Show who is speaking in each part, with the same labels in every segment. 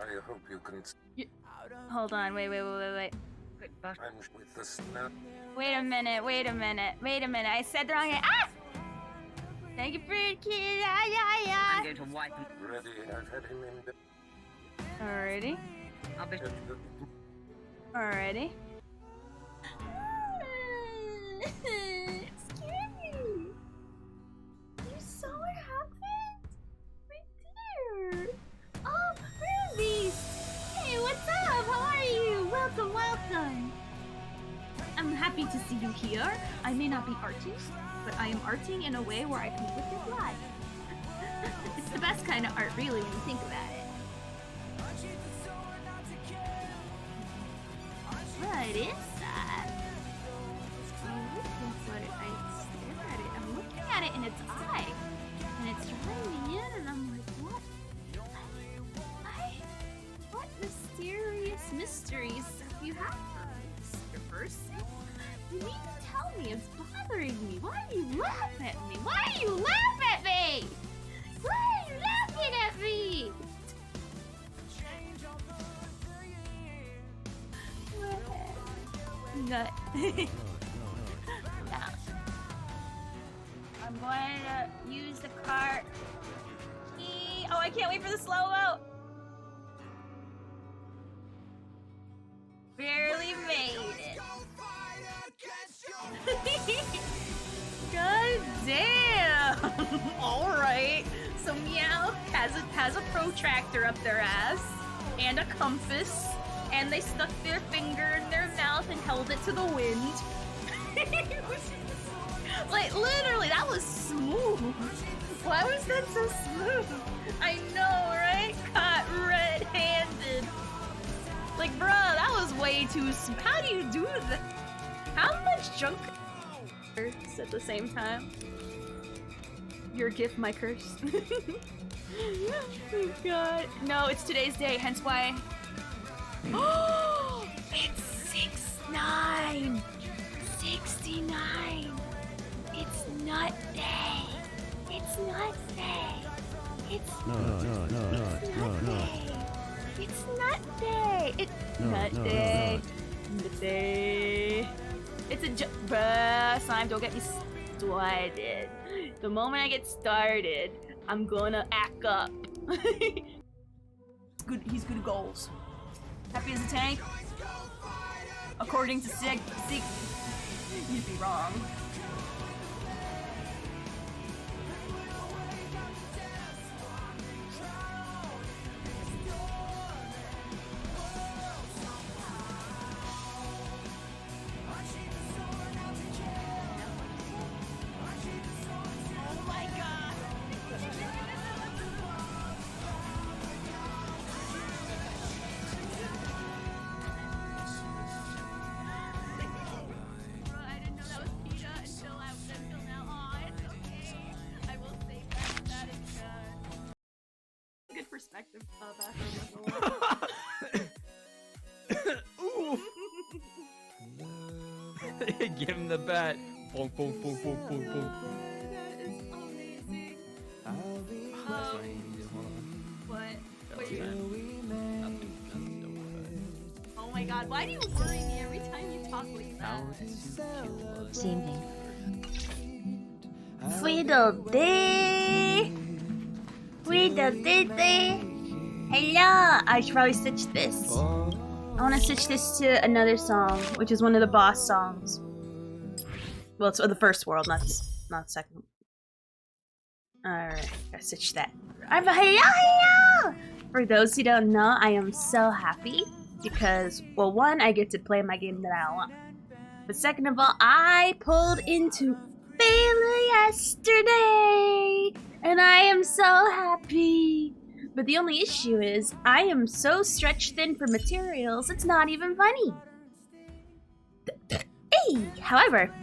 Speaker 1: I hope you can.
Speaker 2: Hold on, wait.
Speaker 1: I'm with the snap.
Speaker 2: Wait a minute. I said the wrong name. Ah! Thank you for your kid.
Speaker 3: I'm going to wipe him.
Speaker 1: Ready, I've had him in the.
Speaker 2: Alrighty.
Speaker 3: I'll be...
Speaker 2: Alrighty. Scary. You saw what happened? Right there. Oh, Ruby. Hey, what's up? How are you? Welcome. I'm happy to see you here. I may not be arting, but I am arting in a way where I can live with your blood. It's the best kind of art, really, when you think about it. What is that? I'm looking at it. I'm looking at it in its eye. And it's drawing me in, and I'm like, what? What mysterious mysteries have you had for me, Mr. Person? You need to tell me. It's bothering me. Why do you laugh at me? Why do you laugh at me? Why are you laughing at me? Nut. Now, I'm going to use the cart. Oh, I can't wait for the slow-mo. Barely made it. God damn. All right. So Meow has a protractor up their ass and a compass. And they stuck their finger in their mouth and held it to the wind. Like, literally, that was smooth. Why was that so smooth? I know, right? Caught red-handed. Like, bro, that was way too smooth. How do you do that? How much junk at the same time? Your gift, my curse. Oh, God. No, it's today's day, hence why... Oh, it's 6/9. 69. It's nut day. It's nut day. It's nut day. It's nut day. It's nut day. Nut day. It's a bruh, slime. Don't get me started. The moment I get started, I'm gonna act up. He's good at goals. Happy as a tank? According to Stic, you'd be wrong. Oh my god! Perspective
Speaker 4: Ooh. Give him the bat. Bonk, bonk, bonk, bonk, bonk, bonk.
Speaker 2: That is amazing.
Speaker 4: That's what I needed. Hold on.
Speaker 2: What?
Speaker 4: That was
Speaker 2: Wait.
Speaker 4: Nothing.
Speaker 2: Oh my god, why do you worry me every time you talk like that?
Speaker 5: Same thing. Tweedledee! Hello! I should probably switch this. I want to switch this to another song, which is one of the boss songs. Well, it's the first world, not the second. Alright, gotta switch that. Hello! For those who don't know, I am so happy because, well, one, I get to play my game that I want. But second of all, I pulled into Bailu yesterday! And I am so happy! But the only issue is, I am so stretched thin for materials, it's not even funny. Hey! However,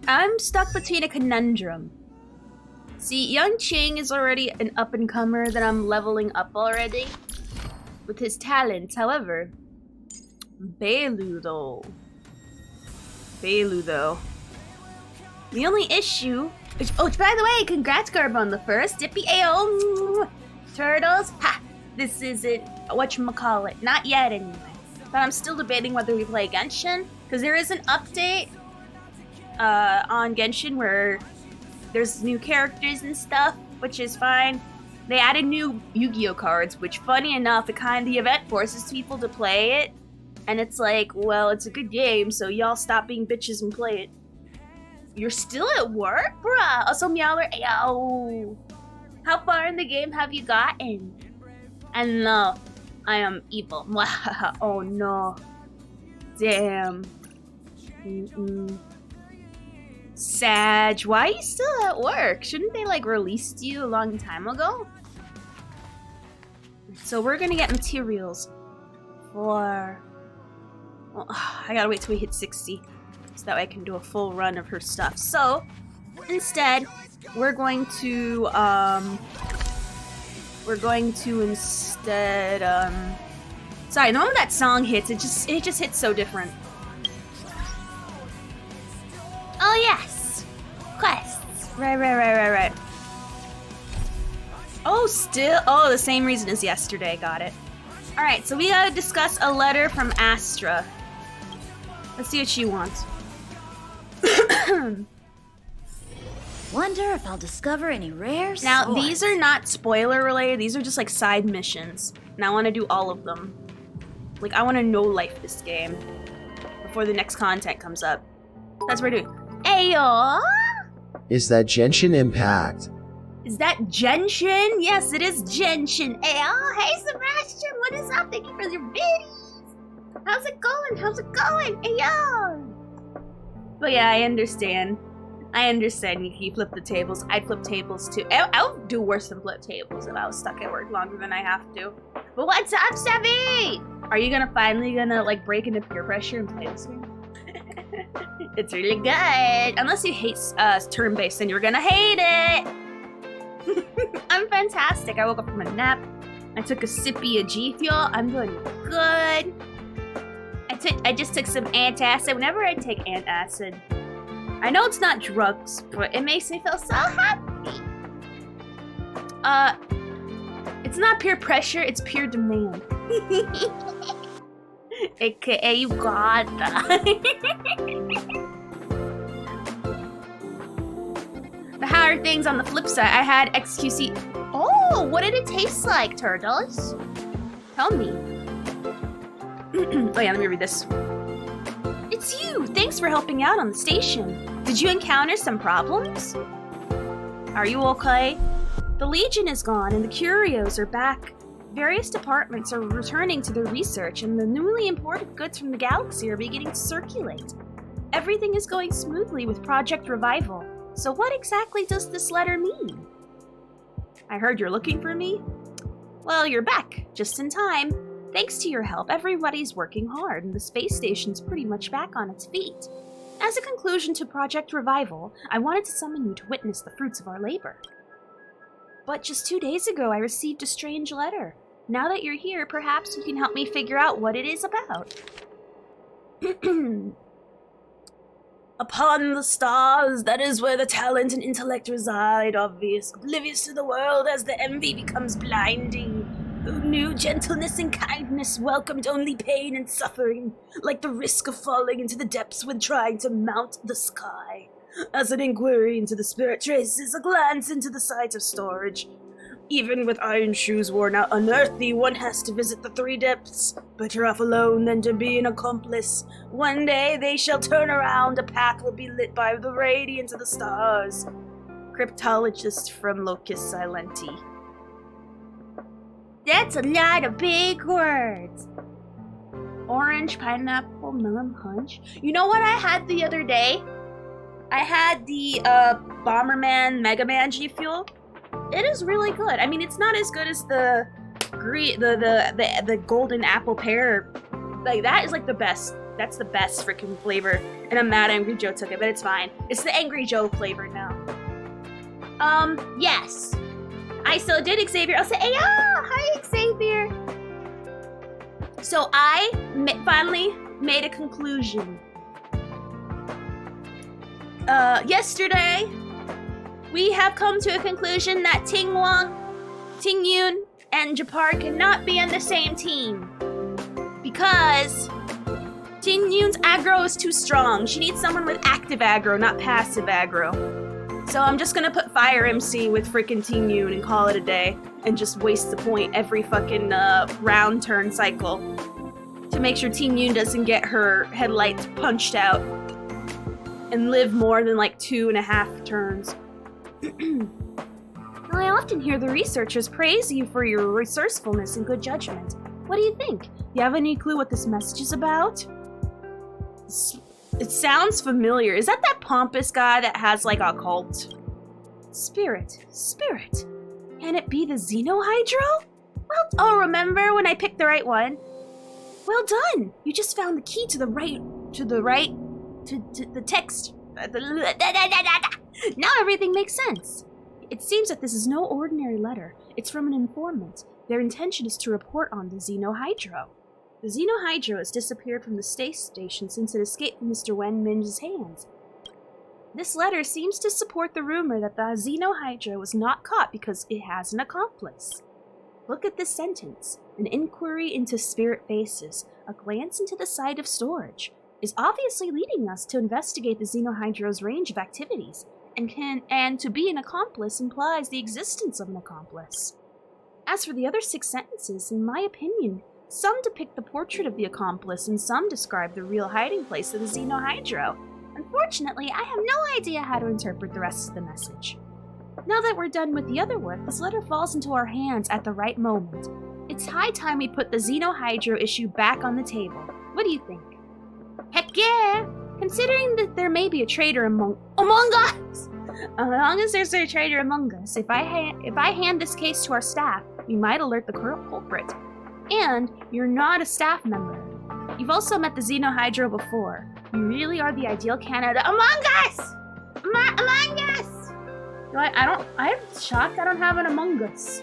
Speaker 5: I'm stuck between a conundrum. See, Young Ching is already an up-and-comer that I'm leveling up already with his talents. However, Bailu though. The only issue is, oh, by the way, congrats Garb on the first. Dippy Ayo! Turtles, ha! this isn't whatchamacallit. Not yet, anyway. But I'm still debating whether we play Genshin, because there is an update on Genshin where there's new characters and stuff, which is fine. They added new Yu-Gi-Oh cards, which, funny enough, the event forces people to play it. And it's like, well, it's a good game, so y'all stop being bitches and play it. You're still at work, bruh? Also, Meowler, yo. How far in the game have you gotten? And no, I am evil. Oh no. Damn. Sag, why are you still at work? Shouldn't they, like, released you a long time ago? So we're gonna get materials for... Well, I gotta wait till we hit 60, so that way I can do a full run of her stuff. So, instead, we're going to, sorry, the moment that song hits, it just hits so different. Oh yes! Quests! Right. Oh, the same reason as yesterday, got it. Alright, so we gotta discuss a letter from Astra. Let's see what she wants.
Speaker 2: Wonder if I'll discover any rare
Speaker 5: Now,
Speaker 2: swords.
Speaker 5: these are not spoiler related, these are just like side missions. And I want to do all of them. Like, I want to no-life this game before the next content comes up. That's what we're doing. Ayo!
Speaker 6: Is that Genshin Impact?
Speaker 5: Is that Genshin? Yes, it is Genshin. Ayo! Hey, Sebastian, what is up? Thank you for your biddies. How's it going? Ayo! But yeah, I understand. You flip the tables. I'd flip tables too. I would do worse than flip tables if I was stuck at work longer than I have to. But what's up, Sebby? Are you finally gonna like break into peer pressure and play this game? It's really good. Unless you hate turn-based, then you're gonna hate it. I'm fantastic. I woke up from a nap. I took a sippy of G Fuel. I'm doing good. I just took some antacid. Whenever I take antacid, I know it's not drugs, but it makes me feel so happy. It's not peer pressure, it's peer demand. AKA you got that. But how are things on the flip side? I had XQC. Oh, what did it taste like, turtles? Tell me. Oh yeah, let me read this. It's you! Thanks for helping out on the station. Did you encounter some problems? Are you okay? The Legion is gone and the Curios are back. Various departments are returning to their research and the newly imported goods from the galaxy are beginning to circulate. Everything is going smoothly with Project Revival. So what exactly does this letter mean? I heard you're looking for me? Well, you're back, just in time. Thanks to your help, everybody's working hard and the space station's pretty much back on its feet. As a conclusion to Project Revival, I wanted to summon you to witness the fruits of our labor. But just 2 days ago, I received a strange letter. Now that you're here, perhaps you can help me figure out what it is about. Upon the stars, that is where the talent and intellect reside, oblivious to the world as the envy becomes blinding. Who knew gentleness and kindness welcomed only pain and suffering, like the risk of falling into the depths when trying to mount the sky. As an inquiry into the spirit traces a glance into the site of storage. Even with iron shoes worn out unearthly, one has to visit the three depths. Better off alone than to be an accomplice. One day they shall turn around, a path will be lit by the radiance of the stars. Cryptologist from Locus Silenti. That's a lot of big words. Orange, pineapple, melon punch. You know what I had the other day? I had the Bomberman Mega Man G Fuel. It is really good. I mean, it's not as good as the golden apple pear. Like, that is like the best. That's the best freaking flavor. And I'm mad Angry Joe took it, but it's fine. It's the Angry Joe flavor now. Yes. I still did Xavier. I'll say, hey, hi, Xavier. So I finally made a conclusion. Yesterday, we have come to a conclusion that Ting Yun and Japar cannot be on the same team. Because Ting Yun's aggro is too strong. She needs someone with active aggro, not passive aggro. So I'm just gonna put Fire MC with freaking Ting Yun and call it a day. And just waste the point every fucking round turn cycle. To make sure Ting Yun doesn't get her headlights punched out. And live more than like 2.5 turns. I often hear the researchers praise you for your resourcefulness and good judgment. What do you think? Do you have any clue what this message is about? It sounds familiar. Is that pompous guy that has like a cult? Spirit. Can it be the Xenohydro? Well, oh, remember when I picked the right one? Well done. You just found the key to the text. Now everything makes sense. It seems that this is no ordinary letter. It's from an informant. Their intention is to report on the Xenohydro. The Xenohydro has disappeared from the space station since it escaped from Mr. Wen Min's hands. This letter seems to support the rumor that the Xenohydro was not caught because it has an accomplice. Look at this sentence. An inquiry into spirit faces, a glance into the site of storage, is obviously leading us to investigate the Xenohydro's range of activities, and to be an accomplice implies the existence of an accomplice. As for the other 6 sentences, in my opinion, some depict the portrait of the accomplice and some describe the real hiding place of the Xenohydro. Unfortunately, I have no idea how to interpret the rest of the message. Now that we're done with the other work, this letter falls into our hands at the right moment. It's high time we put the Xenohydro issue back on the table. What do you think? Heck yeah! Considering that there may be a traitor among us! As long as there's a traitor among us, if I hand this case to our staff, we might alert the culprit. And you're not a staff member. You've also met the Xenohydro before. You really are the ideal candidate among us! Among us! I'm shocked I don't have an Among Us.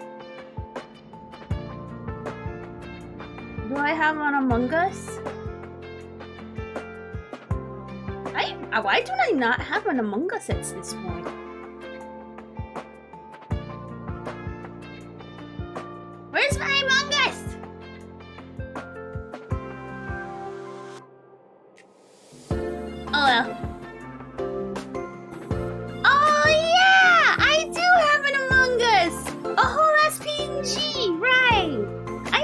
Speaker 5: Do I have an Among Us? Why do I not have an Among Us at this point? Where's my Among Us? Oh well. Oh yeah! I do have an Among Us! A whole SPNG, right! I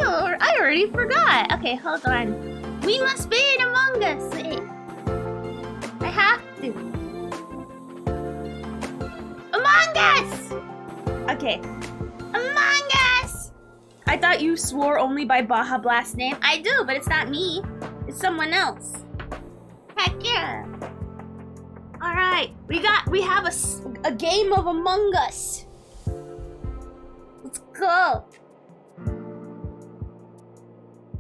Speaker 5: already forgot. Okay, hold on. We must be an Among Us. Wait. I have to. Among Us! Okay. Among Us! I thought you swore only by Baja Blast's name. I do, but it's not me. It's someone else. Heck yeah. Alright, we have a game of Among Us. Let's go.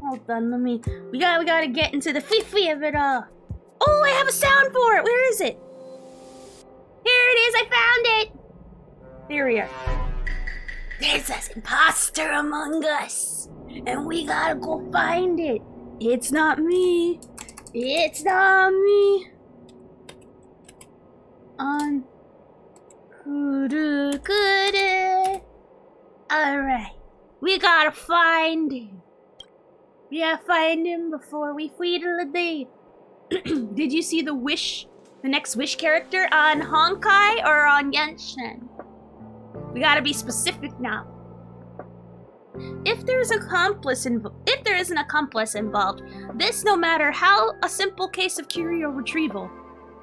Speaker 5: Hold on, we gotta get into the fifi of it all. Oh, I have a sound for it. Where is it? Here it is. I found it. There we are. There's an imposter among us, and we gotta go find it. It's not me. It's not me. On kudu. Alright. We gotta find him. We gotta find him before we feedle a day. Did you see the next Wish character on Honkai or on Genshin? We gotta be specific now. If there is an accomplice involved, this no matter how a simple case of curio retrieval.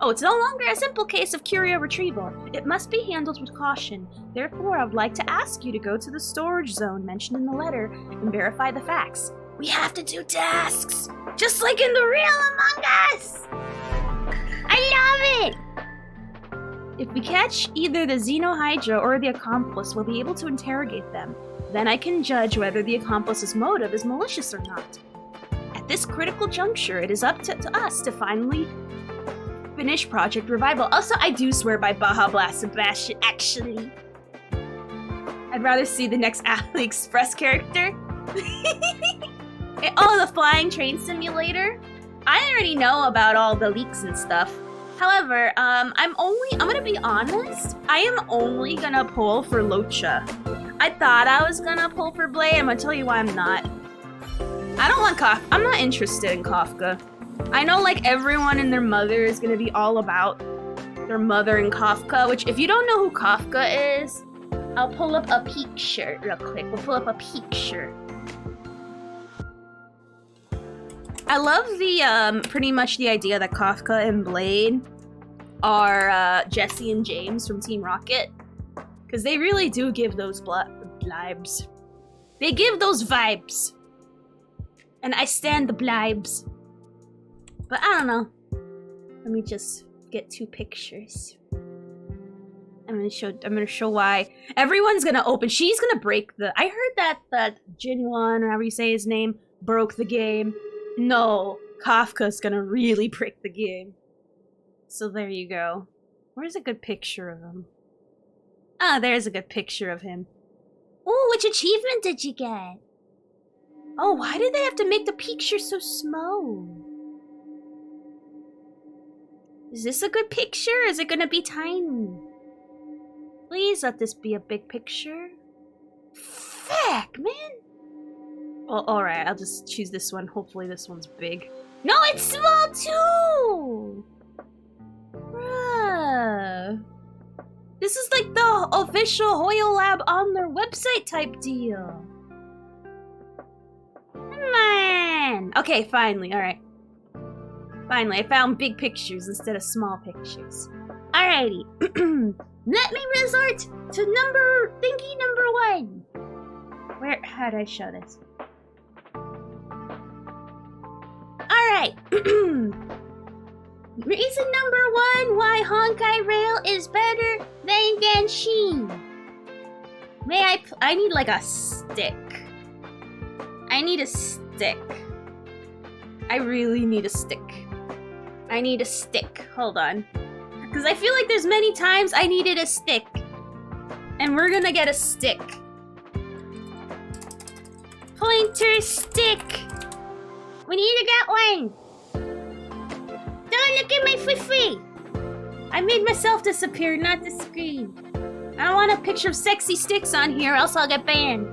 Speaker 5: Oh, it's no longer a simple case of curio retrieval. It must be handled with caution. Therefore, I would like to ask you to go to the storage zone mentioned in the letter and verify the facts. We have to do tasks, just like in the real Among Us! I love it! If we catch either the Xenohydro or the accomplice, we'll be able to interrogate them. Then I can judge whether the accomplice's motive is malicious or not. At this critical juncture, it is up to us to finally finish Project Revival. Also, I do swear by Baja Blast Sebastian, actually. I'd rather see the next AliExpress character. Oh, the flying train simulator? I already know about all the leaks and stuff. However, I'm gonna be honest, I am only gonna pull for Locha. I thought I was gonna pull for Blade. I'm gonna tell you why I'm not. I don't want Kafka. I'm not interested in Kafka. I know like everyone and their mother is gonna be all about their mother and Kafka, which if you don't know who Kafka is, I'll pull up a picture real quick. We'll pull up a picture. I love the, pretty much the idea that Kafka and Blade are, Jesse and James from Team Rocket. Because they really do give those vibes. They give those vibes. And I stand the blibes. But I don't know. Let me just get 2 pictures. I'm gonna show why. Everyone's gonna open. She's gonna break the. I heard that Jinwon, or however you say his name, broke the game. No, Kafka's gonna really break the game. So there you go. Where's a good picture of him? Ah, there's a good picture of him. Ooh, which achievement did you get? Oh, why did they have to make the picture so small? Is this a good picture? Is it gonna be tiny? Please let this be a big picture. Fuck, man. Well, alright, I'll just choose this one. Hopefully this one's big. No, it's small too! Bruh. This is like the official Hoyo Lab on their website type deal. Man! Okay, finally, alright. Finally, I found big pictures instead of small pictures. Alrighty. Let me resort to number 1. How do I show this? Alright. Reason number 1 why Honkai Rail is better than Genshin. I need like a stick. I need a stick. I really need a stick. I need a stick. Hold on. Because I feel like there's many times I needed a stick. And we're gonna get a stick. Pointer stick. We need to get one. Don't look at my fifi. I made myself disappear, not the screen. I don't want a picture of sexy sticks on here, else I'll get banned.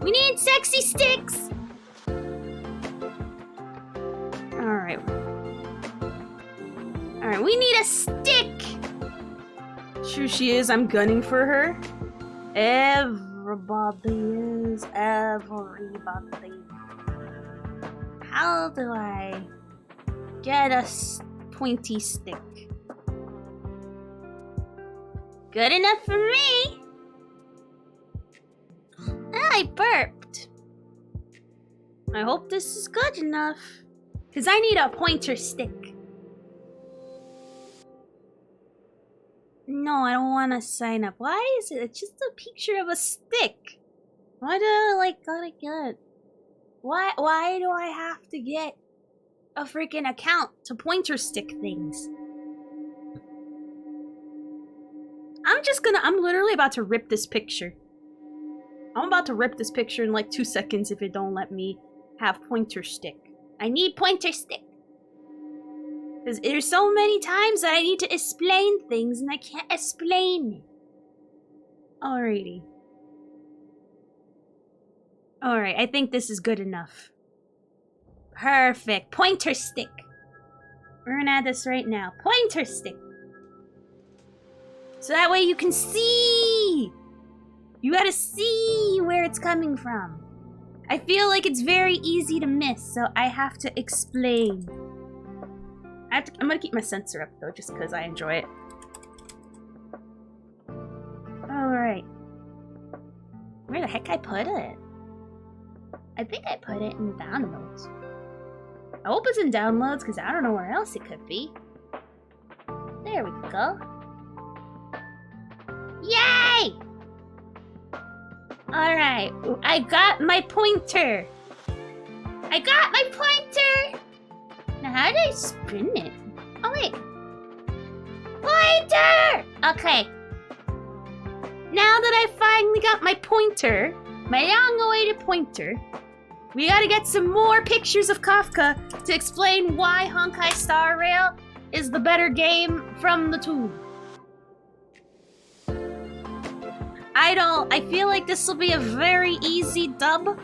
Speaker 5: We need sexy sticks. Alright. Alright, we need a stick. True she is, I'm gunning for her. Everybody is everybody. How do I get a pointy stick? Good enough for me. I burped. I hope this is good enough. Because I need a pointer stick. No, I don't want to sign up. Why is it? It's just a picture of a stick. Why do I gotta get? Why do I have to get a freaking account to pointer stick things? I'm literally about to rip this picture. I'm about to rip this picture in like 2 seconds if it don't let me have pointer stick. I need pointer stick. Because there's so many times that I need to explain things and I can't explain it. Alrighty. Alright, I think this is good enough. Perfect. Pointer stick. We're gonna add this right now. Pointer stick. So that way you can see. You gotta see where it's coming from. I feel like it's very easy to miss, so I have to explain. I'm gonna keep my sensor up though, just because I enjoy it. Alright. Where the heck I put it? I think I put it in downloads. I hope it's in downloads, because I don't know where else it could be. There we go. Yay! Alright, I got my pointer. I got my pointer! Now how do I spin it? Oh wait. Pointer! Okay. Now that I finally got my pointer, my long-awaited pointer, we gotta get some more pictures of Kafka to explain why Honkai Star Rail is the better game from the two. I feel like this will be a very easy dub.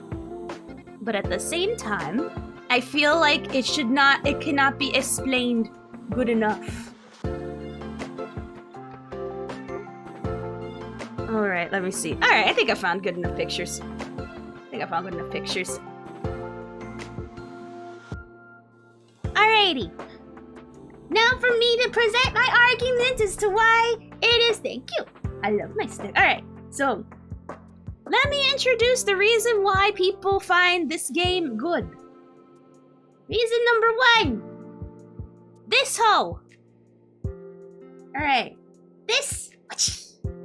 Speaker 5: But at the same time, I feel like it cannot be explained good enough. Alright, let me see. Alright, I think I found good enough pictures. Alrighty. Now for me to present my argument as to why it is. Thank you. I love my stick. Alright, so let me introduce the reason why people find this game good. Reason number 1. This hoe. Alright. This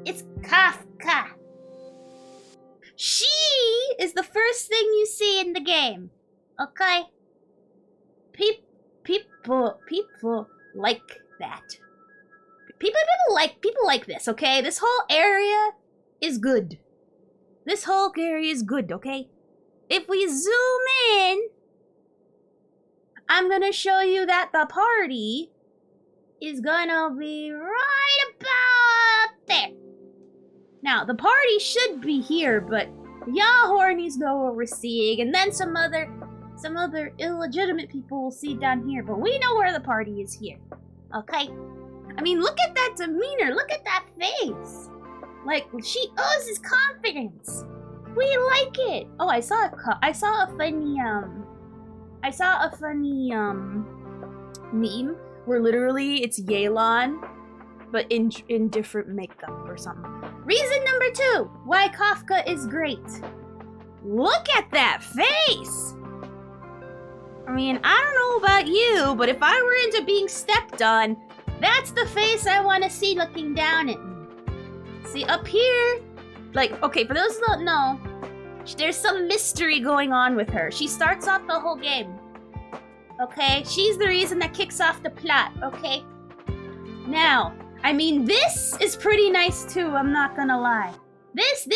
Speaker 5: is Kafka. She is the first thing you see in the game. Okay? People like that. People like this, okay? This whole area is good. This whole area is good, okay? If we zoom in, I'm gonna show you that the party is gonna be right about there. Now, the party should be here, but y'all hornies know what we're seeing, and then some other illegitimate people will see down here, but we know where the party is here. Okay? I mean, look at that demeanor, look at that face. Like, she oozes confidence. We like it. Oh, I saw a funny meme where literally it's Yelan, but in different makeup or something. Reason number 2, why Kafka is great. Look at that face! I mean, I don't know about you, but if I were into being stepped on, that's the face I want to see looking down at me. See, up here, like, okay, for those who don't know, there's some mystery going on with her. She starts off the whole game. Okay? She's the reason that kicks off the plot, okay? Now, I mean, this is pretty nice too, I'm not gonna lie. This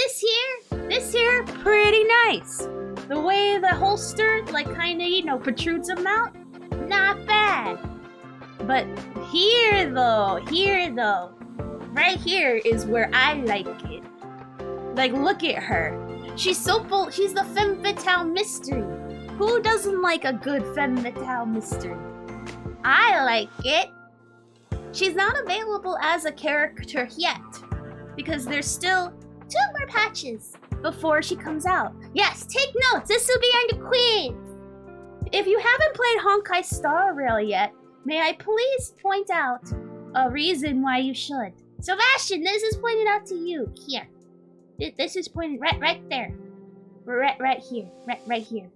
Speaker 5: here, pretty nice. The way the holster, like, kinda, you know, protrudes them out, not bad. But here though, right here is where I like it. Like, look at her. She's so full, she's the femme fatale mystery. Who doesn't like a good femme fatale mystery? I like it. She's not available as a character yet, because there's still 2 more patches before she comes out. Yes, take notes, this will be on the quiz. If you haven't played Honkai Star Rail yet, may I please point out a reason why you should. Sebastian, this is pointed out to you. Here. This is pointed right there. Right here. Right here.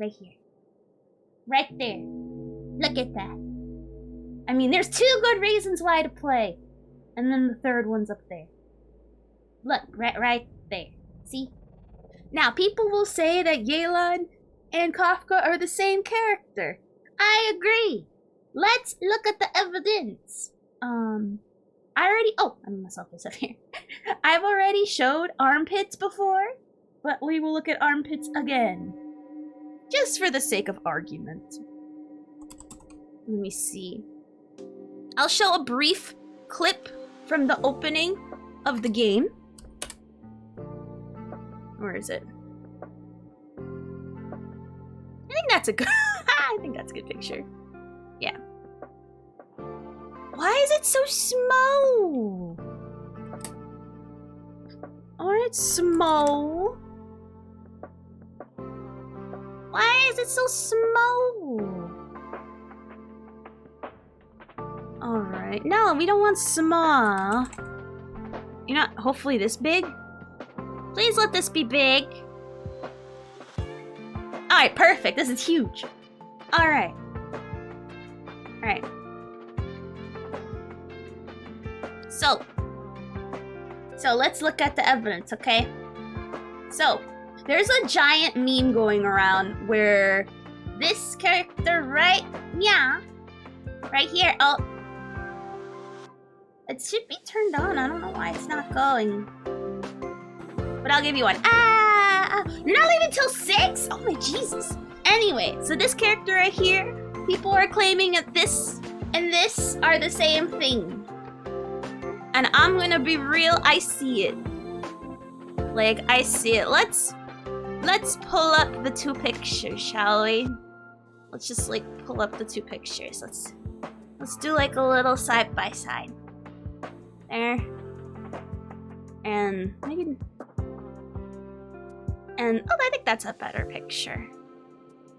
Speaker 5: Right there. Look at that. I mean, there's 2 good reasons why to play. And then the third one's up there. Look, right there. See? Now, people will say that Yelan and Kafka are the same character. I agree. Let's look at the evidence. Oh, I'm gonna myself this up here. I've already showed armpits before, but we will look at armpits again. Just for the sake of argument. Let me see. I'll show a brief clip from the opening of the game. Where is it? I think that's a good picture. Yeah. Why is it so small? Or it's small. Why is it so small? Alright. No, we don't want small. You know, hopefully this big? Please let this be big. Alright, perfect. This is huge. Alright. Alright. So let's look at the evidence, okay? So, there's a giant meme going around where this character right here, oh, it should be turned on. I don't know why it's not going. But I'll give you one. You're not leaving till 6? Oh my Jesus. Anyway, so this character right here, people are claiming that this and this are the same thing. And I'm gonna be real, I see it. Like, I see it. Let's pull up the two pictures, shall we? Let's just like pull up the two pictures. Let's do like a little side by side. There. And maybe. And oh, I think that's a better picture.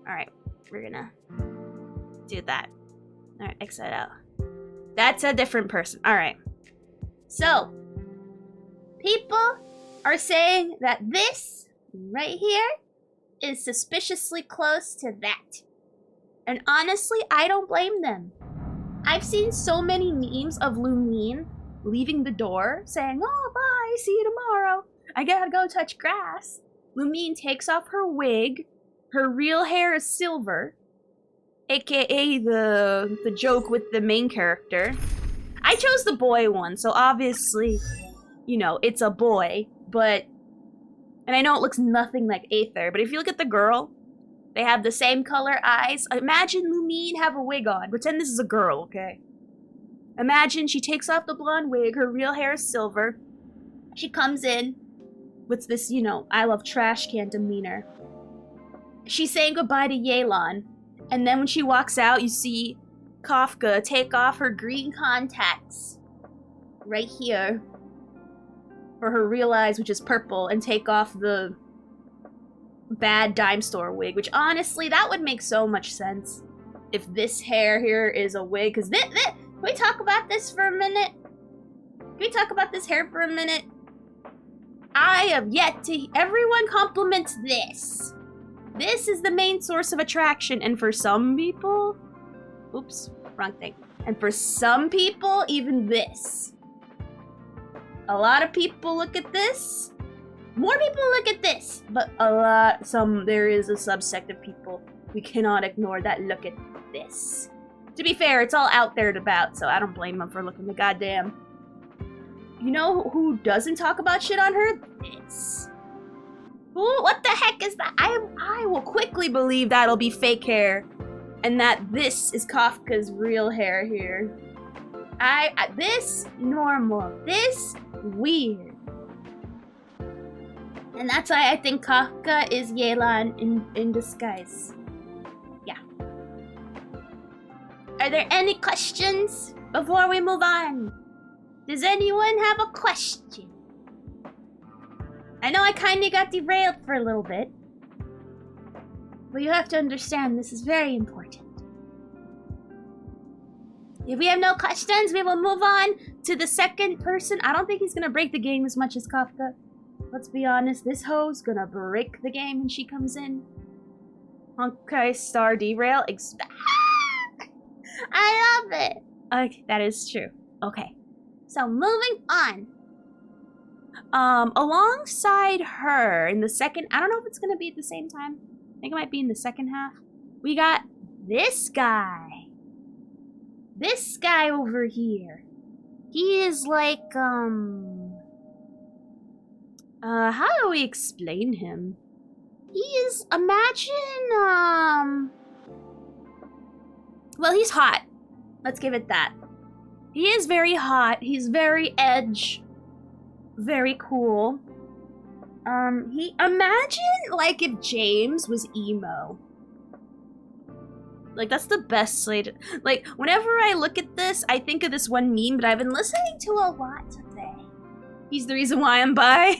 Speaker 5: All right, we're gonna do that. All right, X that out. That's a different person. All right. So, people are saying that this right here is suspiciously close to that. And honestly, I don't blame them. I've seen so many memes of Lumine leaving the door saying, oh, bye, see you tomorrow. I gotta go touch grass. Lumine takes off her wig. Her real hair is silver. AKA the joke with the main character. I chose the boy one, so obviously, you know, it's a boy, but... And I know it looks nothing like Aether, but if you look at the girl, they have the same color eyes. Imagine Lumine have a wig on. Pretend this is a girl, okay? Imagine she takes off the blonde wig, her real hair is silver. She comes in with this, you know, I love trash can demeanor. She's saying goodbye to Yelan, and then when she walks out, you see Kafka take off her green contacts right here for her real eyes, which is purple, and take off the bad dime store wig, which honestly, that would make so much sense if this hair here is a wig. Because can we talk about this for a minute? Can we talk about this hair for a minute? I have yet to... Everyone compliments this. This is the main source of attraction, and for some people... Oops, wrong thing. And for some people, even this. A lot of people look at this. More people look at this. But there is a subsect of people we cannot ignore that look at this. To be fair, it's all out there and about, so I don't blame them for looking the goddamn... You know who doesn't talk about shit on her? This. Ooh, what the heck is that? I will quickly believe that'll be fake hair. And that this is Kafka's real hair here. This, normal. This, weird. And that's why I think Kafka is Yelan in disguise. Yeah. Are there any questions before we move on? Does anyone have a question? I know I kinda got derailed for a little bit. But you have to understand, this is very important. If we have no questions, we will move on to the second person. I don't think he's gonna break the game as much as Kafka. Let's be honest, this hoe's gonna break the game when she comes in. Okay, star derail. I love it. Okay, that is true. Okay. So moving on. Alongside her in the second, I don't know if it's gonna be at the same time. I think it might be in the second half. We got this guy. This guy over here. He is like, how do we explain him? He is, imagine, well, he's hot. Let's give it that. He is very hot. He's very edge. Very cool. Imagine, like, if James was emo. Like, that's the best way to... Like, whenever I look at this, I think of this one meme, but I've been listening to a lot today. He's the reason why I'm bi.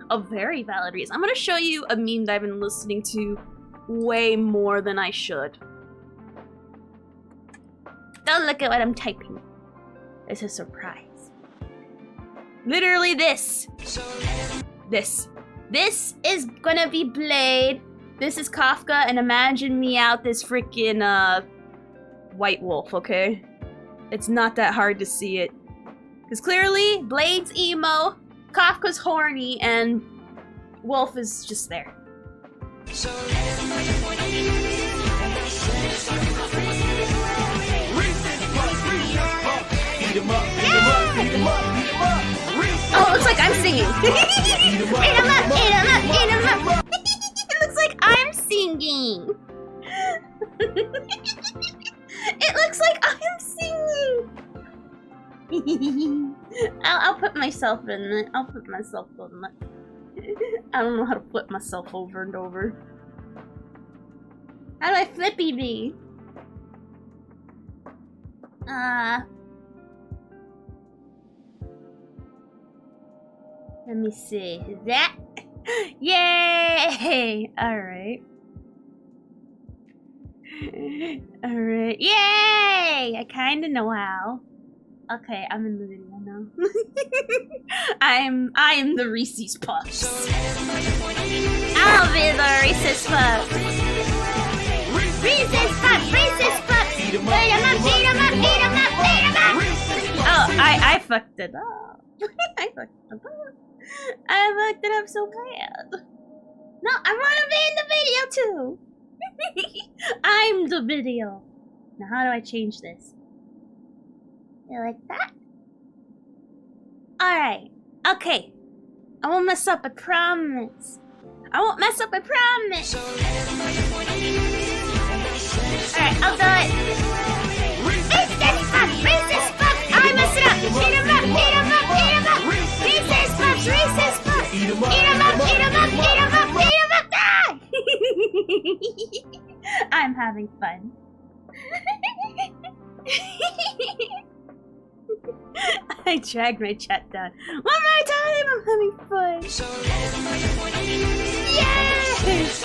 Speaker 5: A very valid reason. I'm gonna show you a meme that I've been listening to way more than I should. Don't look at what I'm typing. It's a surprise. Literally this. This. This is gonna be Blade. This is Kafka, and imagine me out this freaking, White Wolf, okay? It's not that hard to see it. Because clearly, Blade's emo, Kafka's horny, and Wolf is just there. Oh, it looks like I'm singing. Eat 'em up, eat 'em up, eat 'em up. It looks like I'm singing. It looks like I'm singing. I'll put myself in it. I'll put myself in it. I don't know how to flip myself over and over. How do I flippy be? Let me see. Is that? Yay! Alright. Alright. Yay! I kinda know how. Okay, I'm in the video now. I am the Reese's Puffs. I'll be the Reese's Puffs. Reese's Puffs! Reese's Puffs! Eat 'em up, eat 'em up, eat 'em up, eat 'em up, eat 'em up! Oh, I fucked it up. I fucked it up. I fucked it up so bad. No, I wanna be in the video too. I'm the video. Now how do I change this? You like that? Alright. Okay. I won't mess up, I promise. I won't mess up, I promise. Alright, I'll do it. Reese's Puffs! Reese's Puffs! I mess it up! Eat 'em up! Eat 'em up! Eat 'em up! Reese's Puffs! Reese's Puffs! Eat 'em up! Eat 'em up! Eat 'em up! Eat 'em up! Eat 'em up! Ah! I'm having fun. I dragged my chat down. One more time! I'm having fun. Yes!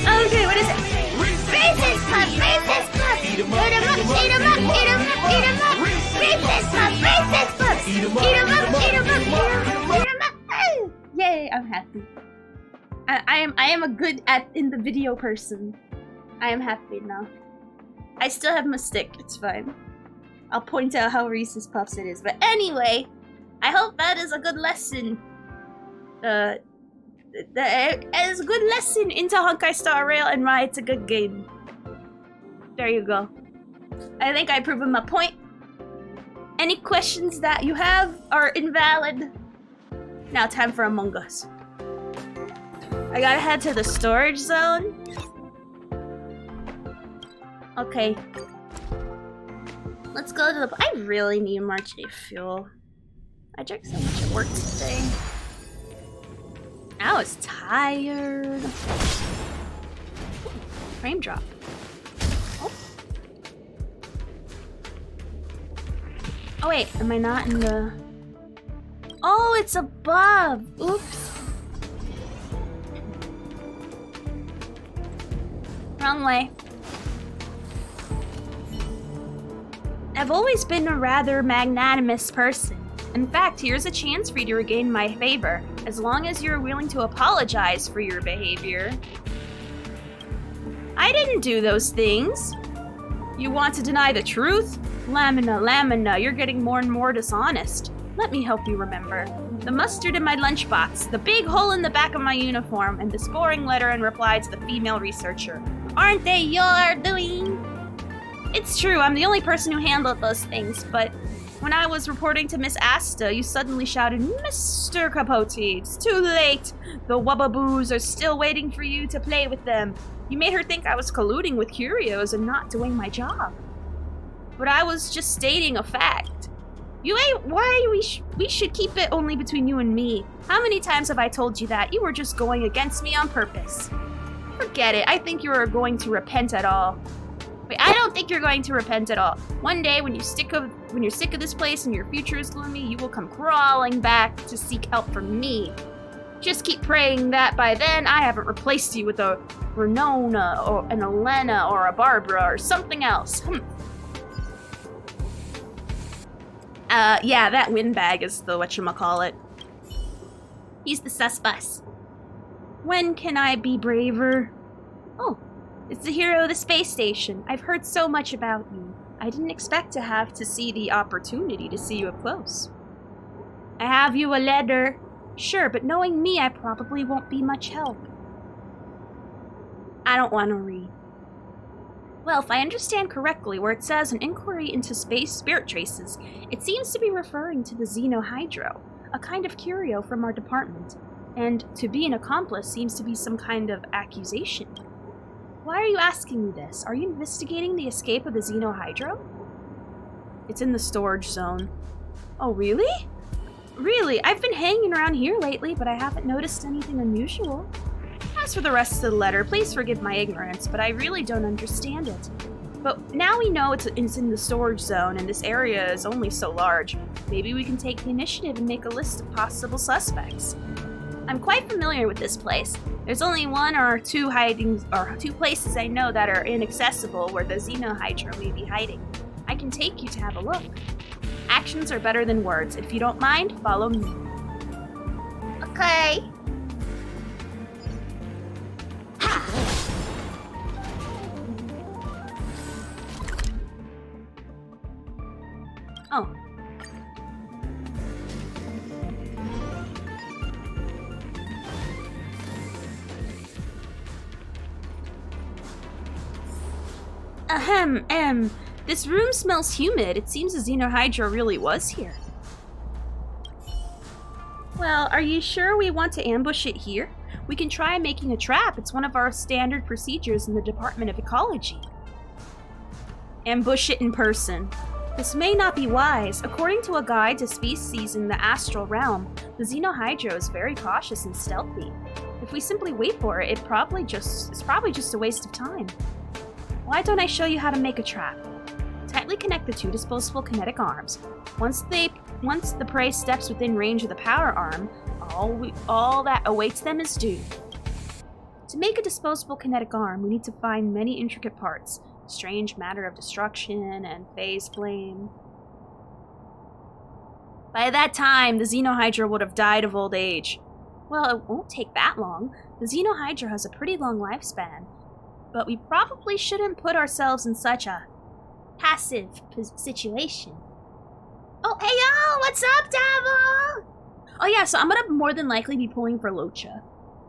Speaker 5: Okay, what is it? Reese's Puffs! Reese's Puffs! Eat 'em up! Eat 'em up! Eat 'em up! Eat 'em up! Eat 'em up! Reese's Puffs! Reese's Puffs! Eat 'em up! Eat 'em up! Eat 'em up! Eat 'em up! Eat 'em up! Yay! I'm happy. I am a good in the video person. I am happy now. I still have my stick. It's fine. I'll point out how Reese's Puffs it is. But anyway, I hope that is a good lesson. That is a good lesson into Honkai Star Rail and why it's a good game. There you go. I think I've proven my point. Any questions that you have are invalid. Now time for Among Us. I gotta head to the storage zone. Okay. Let's go to the... I really need more J fuel. I drank so much at work today. I was tired. Frame drop. Oh. Oh wait, am I not in the... Oh, it's above! Oops. Wrong way. I've always been a rather magnanimous person. In fact, here's a chance for you to regain my favor, as long as you're willing to apologize for your behavior. I didn't do those things. You want to deny the truth? Lamina, you're getting more and more dishonest. Let me help you remember. The mustard in my lunchbox, the big hole in the back of my uniform, and this boring letter in reply to the female researcher. Aren't they your doing? It's true, I'm the only person who handled those things, but when I was reporting to Miss Asta, you suddenly shouted, Mr. Capote, it's too late! The Wubbaboos are still waiting for you to play with them. You made her think I was colluding with curios and not doing my job. But I was just stating a fact. We should keep it only between you and me. How many times have I told you that? You were just going against me on purpose. Forget it, I think you're going to repent at all. Wait, I don't think you're going to repent at all. One day, when you're sick of this place and your future is gloomy, you will come crawling back to seek help from me. Just keep praying that by then I haven't replaced you with a Renona or an Elena or a Barbara or something else. Yeah, that windbag is the whatchamacallit. He's the sus-bus. When can I be braver? Oh. It's the hero of the space station. I've heard so much about you. I didn't expect to have to see the opportunity to see you up close. I have you a letter. Sure, but knowing me, I probably won't be much help. I don't want to read. Well, if I understand correctly, where it says an inquiry into space spirit traces, it seems to be referring to the Xenohydro, a kind of curio from our department. And to be an accomplice seems to be some kind of accusation. Why are you asking me this? Are you investigating the escape of the Xenohydro? It's in the storage zone. Oh, really? Really, I've been hanging around here lately, but I haven't noticed anything unusual. As for the rest of the letter, please forgive my ignorance, but I really don't understand it. But now we know it's in the storage zone, and this area is only so large. Maybe we can take the initiative and make a list of possible suspects. I'm quite familiar with this place. There's only one or two places I know that are inaccessible where the Xenohydra may be hiding. I can take you to have a look. Actions are better than words. If you don't mind, follow me.
Speaker 2: Okay.
Speaker 5: Oh. Ahem. This room smells humid. It seems the Xenohydra really was here. Well, are you sure we want to ambush it here? We can try making a trap. It's one of our standard procedures in the Department of Ecology. Ambush it in person. This may not be wise. According to a guide to species in the astral realm, the Xenohydra is very cautious and stealthy. If we simply wait for it, it's probably just a waste of time. Why don't I show you how to make a trap? Tightly connect the two disposable kinetic arms. Once the prey steps within range of the power arm, all that awaits them is doom. To make a disposable kinetic arm, we need to find many intricate parts. Strange matter of destruction and phase flame. By that time, the Xenohydra would have died of old age. Well, it won't take that long. The Xenohydra has a pretty long lifespan. But we probably shouldn't put ourselves in such a passive situation.
Speaker 2: Oh, hey yo, what's up, Devil?
Speaker 5: Oh yeah, so I'm gonna more than likely be pulling for Locha.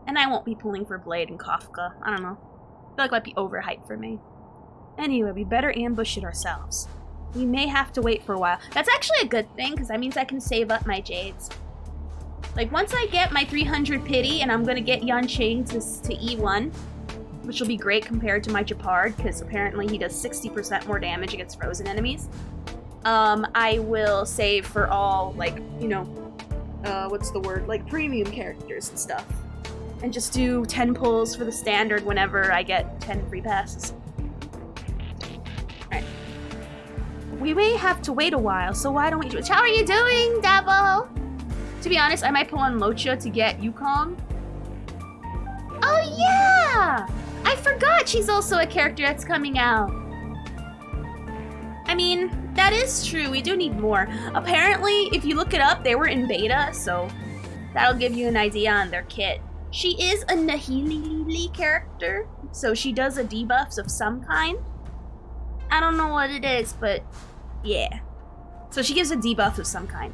Speaker 5: And I won't be pulling for Blade and Kafka. I don't know. I feel like it might be overhyped for me. Anyway, we better ambush it ourselves. We may have to wait for a while. That's actually a good thing, because that means I can save up my Jades. Like, once I get my 300 pity, and I'm gonna get Yanqing to E1, which will be great compared to my Japard, because apparently he does 60% more damage against frozen enemies. I will save for all, like, you know, what's the word? Like, premium characters and stuff. And just do 10 pulls for the standard whenever I get 10 free passes. Alright. We may have to wait a while, so why don't we do it?
Speaker 2: How are you doing, Devil?
Speaker 5: To be honest, I might pull on Locha to get Yukong.
Speaker 2: Oh yeah! I forgot she's also a character that's coming out.
Speaker 5: I mean, that is true. We do need more. Apparently, if you look it up, they were in beta, so that'll give you an idea on their kit. She is a Nihilili character, so she does a debuffs of some kind. I don't know what it is, but yeah. So she gives a debuff of some kind.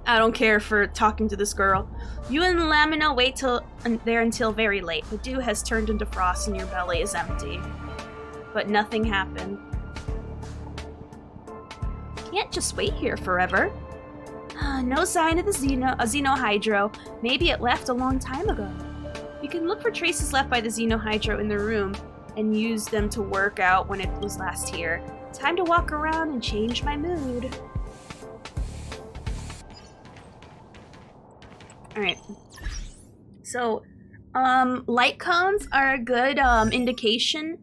Speaker 5: I don't care for talking to this girl. You and Lamina wait there until very late. The dew has turned into frost and your belly is empty. But nothing happened. Can't just wait here forever. No sign of the Xenohydra. Maybe it left a long time ago. You can look for traces left by the Xenohydra in the room and use them to work out when it was last here. Time to walk around and change my mood. Alright. So, light cones are a good indication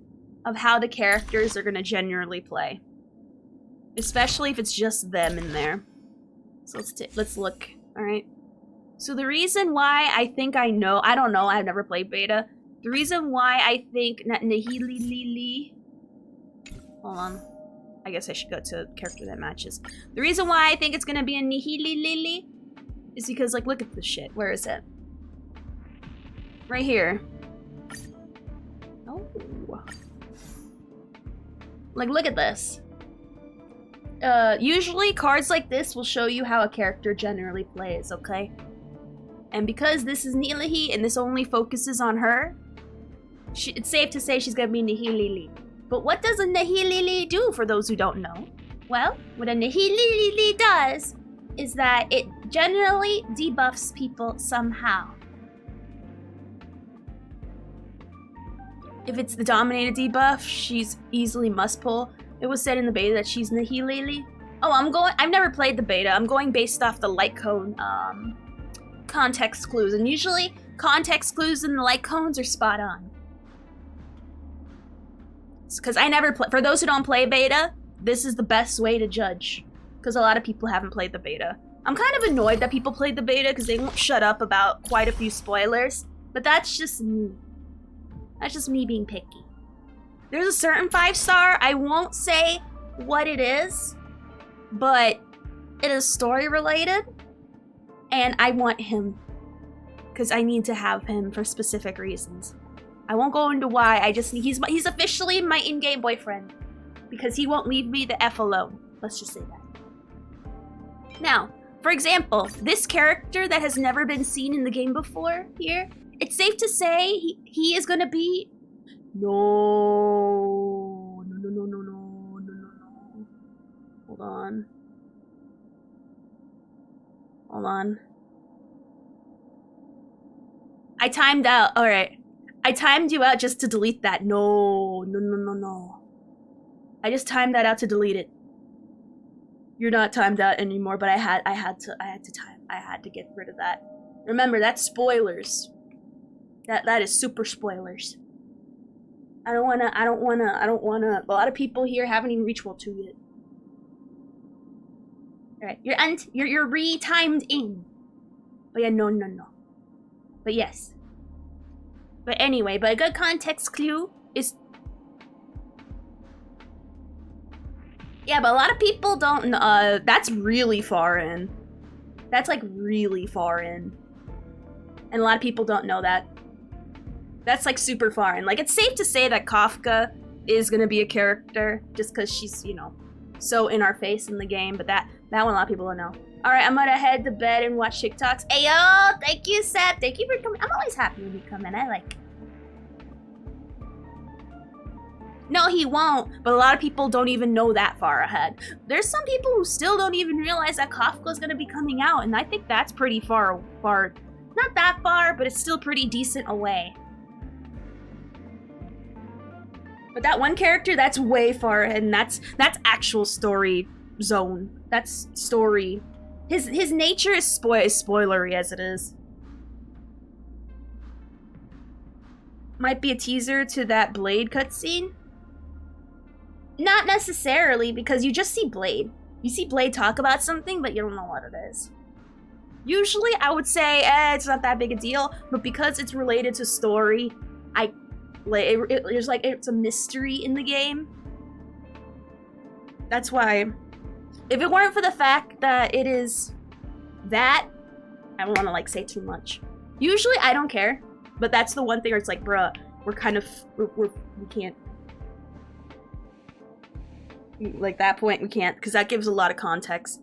Speaker 5: of how the characters are going to generally play. Especially if it's just them in there. So let's look. Alright. So the reason why I think I don't know, I've never played beta. The reason why I think Nihilili... Hold on. I guess I should go to character that matches. The reason why I think it's going to be a Nihilili is because, like, look at this shit. Where is it? Right here. Oh. Like, look at this. Usually cards like this will show you how a character generally plays, okay? And because this is Nihihi and this only focuses on her, it's safe to say she's gonna be Nihilili. But what does a Nihilili do, for those who don't know? Well, what a Nihilili does is that it generally debuffs people somehow. If it's the dominated debuff, she's easily must pull. It was said in the beta that she's Nihilili. Oh, I've never played the beta. I'm going based off the light cone context clues, and usually context clues in the light cones are spot on. Because I never play. For those who don't play beta, this is the best way to judge. Because a lot of people haven't played the beta. I'm kind of annoyed that people played the beta because they won't shut up about quite a few spoilers. But that's just me. That's just me being picky. There's a certain 5-star. I won't say what it is, but it is story related. And I want him. Because I need to have him for specific reasons. I won't go into why. I just need, he's officially my in-game boyfriend. Because he won't leave me the F alone. Let's just say that. Now, for example, this character that has never been seen in the game before here, it's safe to say he is gonna be... No. Hold on. I timed out. Alright. I timed you out just to delete that. No. I just timed that out to delete it. You're not timed out anymore, but I had to get rid of that. Remember, that's spoilers. That is super spoilers. I don't wanna. A lot of people here haven't even reached World 2 yet. Alright, you're re-timed in. But yeah, no. But yes. But anyway, but a good context clue is... Yeah, but a lot of people don't know. That's really far in. That's like really far in. And a lot of people don't know that. That's like super far in. Like, it's safe to say that Kafka is gonna be a character just because she's, you know, so in our face in the game. But that one a lot of people don't know. Alright, I'm gonna head to bed and watch TikToks. Ayo! Thank you, Seth. Thank you for coming. I'm always happy when you come in. I like... No, he won't, but a lot of people don't even know that far ahead. There's some people who still don't even realize that Kafka's gonna be coming out, and I think that's pretty far. Not that far, but it's still pretty decent away. But that one character, that's way far ahead, and that's actual story zone. That's story. His nature is spoilery as it is. Might be a teaser to that Blade cutscene. Not necessarily, because you just see Blade. You see Blade talk about something, but you don't know what it is. Usually, I would say, it's not that big a deal, but because it's related to story, it's a mystery in the game. That's why, if it weren't for the fact that it is that, I don't want to like say too much. Usually, I don't care, but that's the one thing where it's like, bruh, we can't. Like, that point we can't, because that gives a lot of context.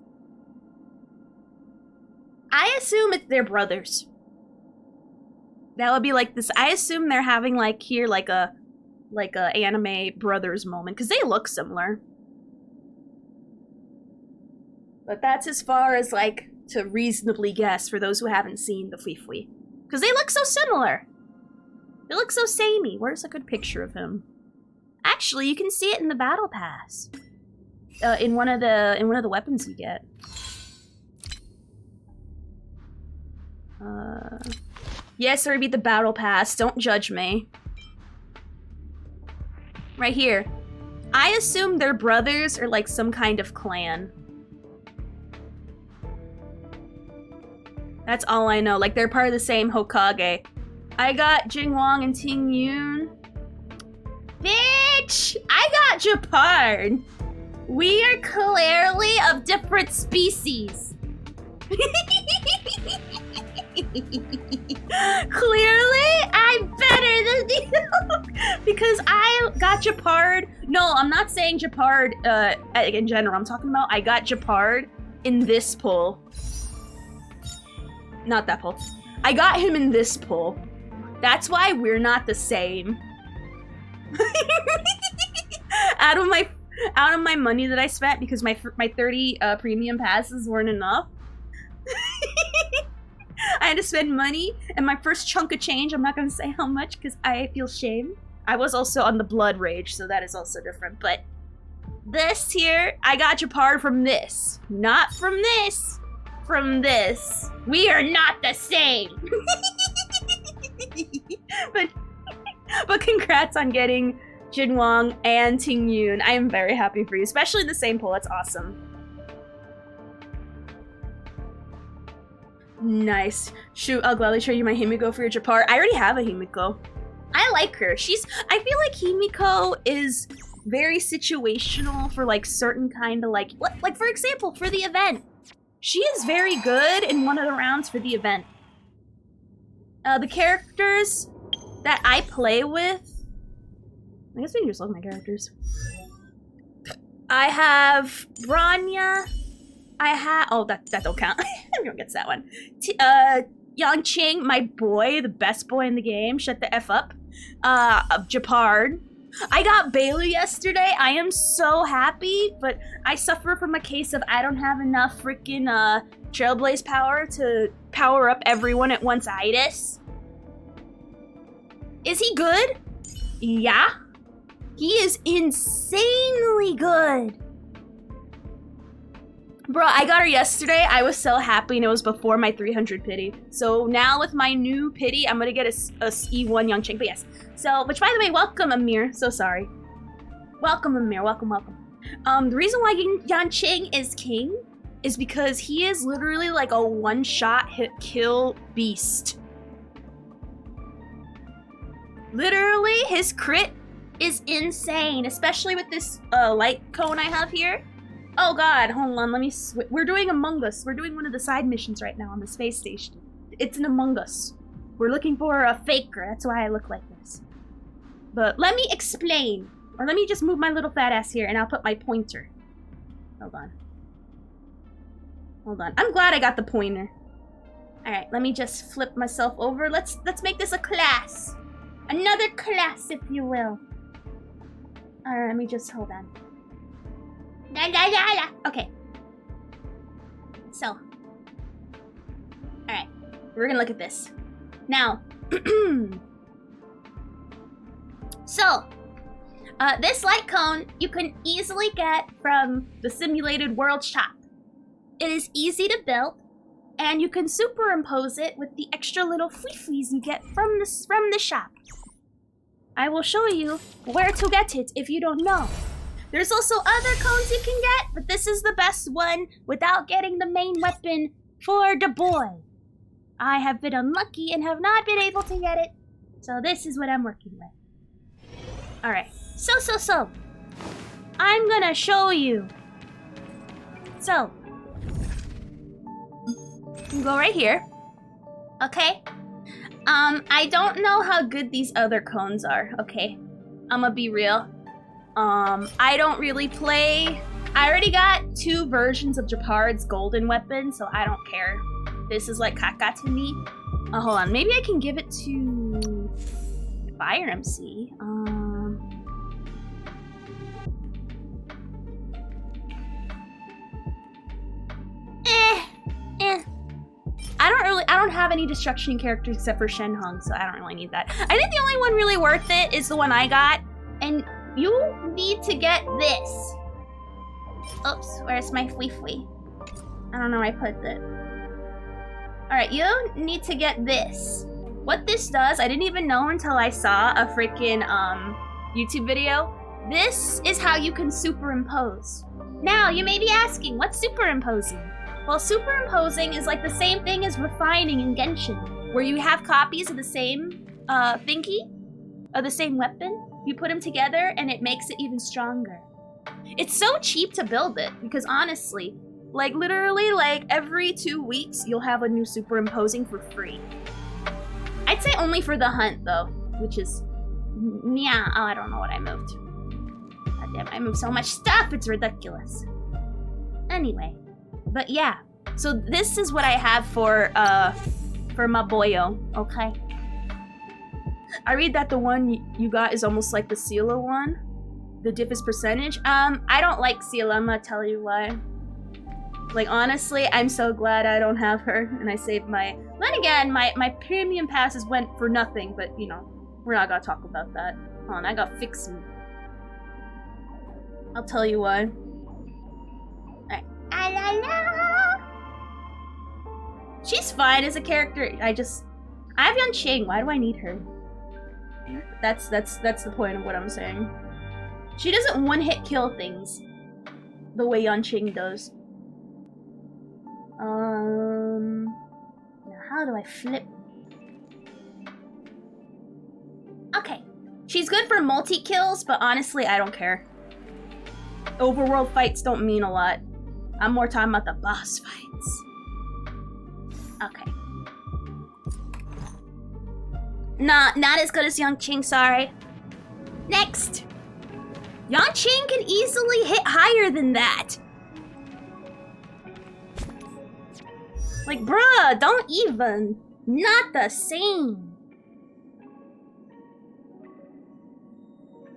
Speaker 5: I assume they're brothers. That would be like this. I assume they're having like here like a anime brothers moment, because they look similar. But that's as far as like to reasonably guess for those who haven't seen the Fui Fui, because they look so similar. They look so samey. Where's a good picture of him? Actually, you can see it in the battle pass. In one of the weapons you get. Yes, I beat the battle pass. Don't judge me. Right here. I assume they're brothers or like some kind of clan. That's all I know. Like, they're part of the same Hokage. I got Jing Wong and Ting Yun. Bitch! I got Japard! We are clearly of different species. Clearly, I'm better than you. Because I got Japard. No, I'm not saying Japard in general. I'm talking about I got Japard in this pull. Not that pull. I got him in this pull. That's why we're not the same. Out of my money that I spent, because my 30 premium passes weren't enough. I had to spend money, and my first chunk of change, I'm not gonna say how much because I feel shame. I was also on the blood rage, so that is also different, but This here, I got Japard from this. Not from this. From this. We are not the same. but congrats on getting Jinwang and Ting Yun. I am very happy for you, especially the same poll. That's awesome. Nice. Shoot, I'll gladly show you my Himiko for your Japard. I already have a Himiko. I like her. I feel like Himiko is very situational for like certain kind of like for example, for the event. She is very good in one of the rounds for the event. The characters that I play with, I guess we can just look at my characters. I have Branya. Oh, that don't count. Everyone gets that one. Yang Qing, my boy, the best boy in the game. Shut the F up. Japard. I got Bailu yesterday. I am so happy, but I suffer from a case of I don't have enough freaking Trailblaze power to power up everyone at once-itis. Is he good? Yeah. He is insanely good. Bro, I got her yesterday. I was so happy, and it was before my 300 pity. So now with my new pity, I'm gonna get a E1 Yang Qing. But yes. So, which by the way, welcome Amir. So sorry. Welcome Amir. Welcome. The reason why Yang Qing is king is because he is literally like a one-shot hit kill beast. Literally, his crit is insane, especially with this light cone I have here. Oh god, hold on, let me we're doing Among Us. We're doing one of the side missions right now on the space station. It's an Among Us. We're looking for a faker, that's why I look like this. But let me explain. Or let me just move my little fat ass here and I'll put my pointer. Hold on. I'm glad I got the pointer. Alright, let me just flip myself over. Let's make this a class. Another class, if you will. Alright, let me just hold on. Okay. So. Alright. We're gonna look at this. Now. So. This light cone you can easily get from the simulated world shop. It is easy to build. And you can superimpose it with the extra little fleefies you get from the shop. I will show you where to get it if you don't know. There's also other cones you can get, but this is the best one without getting the main weapon for the boy. I have been unlucky and have not been able to get it, so this is what I'm working with. Alright, so. I'm gonna show you. So, you go right here. Okay? I don't know how good these other cones are, okay? I'ma be real. I don't really play. I already got 2 versions of Japard's golden weapon, so I don't care. This is like caca to me. Hold on. Maybe I can give it to Fire MC. I don't have any destruction characters except for Shenhong, so I don't really need that. I think the only one really worth it is the one I got, and you need to get this. Oops, where's my fwee? I don't know where I put it. Alright, you need to get this. What this does, I didn't even know until I saw a freaking YouTube video. This is how you can superimpose. Now, you may be asking, what's superimposing? Well, superimposing is like the same thing as refining in Genshin, where you have copies of the same thingy, of the same weapon. You put them together and it makes it even stronger. It's so cheap to build it because honestly, like literally like every 2 weeks you'll have a new superimposing for free. I'd say only for the hunt though, which is, yeah, oh, I don't know what I moved. God damn, I moved so much stuff, it's ridiculous. Anyway, but yeah, so this is what I have for my boyo, okay? I read that the one you got is almost like the Sela one. The diff is percentage. I don't like Sela, I'm gonna tell you why. Like, honestly, I'm so glad I don't have her, and I saved my... Then again, my premium passes went for nothing, but, you know, we're not gonna talk about that. Hold on, I gotta fix me. I'll tell you why. Alright. Ah, la, la. She's fine as a character. I have Yan Qing. Why do I need her? That's the point of what I'm saying. She doesn't one-hit kill things the way Yan Qing does. Now how do I flip? Okay. She's good for multi-kills, but honestly, I don't care. Overworld fights don't mean a lot. I'm more talking about the boss fights. Okay. Nah, not as good as Yang Qing, sorry. Next! Yang Qing can easily hit higher than that. Like, bruh, don't even. Not the same.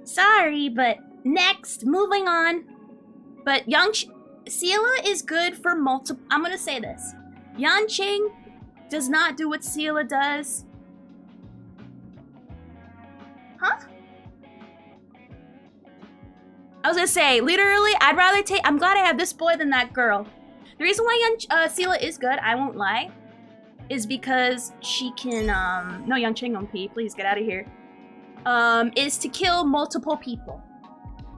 Speaker 5: Sorry, but next, moving on. But Seela is good for multiple. I'm gonna say this. Yan Qing does not do what Seela does. Huh? I was gonna say, literally, I'd rather take. I'm glad I have this boy than that girl. The reason why Seela is good, I won't lie, is because she can. No, Yang Qing on P, please get out of here. Is to kill multiple people.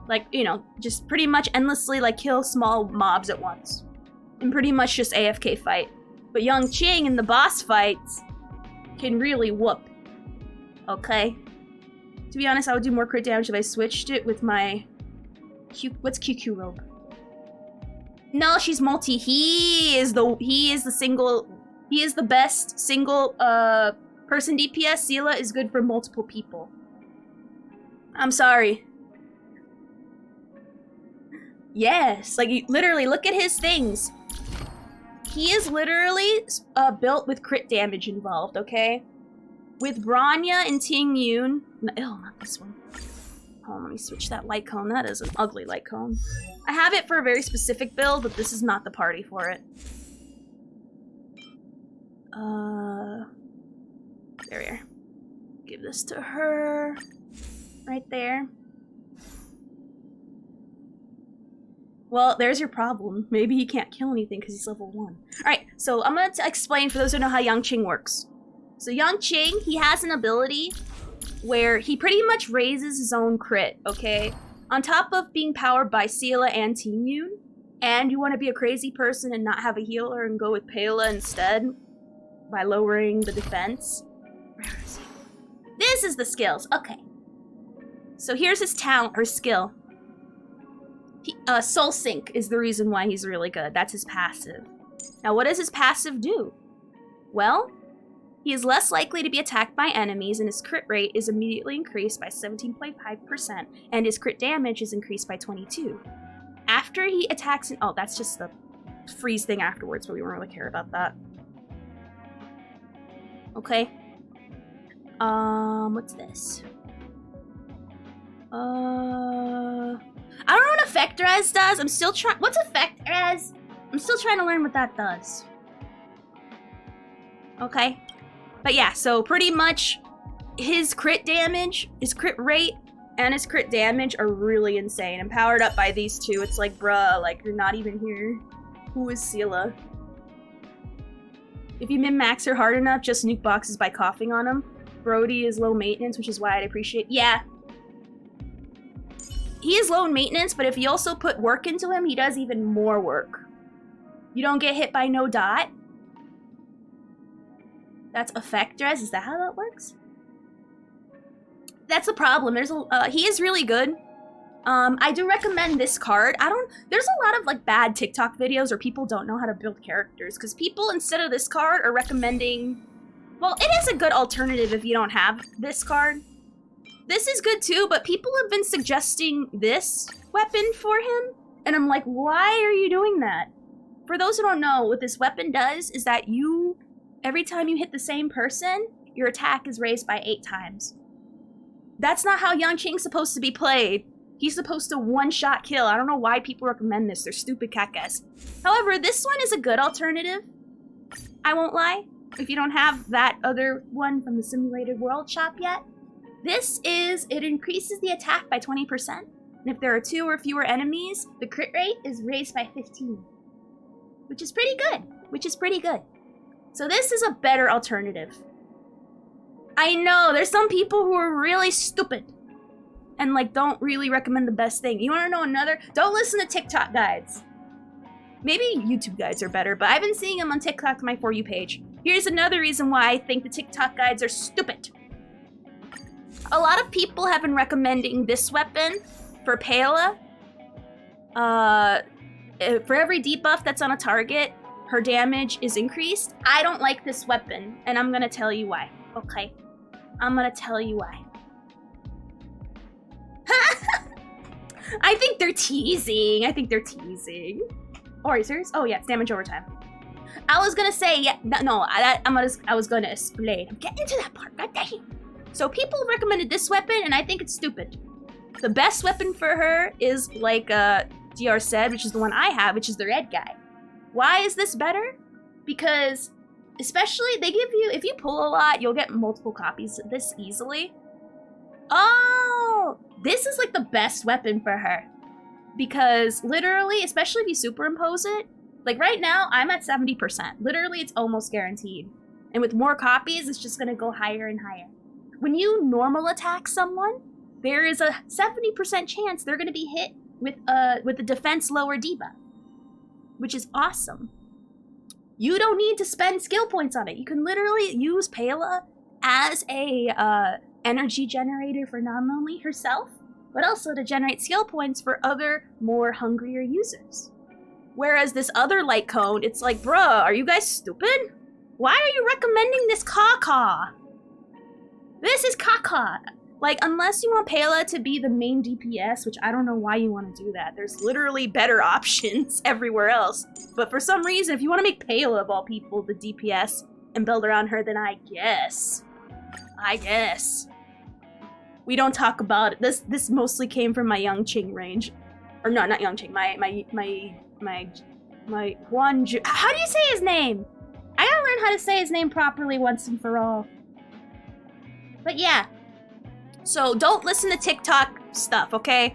Speaker 5: Like, you know, just pretty much endlessly, like, kill small mobs at once. And pretty much just AFK fight. But Yang Qing in the boss fights can really whoop. Okay? To be honest, I would do more crit damage if I switched it with my... What's QQ robe? No, she's multi. He is the best single, person DPS. Seela is good for multiple people. I'm sorry. Yes, like, literally, look at his things. He is literally built with crit damage involved, okay? With Branya and Ting Yun... Oh, not this one. Hold on, let me switch that light cone. That is an ugly light cone. I have it for a very specific build, but this is not the party for it. There we are. Give this to her. Right there. Well, there's your problem. Maybe he can't kill anything because he's level 1. Alright, so I'm going to explain for those who know how Yang Qing works. So Yang Qing, he has an ability where he pretty much raises his own crit, okay? On top of being powered by Seela and Ting Yun, and you want to be a crazy person and not have a healer and go with Pela instead by lowering the defense. Where is he? This is the skills, okay. So here's his talent, or skill. Soul Sink is the reason why he's really good. That's his passive. Now, what does his passive do? Well, he is less likely to be attacked by enemies, and his crit rate is immediately increased by 17.5%, and his crit damage is increased by 22. After he attacks oh, that's just the freeze thing afterwards, but we don't really care about that. Okay. What's this? I don't know what Effect Res does. I'm still trying. What's Effect Res? I'm still trying to learn what that does. Okay. But yeah, so pretty much his crit damage, his crit rate, and his crit damage are really insane. And powered up by these two, it's like, bruh, like, you're not even here. Who is Seela? If you min-max her hard enough, just nuke boxes by coughing on them. Brody is low maintenance, which is why I'd appreciate. Yeah. He is low in maintenance, but if you also put work into him, he does even more work. You don't get hit by no dot. That's Effect Res. Is that how that works? That's the problem. There's a he is really good. I do recommend this card. There's a lot of like bad TikTok videos where people don't know how to build characters because people instead of this card are recommending. Well, it is a good alternative if you don't have this card. This is good too, but people have been suggesting this weapon for him, and I'm like, why are you doing that? For those who don't know, what this weapon does is that every time you hit the same person, your attack is raised by 8 times. That's not how Yang Qing's supposed to be played. He's supposed to one-shot kill. I don't know why people recommend this. They're stupid cackers. However, this one is a good alternative. I won't lie. If you don't have that other one from the Simulated World shop yet. It increases the attack by 20%. And if there are 2 or fewer enemies, the crit rate is raised by 15. Which is pretty good. So this is a better alternative. I know, there's some people who are really stupid. And like, don't really recommend the best thing. You wanna know another? Don't listen to TikTok guides. Maybe YouTube guides are better, but I've been seeing them on TikTok on my For You page. Here's another reason why I think the TikTok guides are stupid. A lot of people have been recommending this weapon for Payla. For every debuff that's on a target, her damage is increased. I don't like this weapon, and I'm gonna tell you why, okay? I'm gonna tell you why. I think they're teasing. Oh, are you serious? Oh yeah, it's damage over time. I was gonna say, yeah, no, I was gonna explain. I'm getting to that part, goddamn. So people recommended this weapon, and I think it's stupid. The best weapon for her is like DR said, which is the one I have, which is the red guy. Why is this better? Because especially they give you, if you pull a lot, you'll get multiple copies of this easily. Oh, this is like the best weapon for her. Because literally, especially if you superimpose it, like right now, I'm at 70%. Literally, it's almost guaranteed. And with more copies, it's just gonna go higher and higher. When you normal attack someone, there is a 70% chance they're gonna be hit with a defense lower debuff, which is awesome. You don't need to spend skill points on it. You can literally use Payla as a energy generator for not only herself, but also to generate skill points for other more hungrier users. Whereas this other light cone, it's like, bruh, are you guys stupid? Why are you recommending this caca? This is caca. Like, unless you want Payla to be the main DPS, which I don't know why you want to do that. There's literally better options everywhere else. But for some reason, if you want to make Payla, of all people, the DPS and build around her, then I guess. We don't talk about it. This mostly came from my Yangqing range. Or no, not Yangqing. My Huanju. How do you say his name? I gotta learn how to say his name properly once and for all. But yeah. So don't listen to TikTok stuff, okay?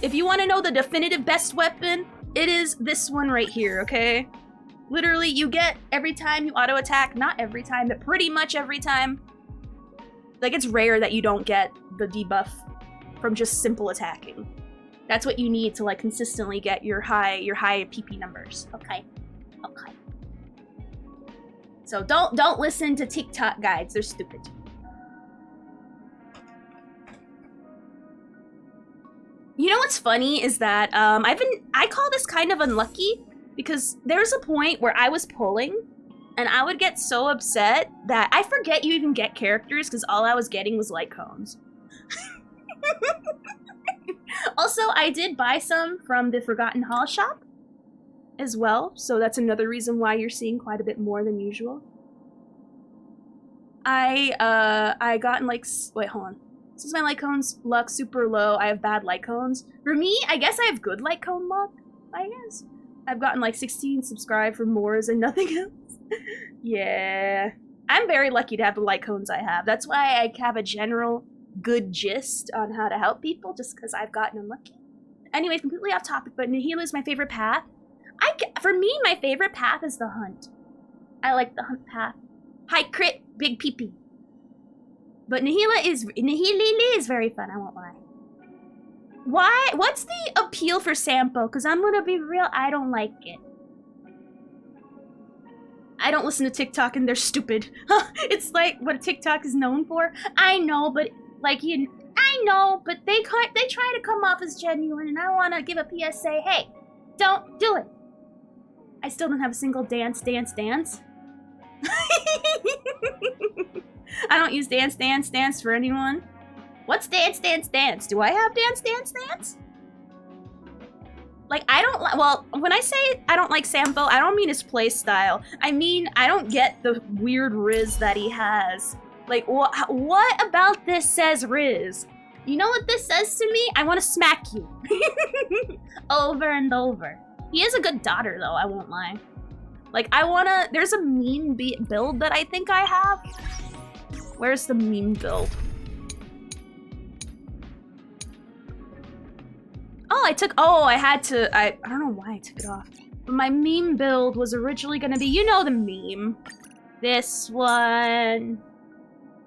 Speaker 5: If you want to know the definitive best weapon, it is this one right here, okay? Literally, you get every time you auto attack, not every time, but pretty much every time. Like, it's rare that you don't get the debuff from just simple attacking. That's what you need to like consistently get your high PP numbers, okay? Okay. So don't listen to TikTok guides, they're stupid. You know what's funny is that I call this kind of unlucky because there's a point where I was pulling and I would get so upset that I forget you even get characters because all I was getting was light cones. Also, I did buy some from the Forgotten Hall shop as well, so that's another reason why you're seeing quite a bit more than usual. I gotten like, wait, hold on. Since my light cones luck super low, I have bad light cones. For me, I guess I have good light cone luck, I guess. I've gotten like 16 subscribed for Moors and nothing else. Yeah. I'm very lucky to have the light cones I have. That's why I have a general good gist on how to help people, just because I've gotten unlucky. Anyways, completely off topic, but Nihila is my favorite path. For me, my favorite path is the hunt. I like the hunt path. High crit, big peepee. But Nihila is very fun, I won't lie. Why? What's the appeal for Sampo? Because I'm gonna be real, I don't like it. I don't listen to TikTok and they're stupid. It's like what TikTok is known for. I know, but like I know, but they try to come off as genuine, and I want to give a PSA. Hey, don't do it. I still don't have a single dance. I don't use dance for anyone. What's dance? Do I have dance? Like, I don't well, when I say I don't like Sampo, I don't mean his play style. I mean, I don't get the weird Riz that he has. Like, what about this says Riz? You know what this says to me? I want to smack you. Over and over. He is a good daughter, though, I won't lie. Like, there's a meme build that I think I have. Where's the meme build? I took. Oh, I had to. I don't know why I took it off. But my meme build was originally gonna be, you know, the meme. This one.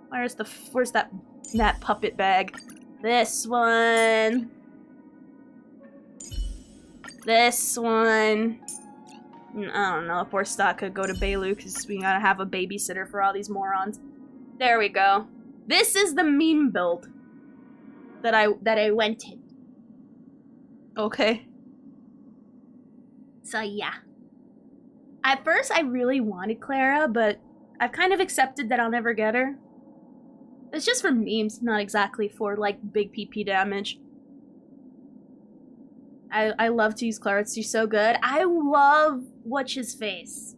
Speaker 5: Where's that puppet bag? This one. This one. I don't know if we're stuck, could go to Bailu because we gotta have a babysitter for all these morons. There we go. This is the meme build that I went in. Okay. So yeah. At first I really wanted Clara, but I've kind of accepted that I'll never get her. It's just for memes, not exactly for like big PP damage. I love to use Clara, it's just so good. I love What's His Face.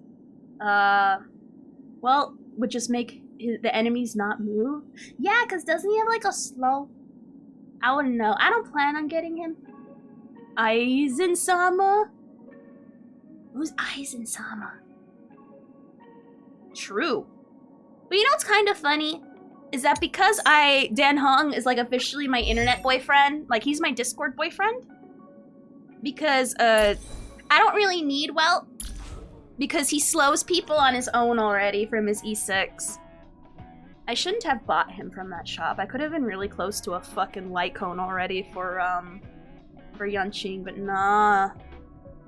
Speaker 5: Well, would just make the enemies not move. Yeah, because doesn't he have like a slow? I wouldn't know. I don't plan on getting him. Aizen-sama? Who's Aizen-sama? True. But you know what's kind of funny? Is that because Dan Hung is like officially my internet boyfriend, like he's my Discord boyfriend? Because, I don't really need Welt, because he slows people on his own already from his E6. I shouldn't have bought him from that shop. I could have been really close to a fucking light cone already for Yanqing, but nah.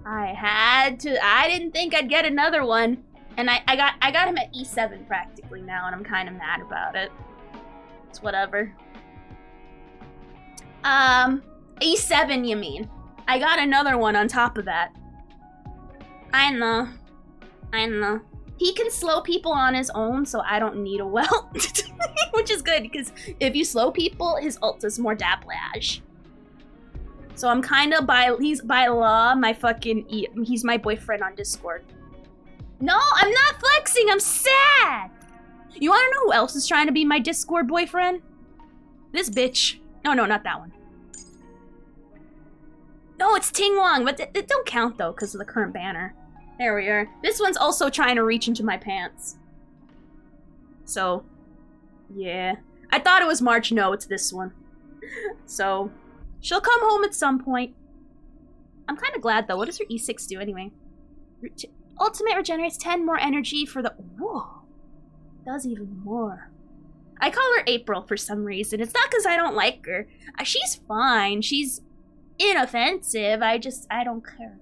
Speaker 5: I didn't think I'd get another one. And I got him at E7 practically now, and I'm kind of mad about it. It's whatever. E7 you mean? I got another one on top of that. I know. He can slow people on his own, so I don't need a Welt. Which is good, because if you slow people, his ult does more dablage. So I'm kind of he's by law, he's my boyfriend on Discord. No, I'm not flexing, I'm sad! You wanna know who else is trying to be my Discord boyfriend? This bitch. No, not that one. No, it's Ting Wong, but it don't count though, because of the current banner. There we are. This one's also trying to reach into my pants. So, yeah. I thought it was March, no, it's this one. So, she'll come home at some point. I'm kind of glad though. What does her E6 do anyway? Ultimate regenerates 10 more energy for the... Whoa. Does even more. I call her April for some reason. It's not because I don't like her. She's fine. She's inoffensive. I don't care.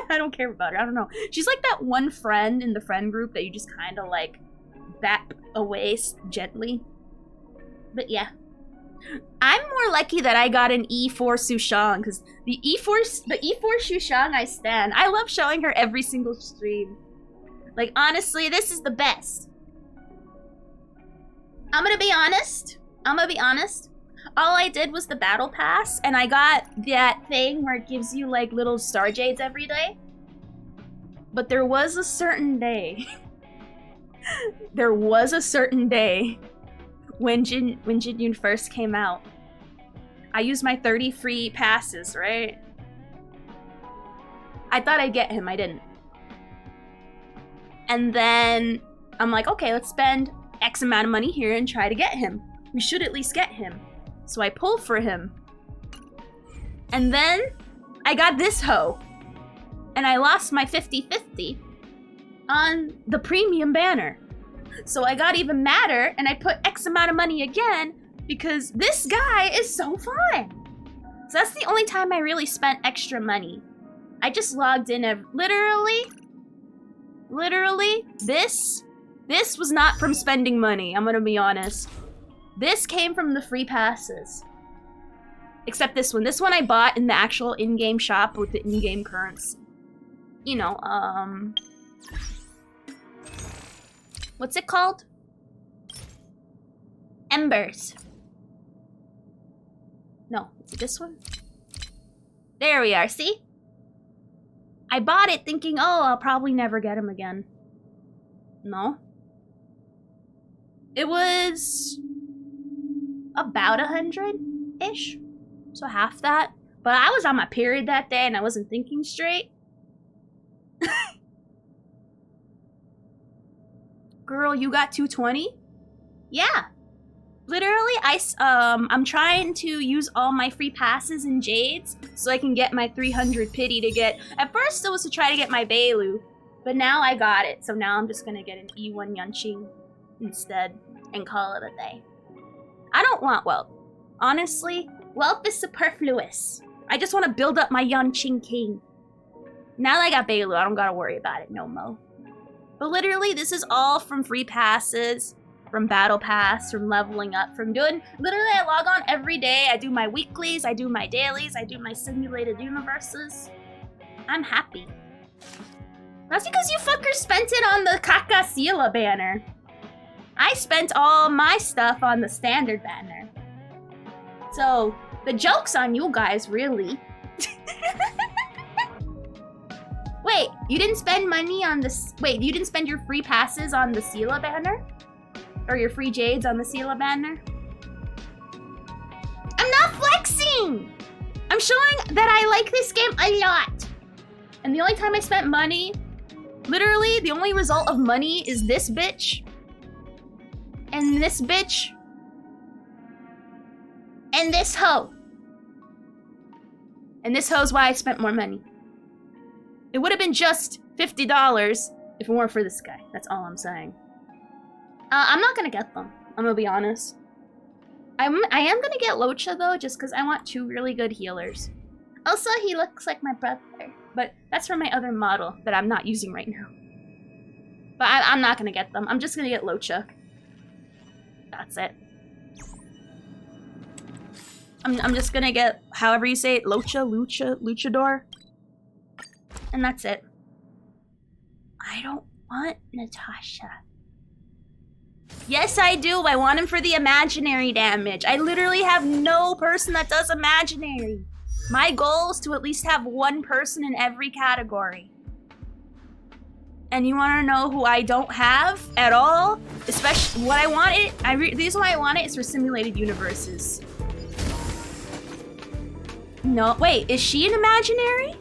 Speaker 5: I don't care about her. I don't know. She's like that one friend in the friend group that you just kind of like bap away gently. But yeah. I'm more lucky that I got an E4 Sushang, because the E4 Sushang I stand. I love showing her every single stream. Like, honestly, this is the best. I'm gonna be honest. All I did was the battle pass, and I got that thing where it gives you like little star jades every day. But there was a certain day. There was a certain day when Jin Yoon first came out. I used my 30 free passes, right? I thought I'd get him, I didn't. And then I'm like, okay, let's spend X amount of money here and try to get him. We should at least get him. So I pull for him. And then I got this hoe. And I lost my 50-50 on the premium banner. So I got even madder and I put X amount of money again because this guy is so fun. So that's the only time I really spent extra money. I just logged in literally, this was not from spending money, I'm gonna be honest. This came from the free passes. Except this one. This one I bought in the actual in-game shop with the in-game currency. You know, what's it called? Embers. No, is it this one? There we are, see? I bought it thinking, oh, I'll probably never get him again. No. It was about 100-ish. So half that. But I was on my period that day and I wasn't thinking straight. Girl, you got 220? Yeah. Literally, I'm trying to use all my free passes and jades so I can get my 300 pity to get. At first, it was to try to get my Bailu, but now I got it. So now I'm just gonna get an E1 Yunqing instead and call it a day. I don't want wealth. Honestly, wealth is superfluous. I just want to build up my Yunqing King. Now that I got Bailu, I don't gotta worry about it no more. But literally, this is all from free passes, from battle pass, from leveling up, from doing. Literally, I log on every day. I do my weeklies, I do my dailies, I do my simulated universes. I'm happy. That's because you fuckers spent it on the Kakasila banner. I spent all my stuff on the standard banner. So, the joke's on you guys, really. Wait, you didn't spend money on this. Wait, you didn't spend your free passes on the Sela banner? Or your free jades on the Sela banner? I'm not flexing! I'm showing that I like this game a lot. And the only time I spent money, literally, the only result of money is this bitch. And this bitch. And this hoe. And this hoe's why I spent more money. It would have been just $50 if it weren't for this guy. That's all I'm saying. I'm not gonna get them. I'm gonna be honest. I am gonna get Locha though, just because I want 2 really good healers. Also, he looks like my brother, but that's from my other model that I'm not using right now. But I'm not gonna get them. I'm just gonna get Locha. That's it. I'm just gonna get, however you say it, Luchador. And that's it. I don't want Natasha. Yes, I do. I want him for the imaginary damage. I literally have no person that does imaginary. My goal is to at least have 1 person in every category. And you want to know who I don't have at all? Especially what I want it. The reason why I want it is for simulated universes. No, wait, is she an imaginary?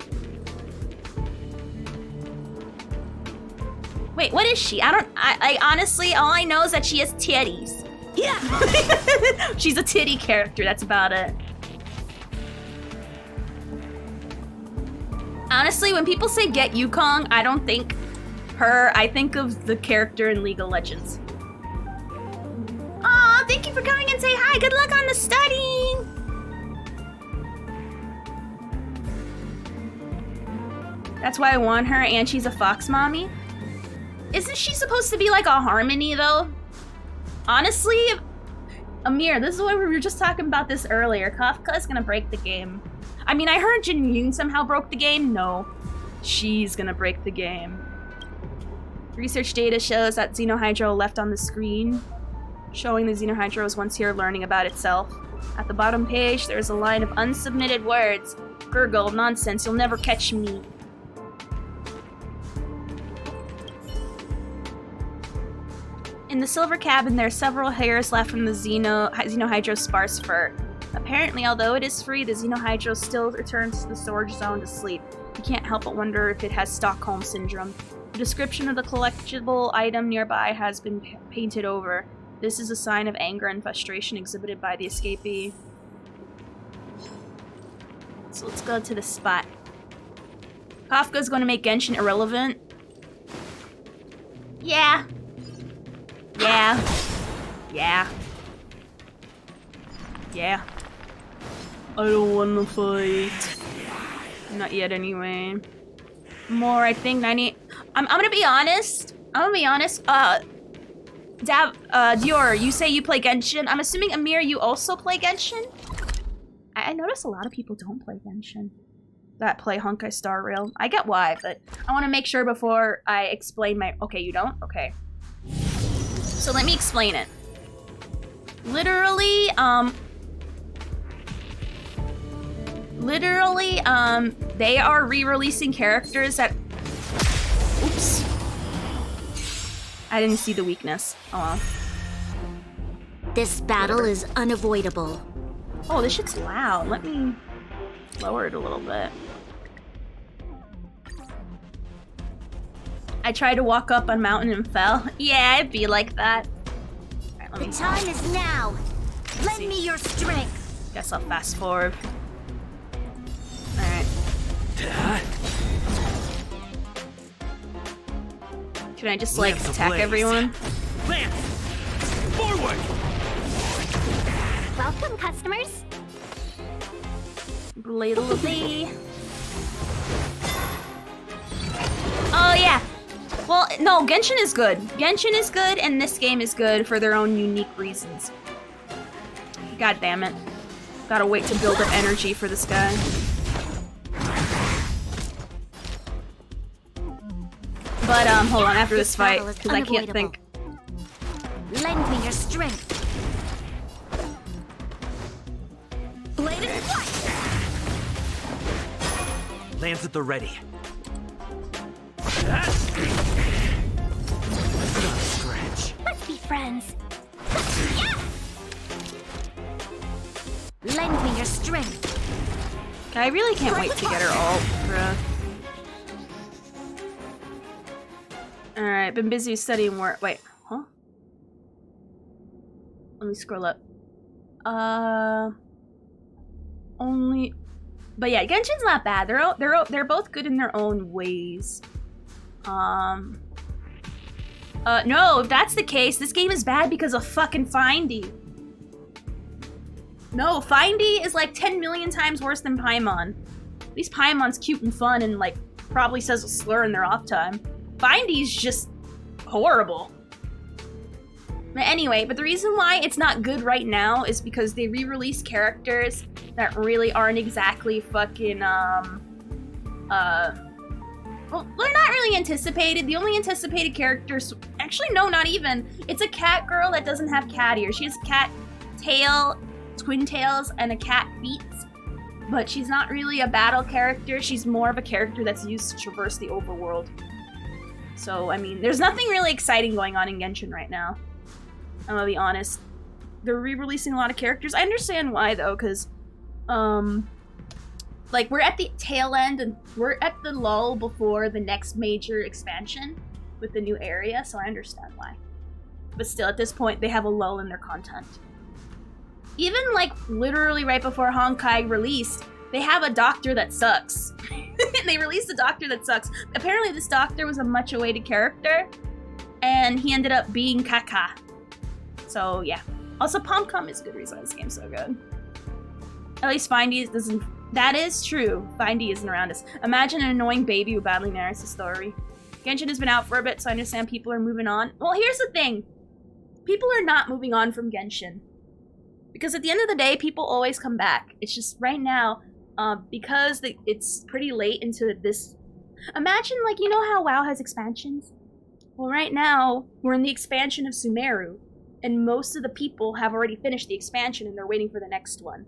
Speaker 5: Wait, what is she? I honestly, all I know is that she has titties. Yeah. She's a titty character, that's about it. Honestly, when people say get Yukong, I don't think her, I think of the character in League of Legends. Aw, thank you for coming and say hi. Good luck on the studying. That's why I want her, and she's a fox mommy. Isn't she supposed to be like a Harmony, though? Honestly, Amir, this is why we were just talking about this earlier. Kafka is gonna break the game. I mean, I heard Jin Yoon somehow broke the game. No, she's gonna break the game. Research data shows that Xenohydro left on the screen, showing the Xenohydro was once here learning about itself. At the bottom page, there's a line of unsubmitted words. Gurgle, nonsense, you'll never catch me. In the silver cabin, there are several hairs left from the Xenohydro's sparse fur. Apparently, although it is free, the Xenohydro still returns to the storage zone to sleep. You can't help but wonder if it has Stockholm Syndrome. The description of the collectible item nearby has been painted over. This is a sign of anger and frustration exhibited by the escapee. So let's go to the spot. Kafka's going to make Genshin irrelevant. Yeah. Yeah. Yeah. Yeah. I don't wanna fight. Not yet anyway. More, I think 90. I'm gonna be honest. Dior, you say you play Genshin. I'm assuming, Amir, you also play Genshin? I notice a lot of people don't play Genshin. That play Honkai Star Rail. I get why, but I want to make sure before I explain my... Okay, you don't? Okay. So let me explain it. Literally, they are re-releasing characters that... Oops. I didn't see the weakness. Oh well.
Speaker 7: This battle is unavoidable.
Speaker 5: Oh, this shit's loud. Let me lower it a little bit. I tried to walk up on mountain and fell. Yeah, it'd be like that. Alright, let me
Speaker 7: The time is now. Lend me your strength.
Speaker 5: Guess I'll fast forward. Alright. Can I just, like, attack everyone?
Speaker 8: Lance! Forward!
Speaker 7: Welcome, customers.
Speaker 5: Bladely. Oh, yeah. Well, no, Genshin is good. Genshin is good, and this game is good for their own unique reasons. God damn it. Gotta wait to build up energy for this guy. But, hold on, after this fight, because I can't think.
Speaker 7: Lend me your strength. Blade and flight.
Speaker 8: Lance at the ready. Scratch.
Speaker 7: Let's be friends. Lend me your strength.
Speaker 5: Okay, I really can't wait to get her ult, bruh. Alright, been busy studying work. Wait, huh? Let me scroll up. Only... But yeah, Genshin's not bad. They're both good in their own ways. No, if that's the case, this game is bad because of fucking Findy. No, Findy is like 10 million times worse than Paimon. At least Paimon's cute and fun and like probably says a slur in their off time. Findy's just horrible. But anyway, but the reason why it's not good right now is because they re-release characters that really aren't exactly fucking, well, they're not really anticipated. The only anticipated characters, actually no, not even. It's a cat girl that doesn't have cat ears. She has cat tail, twin tails, and a cat feet. But she's not really a battle character. She's more of a character that's used to traverse the overworld. So, I mean, there's nothing really exciting going on in Genshin right now. I'm gonna be honest. They're re-releasing a lot of characters. I understand why, though, because, like, we're at the tail end, and we're at the lull before the next major expansion with the new area, so I understand why. But still, at this point, they have a lull in their content. Even, like, literally right before Honkai released, they have a doctor that sucks. They released a doctor that sucks. Apparently, this doctor was a much-awaited character, and he ended up being Kaka. So, yeah. Also, Pomcom is a good reason why this game's so good. At least Findy doesn't... That is true. Findy isn't around us. Imagine an annoying baby who badly narrates the story. Genshin has been out for a bit, so I understand people are moving on. Well, here's the thing. People are not moving on from Genshin. Because at the end of the day, people always come back. It's just right now, because it's pretty late into this... Imagine, like, you know how WoW has expansions? Well, right now, we're in the expansion of Sumeru. And most of the people have already finished the expansion and they're waiting for the next one.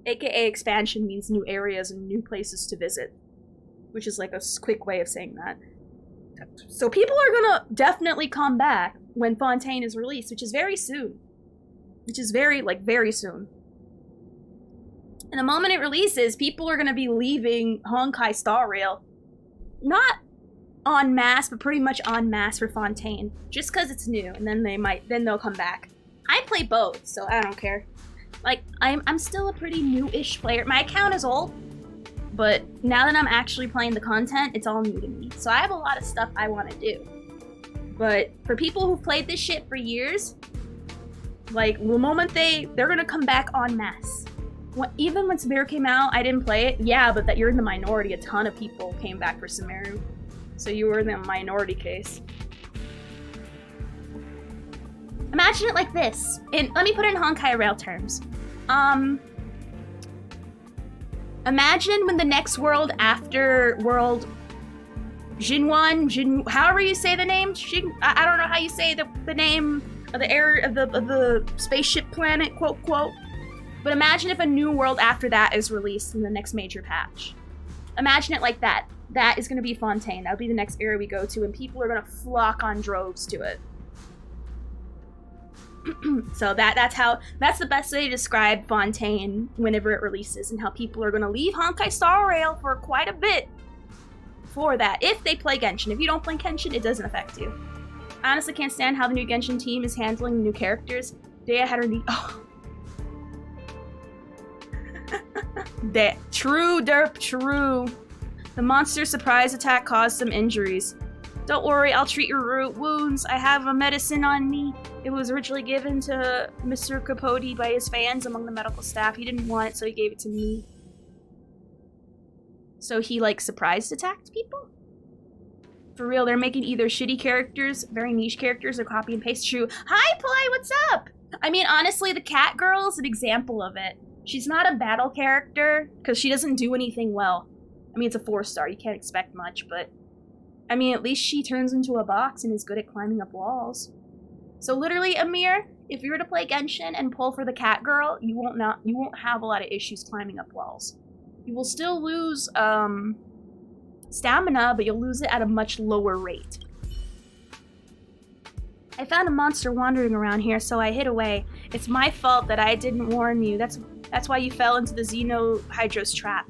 Speaker 5: AKA expansion means new areas and new places to visit. Which is like a quick way of saying that. So people are gonna definitely come back when Fontaine is released, which is very soon. Which is very, like, very soon. And the moment it releases, people are gonna be leaving Honkai Star Rail. Not en masse, but pretty much en masse for Fontaine. Just because it's new, and then they'll come back. I play both, so I don't care. Like, I'm still a pretty new-ish player. My account is old, but now that I'm actually playing the content, it's all new to me. So I have a lot of stuff I want to do. But for people who've played this shit for years, like, the moment they're gonna come back en masse. Even when Sumeru came out, I didn't play it. Yeah, but that you're in the minority. A ton of people came back for Sumeru. So you were in the minority case. Imagine it like this. Let me put it in Honkai Rail terms. Imagine when the next world after World however you say the name. I don't know how you say the name of the area of the spaceship planet, quote quote. But imagine if a new world after that is released in the next major patch. Imagine it like that. That is going to be Fontaine. That'll be the next area we go to, and people are going to flock on droves to it. So that's the best way to describe Fontaine whenever it releases, and how people are going to leave Honkai Star Rail for quite a bit for that, if they play Genshin. If you don't play Genshin, it doesn't affect you. I honestly can't stand how the new Genshin team is handling the new characters. Dea had her knee... Oh. True, derp, true. The monster's surprise attack caused some injuries. Don't worry, I'll treat your root wounds. I have a medicine on me. It was originally given to Mr. Capote by his fans among the medical staff. He didn't want it, so he gave it to me. So he, like, surprise attacked people? For real, they're making either shitty characters, very niche characters, or copy and paste true. Hi, Ply, what's up? I mean, honestly, the cat girl is an example of it. She's not a battle character, because she doesn't do anything well. I mean, it's a 4-star, you can't expect much, but... I mean, at least she turns into a box and is good at climbing up walls. So literally, Amir, if you were to play Genshin and pull for the cat girl, you won't have a lot of issues climbing up walls. You will still lose, stamina, but you'll lose it at a much lower rate. I found a monster wandering around here, so I hid away. It's my fault that I didn't warn you. That's why you fell into the Xenohydros trap.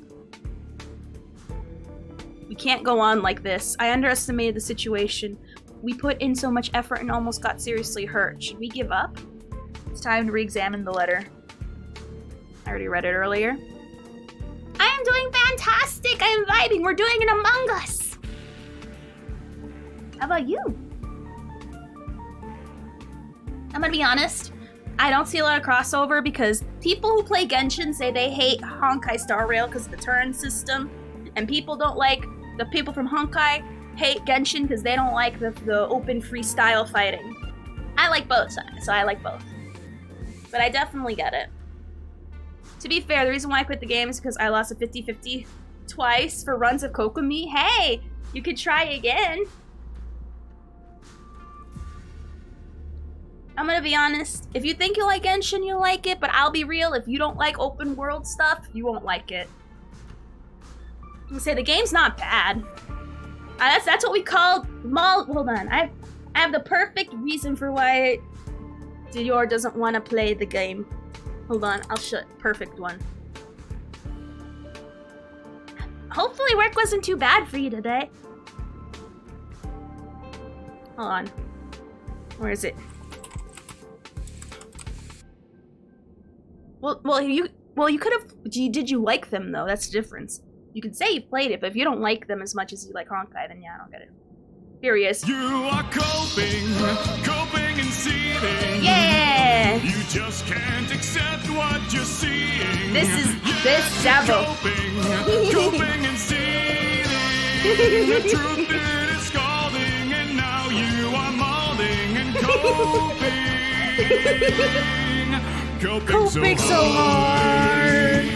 Speaker 5: We can't go on like this. I underestimated the situation. We put in so much effort and almost got seriously hurt. Should we give up? It's time to re-examine the letter. I already read it earlier. I am doing fantastic! I am vibing! We're doing an Among Us! How about you? I'm gonna be honest. I don't see a lot of crossover because people who play Genshin say they hate Honkai Star Rail because of the turn system. And people don't like... The people from Honkai hate Genshin because they don't like the open freestyle fighting. I like both sides, so I like both. But I definitely get it. To be fair, the reason why I quit the game is because I lost a 50-50 twice for runs of Kokomi. Hey, you could try again. I'm gonna be honest. If you think you like Genshin, you'll like it, but I'll be real. If you don't like open world stuff, you won't like it. I'm gonna say the game's not bad. That's what we call hold on. I have the perfect reason for why Dior doesn't want to play the game. Hold on, I'll show it. Perfect one. Hopefully work wasn't too bad for you today. Hold on. Where is it? Well, you could have. Did you like them though? That's the difference. You can say you played it, but if you don't like them as much as you like Honkai, then yeah, I don't get it. Here he is.
Speaker 9: You are coping and seething.
Speaker 5: Yeah.
Speaker 9: You just can't accept what you're seeing.
Speaker 5: This Jabo.
Speaker 9: Coping and seething. The truth is scalding, and now you are molding and coping.
Speaker 5: Coping so hard.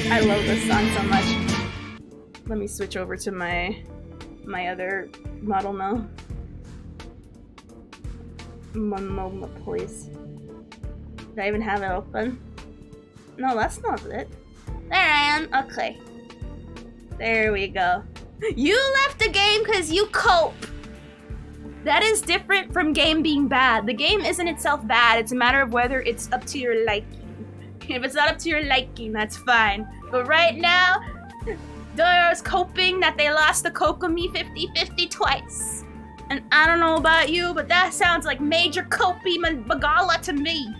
Speaker 5: I love this song so much. Let me switch over to my other model now. Please. Did I even have it open? No, that's not it. There I am. Okay. There we go. You left the game because you cope. That is different from game being bad. The game isn't itself bad. It's a matter of whether it's up to your liking. If it's not up to your liking, that's fine. But right now, Doro's coping that they lost the Kokomi 50-50 twice. And I don't know about you, but that sounds like major Kopi Bagala to me.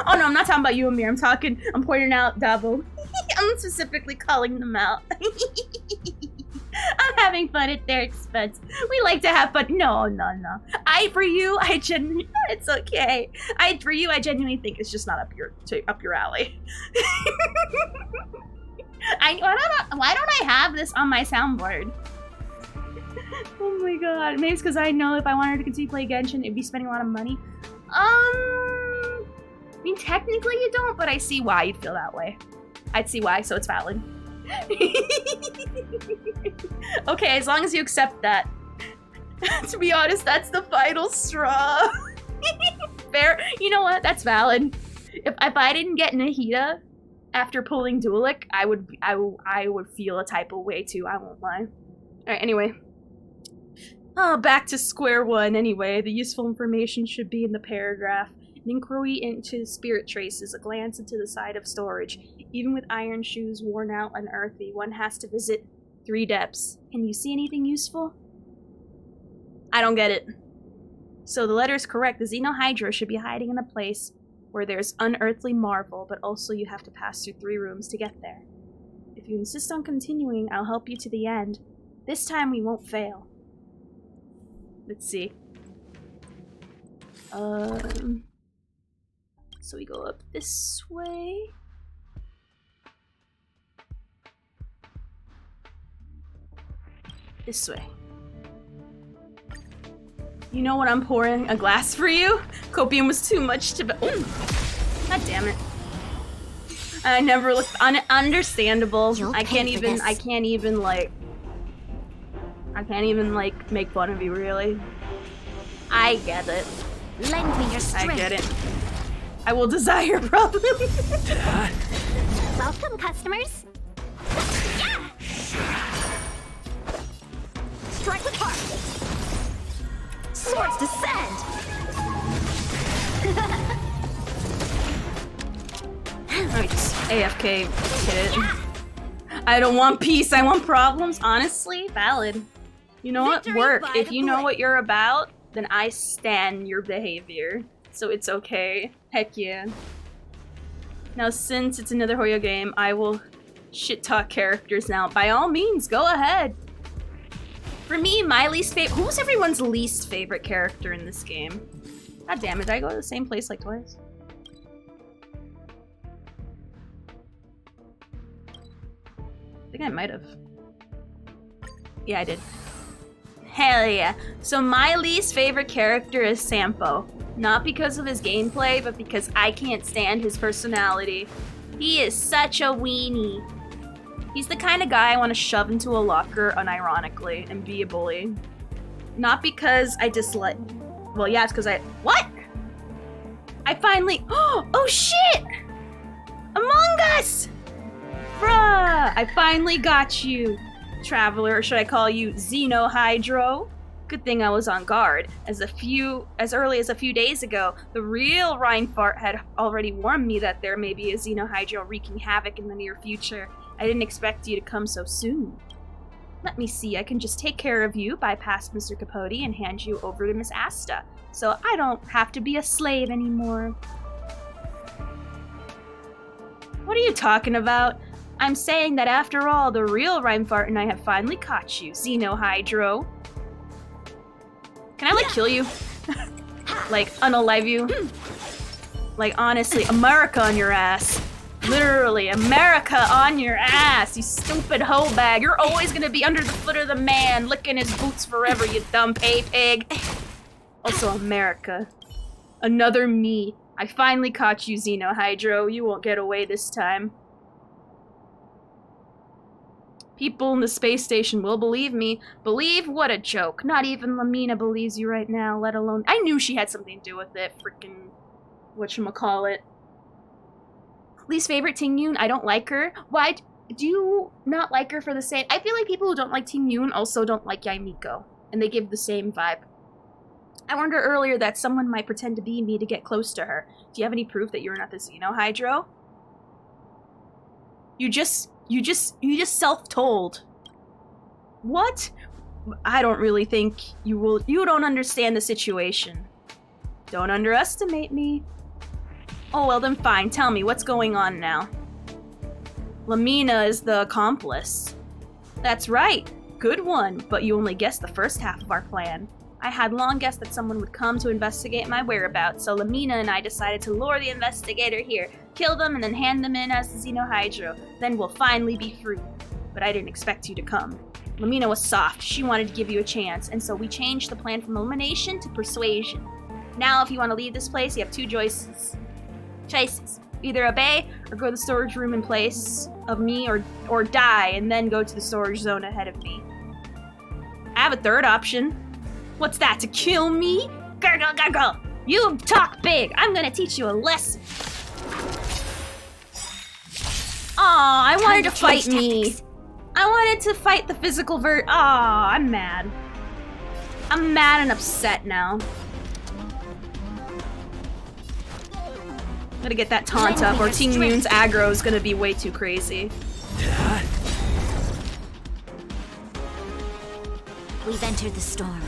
Speaker 5: Oh no, I'm not talking about you, Amir. I'm pointing out Dabo. I'm specifically calling them out. I'm having fun at their expense. We like to have fun. No. It's okay. I genuinely think it's just not up your alley. Why don't I have this on my soundboard? Oh my god. Maybe it's because I know if I wanted to continue to play Genshin, it'd be spending a lot of money. I mean, technically you don't, but I see why you'd feel that way. I'd see why, so it's valid. Okay, as long as you accept that. To be honest, that's the final straw. Fair. You know what? That's valid. If I didn't get Nahida after pulling Duelik, I would feel a type of way too. I won't lie. Alright, anyway. Oh, back to square one anyway. The useful information should be in the paragraph. An inquiry into spirit traces, a glance into the side of storage. Even with iron shoes worn out and earthy, one has to visit 3 depths. Can you see anything useful? I don't get it. So the letter is correct. The Xenohydra should be hiding in a place where there's unearthly marvel, but also you have to pass through 3 rooms to get there. If you insist on continuing, I'll help you to the end. This time we won't fail. Let's see. So we go up this way. This way. You know what, I'm pouring a glass for you? Copium was too much to God damn it. I never looked understandable. I can't even make fun of you, really. I get it.
Speaker 7: Lend me your strength.
Speaker 5: I get it. I will desire problems.
Speaker 7: Welcome, customers. Yeah! Strike with heart. Swords descend.
Speaker 5: Let me just AFK hit it. I don't want peace, I want problems. Honestly, valid. You know what? Work. If you know what you're about, then I stan your behavior. So it's okay. Heck yeah. Now, since it's another Hoyo game, I will shit-talk characters now. By all means, go ahead. For me, my least favorite... Who's everyone's least favorite character in this game? God damn it, did I go to the same place like twice? I think I might have. Yeah, I did. Hell yeah. So my least favorite character is Sampo. Not because of his gameplay, but because I can't stand his personality. He is such a weenie. He's the kind of guy I want to shove into a locker unironically and be a bully. Not because I dislike... Well, yeah, it's because I... What? I finally... Oh, shit! Among Us! Bruh! I finally got you, Traveler, or should I call you Xenohydro? Good thing I was on guard. As early as a few days ago, the real Reinfart had already warned me that there may be a Xenohydro wreaking havoc in the near future. I didn't expect you to come so soon. Let me see, I can just take care of you, bypass Mr. Capote, and hand you over to Miss Asta, so I don't have to be a slave anymore. What are you talking about? I'm saying that after all, the real Reinfart and I have finally caught you, Xenohydro. Can I, kill you? Like, unalive you? Like, honestly, America on your ass. Literally, America on your ass, you stupid hoe bag. You're always gonna be under the foot of the man, licking his boots forever, you dumb pay pig. Also, America. Another me. I finally caught you, Xenohydro. You won't get away this time. People in the space station will believe me. Believe? What a joke. Not even Lamina believes you right now, let alone... I knew she had something to do with it. Frickin' whatchamacallit. Least favorite Ting Yun? I don't like her. Why do you not like her for the same... I feel like people who don't like Ting Yun also don't like Yaimiko. And they give the same vibe. I wonder earlier that someone might pretend to be me to get close to her. Do you have any proof that you're not the Xenohydro? You just self-told. What? I don't really think you will. You don't understand the situation. Don't underestimate me. Oh, well then fine. Tell me, what's going on now? Lamina is the accomplice. That's right. Good one, but you only guessed the first half of our plan. I had long guessed that someone would come to investigate my whereabouts, so Lamina and I decided to lure the investigator here, kill them, and then hand them in as the Xenohydro. Then we'll finally be free. But I didn't expect you to come. Lamina was soft. She wanted to give you a chance, and so we changed the plan from elimination to persuasion. Now, if you want to leave this place, you have 2 choices. Either obey or go to the storage room in place of me, or die and then go to the storage zone ahead of me. I have a third option. What's that, to kill me? Gurgle, gurgle! You talk big! I'm gonna teach you a lesson! Aw, I wanted to fight me! I wanted to fight the physical Aw, I'm mad. I'm mad and upset now. Gotta get that taunt up, or Ting Yun's aggro is gonna be way too crazy.
Speaker 7: We've entered the storm.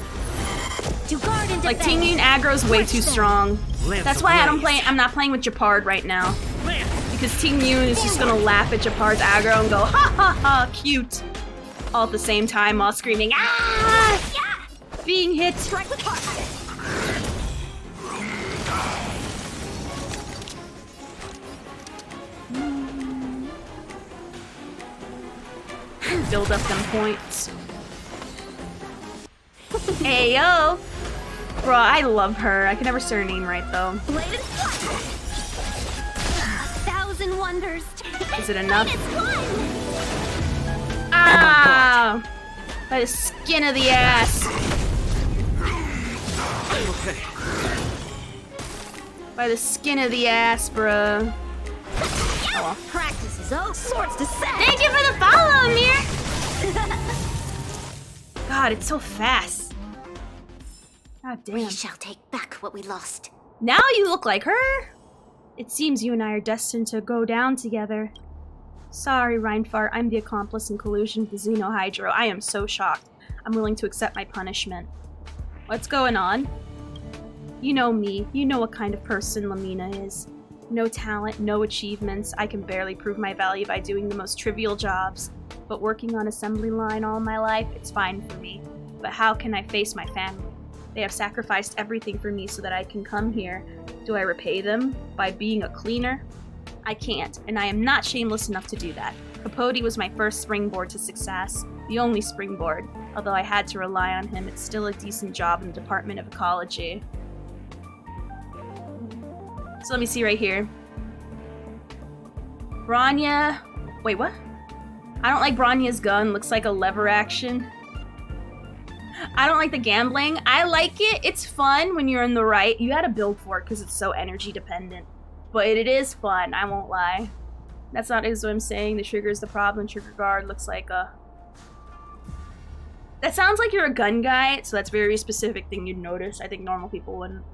Speaker 7: To guard and
Speaker 5: Like,
Speaker 7: defend.
Speaker 5: Ting Yun aggro's way too strong.
Speaker 8: Lance
Speaker 5: That's why
Speaker 8: ablaze.
Speaker 5: I'm not playing with Japard right now.
Speaker 8: Lance.
Speaker 5: Because Ting Yun is just gonna laugh at Japard's aggro and go, ha ha ha, cute. All at the same time while screaming, ah!
Speaker 7: Yeah.
Speaker 5: Being hit.
Speaker 7: Strike with heart.
Speaker 5: Build up them points. Ayo! Bro, I love her. I can never say her name right though.
Speaker 7: Blade and flash. 1,000 wonders.
Speaker 5: Is it enough?
Speaker 7: It's one.
Speaker 5: Ah! By the skin of the ass.
Speaker 8: Okay.
Speaker 5: By the skin of the ass, bruh. Oh well.
Speaker 7: Practice is all sorts to set.
Speaker 5: Thank you for the follow, Amir! God, it's so fast. God damn.
Speaker 7: We shall take back what we lost.
Speaker 5: Now you look like her! It seems you and I are destined to go down together. Sorry, Reinfart, I'm the accomplice in collusion with the Xenohydro. I am so shocked. I'm willing to accept my punishment. What's going on? You know me. You know what kind of person Lamina is. No talent, no achievements. I can barely prove my value by doing the most trivial jobs. But working on assembly line all my life, it's fine for me. But how can I face my family? They have sacrificed everything for me so that I can come here. Do I repay them by being a cleaner? I can't, and I am not shameless enough to do that. Capote was my first springboard to success, the only springboard. Although I had to rely on him, it's still a decent job in the Department of Ecology. So let me see right here. Bronya... Wait, what? I don't like Bronya's gun. Looks like a lever action. I don't like the gambling. I like it. It's fun when you're in the right. You gotta build for it because it's so energy dependent. But it is fun, I won't lie. That's not what I'm saying. The trigger is the problem. Trigger guard looks like a... That sounds like you're a gun guy, so that's a very specific thing you'd notice. I think normal people wouldn't.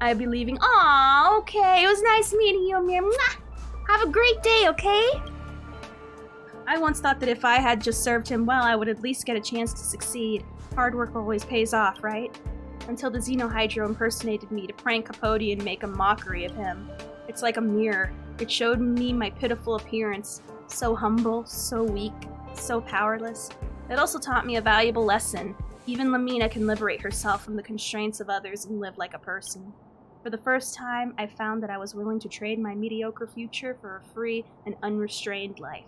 Speaker 5: I'd be leaving. Aw, okay. It was nice meeting you, Amir. Mwah! Have a great day, okay? I once thought that if I had just served him well, I would at least get a chance to succeed. Hard work always pays off, right? Until the Xenohydro impersonated me to prank Capote and make a mockery of him. It's like a mirror. It showed me my pitiful appearance. So humble, so weak, so powerless. It also taught me a valuable lesson. Even Lamina can liberate herself from the constraints of others and live like a person. For the first time, I found that I was willing to trade my mediocre future for a free and unrestrained life.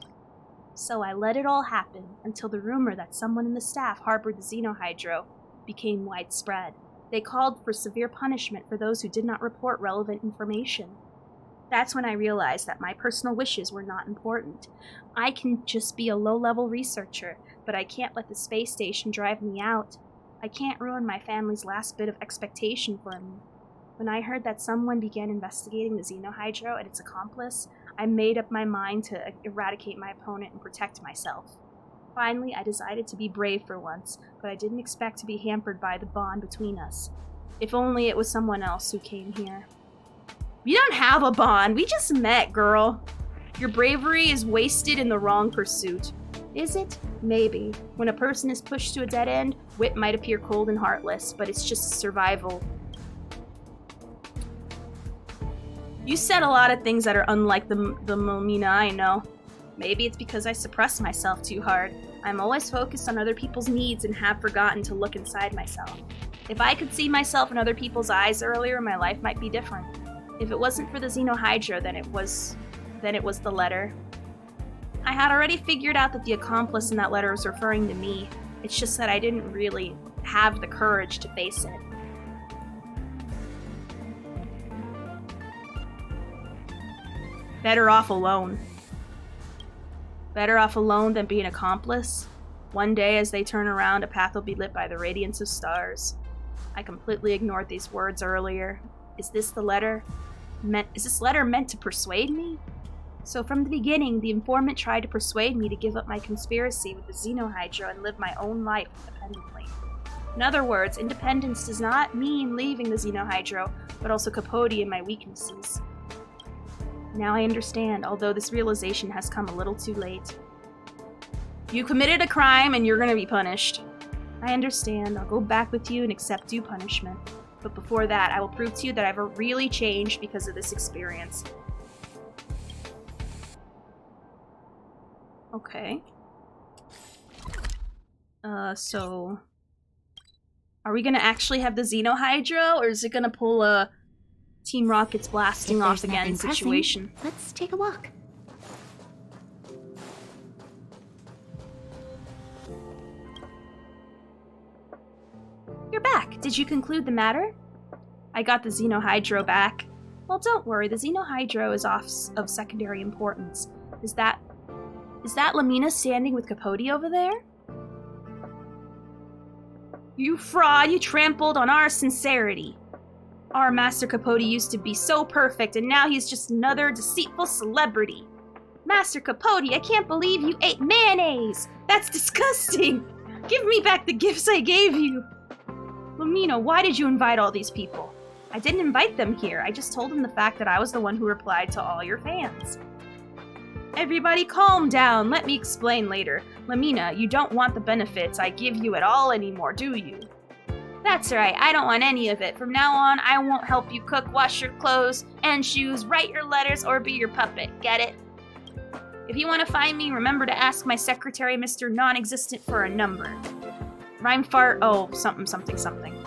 Speaker 5: So I let it all happen until the rumor that someone in the staff harbored the Xenohydro became widespread. They called for severe punishment for those who did not report relevant information. That's when I realized that my personal wishes were not important. I can just be a low-level researcher, but I can't let the space station drive me out. I can't ruin my family's last bit of expectation for me. When I heard that someone began investigating the Xenohydro and its accomplice, I made up my mind to eradicate my opponent and protect myself. Finally, I decided to be brave for once, but I didn't expect to be hampered by the bond between us. If only it was someone else who came here. We don't have a bond, we just met, girl. Your bravery is wasted in the wrong pursuit. Is it? Maybe. When a person is pushed to a dead end, wit might appear cold and heartless, but it's just survival. You said a lot of things that are unlike the Momina I know. Maybe it's because I suppress myself too hard. I'm always focused on other people's needs and have forgotten to look inside myself. If I could see myself in other people's eyes earlier, my life might be different. If it wasn't for the Xenohydro, then it was the letter. I had already figured out that the accomplice in that letter was referring to me. It's just that I didn't really have the courage to face it. Better off alone. Better off alone than be an accomplice. One day, as they turn around, a path will be lit by the radiance of stars. I completely ignored these words earlier. Is this letter meant to persuade me? So from the beginning, the informant tried to persuade me to give up my conspiracy with the Xenohydro and live my own life independently. In other words, independence does not mean leaving the Xenohydro, but also Capote and my weaknesses. Now I understand, although this realization has come a little too late. You committed a crime and you're gonna be punished. I understand. I'll go back with you and accept due punishment. But before that, I will prove to you that I've really changed because of this experience. Okay. So... Are we gonna actually have the Xenohydra, or is it gonna pull a Team Rocket's blasting off again situation?
Speaker 7: Let's take a walk.
Speaker 5: You're back. Did you conclude the matter? I got the Xenohydro back. Well, don't worry. The Xenohydro is of secondary importance. Is that Lamina standing with Capote over there? You fraud! You trampled on our sincerity. Our Master Capote used to be so perfect, and now he's just another deceitful celebrity. Master Capote, I can't believe you ate mayonnaise! That's disgusting! Give me back the gifts I gave you! Lamina, why did you invite all these people? I didn't invite them here. I just told them the fact that I was the one who replied to all your fans. Everybody calm down. Let me explain later. Lamina, you don't want the benefits I give you at all anymore, do you? That's right. I don't want any of it. From now on, I won't help you cook, wash your clothes and shoes, write your letters, or be your puppet. Get it? If you want to find me, remember to ask my secretary, Mr. Non-Existent, for a number. Rhyme fart. Oh, something, something, something.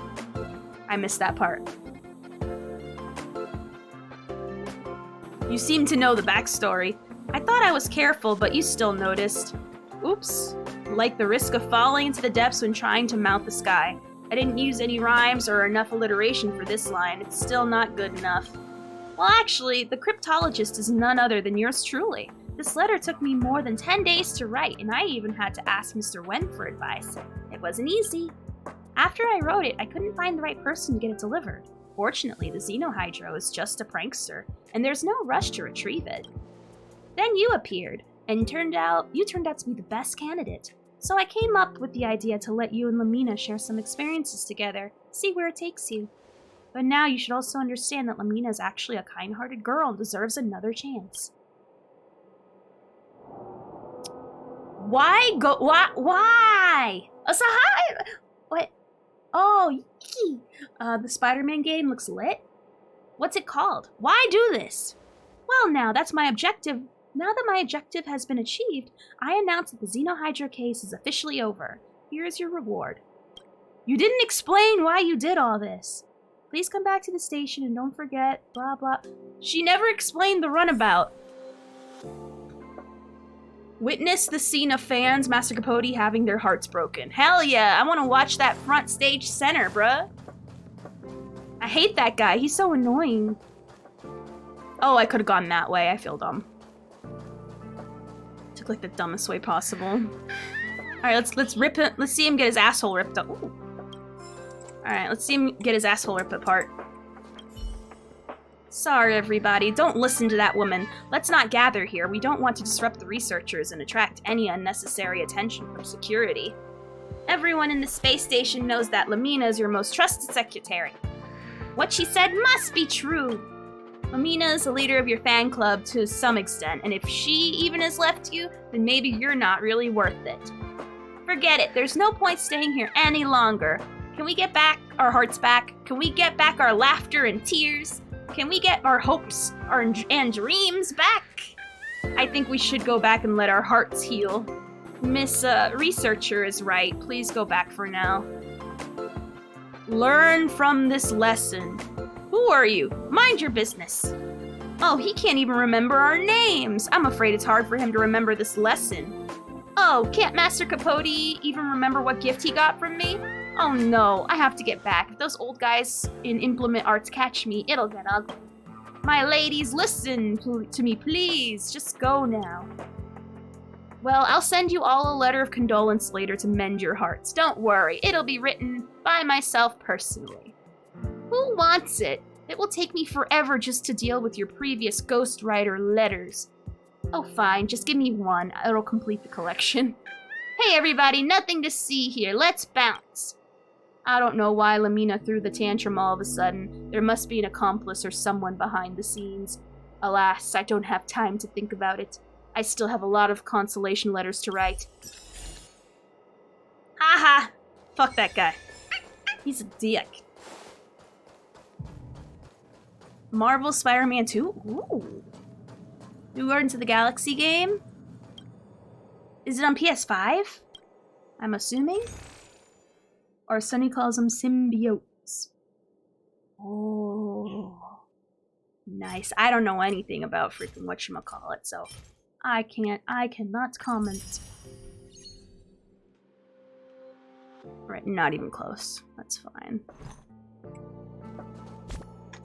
Speaker 5: I missed that part. You seem to know the backstory. I thought I was careful, but you still noticed. Oops. Like the risk of falling into the depths when trying to mount the sky. I didn't use any rhymes or enough alliteration for this line. It's still not good enough. Well, actually, the cryptologist is none other than yours truly. This letter took me more than 10 days to write, and I even had to ask Mr. Wen for advice. It wasn't easy. After I wrote it, I couldn't find the right person to get it delivered. Fortunately, the Xenohydro is just a prankster, and there's no rush to retrieve it. Then you appeared, and you turned out to be the best candidate. So I came up with the idea to let you and Lamina share some experiences together, see where it takes you. But now you should also understand that Lamina is actually a kind-hearted girl and deserves another chance. Why? What? Oh, yee. The Spider-Man game looks lit? What's it called? Why do this? Well, now that's my objective. Now that my objective has been achieved, I announce that the Xenohydra case is officially over. Here is your reward. You didn't explain why you did all this. Please come back to the station and don't forget, blah blah. She never explained the runabout. Witness the scene of fans, Master Capote having their hearts broken. Hell yeah, I want to watch that front stage center, bruh. I hate that guy, he's so annoying. Oh, I could have gone that way, I feel dumb. Took like the dumbest way possible. Alright, let's rip it. Let's see him get his asshole ripped up. Alright, let's see him get his asshole ripped apart. Sorry, everybody. Don't listen to that woman. Let's not gather here. We don't want to disrupt the researchers and attract any unnecessary attention from security. Everyone in the space station knows that Lamina is your most trusted secretary. What she said must be true. Lamina is the leader of your fan club to some extent, and if she even has left you, then maybe you're not really worth it. Forget it. There's no point staying here any longer. Can we get back our hearts back? Can we get back our laughter and tears? Can we get our hopes and dreams back? I think we should go back and let our hearts heal. Miss Researcher is right. Please go back for now. Learn from this lesson. Who are you? Mind your business. Oh, he can't even remember our names. I'm afraid it's hard for him to remember this lesson. Oh, can't Master Capote even remember what gift he got from me? Oh no, I have to get back. If those old guys in Implement Arts catch me, it'll get ugly. My ladies, listen to me, please. Just go now. Well, I'll send you all a letter of condolence later to mend your hearts. Don't worry, it'll be written by myself personally. Who wants it? It will take me forever just to deal with your previous ghostwriter letters. Oh fine, just give me one. It'll complete the collection. Hey everybody, nothing to see here. Let's bounce. I don't know why Lamina threw the tantrum all of a sudden. There must be an accomplice or someone behind the scenes. Alas, I don't have time to think about it. I still have a lot of consolation letters to write. Haha! Fuck that guy. He's a dick. Marvel Spider-Man 2? Ooh. New Guardians of the Galaxy game? Is it on PS5? I'm assuming? Or Sunny calls them symbiotes. Oh. Nice. I don't know anything about freaking whatchamacallit, so I cannot comment. Right, not even close. That's fine.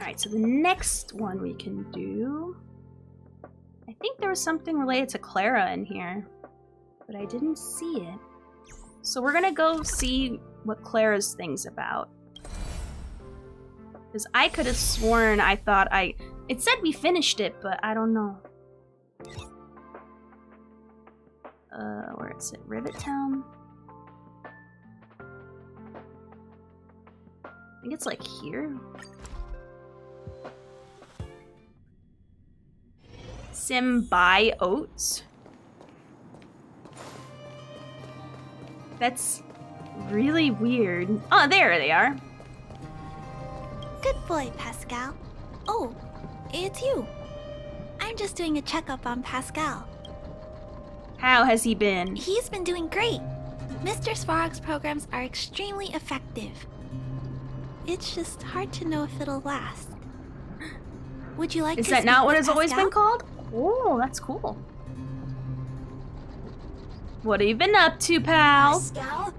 Speaker 5: Alright, so the next one we can do... I think there was something related to Clara in here, but I didn't see it. So we're gonna go see what Clara's thing's about. Because I could have sworn I thought it said we finished it, but I don't know. Where is it? Rivet Town? I think it's like here. Symbiotes? That's really weird. Oh, there they are.
Speaker 7: Good boy, Pascal. Oh, it's you. I'm just doing a checkup on Pascal.
Speaker 5: How has he been?
Speaker 7: He's been doing great. Mr. Svarog's programs are extremely effective. It's just hard to know if it'll last. Would you like
Speaker 5: Is
Speaker 7: to
Speaker 5: that
Speaker 7: speak
Speaker 5: not what
Speaker 7: with
Speaker 5: it's always
Speaker 7: Pascal?
Speaker 5: been called? Oh, that's cool. What have you been up to, pal?
Speaker 2: Pascal,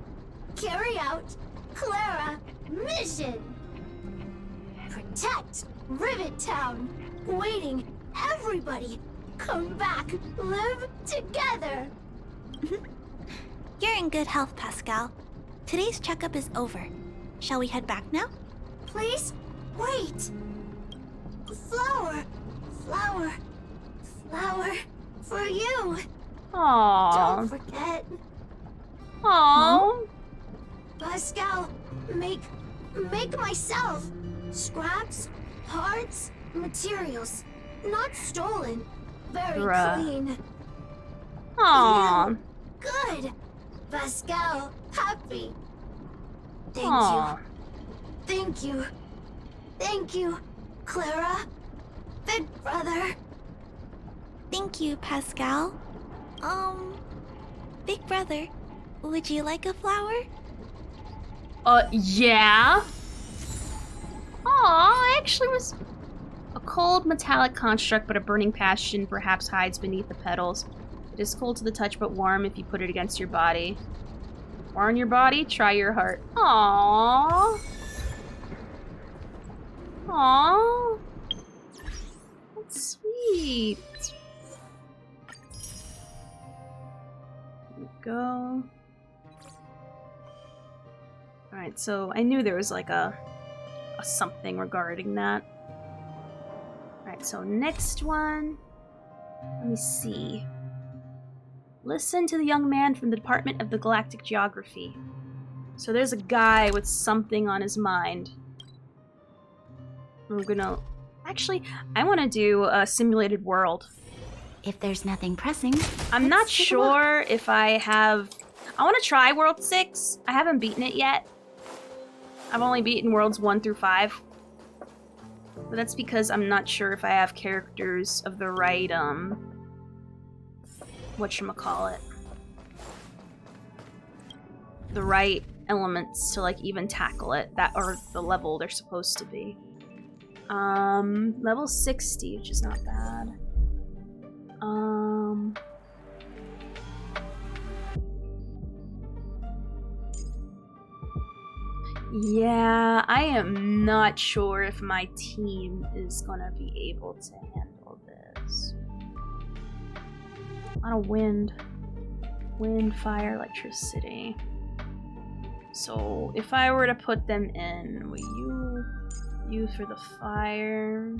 Speaker 2: carry out Clara mission. Protect Rivet Town. Waiting, everybody. Come back, live together.
Speaker 7: You're in good health, Pascal. Today's checkup is over. Shall we head back now?
Speaker 2: Please, wait. Flower, flower, flower for you.
Speaker 5: Aww.
Speaker 2: Don't forget.
Speaker 5: Aww.
Speaker 2: Pascal, make myself. Scraps, parts, materials. Not stolen. Very
Speaker 5: Bruh.
Speaker 2: clean.
Speaker 5: Aww.
Speaker 2: Good. Pascal, happy. Thank
Speaker 5: Aww.
Speaker 2: you. Thank you. Thank you, Clara. Big brother.
Speaker 7: Thank you, Pascal. Big brother, would you like a flower?
Speaker 5: Yeah. Aw, actually was a cold metallic construct, but a burning passion perhaps hides beneath the petals. It is cold to the touch, but warm if you put it against your body. Warm your body, try your heart. Aww. Aww. That's sweet. There we go. Alright, so I knew there was like a something regarding that. Alright, so next one. Let me see. Listen to the young man from the Department of the Galactic Geography. So there's a guy with something on his mind. I'm gonna... Actually, I want to do a simulated world.
Speaker 7: If there's nothing pressing,
Speaker 5: I'm not sure if I have... I want to try World 6. I haven't beaten it yet. I've only beaten Worlds 1 through 5. But that's because I'm not sure if I have characters of the right, whatchamacallit. The right elements to, like, even tackle it. That, or the level they're supposed to be. Level 60, which is not bad. Yeah, I am not sure if my team is gonna be able to handle this. A lot of wind. Wind, fire, electricity. So, if I were to put them in, will you for the fire,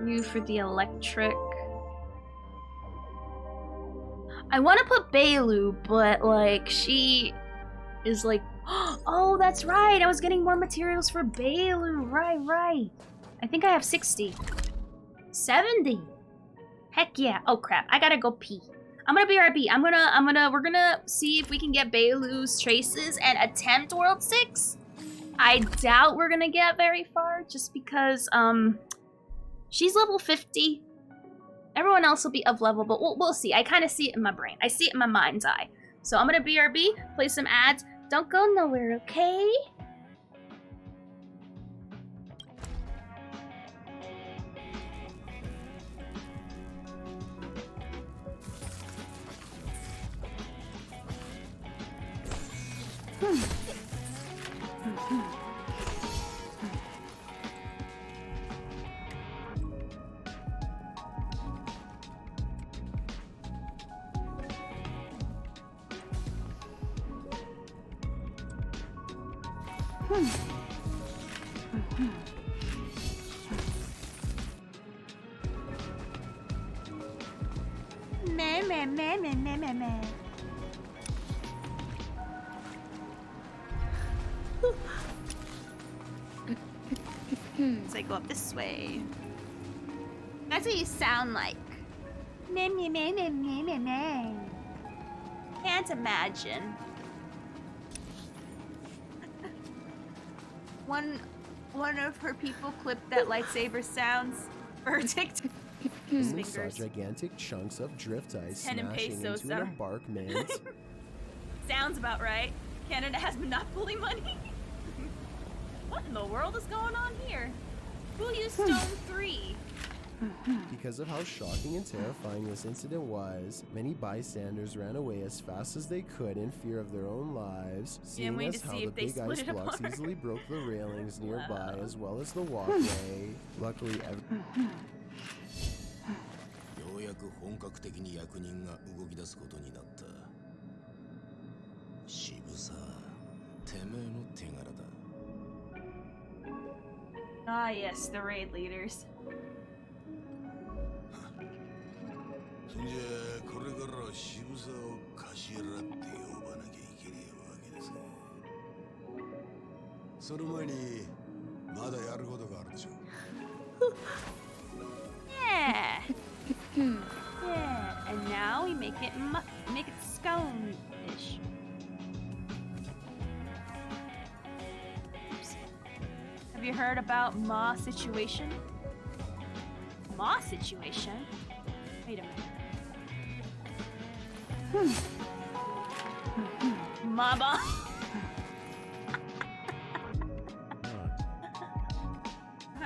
Speaker 5: you for the electric. I want to put Bailu, but like she is like, oh, that's right. I was getting more materials for Bailu. Right. I think I have 60. 70. Heck yeah. Oh crap. I gotta go pee. I'm gonna BRB. We're gonna see if we can get Bailu's traces and attempt World 6. I doubt we're gonna get very far just because, she's level 50. Everyone else will be up level, but we'll see. I kind of see it in my brain. I see it in my mind's eye. So I'm gonna BRB, play some ads. Don't go nowhere, okay? So I go up this way. That's what you sound like. Can't imagine. One of her people clipped that lightsaber sounds for her TikTok.
Speaker 6: We saw gigantic chunks of drift ice smashing into an embankment.
Speaker 5: Sounds about right. Canada has monopoly money. What in the world is going on here? Who used Stone 3?
Speaker 6: Because of how shocking and terrifying this incident was, many bystanders ran away as fast as they could in fear of their own lives, seeing as how the big ice blocks easily broke the railings nearby as well as the walkway. Luckily,
Speaker 5: Ah yes, the raid leaders. Yeah. Yeah, and now we make it scone-ish. Have you heard about Ma situation? Ma situation? Wait a minute. Mama. I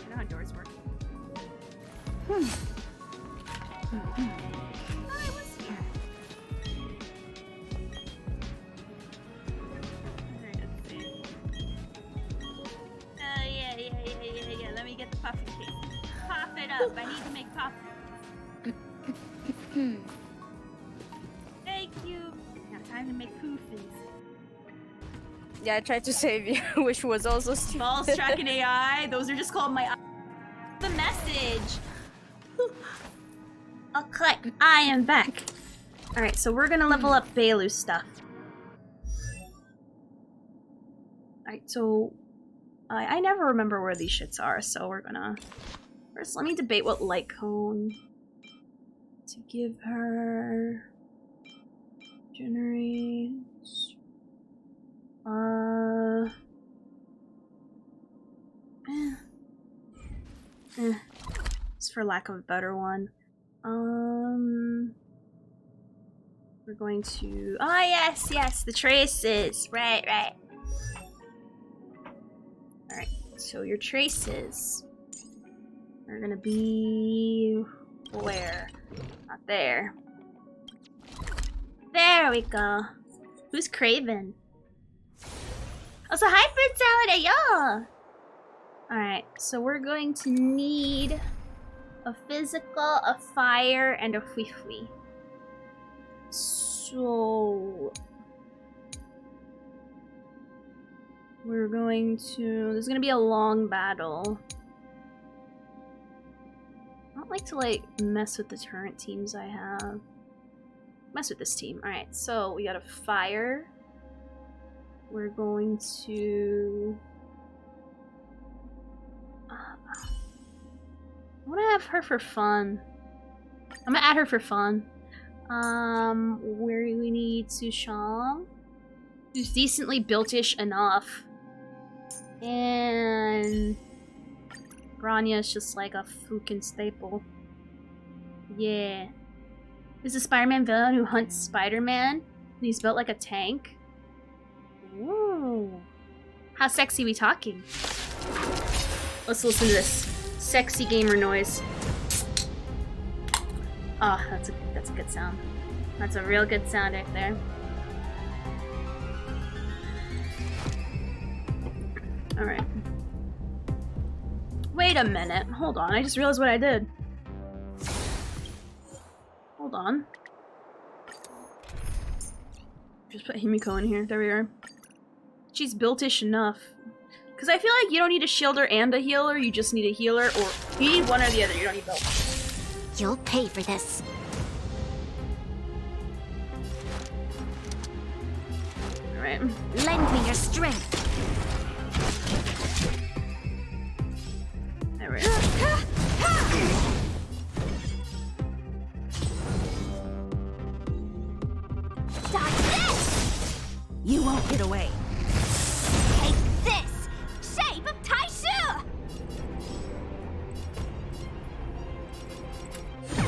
Speaker 5: know how doors work. I was here. Yeah. Let me get the puffy cake. Pop it up. I need to make pop. Thank you. Now time to make poofies.
Speaker 10: Yeah, I tried to save you, which was also stupid.
Speaker 5: Balls tracking AI. Those are just called my. The message. Okay, I am back. All right, so we're gonna level up Bailu stuff. All right, so I never remember where these shits are, so we're gonna first let me debate what light cone to give her. Generates. It's for lack of a better one. We're going to. Oh yes, the traces. Right. All right. So your traces are gonna be where? Not there. There we go. Who's Craven? Oh, so hi, Fruit Salad, y'all! Alright, so we're going to need a physical, a fire, and a fui-fui. So... we're going to... There's gonna be a long battle. I don't like to, like, mess with the current teams I have. Mess with this team. Alright, so we got a fire. We're going to... I want to have her for fun. I'm gonna add her for fun. Where do we need Sushang? Who's decently built-ish enough. And Granya's just like a fucking staple. Yeah. There's a Spider-Man villain who hunts Spider-Man, and he's built like a tank. Ooh. How sexy we talking? Let's listen to this sexy gamer noise. Oh, that's a good sound. That's a real good sound right there. Alright. Wait a minute. Hold on. I just realized what I did. Hold on. Just put Himiko in here. There we are. She's built-ish enough. Because I feel like you don't need a shielder and a healer. You just need a healer, or you need one or the other. You don't need both.
Speaker 7: You'll pay for this.
Speaker 5: Alright.
Speaker 7: Lend me your strength.
Speaker 5: There we are.
Speaker 7: Dodge this! You won't get away. Take this! Shape of Taishu!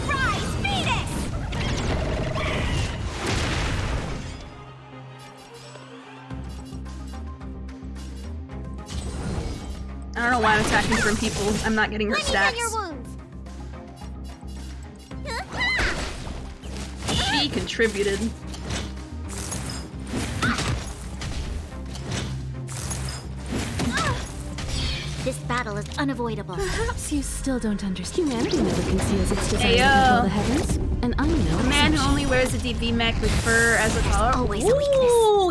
Speaker 7: Rise, Phoenix!
Speaker 5: I don't know why I'm attacking different people. I'm not getting her
Speaker 7: Let me mend
Speaker 5: stats.
Speaker 7: your wounds.
Speaker 5: She contributed.
Speaker 7: This battle is unavoidable.
Speaker 11: Perhaps you still don't understand. Humanity never conceals its desire
Speaker 5: Ayo.
Speaker 11: to control the heavens, and I know.
Speaker 5: A man who only wears a DV mech with fur as a collar.
Speaker 7: always a weakness.
Speaker 5: Ooh,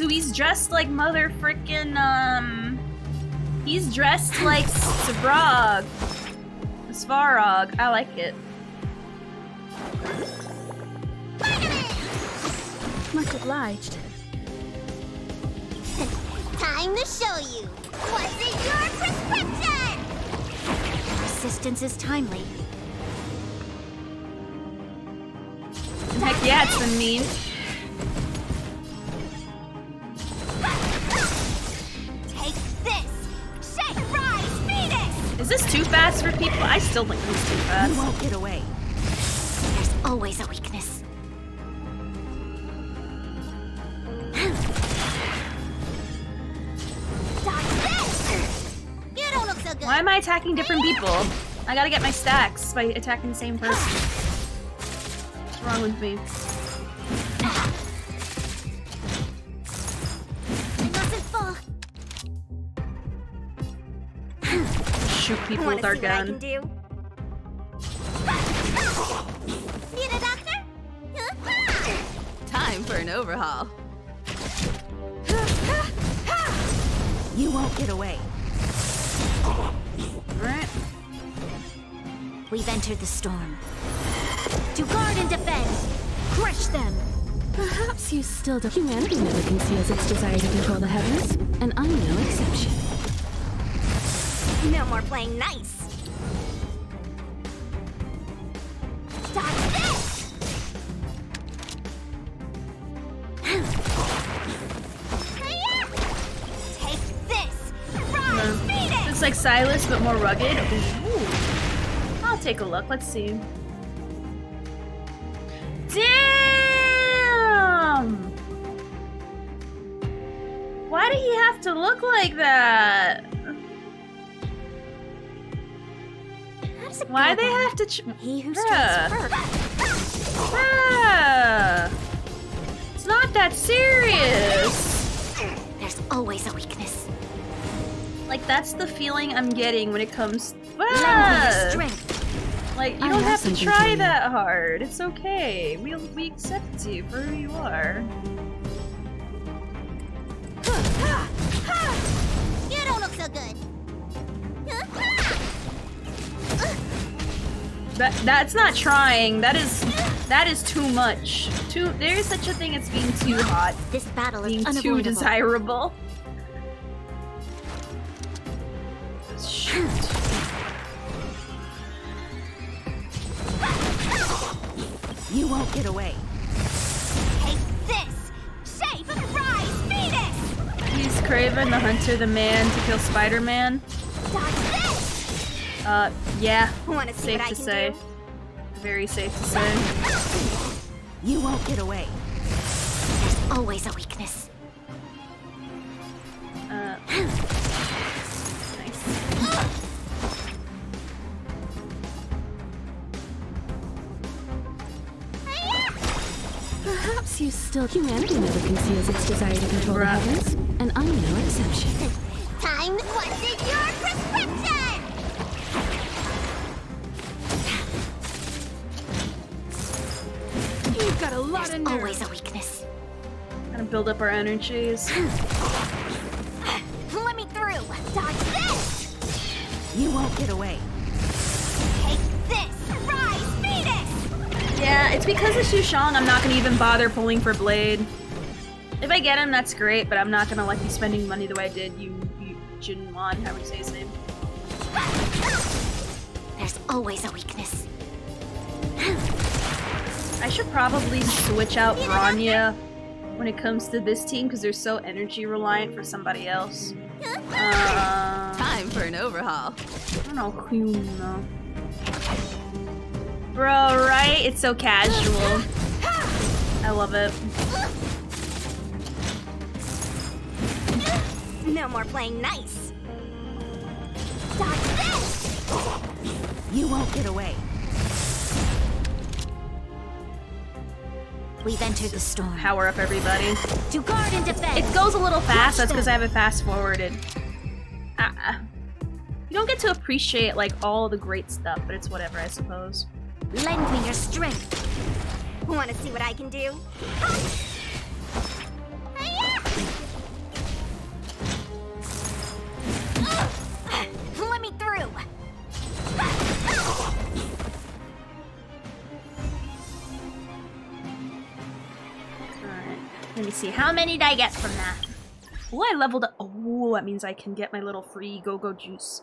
Speaker 5: he's dressed like mother frickin' he's dressed like Svarog. I like it.
Speaker 11: Much obliged.
Speaker 7: Time to show you. Was it your prescription? Persistence is timely.
Speaker 5: Heck yeah, it's been mean.
Speaker 7: Take this! Shake, rise, Phoenix!
Speaker 5: Is this too fast for people? I still think this is too
Speaker 7: You
Speaker 5: fast.
Speaker 7: won't get away. There's always a weakness. Dodge this! You don't look so good.
Speaker 5: Why am I attacking different people? I gotta get my stacks by attacking the same person. What's wrong with me?
Speaker 7: Wasn't full.
Speaker 5: Shoot people with our gun.
Speaker 7: Need a doctor?
Speaker 11: Time for an overhaul.
Speaker 7: You won't get away.
Speaker 5: Alright.
Speaker 7: We've entered the storm. To guard and defend! Crush them!
Speaker 11: Perhaps you still don't. Humanity never conceals its desire to control the heavens, and I'm no exception.
Speaker 7: No more playing nice! Dodge this! Take this! Rise, Phoenix!
Speaker 5: It's like Silas, but more rugged. Ooh. I'll take a look. Let's see. Damn! Why did he have to look like that? Why they have to?
Speaker 7: He who
Speaker 5: Bruh.
Speaker 7: strikes first.
Speaker 5: Bruh. It's not that serious.
Speaker 7: There's always a weakness.
Speaker 5: Like that's the feeling I'm getting when it comes.
Speaker 7: Lend me your
Speaker 5: Bruh.
Speaker 7: strength.
Speaker 5: Like you
Speaker 11: I
Speaker 5: don't
Speaker 11: have
Speaker 5: have to
Speaker 11: something
Speaker 5: try
Speaker 11: for you.
Speaker 5: that hard. It's okay. We accept you for who you are.
Speaker 7: You don't look so good.
Speaker 5: That's not trying. That is too much. There is such a thing as being too hot,
Speaker 7: This battle is
Speaker 5: being too
Speaker 7: unavoidable.
Speaker 5: desirable. Shoot.
Speaker 11: get away.
Speaker 2: Take this! Shape and rise, Venus!
Speaker 5: He's Craven, the hunter, the man to kill Spider-Man.
Speaker 2: Dodge this!
Speaker 5: Yeah.
Speaker 2: Wanna see
Speaker 5: Safe
Speaker 2: what I
Speaker 5: to
Speaker 2: can
Speaker 5: say.
Speaker 2: do?
Speaker 5: Very safe to say.
Speaker 11: You won't get away.
Speaker 2: There's always a weakness.
Speaker 5: Nice.
Speaker 11: Perhaps you still... Humanity never conceals its desire to control the heavens, and I'm no exception.
Speaker 2: Time, what's in your prescription?
Speaker 11: You've got a lot
Speaker 2: There's
Speaker 11: of nerve.
Speaker 2: always a weakness.
Speaker 5: Gonna build up our energies.
Speaker 2: Let me through! Dodge this!
Speaker 11: You won't get away.
Speaker 2: Take this! Rise, Venus!
Speaker 5: Yeah, it's because of Sushang I'm not gonna even bother pulling for Blade. If I get him, that's great, but I'm not gonna like be spending money the way I did you Jinwan, however you say his name.
Speaker 2: There's always a weakness.
Speaker 5: I should probably switch out Bronya when it comes to this team because they're so energy reliant for somebody else.
Speaker 11: Time for an overhaul.
Speaker 5: I don't know who though. Bro, right? It's so casual. I love it.
Speaker 2: No more playing nice. Dodge this!
Speaker 11: You won't get away.
Speaker 2: We've entered the storm.
Speaker 5: Power up, everybody.
Speaker 2: To guard and defend.
Speaker 5: It goes a little fast. That's because I have it fast forwarded. You don't get to appreciate like all the great stuff, but it's whatever, I suppose.
Speaker 2: Lend me your strength. Want to see what I can do? Let me through.
Speaker 5: Alright. Let me see. How many did I get from that? Oh, I leveled up. Oh, that means I can get my little free go-go juice.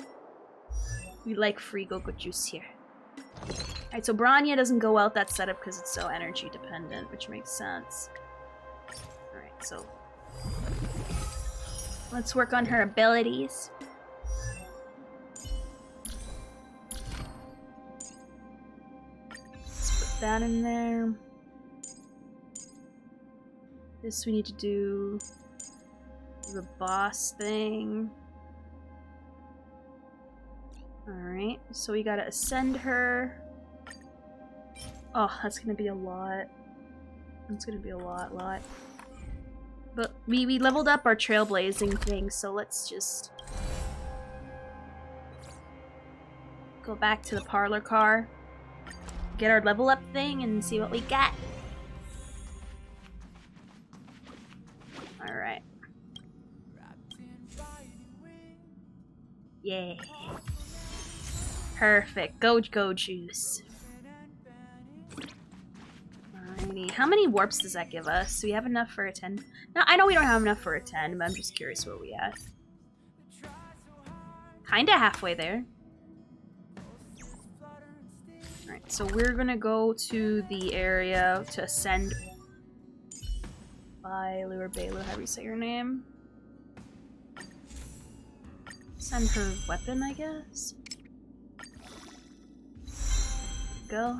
Speaker 5: We like free go-go juice here. Alright, so Bronya doesn't go out that setup because it's so energy dependent, which makes sense. Alright, so let's work on her abilities. Let's put that in there. This we need to do the boss thing. Alright, so we gotta ascend her. Oh, that's gonna be a lot. That's gonna be a lot. But we leveled up our trailblazing thing, so let's just go back to the parlor car, get our level up thing, and see what we got. Alright. Yeah. Perfect. Go juice. Alrighty. How many warps does that give us? Do we have enough for a 10? No, I know we don't have enough for a 10, but I'm just curious where we at. Kinda halfway there. Alright, so we're gonna go to the area to ascend Bailu or Bailu, however you say your name. Send her weapon, I guess. Go.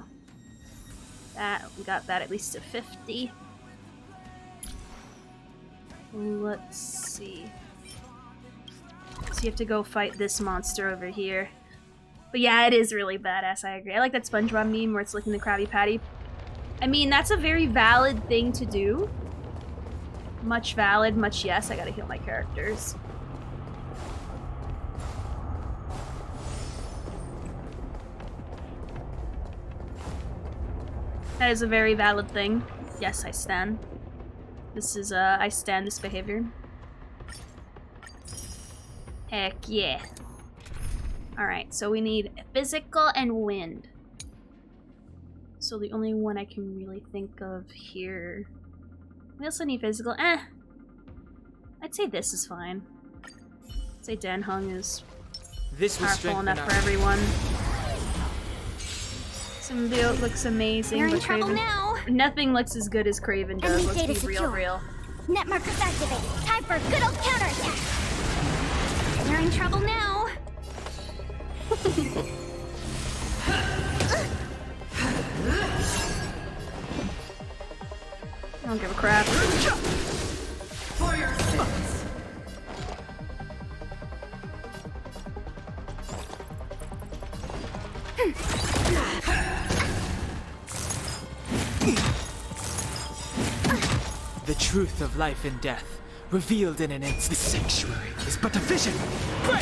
Speaker 5: That, we got that at least to 50. Let's see. So you have to go fight this monster over here. But yeah, it is really badass, I agree. I like that SpongeBob meme where it's licking the Krabby Patty. I mean, that's a very valid thing to do. Much valid, much yes. I gotta heal my characters. That is a very valid thing. Yes, I stand. This is, I stand this behavior. Heck yeah. Alright, so we need physical and wind. So the only one I can really think of here... We also need physical. I'd say this is fine. I'd say Danhung is powerful enough for everyone. Symbiote looks amazing.
Speaker 2: We're in
Speaker 5: but
Speaker 2: trouble
Speaker 5: Craven...
Speaker 2: now.
Speaker 5: Nothing looks as good as Craven does.
Speaker 12: Enemy
Speaker 5: Let's
Speaker 12: data
Speaker 5: be real,
Speaker 12: secure.
Speaker 5: real.
Speaker 12: Net markers activated. Time for a good old counterattack. We're in trouble now.
Speaker 5: I don't give a crap.
Speaker 9: For your sins.
Speaker 8: The truth of life and death, revealed in an instant. The sanctuary is but a vision. Break!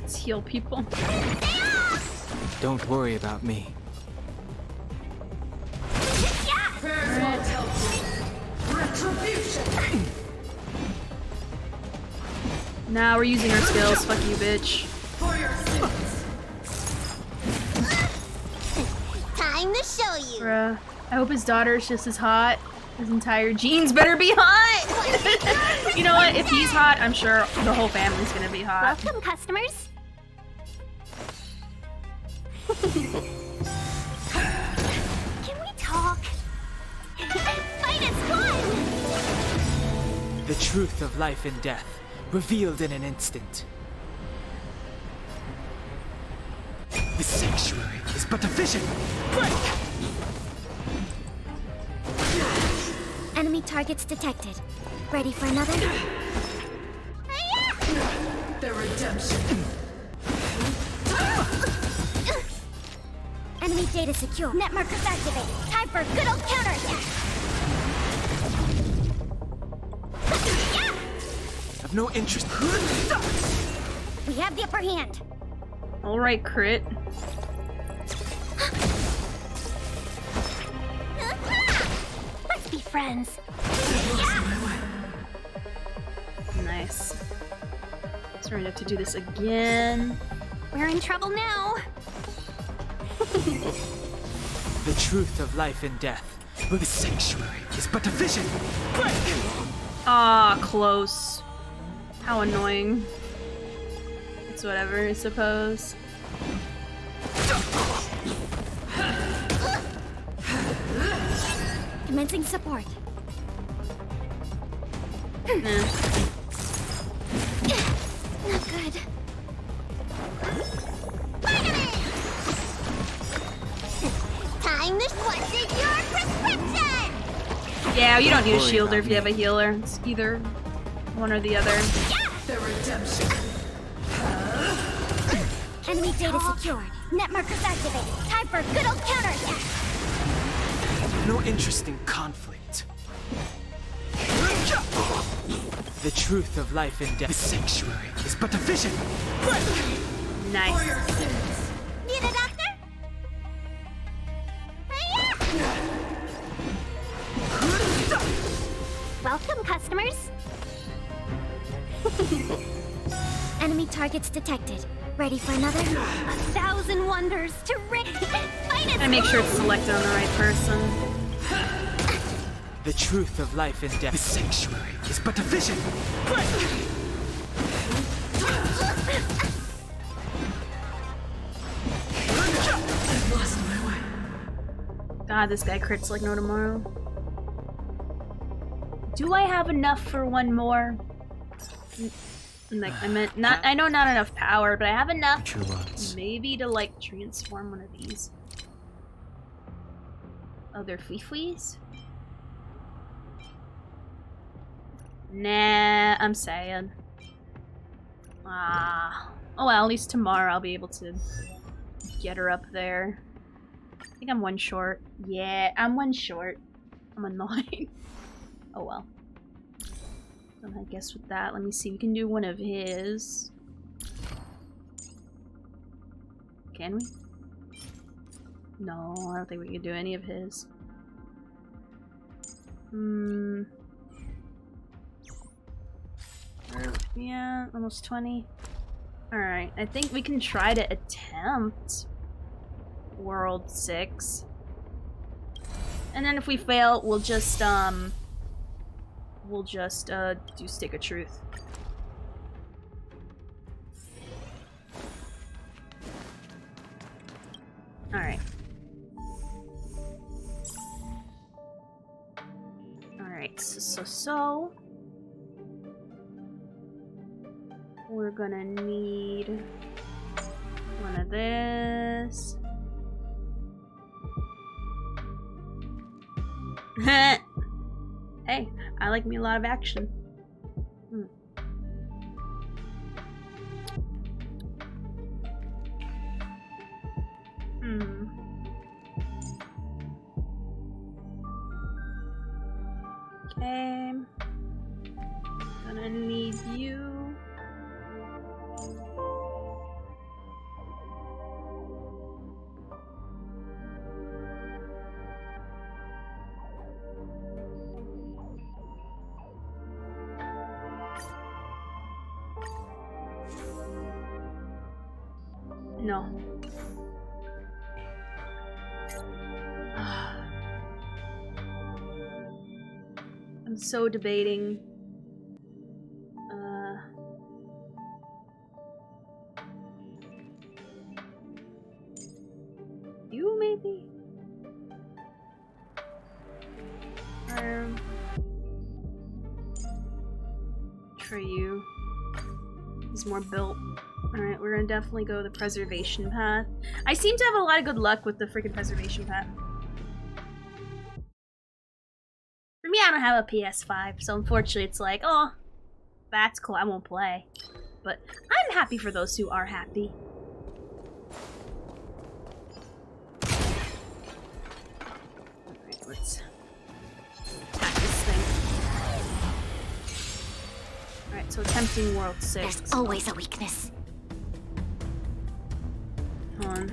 Speaker 5: Let's heal people.
Speaker 8: Don't worry about me.
Speaker 9: Retribution.
Speaker 5: Nah, we're using our skills. Fuck you, bitch.
Speaker 9: For your sins.
Speaker 12: Time to show you.
Speaker 5: Bruh. I hope his daughter's just as hot. His entire genes better be hot! You know what? If he's hot, I'm sure the whole family's gonna be hot.
Speaker 12: Welcome, customers. Can we talk? Fight is fun!
Speaker 8: The truth of life and death, revealed in an instant. The sanctuary is but a vision. Break!
Speaker 12: Enemy targets detected. Ready for another?
Speaker 9: The redemption.
Speaker 12: Enemy data secure. Net markers activated. Time for a good old counterattack.
Speaker 8: I've no interest.
Speaker 12: We have the upper hand.
Speaker 5: Alright, crit.
Speaker 12: Let's be friends.
Speaker 5: Nice. So we're gonna have to do this again.
Speaker 12: We're in trouble now.
Speaker 8: The truth of life and death, with the sanctuary is but a vision. Break!
Speaker 5: Ah, close. How annoying. It's whatever, I suppose.
Speaker 12: Commencing support.
Speaker 5: Nah.
Speaker 12: Not good. Time to switch your prescription!
Speaker 5: Yeah, you don't need a shielder if you have a healer. It's either one or the other.
Speaker 9: The redemption.
Speaker 12: Enemy data secured. Net markers activated. Time for a good old counterattack.
Speaker 8: No interest in conflict. The truth of life and death. The sanctuary is but a vision. Break!
Speaker 5: Nice.
Speaker 12: Need a doctor? Welcome, customers. Enemy targets detected. Ready for another? 1,000 wonders to rid.
Speaker 5: I make sure it's selected on the right person.
Speaker 8: The truth of life and death. The sanctuary is but a vision. Break!
Speaker 5: God, this guy crits like no tomorrow. Do I have enough for one more? Like, I meant not. I know not enough power, but I have enough maybe to like transform one of these. Oh, they're fee-fees? Nah, I'm sad. Ah. Oh well, at least tomorrow I'll be able to get her up there. I think I'm one short. Yeah, I'm one short. I'm annoyed. Oh well. So I guess with that, let me see. We can do one of his. Can we? No, I don't think we can do any of his. Yeah, almost 20. Alright, I think we can try to attempt World 6. And then if we fail, we'll just do Stick of Truth. So we're gonna need one of this. Hey, I like me a lot of action. Okay. Gonna need you. No. I'm so debating. You maybe? Try you. He's more built. Alright, we're gonna definitely go the preservation path. I seem to have a lot of good luck with the freaking preservation path. For me, I don't have a PS5, so unfortunately it's like, oh, that's cool, I won't play. But I'm happy for those who are happy. Alright, let's attack this thing. Alright, so attempting World 6.
Speaker 12: There's always a weakness.
Speaker 5: Hold on.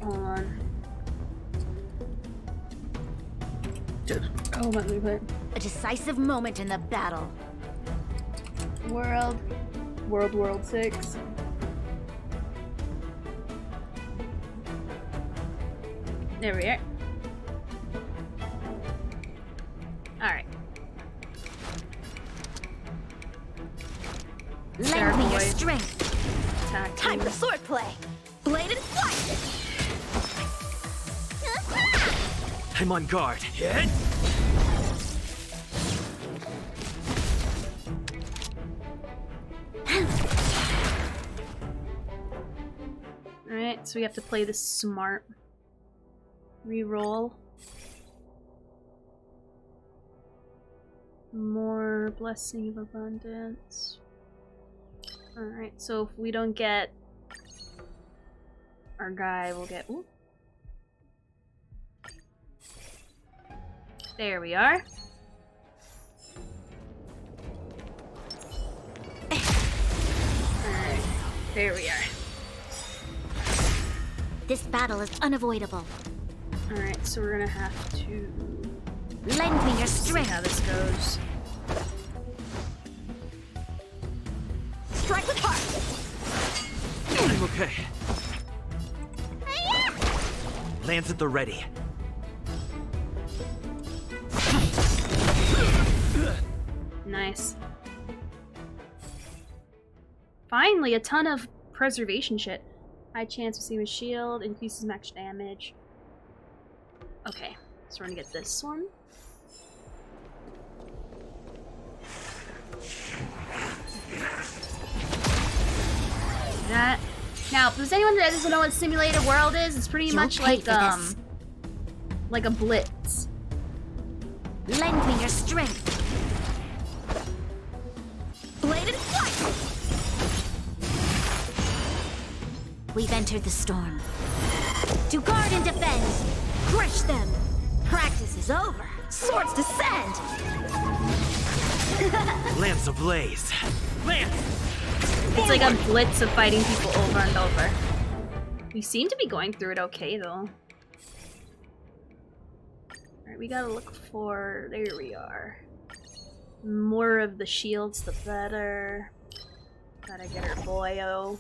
Speaker 5: Hold on. Oh, let me put
Speaker 12: A decisive moment in the battle.
Speaker 5: World 6. There we are. Alright.
Speaker 12: Lend me your strength.
Speaker 5: Attack.
Speaker 12: Time for swordplay. Blade and flight.
Speaker 8: I'm on guard. Hit!
Speaker 5: Alright, so we have to play this smart. Reroll. More Blessing of Abundance. Alright, so if we don't get our guy, we'll get... Ooh. There we are. Alright, there we are.
Speaker 12: This battle is unavoidable.
Speaker 5: Alright, so we're gonna have to...
Speaker 12: Lend me your strength.
Speaker 5: See how this goes.
Speaker 12: Strike with heart.
Speaker 8: I'm okay. Lands at the ready.
Speaker 5: Nice. Finally, a ton of preservation shit. High chance of seeing a shield, increases max damage. Okay, so we're gonna get this one. That. Now, if there's anyone that doesn't know what Simulated World is, it's pretty much like a Blitz.
Speaker 12: Lend me your strength. Blade and flight. We've entered the storm. To guard and defend. Crush them. Practice is over. Swords descend.
Speaker 8: Lance ablaze. Lance!
Speaker 5: It's like a blitz of fighting people over and over. We seem to be going through it okay, though. Alright, we gotta look for... There we are. More of the shields, the better. Gotta get her boyo.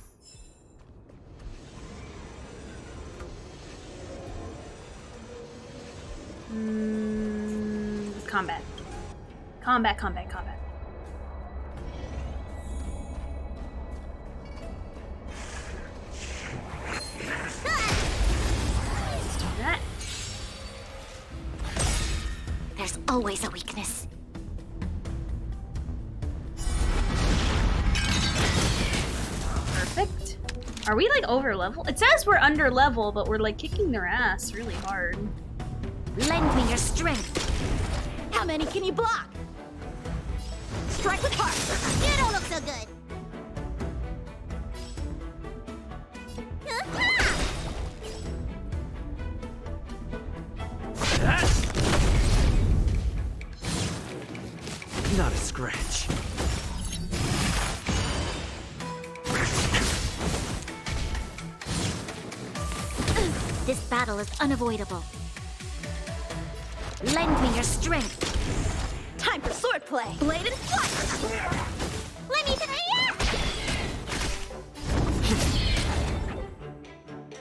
Speaker 5: Combat. Combat, combat, combat. Let's do that.
Speaker 12: always a weakness.
Speaker 5: Perfect. Are we like over level? It says we're under level, but we're like kicking their ass really hard.
Speaker 12: Lend me your strength. How many can you block? Strike with heart. You don't look so good.
Speaker 8: Not a scratch.
Speaker 12: This battle is unavoidable. Lend me your strength. Time for swordplay. Blade and flight. Let me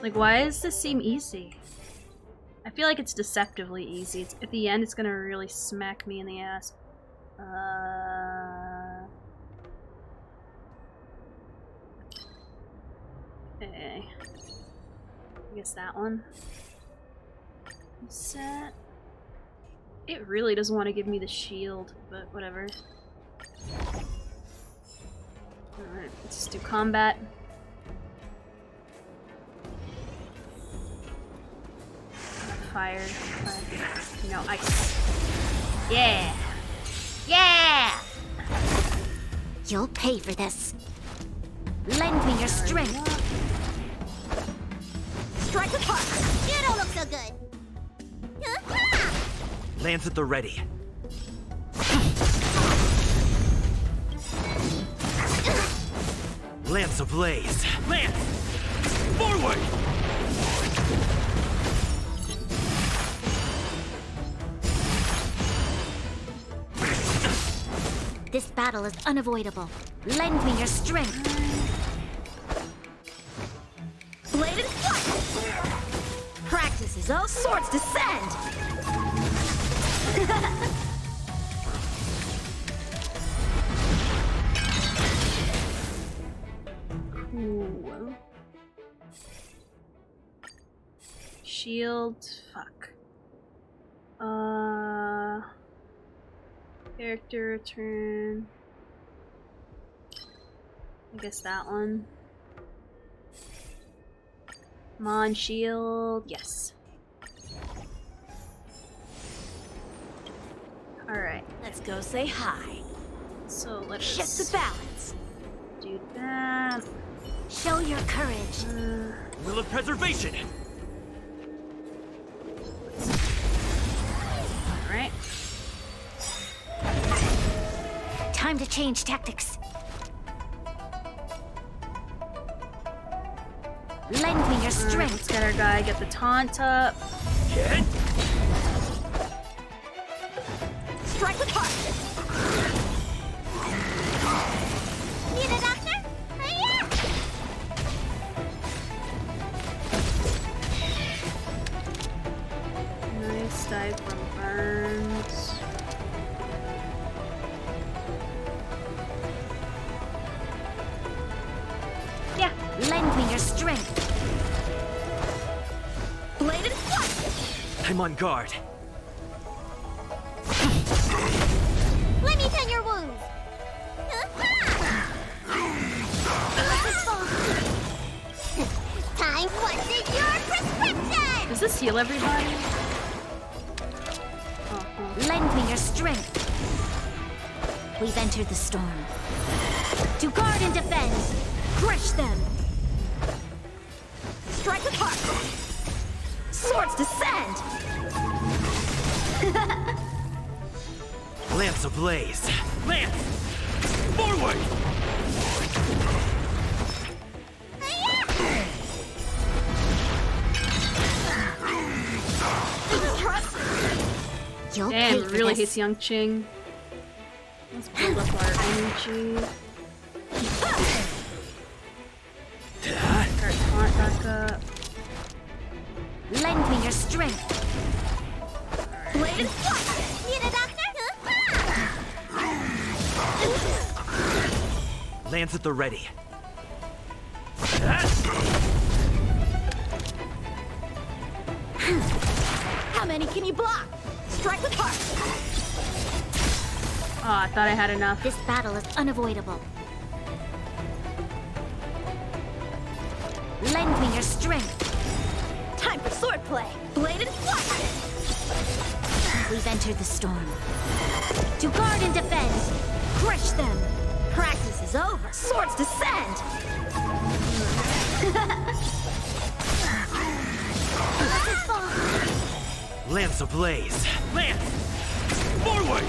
Speaker 5: Like, why does this seem easy? I feel like it's deceptively easy. At the end, it's gonna really smack me in the ass. Okay. I guess that one. Set. It really doesn't want to give me the shield, but whatever. Alright, let's just do combat. Fire. No, ice. Yeah!
Speaker 12: Yeah! You'll pay for this. Lend me your strength. Strike with heart. You don't look so good.
Speaker 8: Lance at the ready. Lance ablaze. Lance! Forward!
Speaker 12: This battle is unavoidable. Lend me your strength. Blade and flight! Practice is all swords descend!
Speaker 5: Cool. Shield. Fuck. Character return. I guess that one. Come on, shield. Yes. Alright.
Speaker 12: Let's go say hi.
Speaker 5: So let's
Speaker 12: shift the balance.
Speaker 5: Do that.
Speaker 12: Show your courage.
Speaker 8: Will of preservation.
Speaker 5: Alright.
Speaker 12: Time to change tactics. Lend me your strength.
Speaker 5: Let's get our guy, get the taunt up.
Speaker 8: Get.
Speaker 12: Strike with heart. Need a doctor?
Speaker 5: Nice dive from burns.
Speaker 12: Yeah. Lend me your strength. Blade and flight.
Speaker 8: I'm on guard.
Speaker 12: Let me tend your wounds. Time, what's in your prescription?
Speaker 5: Does this heal everybody?
Speaker 12: Lend me your strength. We've entered the storm. To guard and defend. Crush them. Strike with heart. Swords descend.
Speaker 8: Lance ablaze. Lance! Forward!
Speaker 5: Damn, it really hits Young Ching. Let's build up our energy. Start taunt back up.
Speaker 12: Lend me your strength. Blade and flight. Need a doctor?
Speaker 8: Lance at the ready.
Speaker 12: How many can you block? Strike with heart.
Speaker 5: Oh, I thought I had enough.
Speaker 12: This battle is unavoidable. Lend me your strength. Time for swordplay. Blade and fire. We've entered the storm. To guard and defend. Crush them. Practice is over. Swords descend.
Speaker 8: Lance ablaze. Lance! Forward!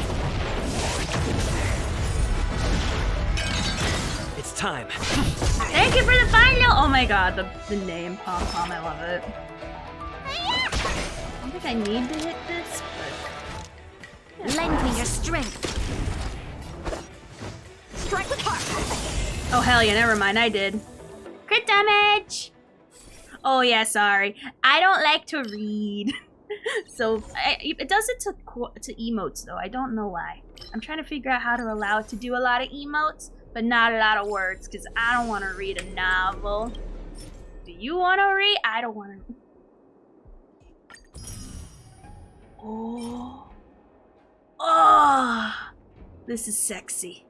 Speaker 8: It's time.
Speaker 5: Thank you for the final! Oh my god, the name Pom Pom, I love it. I don't think I need to hit this, but...
Speaker 12: Lend me your strength. Strike with heart.
Speaker 5: Oh hell yeah, never mind, I did. Crit damage! Oh yeah, sorry. I don't like to read. So, it does it to emotes though, I don't know why. I'm trying to figure out how to allow it to do a lot of emotes, but not a lot of words, because I don't want to read a novel. Do you want to read? I don't want to. Oh. Oh. This is sexy.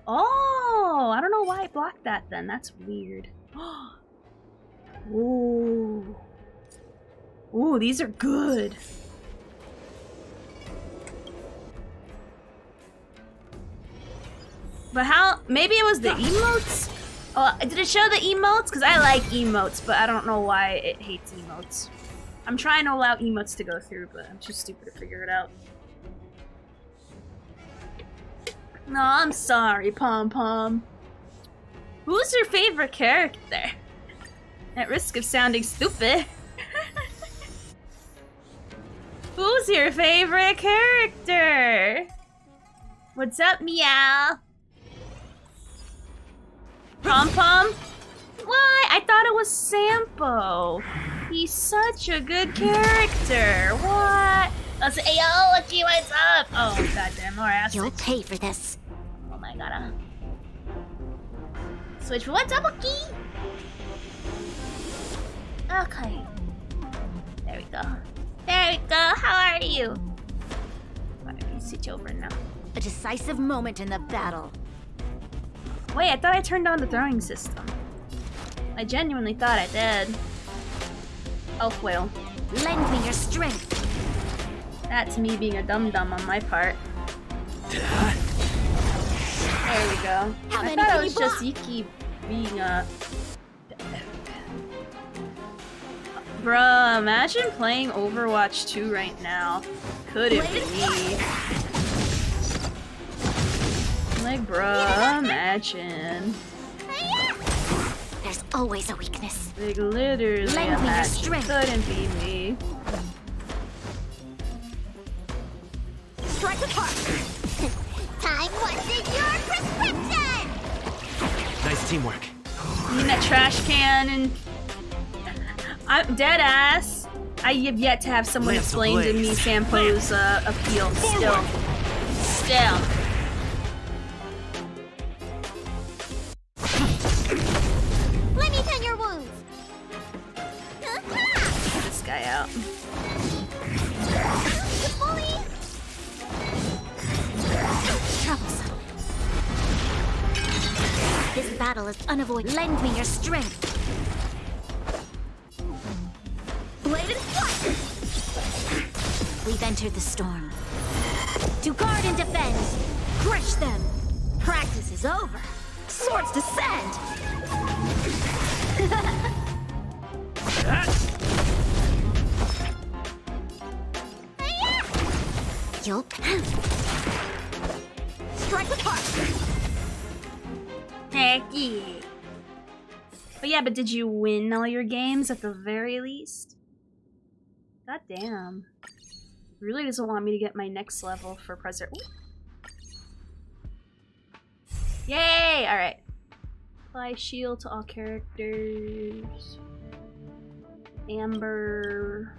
Speaker 5: Oh, I don't know why I blocked that then. That's weird. Ooh. Ooh, these are good. But how? Maybe it was the emotes? Oh, did it show the emotes? Because I like emotes, but I don't know why it hates emotes. I'm trying to allow emotes to go through, but I'm too stupid to figure it out. No, I'm sorry, Pom Pom. Who's your favorite character? At risk of sounding stupid. Who's your favorite character? What's up, meow? Pom Pom? Why? I thought it was Sampo. He's such a good character. What? Let's say, hey, yo, Lucky, what's up? Oh, goddamn, alright.
Speaker 12: You'll pay for this.
Speaker 5: Oh my god. Switch for what's up, Lucky? Okay. There we go. There we go. How are you? Why don't you switch over now?
Speaker 12: A decisive moment in the battle.
Speaker 5: Wait, I thought I turned on the throwing system. I genuinely thought I did. Elf whale.
Speaker 12: Lend me your strength.
Speaker 5: That's me being a dum-dum on my part. There we go. I thought it was just Yuki being a... Bruh, imagine playing Overwatch 2 right now. Could it be me? Like, bruh, imagine.
Speaker 12: There's always a weakness.
Speaker 5: Like, literally,
Speaker 12: Lend me your strength.
Speaker 5: Couldn't be me.
Speaker 12: Strike with heart. Time wasted your prescription.
Speaker 8: Nice teamwork.
Speaker 5: In that trash can and... I'm dead ass. I have yet to have someone explain to me Sampo's appeal. Still.
Speaker 12: Let me tend your wounds.
Speaker 5: Get this guy out.
Speaker 12: Troublesome. This battle is unavoidable. Lend me your strength. Blade and fire. We've entered the storm. To guard and defend. Crush them. Practice is over. Swords descend. You'll strike with heart.
Speaker 5: Heck yeah. But yeah, but did you win all your games at the very least? God damn. He really doesn't want me to get my next level for Predator. Yay! Alright. Apply shield to all characters. Amber.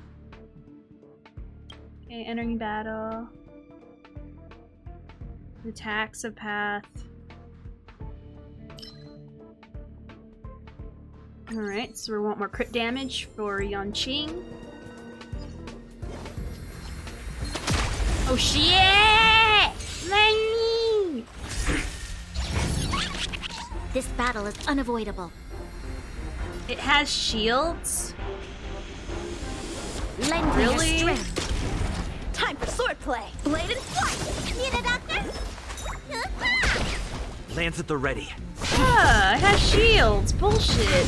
Speaker 5: Okay, entering battle. Attacks of path. Alright, so we want more crit damage for Yanqing. Oh shit!
Speaker 12: This battle is unavoidable.
Speaker 5: It has shields?
Speaker 12: Lend me
Speaker 5: Really?
Speaker 12: your strength. Time for swordplay. Blade and flight. Need a doctor?
Speaker 8: Lance at the ready.
Speaker 5: Ah, it has shields. Bullshit.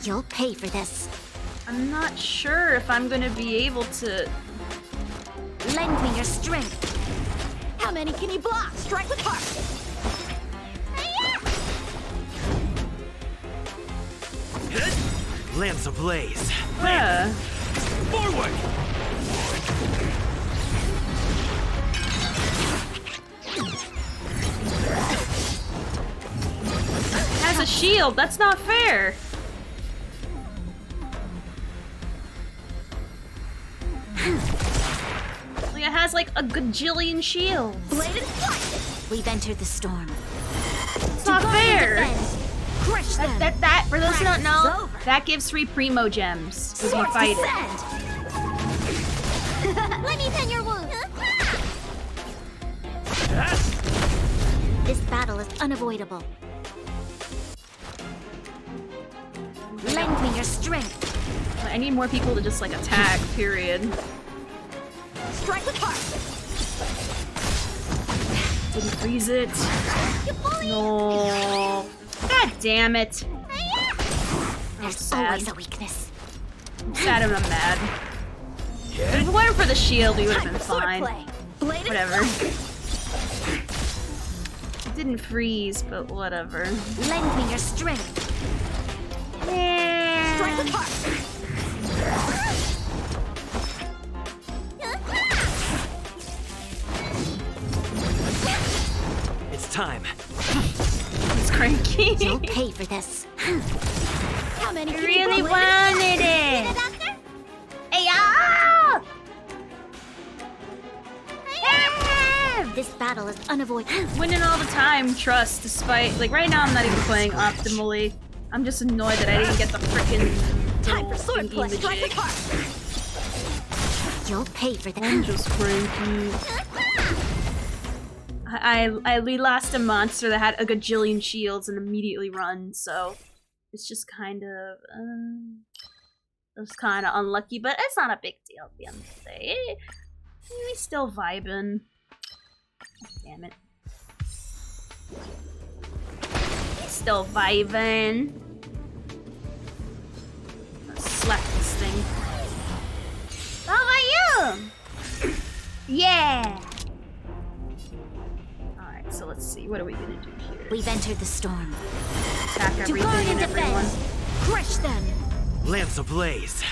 Speaker 12: You'll pay for this.
Speaker 5: I'm not sure if I'm gonna be able to...
Speaker 12: Lend me your strength. How many can you block? Strike with heart.
Speaker 8: Lance ablaze.
Speaker 5: Yeah.
Speaker 8: Forward!
Speaker 5: It has a shield. That's not fair. Like, it has like a gajillion shields.
Speaker 12: Blade and flight. We've entered the storm.
Speaker 5: It's not fair.
Speaker 12: Crush them.
Speaker 5: That, for those who don't know,
Speaker 12: Practice over.
Speaker 5: that gives 3 primo gems if you
Speaker 12: Swords
Speaker 5: fight it.
Speaker 12: descend. Let me tend your wound. This battle is unavoidable. Lend me your strength.
Speaker 5: I need more people to just like attack, period.
Speaker 12: Strike with heart.
Speaker 5: Didn't freeze it. No. God damn it.
Speaker 12: There's
Speaker 5: sad.
Speaker 12: always a weakness.
Speaker 5: I'm sad and I'm mad. If it weren't for the shield, we would have been fine. Whatever. It didn't freeze, but whatever.
Speaker 12: Lend me your strength.
Speaker 5: Yeah.
Speaker 12: Strike with heart.
Speaker 8: It's time.
Speaker 5: It's cranky.
Speaker 12: You'll pay for this. How many
Speaker 5: I
Speaker 12: can
Speaker 5: really
Speaker 12: you blow?
Speaker 5: wanted
Speaker 12: Need a
Speaker 5: it.
Speaker 12: doctor?
Speaker 5: Hey, ah!
Speaker 12: This battle is unavoidable.
Speaker 5: Winning all the time, trust, despite... Like, right now I'm not even playing optimally. I'm just annoyed that I didn't get the frickin'
Speaker 12: Time for swordplay. Strike with heart. You'll pay for that.
Speaker 5: I'm just cranky. We lost a monster that had a gajillion shields and immediately run, so it's just kind of it was kind of unlucky, but it's not a big deal at the end of the day. We still vibing. Damn it. Still vibing. Let's slap this thing. How about you? Yeah. Alright, so let's see. What are we gonna do here?
Speaker 12: We've entered the storm.
Speaker 5: Attack
Speaker 12: To
Speaker 5: everything
Speaker 12: guard
Speaker 5: and
Speaker 12: and
Speaker 5: everyone.
Speaker 12: defend. Crush them.
Speaker 8: Lance ablaze.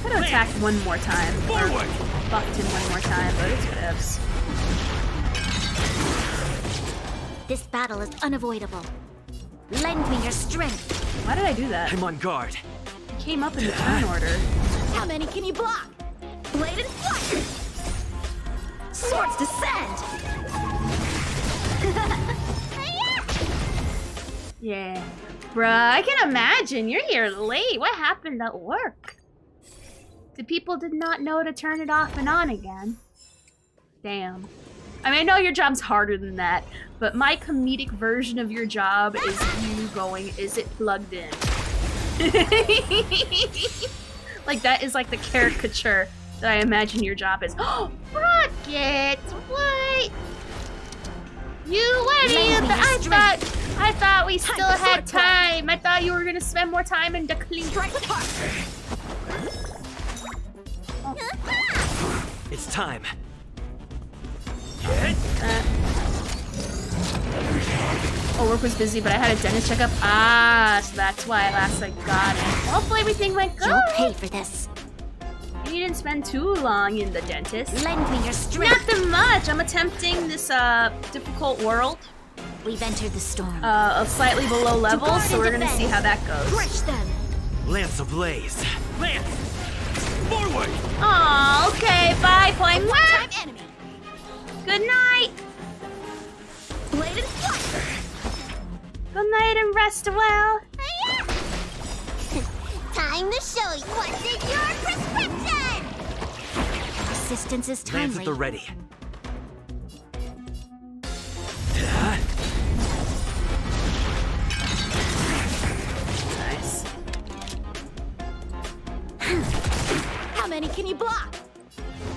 Speaker 5: Could have attacked one more time. Or
Speaker 8: Forward!
Speaker 5: buffed him one more time, but it's whatevs.
Speaker 12: This battle is unavoidable. Lend me your strength.
Speaker 5: Why did I do that?
Speaker 8: I'm on guard.
Speaker 5: It came up in the turn order.
Speaker 12: How many can you block? Blade and flight. Swords descend.
Speaker 5: Yeah. Bruh, I can imagine. You're here late. What happened at work? The people did not know to turn it off and on again. Damn. I mean, I know your job's harder than that, but my comedic version of your job is you going, is it plugged in? Like, that is like the caricature that I imagine your job is. Oh, Rocket! What? What are you? I thought we still had time. I thought you were gonna spend more time in the clean.
Speaker 8: It's time.
Speaker 5: Oh, work was busy, but I had a dentist checkup. Ah, so that's why last I got it. Hopefully everything went good.
Speaker 12: You'll pay for this.
Speaker 5: You didn't spend too long in the dentist.
Speaker 12: Lend me your strength.
Speaker 5: Nothing much. I'm attempting this difficult world.
Speaker 12: We've entered the storm.
Speaker 5: Slightly below level, so we're gonna see how that goes.
Speaker 12: Crush them.
Speaker 8: Lance ablaze. Lance! Forward!
Speaker 5: Aw, okay. Bye, point.
Speaker 12: One-time enemy.
Speaker 5: Good night.
Speaker 12: Blade and flight.
Speaker 5: Good night and rest well.
Speaker 12: Time to show you what's in your prescription. Persistence is timely.
Speaker 8: Lance at the ready.
Speaker 12: can you block?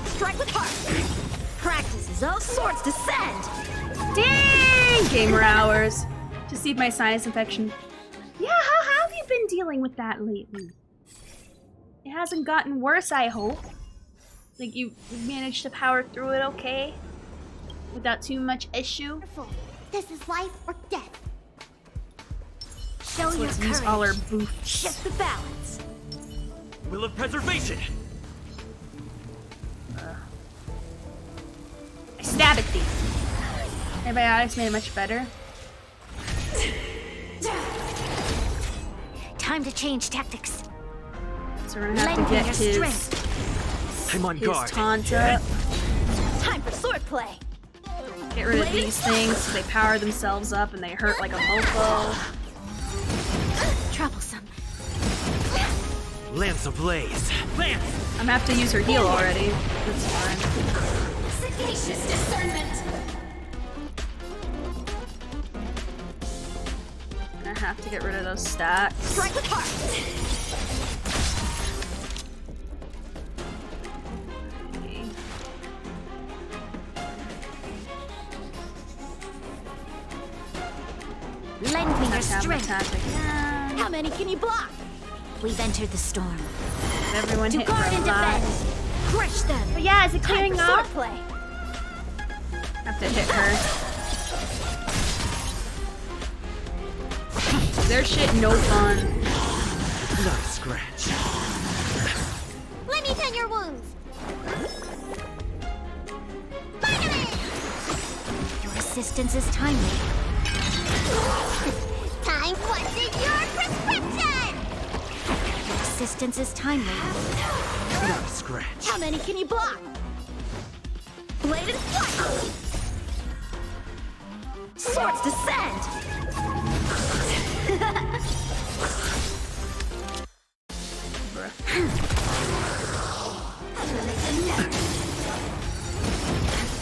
Speaker 12: Strike with heart. Practice is all swords descend.
Speaker 5: Dang! Gamer hours. To see my sinus infection. Yeah, how have you been dealing with that lately? It hasn't gotten worse, I hope. Like you managed to power through it okay? Without too much issue?
Speaker 12: This is life or death. Show
Speaker 5: So
Speaker 12: your
Speaker 5: let's
Speaker 12: courage.
Speaker 5: use all our boots.
Speaker 12: Shift the balance.
Speaker 8: Will of preservation.
Speaker 5: I stab at thee. Antibiotics made it much better.
Speaker 12: Time to change tactics.
Speaker 5: So we're gonna have to
Speaker 12: Lend me
Speaker 5: get
Speaker 12: your
Speaker 5: his
Speaker 12: strength.
Speaker 8: I'm on guard.
Speaker 5: taunt up.
Speaker 12: Time for swordplay.
Speaker 5: Get rid of these things so they power themselves up and they hurt like a mofo.
Speaker 12: Troublesome.
Speaker 8: Lance ablaze. Lance!
Speaker 5: I'm gonna have to use her heal already. That's fine.
Speaker 12: Sagacious discernment.
Speaker 5: I'm gonna have to get rid of those stacks.
Speaker 12: Strike with heart. Lend me your
Speaker 5: Have to have my
Speaker 12: strength.
Speaker 5: attack again.
Speaker 12: How many can you block? We've entered the storm.
Speaker 5: Everyone
Speaker 12: To
Speaker 5: hit
Speaker 12: guard
Speaker 5: for a
Speaker 12: and
Speaker 5: lot.
Speaker 12: defend. Crush them.
Speaker 5: But yeah, is it clearing
Speaker 12: Time for
Speaker 5: up?
Speaker 12: swordplay.
Speaker 5: Have to hit her. Their shit no fun.
Speaker 8: Not a scratch.
Speaker 12: Let me tend your wounds. Your assistance is timely. Time what's in your prescription? Your assistance is timely.
Speaker 8: Not a scratch.
Speaker 12: How many can you block? Bladed flight! Swords descend!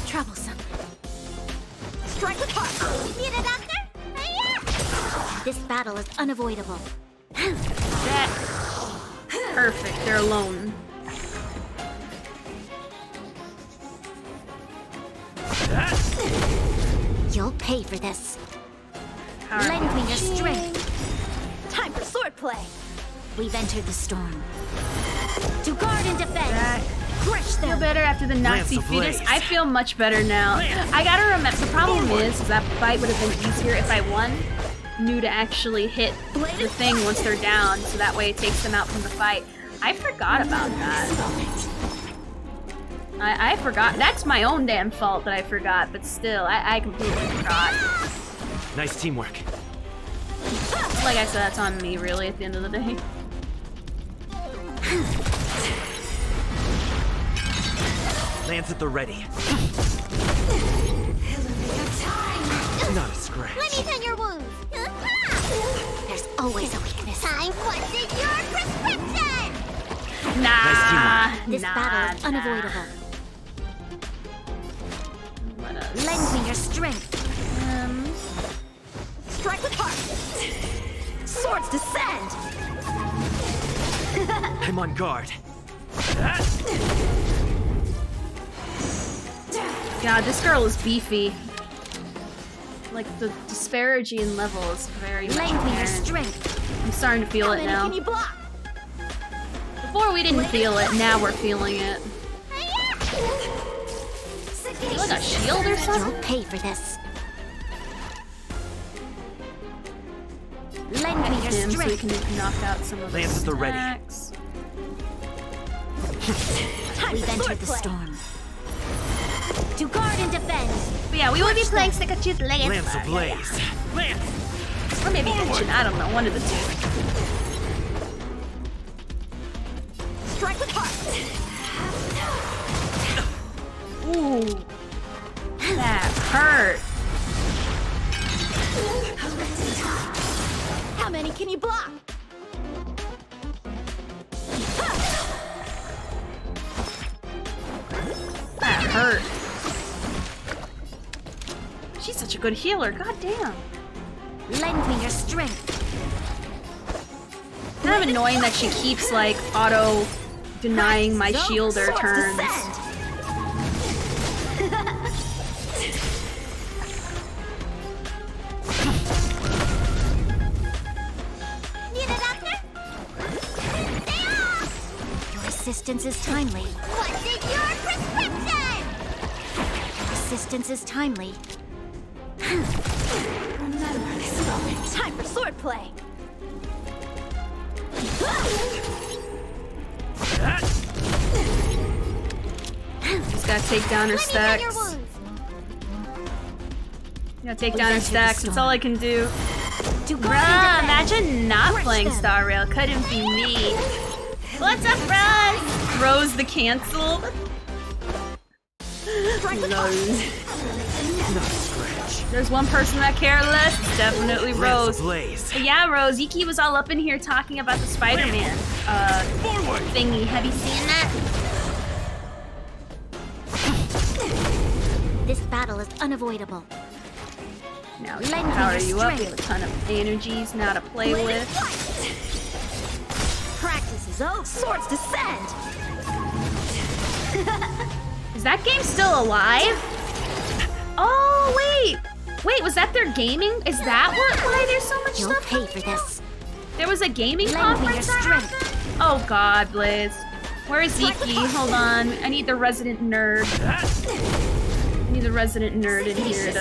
Speaker 12: Troublesome. Strike with heart! Need a doctor? This battle is unavoidable.
Speaker 5: That. Perfect, they're alone.
Speaker 12: You'll pay for this.
Speaker 5: Power
Speaker 12: Lend me your
Speaker 5: machine.
Speaker 12: strength. Time for swordplay. We've entered the storm. To guard and defend. Crush them.
Speaker 5: Feel better after the Nazi
Speaker 8: Lance
Speaker 5: fetus.
Speaker 8: ablaze.
Speaker 5: I feel much better now. I gotta remember, the problem is that fight would have been easier if I knew to actually hit the thing once they're down, so that way it takes them out from the fight. I forgot about that. I forgot. That's my own damn fault that I forgot, but still, I completely forgot.
Speaker 8: Nice teamwork.
Speaker 5: Like I said, that's on me, really, at the end of the day.
Speaker 8: Lance at the ready. Not a scratch.
Speaker 12: Let me tend your wounds. There's always a weakness. Time what's in your prescription?
Speaker 5: Nah.
Speaker 12: This battle is unavoidable. Lend me your strength. Strike with heart. Swords descend.
Speaker 8: I'm on guard.
Speaker 5: God, this girl is beefy. Like, the disparity in level is very much
Speaker 12: Lend me your
Speaker 5: apparent.
Speaker 12: strength.
Speaker 5: I'm starting to feel it now.
Speaker 12: Can you block?
Speaker 5: Before we didn't feel it, now we're feeling it. Like a shield or something?
Speaker 12: You'll pay for this. Lend me your
Speaker 5: Him so we
Speaker 12: strength.
Speaker 5: can knock out some of the
Speaker 8: Lance at the ready.
Speaker 5: stacks.
Speaker 12: We've entered the storm. To guard and defend.
Speaker 5: But yeah, we will be playing Stick of Truth later.
Speaker 8: Lance ablaze. Lance!
Speaker 5: Or maybe Engine, I don't know, one of the two.
Speaker 12: Strike with heart.
Speaker 5: Ooh. That hurt.
Speaker 12: How many can you block?
Speaker 5: That hurt. She's such a good healer, god damn.
Speaker 12: Lend me your strength.
Speaker 5: Kind of annoying that she keeps like auto denying my shielder turns.
Speaker 12: Need a doctor? Your assistance is timely. What's in your prescription? Your assistance is timely.
Speaker 7: Time for swordplay.
Speaker 5: Just gotta take down her stacks. Gotta take down her stacks. That's all I can do. Bruh, imagine not playing Star Rail. Couldn't be me. What's up, Rose? Rose the cancel. There's one person that care less. It's definitely Rose. But yeah, Rose, Iki was all up in here talking about the Spider-Man thingy. Have you seen that?
Speaker 12: This battle is unavoidable.
Speaker 5: Now we can power you up. We have a ton of energies now to play with.
Speaker 12: Practice is over.
Speaker 7: Swords descend.
Speaker 5: Is that game still alive? Oh wait, was that their gaming? Is that why there's so much
Speaker 12: You'll
Speaker 5: stuff?
Speaker 12: pay for this.
Speaker 5: There was a gaming
Speaker 12: Lend me your
Speaker 5: conference that happened? Oh god, Blaze. Where is Iki? Hold on. I need the resident nerd. I need the resident nerd in here to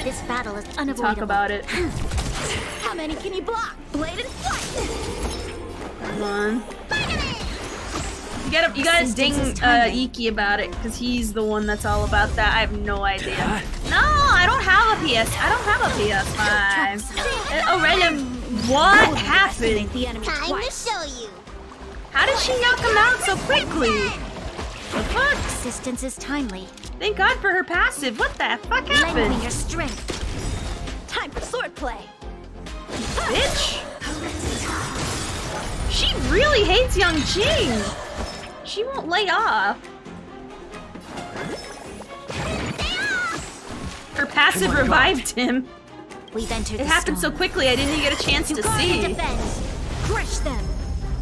Speaker 12: This battle is unavoidable.
Speaker 5: talk about it.
Speaker 7: How many can you block? Blade and flight.
Speaker 5: Hold on. You gotta ding Iki about it, because he's the one that's all about that. I have no idea. No, I don't have a PS5. Aurelia, what happened?
Speaker 12: Time to show you.
Speaker 5: How did she knock him out so quickly? The fuck?
Speaker 12: Assistance is timely.
Speaker 5: Thank God for her passive. What the fuck
Speaker 12: Lend me
Speaker 5: happened?
Speaker 12: your strength.
Speaker 7: Time for swordplay.
Speaker 5: Bitch! She really hates Young Jing. She won't lay off. Her passive revived him.
Speaker 12: We've entered
Speaker 5: It happened so quickly I didn't even get a chance to
Speaker 12: guard
Speaker 5: see.
Speaker 12: and defend. Crush them.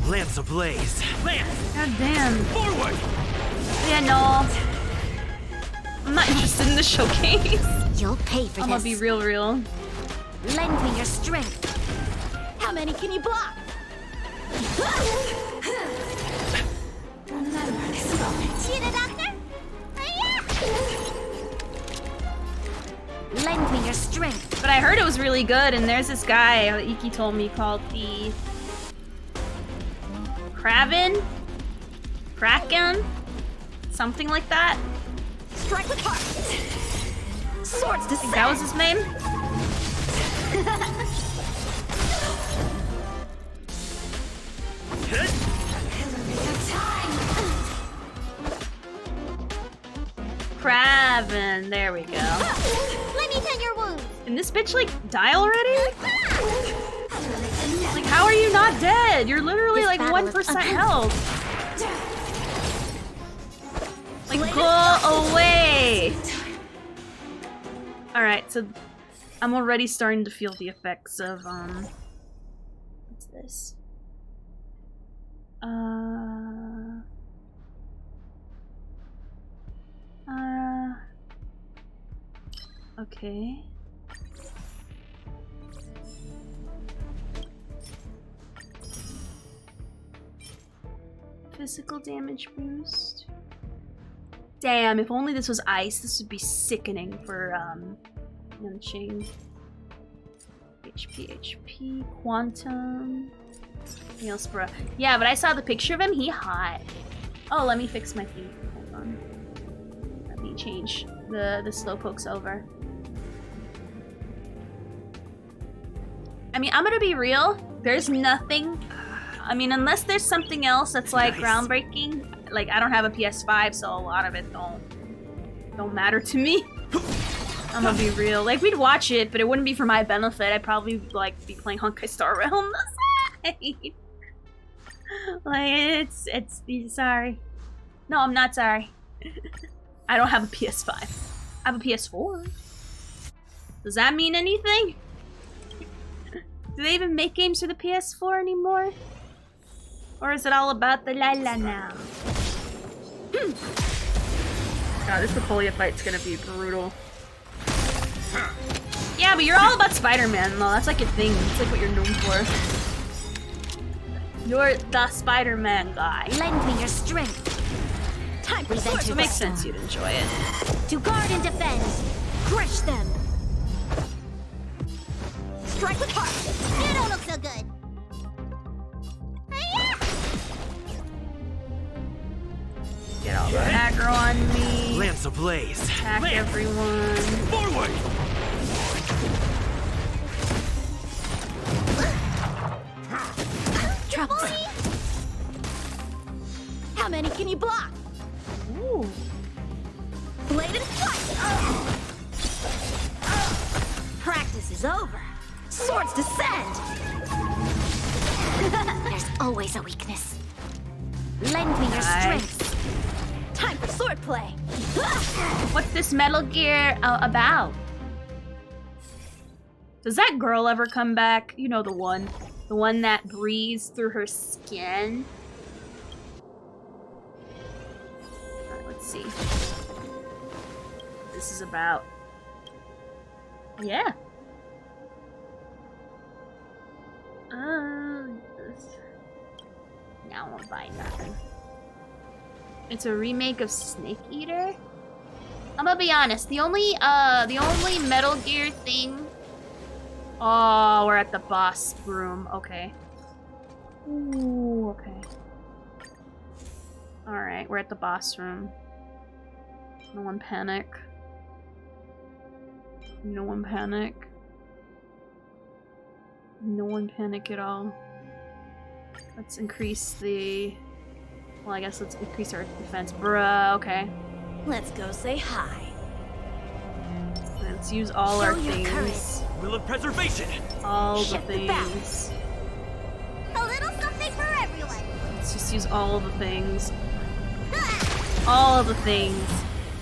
Speaker 8: Lamps ablaze. Lamp.
Speaker 5: God damn.
Speaker 8: Forward.
Speaker 5: Yeah, no. I'm not interested in the showcase.
Speaker 12: You'll pay for
Speaker 5: I'm
Speaker 12: this.
Speaker 5: gonna be real.
Speaker 12: Lend me your strength.
Speaker 7: How many can you block?
Speaker 12: See the doctor? Lend me your strength.
Speaker 5: But I heard it was really good, and there's this guy, Iki told me, called the Kraken? Something like that.
Speaker 7: Strike with heart. Swords
Speaker 5: I
Speaker 7: descend.
Speaker 5: think that was his name. Kraven, there we go.
Speaker 12: Let me tend your wounds.
Speaker 5: Can this bitch like die already? Like, how are you not dead? You're literally like 1% health. Like, go away. Alright, so I'm already starting to feel the effects of, what's this? Okay. Physical damage boost. Damn, if only this was ice, this would be sickening for, Yunqing. HP, quantum. Anything else, bruh? Yeah, but I saw the picture of him, he hot. Oh, let me fix my feet. Hold on. Let me change the slowpokes over. I mean, I'm gonna be real. There's nothing. I mean, unless there's something else that's like groundbreaking. Like, I don't have a PS5, so a lot of it don't matter to me. I'm gonna be real. Like, we'd watch it, but it wouldn't be for my benefit. I'd probably like be playing Honkai Star Rail on the side. Like, it's sorry. No, I'm not sorry. I don't have a PS5. I have a PS4. Does that mean anything? Do they even make games for the PS4 anymore? Or is it all about the la-la now? God, this Napoleon fight's gonna be brutal. Yeah, but you're all about Spider-Man, though. That's like your thing. It's like what you're known for. You're the Spider-Man guy.
Speaker 12: Lend me your strength. Time for
Speaker 5: It makes sense you'd enjoy it.
Speaker 12: To guard and defend. Crush them. Strike with heart. You don't look so good.
Speaker 5: Get all the aggro on me.
Speaker 8: Lance ablaze.
Speaker 5: Attack everyone.
Speaker 8: Forward.
Speaker 12: Troubles. How many can you block?
Speaker 5: Ooh.
Speaker 12: Bladed flight. Practice is over. Swords descend. There's always a weakness. Lend me your strength. Time for swordplay.
Speaker 5: What's this Metal Gear about? Does that girl ever come back? You know the one. The one that breathes through her skin. Alright, let's see. This is about. Yeah. Now I won't buy nothing. It's a remake of Snake Eater. I'm gonna be honest. The only Metal Gear thing. Oh, we're at the boss room. Okay. Ooh, okay. All right, we're at the boss room. No one panic. No one panic. No one panic at all. Let's increase the... Well, I guess let's increase our defense. Bruh, okay.
Speaker 12: Let's go say hi.
Speaker 5: Let's use all our things.
Speaker 12: Courage.
Speaker 8: Will of preservation.
Speaker 5: All the
Speaker 12: Shift the
Speaker 5: things.
Speaker 12: A little something for everyone.
Speaker 5: Let's just use all the things. All the things.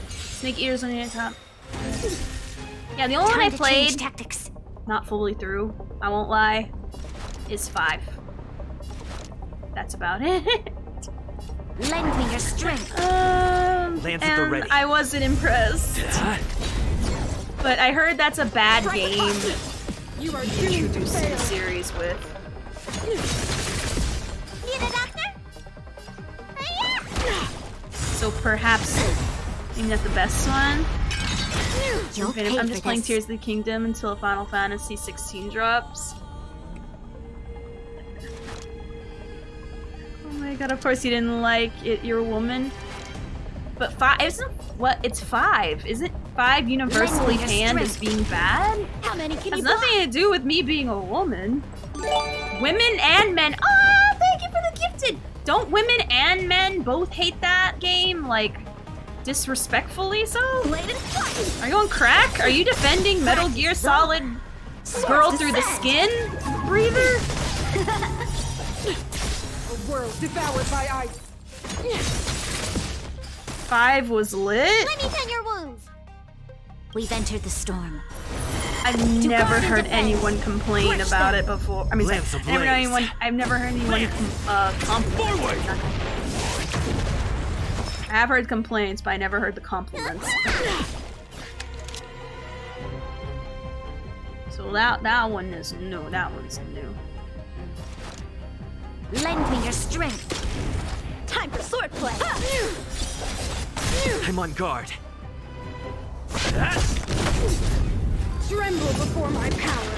Speaker 5: Snake Eaters on the top. Yeah, the only one I played,
Speaker 12: tactics.
Speaker 5: not fully through, I won't lie, is 5. That's about it.
Speaker 12: Lend me your strength.
Speaker 8: Lance at the
Speaker 5: And
Speaker 8: ready.
Speaker 5: I wasn't impressed. But I heard that's a bad game
Speaker 2: You are
Speaker 5: to introduce to the series with.
Speaker 12: Need a doctor?
Speaker 5: So perhaps maybe not the best one.
Speaker 12: You'll pay
Speaker 5: I'm
Speaker 12: for
Speaker 5: just playing
Speaker 12: this.
Speaker 5: Tears of the Kingdom until Final Fantasy 16 drops. Oh my god, of course you didn't like it, you're a woman. But 5 isn't what? It's 5. Isn't 5 universally panned as being bad?
Speaker 12: How many can
Speaker 5: Has
Speaker 12: you
Speaker 5: nothing to do with me being a woman. Women and men. Ah, thank you for the gifted. Don't women and men both hate that game? Like, disrespectfully so? Are you on crack? Are you defending Metal Gear Solid Girl Through the Skin breather?
Speaker 2: A world devoured by ice.
Speaker 5: 5 was lit?
Speaker 12: Let me tend your wounds. We've entered the storm.
Speaker 5: I've never heard anyone complain about it before. I mean, sorry, I've never heard anyone compliment. I have heard complaints, but I never heard the compliments. So that one is new. That one's new.
Speaker 12: Lend me your strength. Time for swordplay.
Speaker 8: I'm on guard.
Speaker 2: Tremble before my power.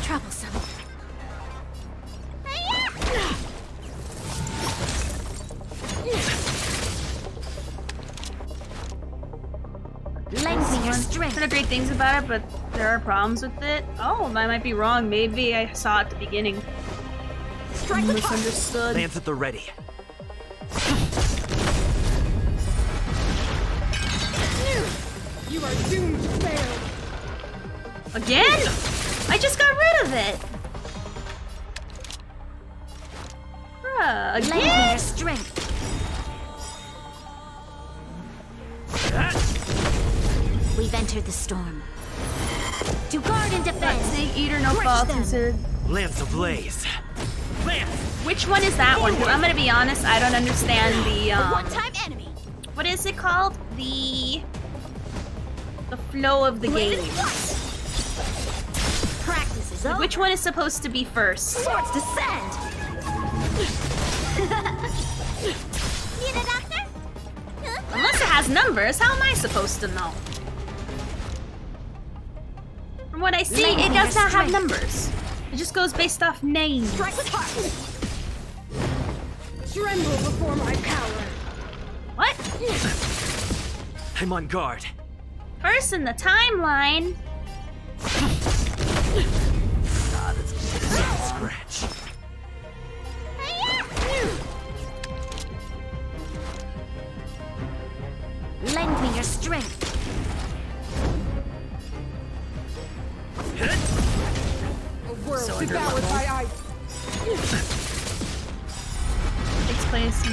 Speaker 12: Troublesome. Lend me your strength.
Speaker 5: I've heard great things about it, but there are problems with it. Oh, I might be wrong. Maybe I saw it at the beginning.
Speaker 12: Strike with heart.
Speaker 5: Misunderstood.
Speaker 8: Lance at the ready.
Speaker 2: You are doomed to fail.
Speaker 5: Again? I just got rid of it. Bruh,
Speaker 12: Lend me your
Speaker 5: again?
Speaker 12: strength. We've entered the storm. To guard and defend.
Speaker 5: Snake Eater, no
Speaker 12: Crush
Speaker 5: fault
Speaker 12: them.
Speaker 5: considered.
Speaker 8: Lance ablaze. Lance!
Speaker 5: Which one is that one? 'Cause I'm gonna be honest, I don't understand the
Speaker 12: One-time enemy.
Speaker 5: what is it called? The flow of the game.
Speaker 12: Practice is
Speaker 5: Like,
Speaker 12: over.
Speaker 5: which one is supposed to be first?
Speaker 12: Swords descend. Need a doctor?
Speaker 5: Unless it has numbers, how am I supposed to know? From what I see, it does not have numbers. It just goes based off names.
Speaker 12: Strike with heart.
Speaker 10: Tremble before my power.
Speaker 5: What?
Speaker 8: I'm on guard.
Speaker 5: First in the timeline.
Speaker 8: God, it's scratch.
Speaker 12: Lend me your strength.
Speaker 10: A world devoured by ice.
Speaker 5: Takes place in...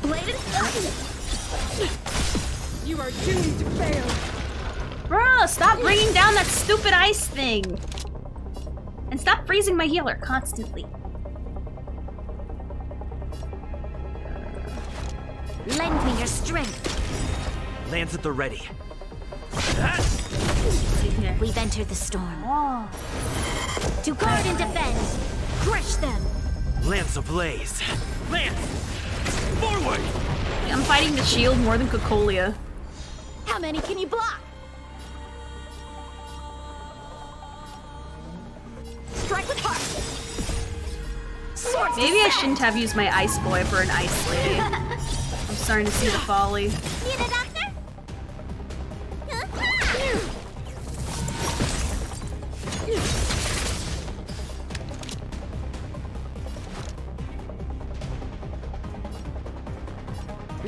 Speaker 12: Bladed fire.
Speaker 10: You are doomed to fail.
Speaker 5: Bro, stop bringing down that stupid ice thing. And stop freezing my healer constantly.
Speaker 12: Lend me your strength.
Speaker 8: Lance at the ready.
Speaker 12: We've entered the storm.
Speaker 5: Oh.
Speaker 12: To guard and defend. Crush them.
Speaker 8: Lance ablaze. Lance! Forward!
Speaker 5: I'm fighting the shield more than Cocolia.
Speaker 12: How many can you block? Strike with heart. Swords
Speaker 5: Maybe I
Speaker 12: descend.
Speaker 5: shouldn't have used my ice boy for an ice lady. I'm starting to see the folly.
Speaker 12: Need a doctor?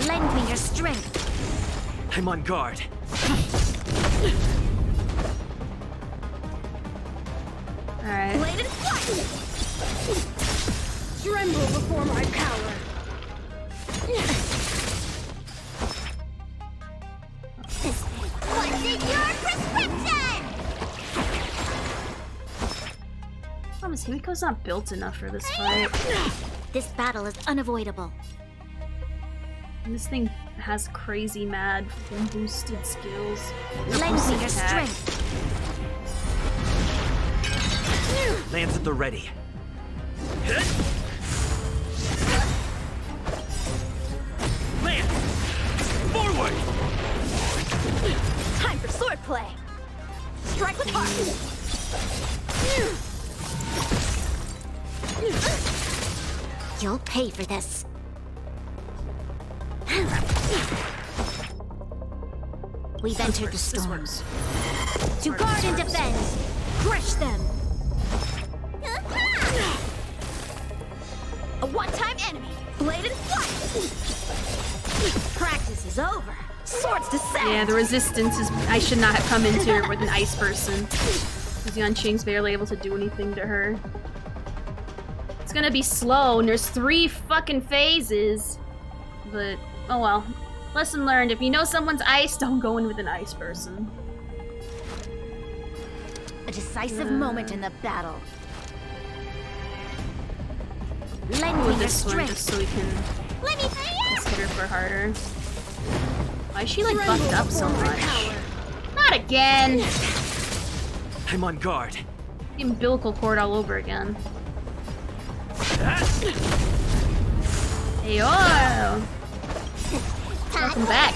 Speaker 12: Lend me your strength.
Speaker 8: I'm on guard.
Speaker 5: Alright.
Speaker 12: Bladed fire.
Speaker 10: Tremble before my power.
Speaker 12: What's in your prescription?
Speaker 5: Promise, Himiko's not built enough for this fight.
Speaker 12: This battle is unavoidable.
Speaker 5: And this thing has crazy mad boosted skills.
Speaker 12: Lend me your
Speaker 5: Attack.
Speaker 12: strength.
Speaker 8: Lance at the ready. Lance! Forward!
Speaker 12: Time for swordplay. Strike with heart. You'll pay for this. We've entered the storm. To guard and defend. Crush them. A one-time enemy. Bladed fire. Practice is over. Swords descend.
Speaker 5: Yeah, the resistance is... I should not have come into here with an ice person. Because Yanqing's barely able to do anything to her. It's gonna be slow, and there's 3 fucking phases. But, oh well. Lesson learned, if you know someone's ice, don't go in with an ice person.
Speaker 12: A decisive moment in the battle. Lend me
Speaker 5: With
Speaker 12: your
Speaker 5: this one,
Speaker 12: strength.
Speaker 5: just so we can
Speaker 12: Let me
Speaker 5: just hit her for harder. Why is she like buffed up so much? Not again!
Speaker 8: I'm on guard.
Speaker 5: The umbilical cord all over again. Hey, oh! Welcome back.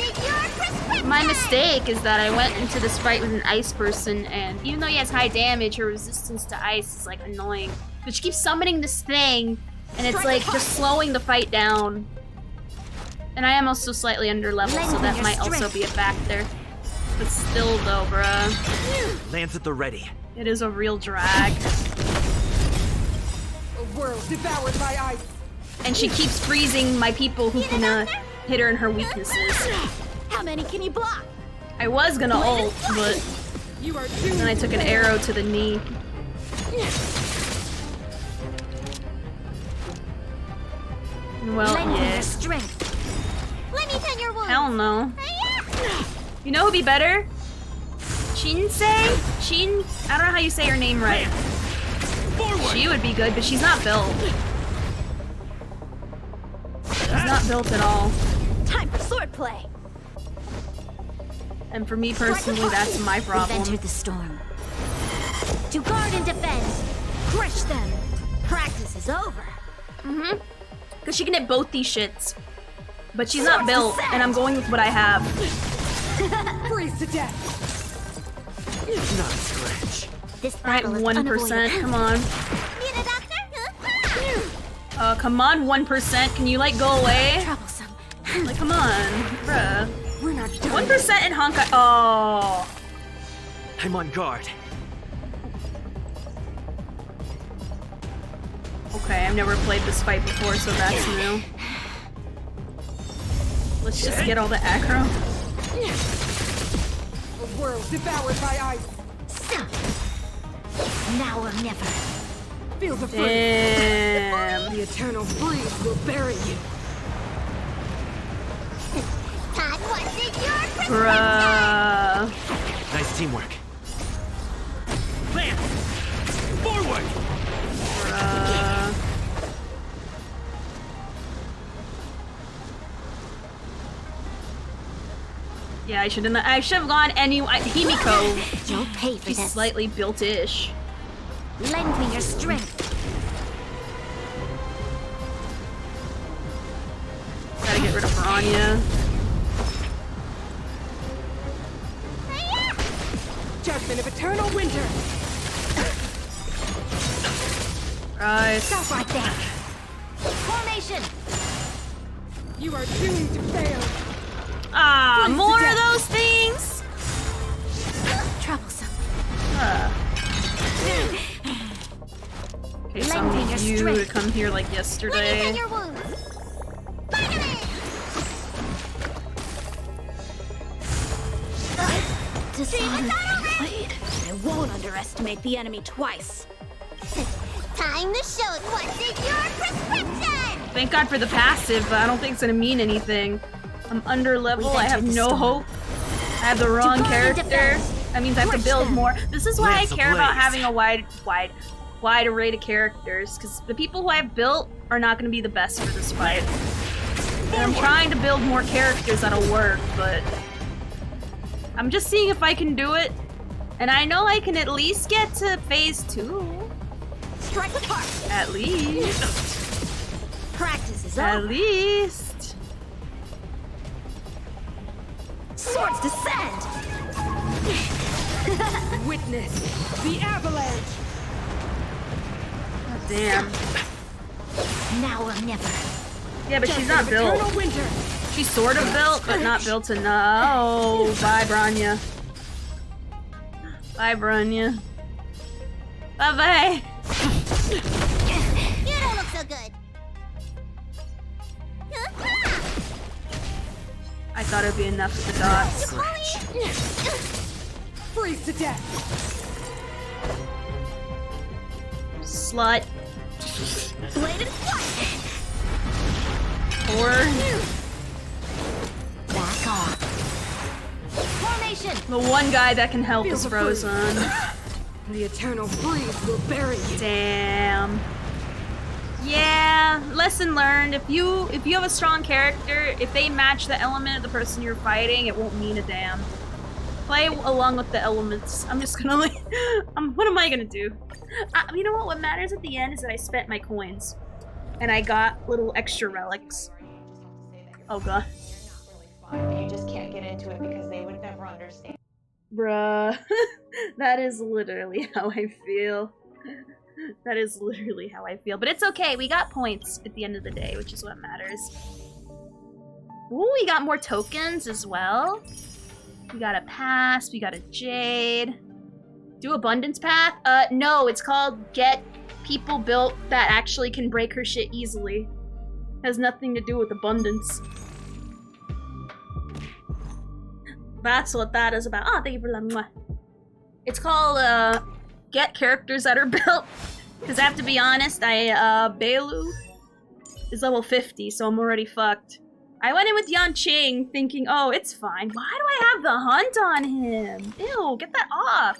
Speaker 5: My mistake is that I went into this fight with an ice person, and even though he has high damage, her resistance to ice is like annoying. But she keeps summoning this thing, and it's like just slowing the fight down. And I am also slightly under level, so that might also be a factor. But still though, bruh.
Speaker 8: Lance at the ready.
Speaker 5: It is a real drag.
Speaker 10: A world devoured by ice.
Speaker 5: And she keeps freezing my people who can hit her in her weaknesses.
Speaker 12: How many can you block?
Speaker 5: I was gonna ult, but
Speaker 10: You are
Speaker 5: then I took an arrow to the knee. Well,
Speaker 12: Lend me
Speaker 5: yeah.
Speaker 12: your strength. Let me tend your wounds.
Speaker 5: Hell no. You know who'd be better? Shin, I don't know how you say her name right. She would be good, but she's not built. She's not built at all.
Speaker 12: Time for swordplay.
Speaker 5: And for me personally, that's my problem.
Speaker 12: We've entered the storm. To guard and defend. Crush them. Practice is over.
Speaker 5: Mm-hmm. Because she can hit both these shits. But she's not built, and I'm going with what I have.
Speaker 12: Freeze to death.
Speaker 8: Not a scratch.
Speaker 12: This
Speaker 5: Alright,
Speaker 12: battle is
Speaker 5: 1%,
Speaker 12: unavoidable.
Speaker 5: come on.
Speaker 12: Need a doctor?
Speaker 5: Come on, 1%, can you, like, go away?
Speaker 12: Troublesome.
Speaker 5: Like, come on, bruh.
Speaker 12: We're not done.
Speaker 5: 1% in Honkai. Oh.
Speaker 8: I'm on guard.
Speaker 5: Okay, I've never played this fight before, so that's new. Let's just get all the aggro.
Speaker 13: A world devoured by ice.
Speaker 12: Now or never.
Speaker 13: Feel the
Speaker 5: Damn.
Speaker 13: The eternal breeze will bury you.
Speaker 12: Todd, what's in your prescription?
Speaker 5: Bruh.
Speaker 8: Nice teamwork. Plan! Forward!
Speaker 5: Bruh. Yeah, I should have gone Himiko.
Speaker 12: You'll pay for
Speaker 5: She's
Speaker 12: this.
Speaker 5: slightly built-ish.
Speaker 12: Lend me your strength.
Speaker 5: Gotta get rid of Rania.
Speaker 13: Judgment of eternal winter.
Speaker 5: Right.
Speaker 12: Stop right there. Formation.
Speaker 13: You are doomed to fail.
Speaker 5: Ah, more of those things.
Speaker 12: Troublesome.
Speaker 5: Okay, so I need you to come here like yesterday.
Speaker 12: Your wounds. Dishonored blade. I won't underestimate the enemy twice. Time to show what's in your prescription.
Speaker 5: Thank God for the passive, but I don't think it's gonna mean anything. I'm under level, I have no hope. I have the wrong character. That means I have to build more. This is why I care about having a wide array of characters, because the people who I've built are not gonna be the best for this fight. And I'm trying to build more characters that'll work, but I'm just seeing if I can do it. And I know I can at least get to phase 2.
Speaker 12: Strike with heart.
Speaker 5: At least.
Speaker 12: Practice is
Speaker 5: At
Speaker 12: over.
Speaker 5: least.
Speaker 12: Swords descend.
Speaker 13: Witness the avalanche.
Speaker 5: God damn.
Speaker 12: Now or never.
Speaker 5: Yeah, but she's not built.
Speaker 13: Eternal winter.
Speaker 5: She's sort of built, but not built enough. Oh, bye, Branya. Bye, Branya. Bye-bye.
Speaker 12: You don't look so good.
Speaker 5: I thought it'd be enough with the dots.
Speaker 13: Freeze to death.
Speaker 5: Slut.
Speaker 12: Bladed flight.
Speaker 5: Or
Speaker 12: Back off. Formation.
Speaker 5: the one guy that can help is frozen.
Speaker 13: The eternal breeze will bury you.
Speaker 5: Damn. Yeah, lesson learned. If you have a strong character, if they match the element of the person you're fighting, it won't mean a damn. Play along with the elements. I'm just gonna like, what am I gonna do? You know what? What matters at the end is that I spent my coins, and I got little extra relics. Oh god.
Speaker 14: You just can't get into it because they would never understand.
Speaker 5: Bruh. That is literally how I feel. That is literally how I feel. But it's okay, we got points at the end of the day, which is what matters. Ooh, we got more tokens as well. We got a pass, we got a jade. Do abundance path? No, it's called get people built that actually can break her shit easily. Has nothing to do with abundance. That's what that is about. Oh, thank you for letting me. It's called, get characters that are built. Because I have to be honest, Bailu is level 50, so I'm already fucked. I went in with Yan Qing thinking, oh, it's fine. Why do I have the hunt on him? Ew, get that off.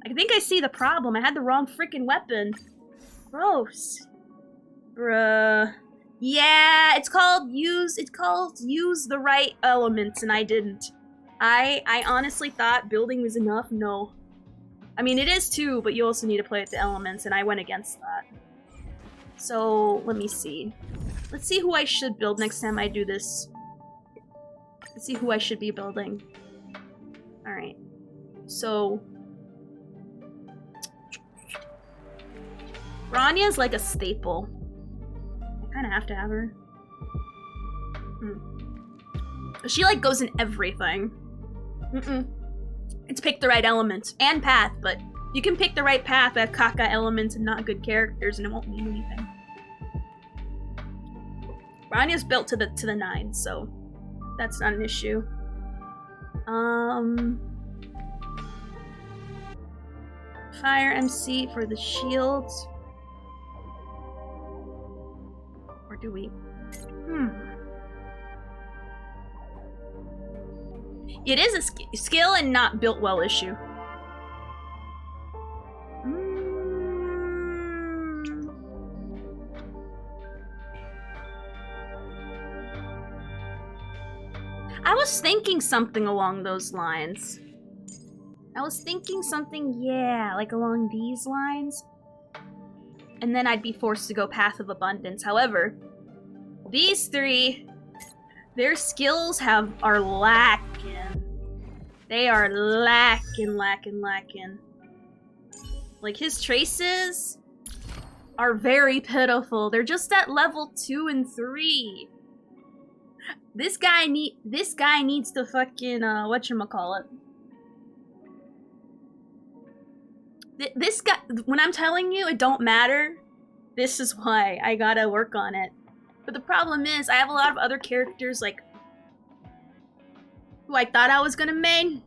Speaker 5: I think I see the problem. I had the wrong freaking weapon. Gross. Bruh. Yeah, it's called use the right elements, and I didn't. I honestly thought building was enough. No. I mean, it is too, but you also need to play with the elements, and I went against that. So, let me see. Let's see who I should build next time I do this. Let's see who I should be building. Alright. So... Ranya's like a staple. I kinda have to have her. She like goes in everything. It's pick the right elements and path, but you can pick the right path that caca elements and not good characters and it won't mean anything. Ranya's built to the 9, so that's not an issue. Fire MC for the shields. Or do we? It is a skill and not built well issue. I was thinking something along those lines. I was thinking something, yeah, like along these lines. And then I'd be forced to go Path of Abundance. However, these three, their skills are lacking. They are lacking. Like, his traces are very pitiful. They're just at level 2 and 3. This guy needs to fucking, whatchamacallit. This guy, when I'm telling you it don't matter, this is why I gotta work on it. But the problem is, I have a lot of other characters, like, who I thought I was gonna main.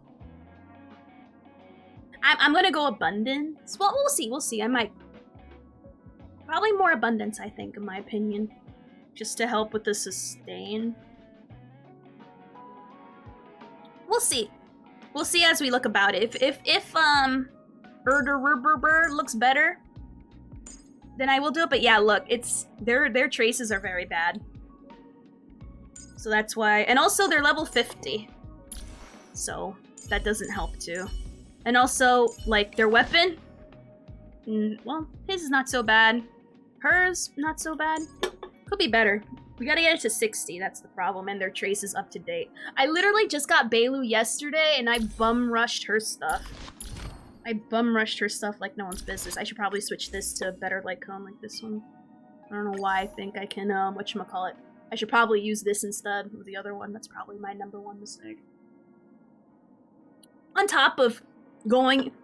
Speaker 5: I'm gonna go Abundance. Well, we'll see. I might. Probably more Abundance, I think, in my opinion. Just to help with the sustain. We'll see. We'll see as we look about it. If Bird looks better, then I will do it. But yeah, look, it's their traces are very bad. So that's why, and also they're level 50. So that doesn't help too. And also, like, their weapon, well, his is not so bad. Hers, not so bad. Could be better. We gotta get it to 60, that's the problem, and their trace is up to date. I literally just got Bailu yesterday, and I bum-rushed her stuff. I bum-rushed her stuff like no one's business. I should probably switch this to a better light cone like this one. I don't know why I think I can, whatchamacallit. I should probably use this instead of the other one. That's probably my #1 mistake. On top of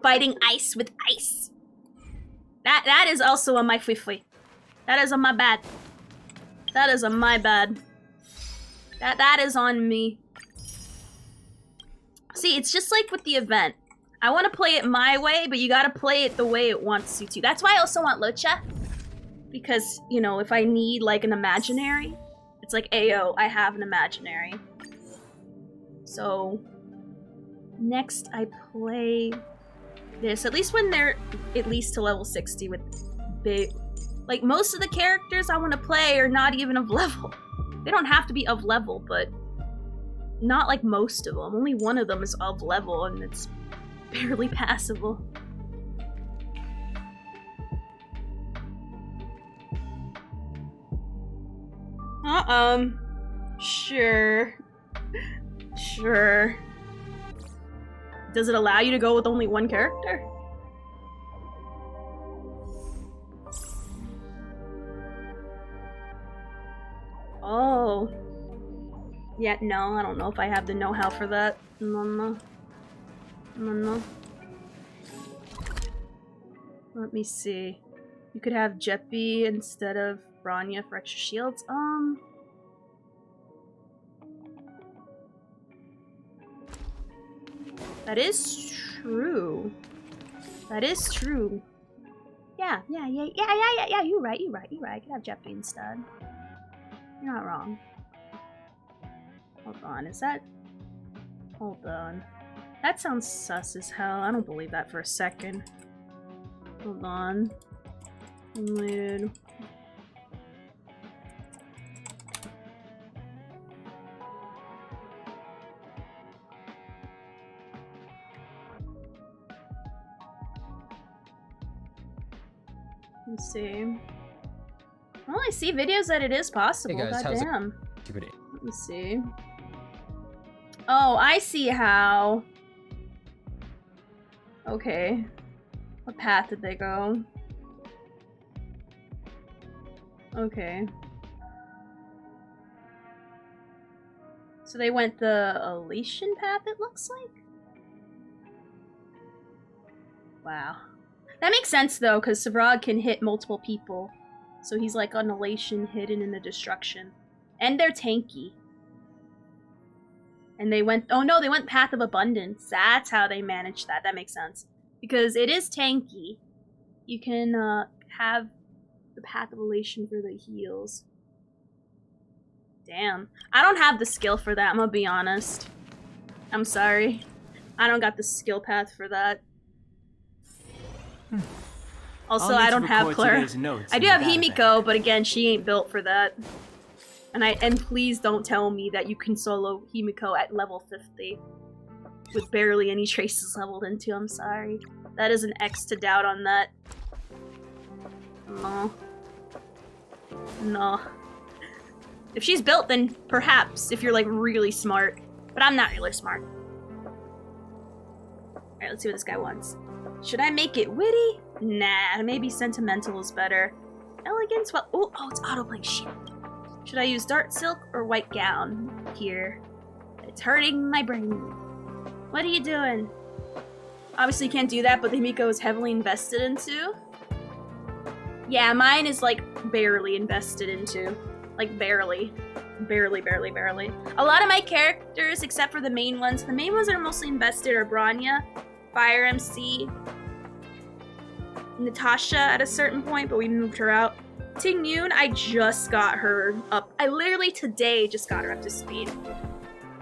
Speaker 5: fighting ice with ice. That is also on my fifly. That is on my bad. That is on my bad. That is on me. See, it's just like with the event. I want to play it my way, but you gotta play it the way it wants you to. That's why I also want Lucha. Because, you know, if I need, like, an imaginary, it's like, Ayo, I have an imaginary. So, next I play this. At least when they're at least to level 60 with big... Like, most of the characters I want to play are not even of level. They don't have to be of level, but not like most of them. Only one of them is of level, and it's barely passable. Sure. Sure. Does it allow you to go with only one character? Oh. Yeah, no, I don't know if I have the know-how for that. No. Let me see. You could have Jeppy instead of Branya for extra shields. That is true. That is true. Yeah, you're right. I could have Jeppy instead. You're not wrong. Hold on, is that... Hold on. That sounds sus as hell. I don't believe that for a second. Hold on. Unrelated. Let's see. Well, I see videos that it is possible.
Speaker 4: Hey guys, how's it-
Speaker 5: goddamn. Let me see. Oh, I see how. Okay. What path did they go? Okay. So they went the Elysian path, it looks like? Wow. That makes sense though, because Savrog can hit multiple people. So he's like an Elation hidden in the destruction. And they're tanky. And they went, oh no, they went Path of Abundance. That's how they managed that. That makes sense. Because it is tanky. You can have the Path of Elation for the heals. Damn. I don't have the skill for that, I'm gonna be honest. I'm sorry. I don't got the skill path for that. Also, I don't have Clara. I do have Himiko, but again, she ain't built for that. And please don't tell me that you can solo Himiko at level 50 with barely any traces leveled into. I'm sorry. That is an X to doubt on that. No. No. If she's built, then perhaps, if you're like really smart. But I'm not really smart. Alright, let's see what this guy wants. Should I make it witty? Nah, maybe sentimental is better. Elegance? Well, oh, it's autoplay. Shit. Should I use dark silk or white gown? Here. It's hurting my brain. What are you doing? Obviously you can't do that, but the Himiko is heavily invested into. Yeah, mine is like barely invested into. Like barely. Barely. A lot of my characters, except for the main ones that are mostly invested are Branya, Fire MC, Natasha at a certain point, but we moved her out. Ting Yun, I just got her up. I literally today just got her up to speed.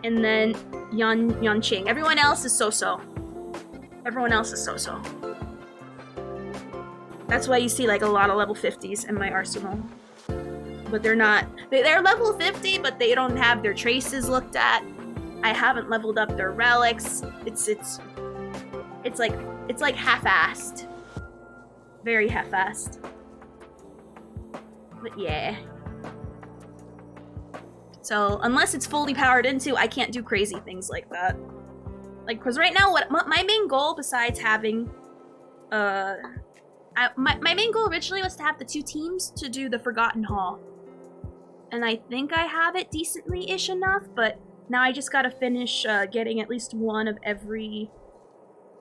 Speaker 5: And then Yan Qing. Everyone else is so-so. That's why you see like a lot of level 50s in my arsenal. But they're not. They're level 50, but they don't have their traces looked at. I haven't leveled up their relics. It's like half-assed. Very half-assed. But yeah. So unless it's fully powered into, I can't do crazy things like that. Like, cause right now, what my main goal besides having, my main goal originally was to have the 2 teams to do the Forgotten Hall. And I think I have it decently-ish enough, but now I just gotta finish getting at least one of every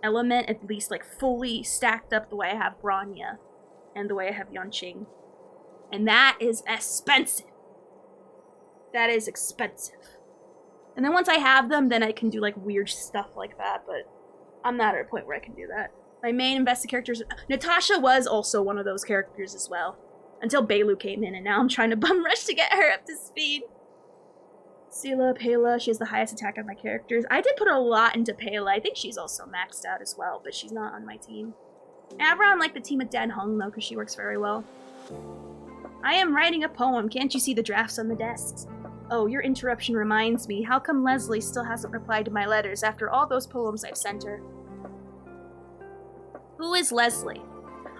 Speaker 5: element, at least like fully stacked up the way I have Branya and the way I have Yanqing. And that is expensive. That is expensive. And then once I have them, then I can do like weird stuff like that, but I'm not at a point where I can do that. My main invested characters, Natasha was also one of those characters as well. Until Bailu came in, and now I'm trying to bum rush to get her up to speed. Sela, Pela, she has the highest attack of my characters. I did put a lot into Pela. I think she's also maxed out as well, but she's not on my team. Avra on like the team with Dan Hung though, because she works very well. I am writing a poem. Can't you see the drafts on the desks? Oh, your interruption reminds me. How come Leslie still hasn't replied to my letters after all those poems I've sent her? Who is Leslie?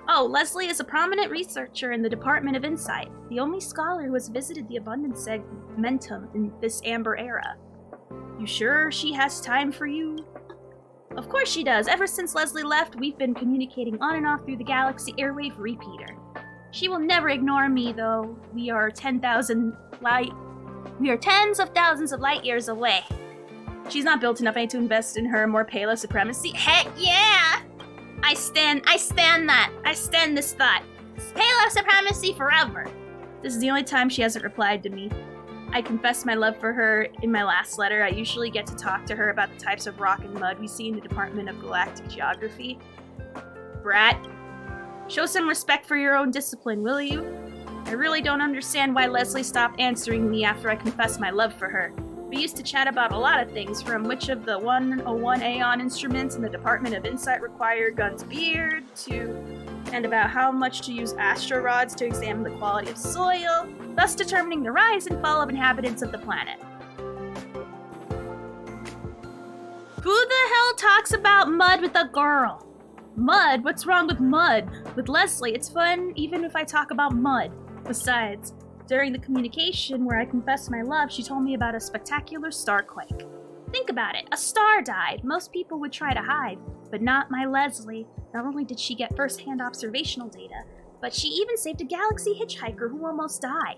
Speaker 5: Oh, Leslie is a prominent researcher in the Department of Insight, the only scholar who has visited the Abundance Segmentum in this Amber Era. You sure she has time for you? Of course she does. Ever since Leslie left, we've been communicating on and off through the Galaxy Airwave Repeater. She will never ignore me, though. We are tens of thousands of light years away. She's not built enough. I need to invest in her more Pela supremacy. Heck yeah! I stand that. I stand this thought. Pela supremacy forever. This is the only time she hasn't replied to me. I confessed my love for her in my last letter. I usually get to talk to her about the types of rock and mud we see in the Department of Galactic Geography. Brat, show some respect for your own discipline, will you? I really don't understand why Leslie stopped answering me after I confessed my love for her. We used to chat about a lot of things, from which of the 101 Aeon instruments in the Department of Insight required Gun's beard, and about how much to use astro rods to examine the quality of soil, thus determining the rise and fall of inhabitants of the planet. Who the hell talks about mud with a girl? Mud? What's wrong with mud? With Leslie, it's fun even if I talk about mud. Besides, during the communication where I confessed my love, she told me about a spectacular starquake. Think about it. A star died. Most people would try to hide, but not my Leslie. Not only did she get first-hand observational data, but she even saved a galaxy hitchhiker who almost died.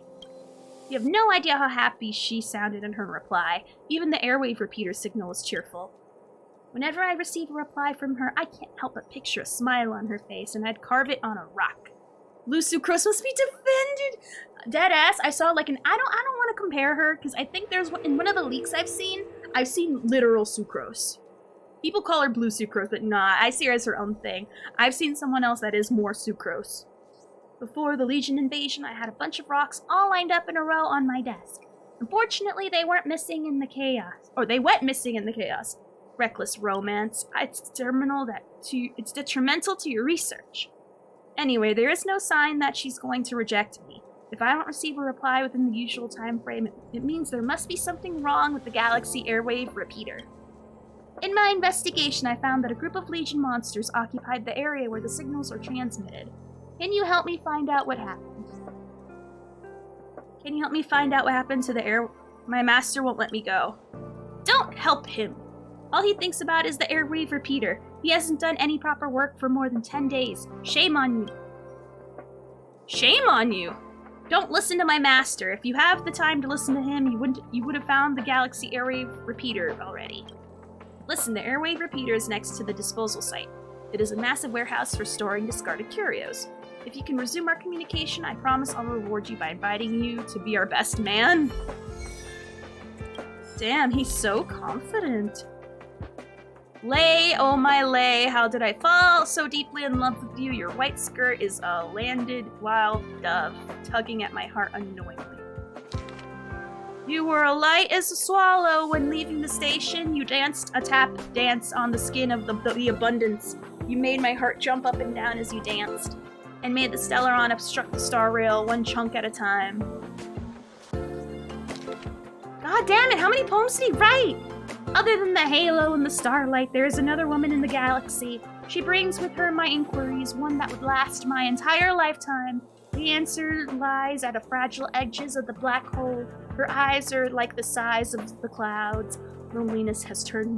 Speaker 5: You have no idea how happy she sounded in her reply. Even the airwave repeater signal was cheerful. Whenever I receive a reply from her, I can't help but picture a smile on her face, and I'd carve it on a rock. Blue Sucrose must be defended! Deadass, I saw like an... I don't want to compare her, because I think there's... In one of the leaks I've seen literal Sucrose. People call her Blue Sucrose, but nah, I see her as her own thing. I've seen someone else that is more Sucrose. Before the Legion invasion, I had a bunch of rocks all lined up in a row on my desk. Unfortunately, they weren't missing in the chaos. Or they went missing in the chaos. Reckless romance. It's detrimental to your research. Anyway, there is no sign that she's going to reject me. If I don't receive a reply within the usual time frame, it means there must be something wrong with the Galaxy Airwave Repeater. In my investigation, I found that a group of Legion monsters occupied the area where the signals are transmitted. Can you help me find out what happened? Can you help me find out what happened to the air... My master won't let me go. Don't help him! All he thinks about is the airwave repeater. He hasn't done any proper work for more than 10 days. Shame on you. Shame on you! Don't listen to my master. If you have the time to listen to him, you would have found the Galaxy Airwave Repeater already. Listen, the Airwave Repeater is next to the disposal site. It is a massive warehouse for storing discarded curios. If you can resume our communication, I promise I'll reward you by inviting you to be our best man. Damn, he's so confident. Lay, oh my lay, how did I fall so deeply in love with you? Your white skirt is a landed wild dove, tugging at my heart unknowingly. You were light as a swallow when leaving the station. You danced a tap dance on the skin of the abundance. You made my heart jump up and down as you danced, and made the Stellaron obstruct the star rail one chunk at a time. God damn it, how many poems did he write? Other than the halo and the starlight, there is another woman in the galaxy. She brings with her my inquiries, one that would last my entire lifetime. The answer lies at the fragile edges of the black hole. Her eyes are like the size of the clouds. Loneliness has turned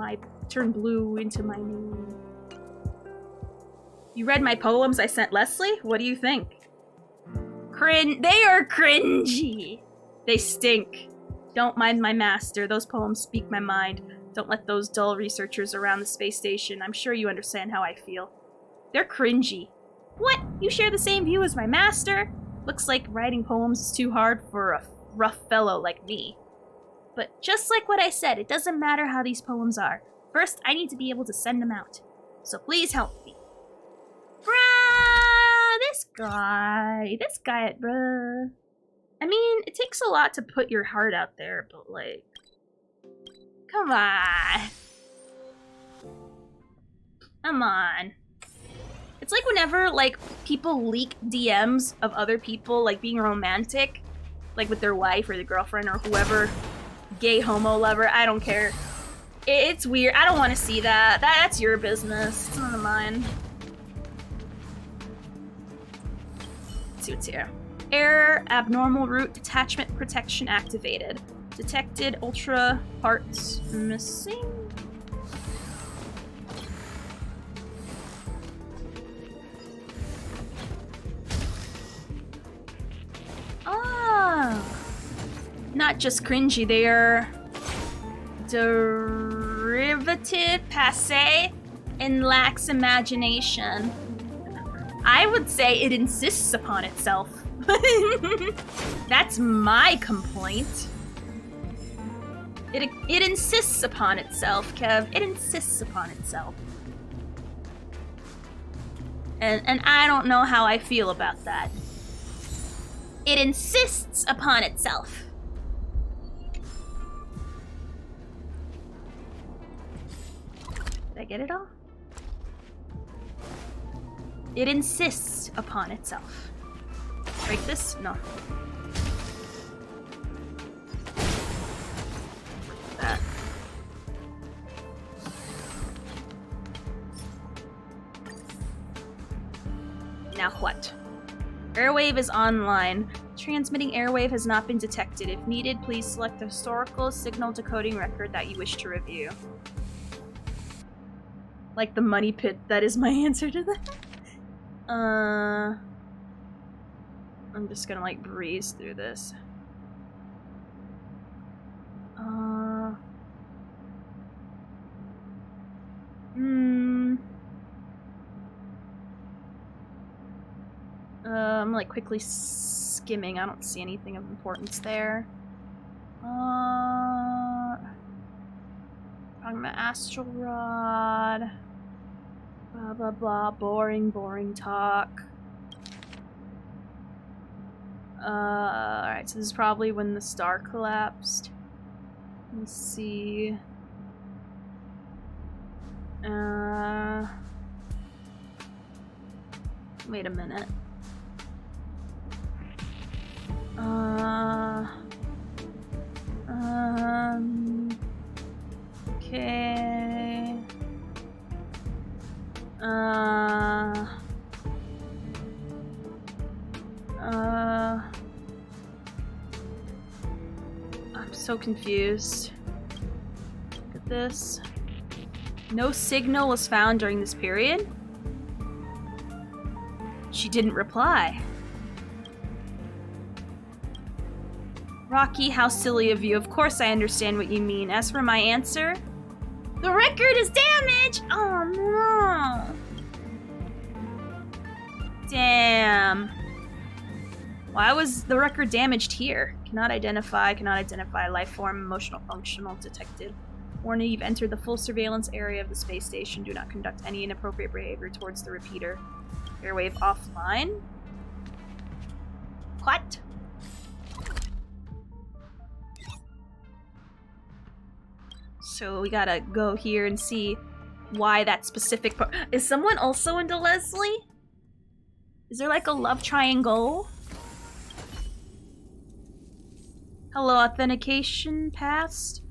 Speaker 5: blue into my name. You read my poems I sent Leslie? What do you think? They are cringy. They stink. Don't mind my master. Those poems speak my mind. Don't let those dull researchers around the space station. I'm sure you understand how I feel. They're cringy. What? You share the same view as my master? Looks like writing poems is too hard for a rough fellow like me. But just like what I said, it doesn't matter how these poems are. First, I need to be able to send them out. So please help me. Bruh! This guy, bruh. I mean, it takes a lot to put your heart out there, but like... Come on. Come on. It's like whenever, like, people leak DMs of other people, like, being romantic, like, with their wife or their girlfriend or whoever, gay homo lover, I don't care. It's weird. I don't want to see that. That's your business. It's none of mine. Let's see what's here. Error, abnormal route, detachment protection activated. Detected ultra parts missing? Ah! Not just cringy, they are derivative, passé, and lacks imagination. I would say it insists upon itself. That's my complaint. It insists upon itself, Kev. It insists upon itself. And I don't know how I feel about that. It insists upon itself. Did I get it all? It insists upon itself. Break this? No. That. Now what? Airwave is online. Transmitting airwave has not been detected. If needed, please select the historical signal decoding record that you wish to review. Like the money pit, that is my answer to that. I'm just gonna like breeze through this. I'm like quickly skimming. I don't see anything of importance there. Talking about Astral Rod. Blah blah blah. Boring, boring talk. Alright, so this is probably when the star collapsed. Let's see. Wait a minute. Okay. I'm so confused. Look at this. No signal was found during this period. She didn't reply. Rocky, how silly of you. Of course I understand what you mean. As for my answer, the record is damaged! Oh no! Damn. Why was the record damaged here? Cannot identify life form, emotional functional detected. Warning, you've entered the full surveillance area of the space station. Do not conduct any inappropriate behavior towards the repeater. Airwave offline? What? So we gotta go here and see why that specific is someone also into Leslie? Is there like a love triangle? Hello, authentication passed.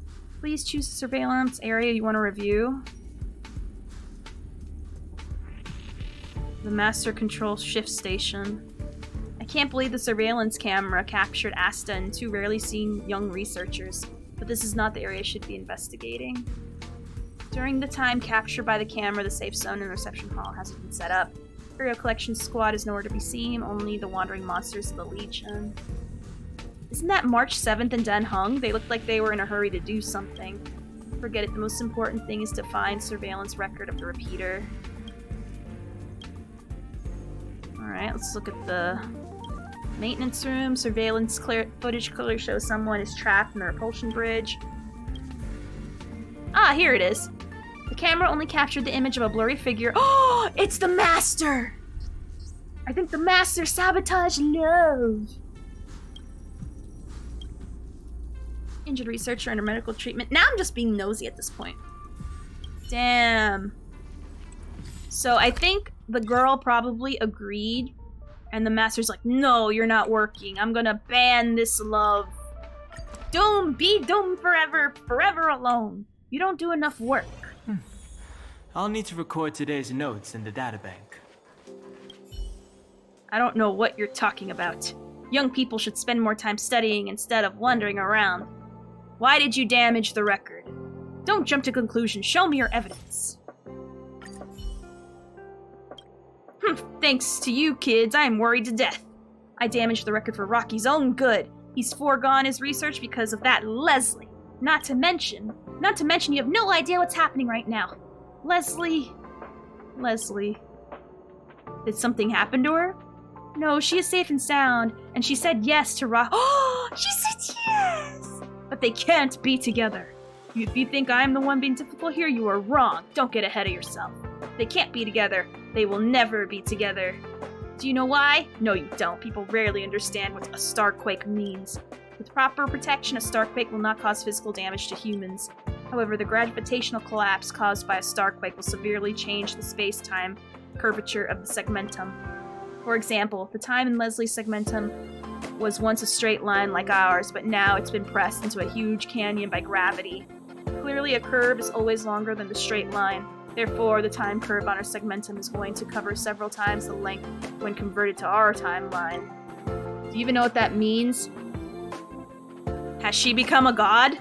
Speaker 5: Please choose the surveillance area you want to review. The master control shift station. I can't believe the surveillance camera captured Asta and two rarely seen young researchers, but this is not the area I should be investigating. During the time captured by the camera, the safe zone in the reception hall hasn't been set up. Aerial collection squad is nowhere to be seen, only the wandering monsters of the Legion. Isn't that March 7th in Den Hung? They looked like they were in a hurry to do something. Forget it, the most important thing is to find surveillance record of the repeater. Alright, let's look at the maintenance room. Surveillance footage clearly shows someone is trapped in the repulsion bridge. Ah, here it is. The camera only captured the image of a blurry figure. Oh, it's the Master! I think the Master sabotaged love. Injured researcher under medical treatment. Now I'm just being nosy at this point. Damn. So I think the girl probably agreed, and the Master's like, no, you're not working. I'm gonna ban this love. Doom, be doomed forever, forever alone. You don't do enough work.
Speaker 8: I'll need to record today's notes in the databank.
Speaker 5: I don't know what you're talking about. Young people should spend more time studying instead of wandering around. Why did you damage the record? Don't jump to conclusions. Show me your evidence. Thanks to you kids, I am worried to death. I damaged the record for Rocky's own good. He's foregone his research because of that Leslie. Not to mention you have no idea what's happening right now. Leslie. Did something happen to her? No, she is safe and sound, and she said yes to Rock. Oh, she said yes! But they can't be together. If you think I'm the one being difficult here, you are wrong. Don't get ahead of yourself. They can't be together. They will never be together. Do you know why? No, you don't. People rarely understand what a starquake means. With proper protection, a starquake will not cause physical damage to humans. However, the gravitational collapse caused by a starquake will severely change the space-time curvature of the segmentum. For example, the time in Leslie's segmentum was once a straight line like ours, but now it's been pressed into a huge canyon by gravity. Clearly, a curve is always longer than the straight line. Therefore, the time curve on our segmentum is going to cover several times the length when converted to our timeline. Do you even know what that means? Has she become a god?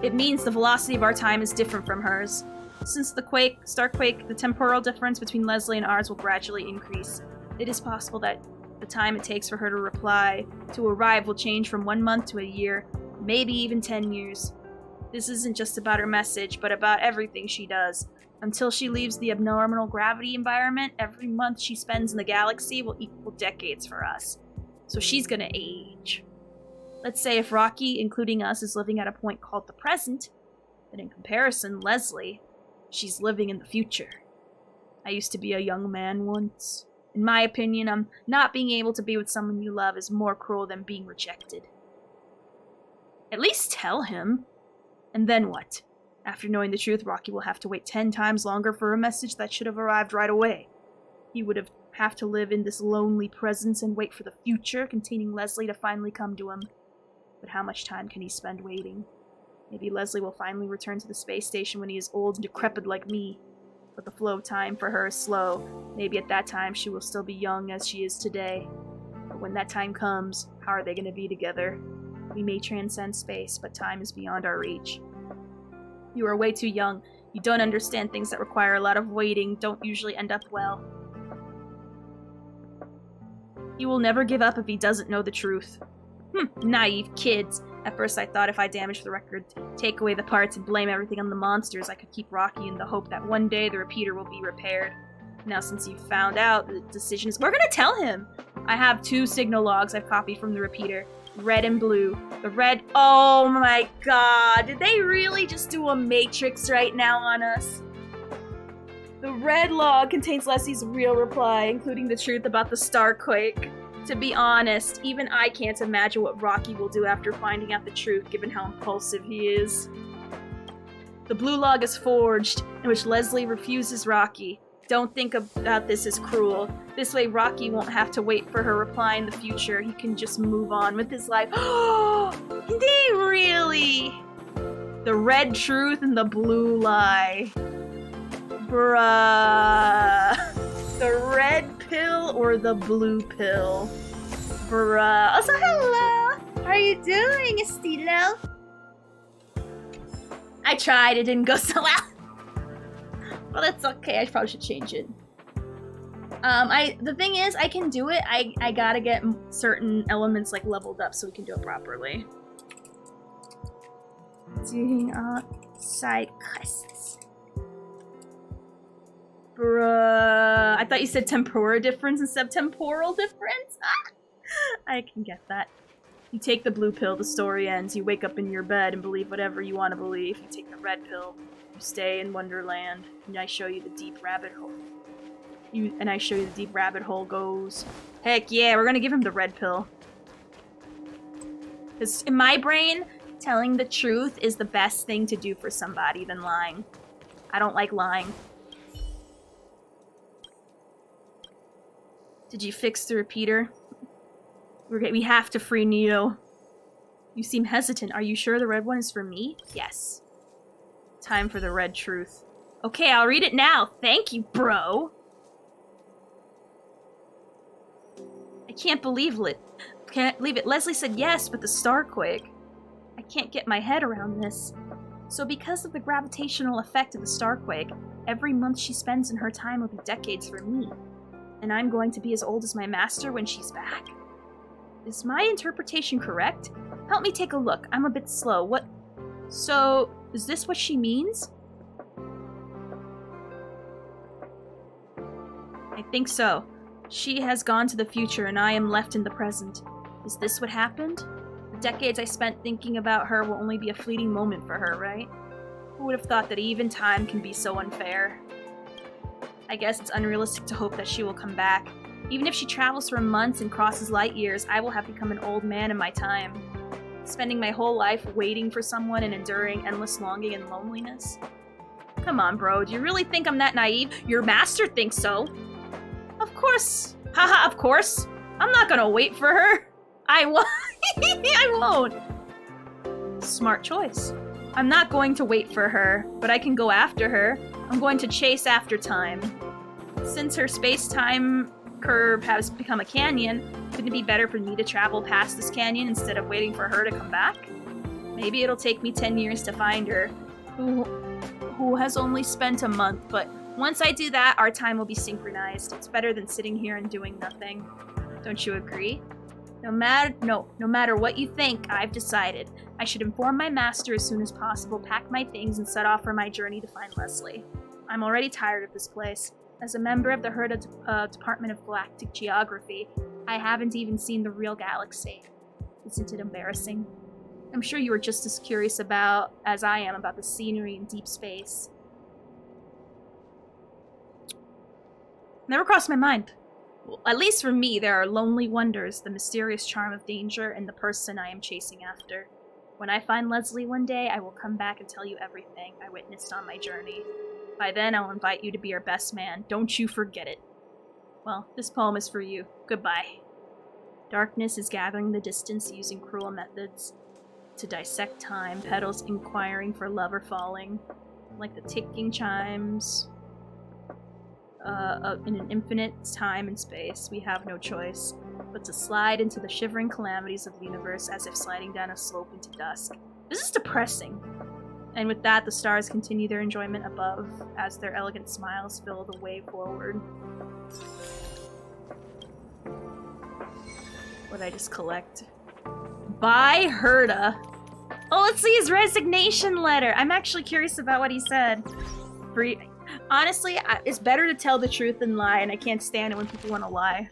Speaker 5: It means the velocity of our time is different from hers. Since the starquake, the temporal difference between Leslie and ours will gradually increase. It is possible that the time it takes for her to arrive will change from 1 month to a year, maybe even 10 years. This isn't just about her message, but about everything she does. Until she leaves the abnormal gravity environment, every month she spends in the galaxy will equal decades for us. So she's gonna age. Let's say if Rocky, including us, is living at a point called the present, then in comparison, Leslie, she's living in the future. I used to be a young man once. In my opinion, not being able to be with someone you love is more cruel than being rejected. At least tell him. And then what? After knowing the truth, Rocky will have to wait 10 times longer for a message that should have arrived right away. He would have to live in this lonely presence and wait for the future containing Leslie to finally come to him. But how much time can he spend waiting? Maybe Leslie will finally return to the space station when he is old and decrepit like me. But the flow of time for her is slow. Maybe at that time she will still be young as she is today. But when that time comes, how are they going to be together? We may transcend space, but time is beyond our reach. You are way too young. You don't understand things that require a lot of waiting, don't usually end up well. He will never give up if he doesn't know the truth. Naive kids. At first I thought if I damaged the record, take away the parts and blame everything on the monsters, I could keep Rocky in the hope that one day the repeater will be repaired. Now since you've found out, the decision is— we're gonna tell him! I have 2 signal logs I've copied from the repeater. Red and blue. The red— oh my god, did they really just do a Matrix right now on us? The red log contains Leslie's real reply, including the truth about the starquake. To be honest, even I can't imagine what Rocky will do after finding out the truth, given how impulsive he is. The blue log is forged, in which Leslie refuses Rocky. Don't think about this as cruel. This way Rocky won't have to wait for her reply in the future. He can just move on with his life. Oh, did they really? The red truth and the blue lie. Bruh. The red pill or the blue pill? Bruh. Also, hello! How are you doing, Estilo? I tried, it didn't go so well. Well, that's okay, I probably should change it. The thing is, I can do it. I gotta get certain elements, like, leveled up so we can do it properly. Doing, side quests. Bruh. I thought you said tempora difference instead of temporal difference? I can get that. You take the blue pill, the story ends. You wake up in your bed and believe whatever you want to believe. You take the red pill, you stay in Wonderland, and I show you the deep rabbit hole. I show you the deep rabbit hole goes. Heck yeah, we're gonna give him the red pill. Because in my brain, telling the truth is the best thing to do for somebody than lying. I don't like lying. Did you fix the repeater? We have to free Neo. You seem hesitant. Are you sure the red one is for me? Yes. Time for the red truth. Okay, I'll read it now. Thank you, bro. I can't believe it. Can't believe it. Leslie said yes, but the starquake. I can't get my head around this. So because of the gravitational effect of the starquake, every month she spends in her time will be decades for me. And I'm going to be as old as my master when she's back. Is my interpretation correct? Help me take a look. I'm a bit slow. What? So, is this what she means? I think so. She has gone to the future and I am left in the present. Is this what happened? The decades I spent thinking about her will only be a fleeting moment for her, right? Who would have thought that even time can be so unfair? I guess it's unrealistic to hope that she will come back. Even if she travels for months and crosses light years, I will have become an old man in my time. spending my whole life waiting for someone and enduring endless longing and loneliness? Come on, bro. Do you really think I'm that naive? Your master thinks so. Of course. Haha, of course. I'm not gonna wait for her. I won't. I won't. Smart choice. I'm not going to wait for her, but I can go after her. I'm going to chase after time. Since her space-time curve has become a canyon, couldn't it be better for me to travel past this canyon instead of waiting for her to come back? Maybe it'll take me 10 years to find her, who has only spent a month, but once I do that, our time will be synchronized. It's better than sitting here and doing nothing. Don't you agree? No matter what you think, I've decided. I should inform my master as soon as possible, pack my things, and set off for my journey to find Leslie. I'm already tired of this place. As a member of the HERDA Department of Galactic Geography, I haven't even seen the real galaxy. Isn't it embarrassing? I'm sure you are just as curious as I am about the scenery in deep space. Never crossed my mind. Well, at least for me, there are lonely wonders, the mysterious charm of danger, and the person I am chasing after. When I find Leslie one day, I will come back and tell you everything I witnessed on my journey. By then, I will invite you to be our best man. Don't you forget it. Well, this poem is for you. Goodbye. Darkness is gathering the distance using cruel methods. To dissect time, petals inquiring for love or falling. Like the ticking chimes in an infinite time and space, we have no choice but to slide into the shivering calamities of the universe as if sliding down a slope into dusk. This is depressing. And with that, the stars continue their enjoyment above as their elegant smiles fill the way forward. What'd I just collect? By Herda. Oh, let's see his resignation letter. I'm actually curious about what he said. Honestly, it's better to tell the truth than lie, and I can't stand it when people want to lie.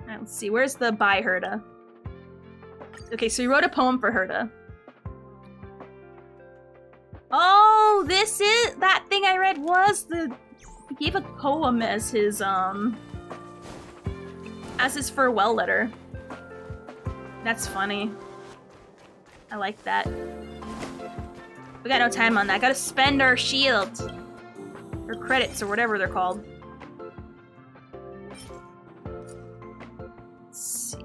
Speaker 5: Alright, let's see. Where's the by Herda? Okay, so he wrote a poem for Herda. Oh, this is... That thing I read was the... He gave a poem as his farewell letter. That's funny. I like that. We got no time on that. Gotta spend our shields. Or credits, or whatever they're called. Let's see.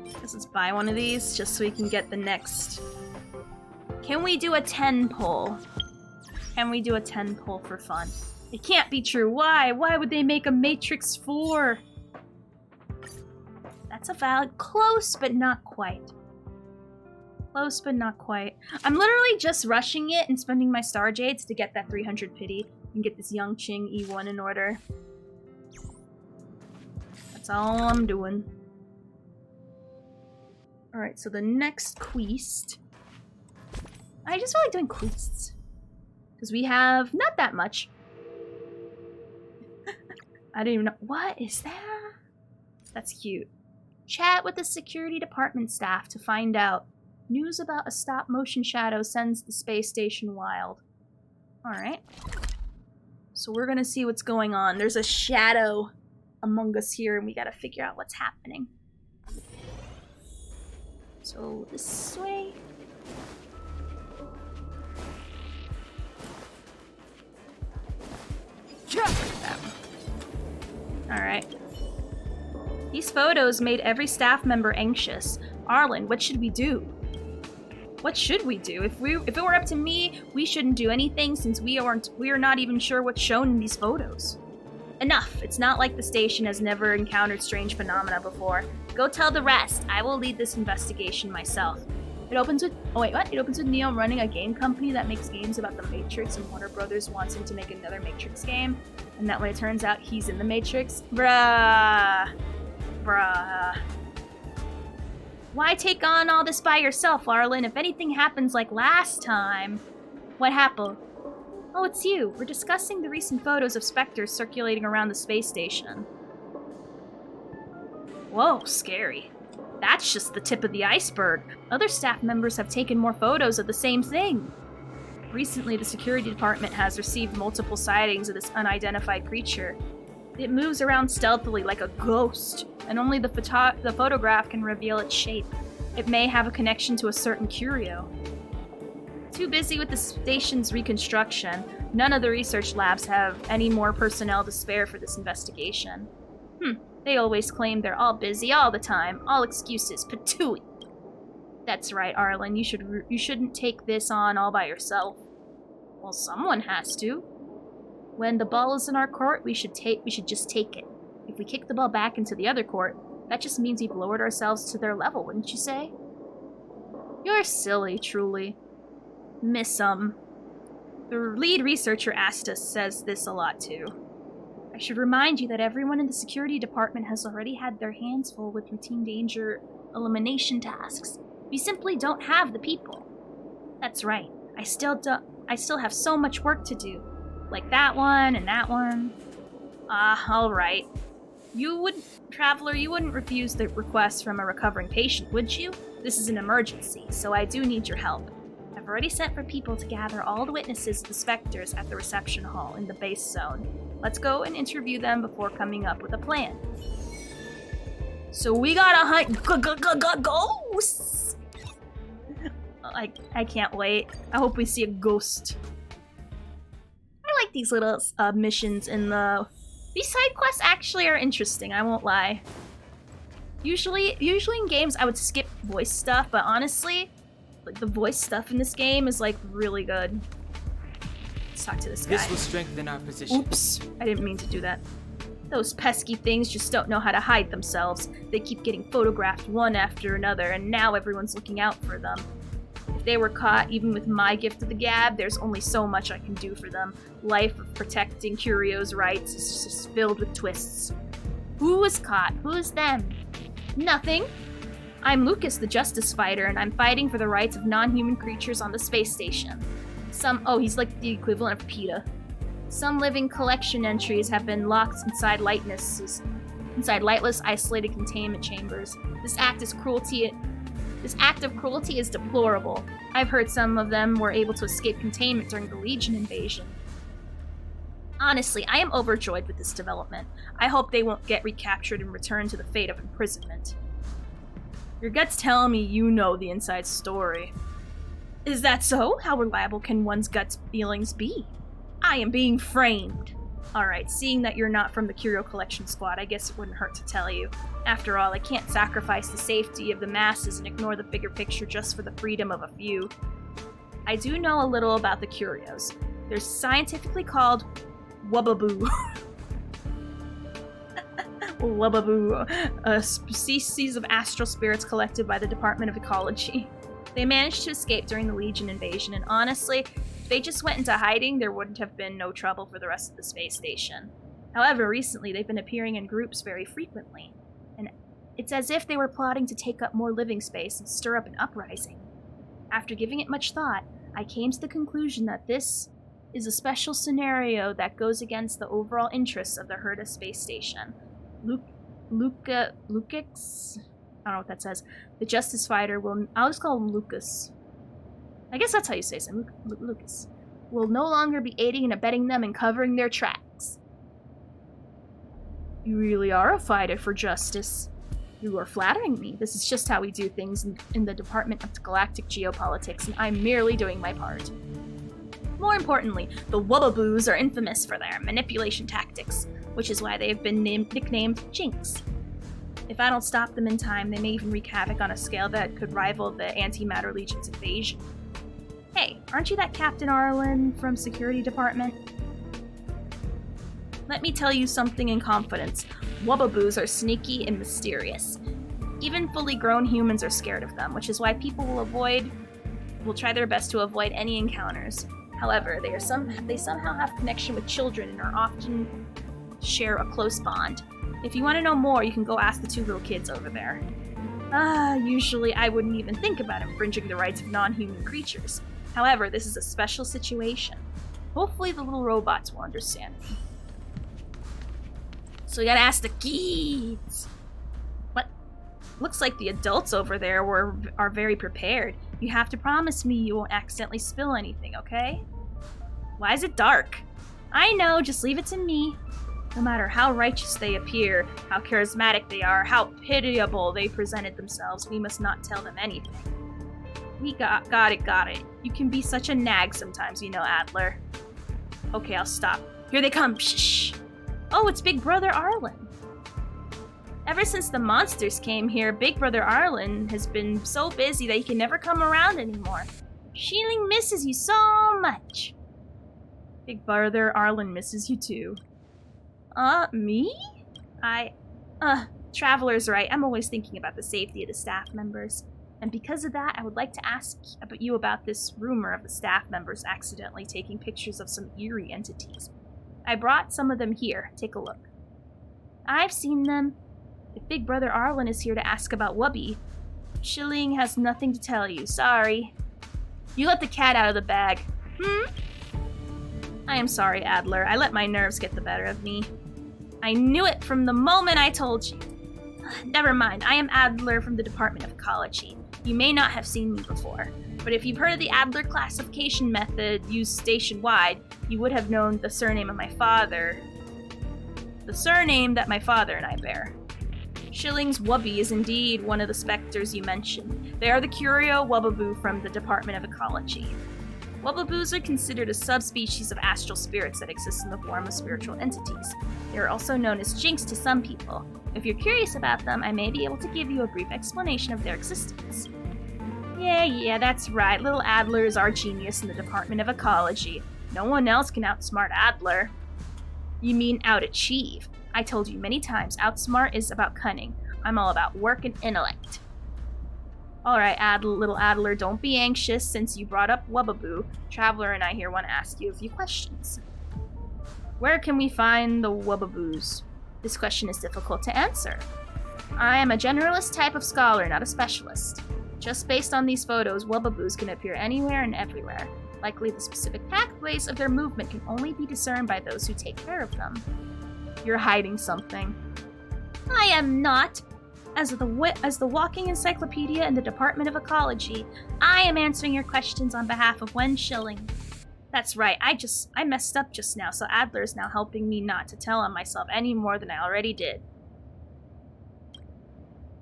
Speaker 5: Guess let's buy one of these, just so we can get the next... Can we do a 10 pull? Can we do a 10 pull for fun? It can't be true. Why? Why would they make a Matrix 4? That's a valid... Close, but not quite. Close, but not quite. I'm literally just rushing it and spending my Star Jades to get that 300 pity and get this Young Ching E1 in order. That's all I'm doing. Alright, so the next quest... I just feel like doing quests. Because we have not that much. I don't even know. What is that? That's cute. Chat with the security department staff to find out. News about a stop-motion shadow sends the space station wild. Alright. So we're gonna see what's going on. There's a shadow among us here, and we gotta figure out what's happening. So, this way. Alright. These photos made every staff member anxious. Arlen, what should we do? What should we do? If it were up to me, we shouldn't do anything since we are not even sure what's shown in these photos. Enough. It's not like the station has never encountered strange phenomena before. Go tell the rest. I will lead this investigation myself. It opens with... Oh wait, what? It opens with Neo running a game company that makes games about the Matrix, and Warner Brothers wants him to make another Matrix game. And that way it turns out he's in the Matrix. Bruh. Bruh. Why take on all this by yourself, Arlen? If anything happens like last time... What happened? Oh, it's you. We're discussing the recent photos of specters circulating around the space station. Whoa, scary. That's just the tip of the iceberg. Other staff members have taken more photos of the same thing. Recently, the security department has received multiple sightings of this unidentified creature. It moves around stealthily like a ghost, and only the photograph can reveal its shape. It may have a connection to a certain curio. Too busy with the station's reconstruction, none of the research labs have any more personnel to spare for this investigation. They always claim they're all busy all the time. All excuses, patooey. That's right, Arlen. You shouldn't take this on all by yourself. Well, someone has to. When the ball is in our court, we should just take it. If we kick the ball back into the other court, that just means we've lowered ourselves to their level, wouldn't you say? You're silly, truly. Miss, the lead researcher Astus says this a lot too. I should remind you that everyone in the security department has already had their hands full with routine danger elimination tasks. We simply don't have the people. That's right. I still have so much work to do. Like that one and that one. Alright. Traveler, you wouldn't refuse the request from a recovering patient, would you? This is an emergency, so I do need your help. I've already sent for people to gather all the witnesses of the specters at the reception hall in the base zone. Let's go and interview them before coming up with a plan. So we gotta hunt ghosts! I can't wait. I hope we see a ghost. I like these little missions in the... These side quests actually are interesting, I won't lie. Usually in games I would skip voice stuff, but honestly, like the voice stuff in this game is like really good. Let's talk to this guy.
Speaker 8: This will strengthen our position.
Speaker 5: Oops, I didn't mean to do that. Those pesky things just don't know how to hide themselves. They keep getting photographed one after another, and now everyone's looking out for them. If they were caught, even with my gift of the gab, there's only so much I can do for them. Life of protecting Curio's rights is just filled with twists. Who was caught? Who's them? Nothing. I'm Lucas, the justice fighter, and I'm fighting for the rights of non-human creatures on the space station. He's like the equivalent of PETA. Some living collection entries have been locked inside lightless, isolated containment chambers. This act of cruelty is deplorable. I've heard some of them were able to escape containment during the Legion invasion. Honestly, I am overjoyed with this development. I hope they won't get recaptured and returned to the fate of imprisonment. Your gut's telling me you know the inside story. Is that so? How reliable can one's gut's feelings be? I am being framed. Alright, seeing that you're not from the Curio Collection Squad, I guess it wouldn't hurt to tell you. After all, I can't sacrifice the safety of the masses and ignore the bigger picture just for the freedom of a few. I do know a little about the Curios. They're scientifically called Wubaboo. Wubaboo, a species of astral spirits collected by the Department of Ecology. They managed to escape during the Legion invasion, and honestly, if they just went into hiding, there wouldn't have been no trouble for the rest of the space station. However, recently they've been appearing in groups very frequently, and it's as if they were plotting to take up more living space and stir up an uprising. After giving it much thought, I came to the conclusion that this is a special scenario that goes against the overall interests of the Herta space station. Lucas? I don't know what that says. The Justice Fighter will... I'll just call him Lucas. I guess that's how you say it. Lucas. Will no longer be aiding and abetting them and covering their tracks. You really are a fighter for justice. You are flattering me. This is just how we do things in the Department of Galactic Geopolitics, and I'm merely doing my part. More importantly, the Wubaboos are infamous for their manipulation tactics, which is why they have been nicknamed Jinx. If I don't stop them in time, they may even wreak havoc on a scale that could rival the Antimatter Legion's invasion. Hey, aren't you that Captain Arlen from Security Department? Let me tell you something in confidence. Wubaboos are sneaky and mysterious. Even fully grown humans are scared of them, which is why people will try their best to avoid any encounters. However, they somehow have connection with children and are often share a close bond. If you want to know more, you can go ask the two little kids over there. Usually I wouldn't even think about infringing the rights of non-human creatures. However, this is a special situation. Hopefully the little robots will understand me. So you gotta ask the kids. What? Looks like the adults over there are very prepared. You have to promise me you won't accidentally spill anything, okay? Why is it dark? I know, just leave it to me. No matter how righteous they appear, how charismatic they are, how pitiable they presented themselves, we must not tell them anything. Got it. You can be such a nag sometimes, you know, Adler. Okay, I'll stop. Here they come. Shh. Oh, it's Big Brother Arlen. Ever since the monsters came here, Big Brother Arlen has been so busy that he can never come around anymore. Shilling misses you so much. Big Brother Arlen misses you too. Me? Traveler's right. I'm always thinking about the safety of the staff members. And because of that, I would like to ask you about this rumor of the staff members accidentally taking pictures of some eerie entities. I brought some of them here. Take a look. I've seen them. If Big Brother Arlen is here to ask about Wubby, Shilling has nothing to tell you. Sorry. You let the cat out of the bag. I am sorry, Adler. I let my nerves get the better of me. I knew it from the moment I told you. Never mind. I am Adler from the Department of Ecology. You may not have seen me before, but if you've heard of the Adler classification method used station-wide, you would have known the surname of my father. The surname that my father and I bear. Shilling's Wubby is indeed one of the specters you mentioned. They are the Curio Wubbaboo from the Department of Ecology. Wubbaboos are considered a subspecies of astral spirits that exist in the form of spiritual entities. They are also known as jinx to some people. If you're curious about them, I may be able to give you a brief explanation of their existence. Yeah, that's right. Little Adler is our genius in the Department of Ecology. No one else can outsmart Adler. You mean out-achieve. I told you many times, outsmart is about cunning. I'm all about work and intellect. Alright, little Adler, don't be anxious. Since you brought up Wubbaboo, Traveler and I here want to ask you a few questions. Where can we find the Wubbaboos? This question is difficult to answer. I am a generalist type of scholar, not a specialist. Just based on these photos, Wubbaboos can appear anywhere and everywhere. Likely the specific pathways of their movement can only be discerned by those who take care of them. You're hiding something. I am not. As the walking encyclopedia in the Department of Ecology, I am answering your questions on behalf of Wen Shilling. That's right, I messed up just now, so Adler is now helping me not to tell on myself any more than I already did.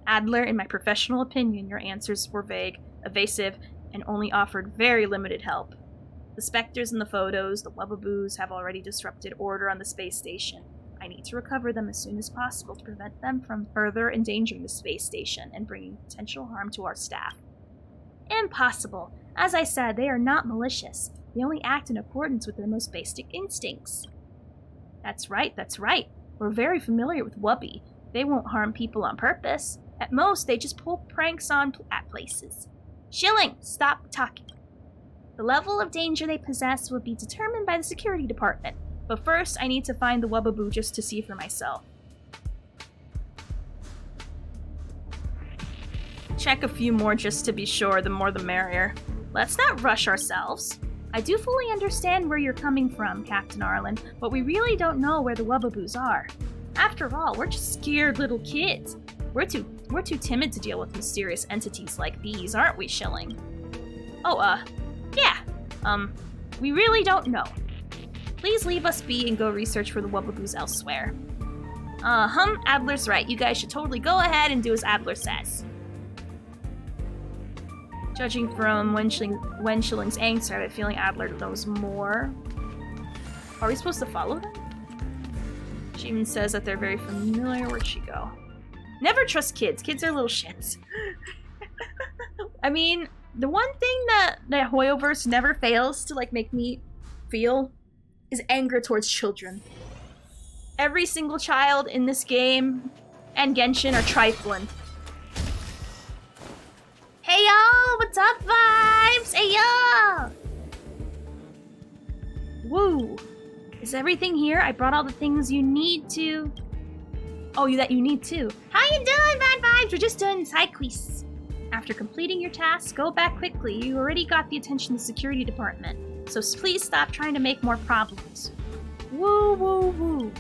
Speaker 5: Adler, in my professional opinion, your answers were vague, evasive, and only offered very limited help. The specters in the photos, the Wubbaboos, have already disrupted order on the space station. I need to recover them as soon as possible to prevent them from further endangering the space station and bringing potential harm to our staff. Impossible. As I said, they are not malicious. They only act in accordance with their most basic instincts. That's right. We're very familiar with Wubby. They won't harm people on purpose. At most, they just pull pranks at places. Shilling, stop talking. The level of danger they possess will be determined by the security department. But first, I need to find the Wubbaboo just to see for myself. Check a few more just to be sure, the more the merrier. Let's not rush ourselves. I do fully understand where you're coming from, Captain Arlen, but we really don't know where the Wubbaboos are. After all, we're just scared little kids. We're too timid to deal with mysterious entities like these, aren't we, Shilling? Yeah. We really don't know. Please leave us be and go research for the Wubbaboos elsewhere. Adler's right. You guys should totally go ahead and do as Adler says. Judging from Wen Shilling's angst, I have a feeling Adler knows more. Are we supposed to follow them? She even says that they're very familiar. Where'd she go? Never trust kids. Kids are little shits. I mean, the one thing that Hoyoverse never fails to make me feel is anger towards children. Every single child in this game and Genshin are trifling. Hey y'all, what's up, vibes? Hey y'all! Woo! Is everything here? I brought all the things you need to. That you need too. How you doing, bad vibes? We're just doing side quests. After completing your tasks, go back quickly. You already got the attention of the security department, so please stop trying to make more problems. Woo, woo, woo.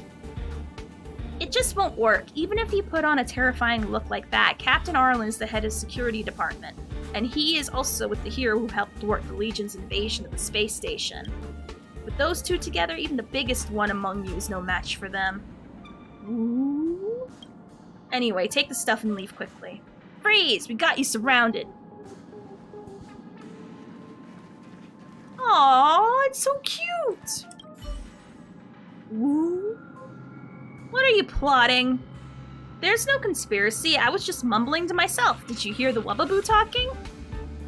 Speaker 5: It just won't work. Even if you put on a terrifying look like that, Captain Arlen is the head of security department, and he is also with the hero who helped thwart the Legion's invasion of the space station. With those two together, even the biggest one among you is no match for them. Ooh. Anyway, take the stuff and leave quickly. Freeze! We got you surrounded. Aww, it's so cute! Ooh. What are you plotting? There's no conspiracy, I was just mumbling to myself. Did you hear the Wubbaboo talking?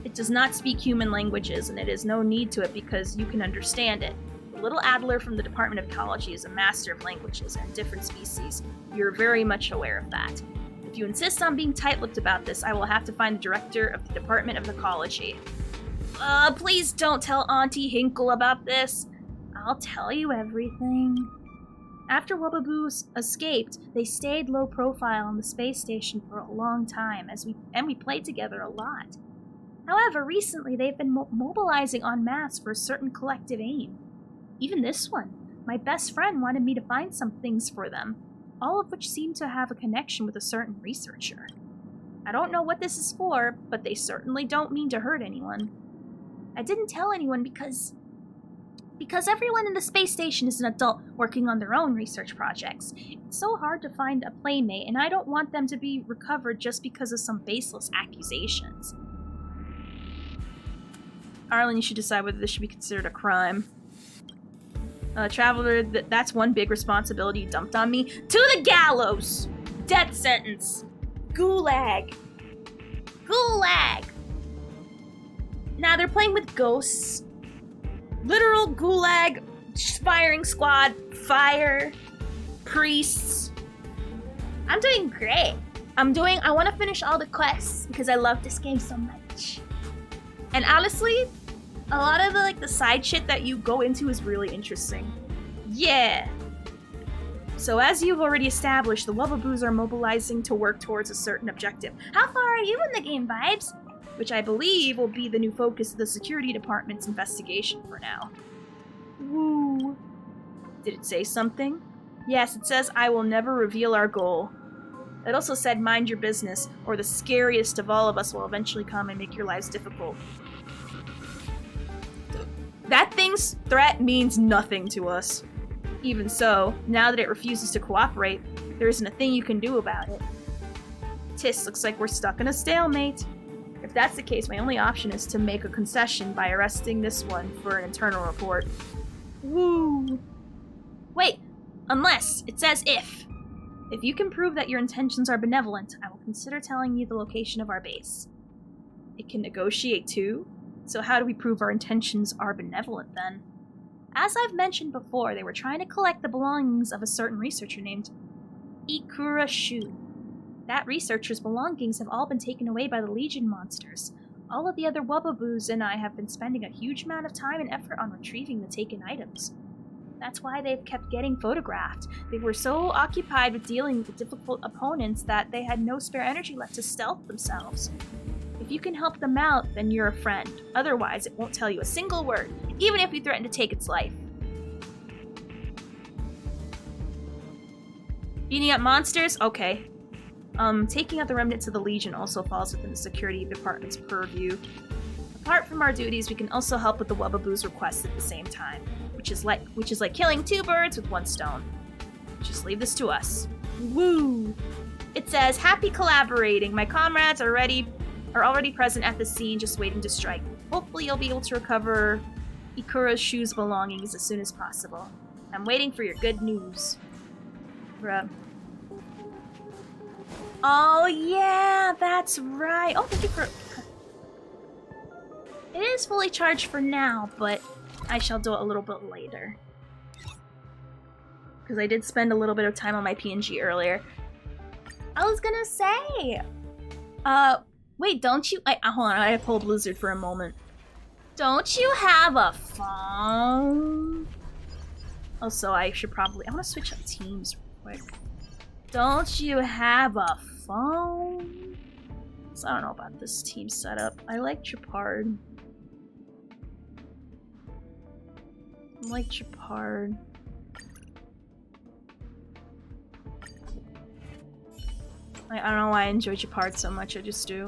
Speaker 5: It does not speak human languages, and it is no need to it because you can understand it. The little Adler from the Department of Ecology is a master of languages and different species. You're very much aware of that. If you insist on being tight-lipped about this, I will have to find the director of the Department of Ecology. Please don't tell Auntie Hinkle about this. I'll tell you everything. After Wubbaboos escaped, they stayed low profile on the space station for a long time, and we played together a lot. However, recently they've been mobilizing en masse for a certain collective aim. Even this one, my best friend wanted me to find some things for them, all of which seem to have a connection with a certain researcher. I don't know what this is for, but they certainly don't mean to hurt anyone. I didn't tell anyone because everyone in the space station is an adult working on their own research projects. It's so hard to find a playmate, and I don't want them to be recovered just because of some baseless accusations. Arlen, you should decide whether this should be considered a crime. Traveler, that's one big responsibility you dumped on me. To the gallows! Death sentence! Gulag! Gulag! Now they're playing with ghosts. Literal gulag, firing squad, fire, priests. I'm doing great. I want to finish all the quests because I love this game so much. And honestly, a lot of the side shit that you go into is really interesting. Yeah. So as you've already established, the Wubbaboos are mobilizing to work towards a certain objective. How far are you in the game, Vibes? Which I believe will be the new focus of the security department's investigation for now. Woo. Did it say something? Yes, it says, I will never reveal our goal. It also said, mind your business, or the scariest of all of us will eventually come and make your lives difficult. That thing's threat means nothing to us. Even so, now that it refuses to cooperate, there isn't a thing you can do about it. Tis, looks like we're stuck in a stalemate. If that's the case, my only option is to make a concession by arresting this one for an internal report. Woo! Wait, unless, it says if. If you can prove that your intentions are benevolent, I will consider telling you the location of our base. It can negotiate too? So how do we prove our intentions are benevolent then? As I've mentioned before, they were trying to collect the belongings of a certain researcher named Ikura Shu. That researcher's belongings have all been taken away by the Legion monsters. All of the other Wubbaboos and I have been spending a huge amount of time and effort on retrieving the taken items. That's why they've kept getting photographed. They were so occupied with dealing with difficult opponents that they had no spare energy left to stealth themselves. If you can help them out, then you're a friend. Otherwise, it won't tell you a single word, even if you threaten to take its life. Beating up monsters? Okay. Taking out the remnants of the Legion also falls within the security department's purview. Apart from our duties, we can also help with the Wubbaboos' requests at the same time, which is like killing two birds with one stone. Just leave this to us. Woo! It says, happy collaborating. My comrades are already present at the scene, just waiting to strike. Hopefully you'll be able to recover Ikura Shu's belongings as soon as possible. I'm waiting for your good news. Bruh. Oh yeah, that's right. Oh, thank you for... It is fully charged for now, but I shall do it a little bit later. Because I did spend a little bit of time on my PNG earlier. I was gonna say... wait, don't you... hold on, I had to pull Blizzard for a moment. Don't you have a phone? Also, I should probably... I want to switch up teams real quick. Don't you have a phone? So I don't know about this team setup. I like Chapard. I like Chapard. I don't know why I enjoy Chapard so much, I just do.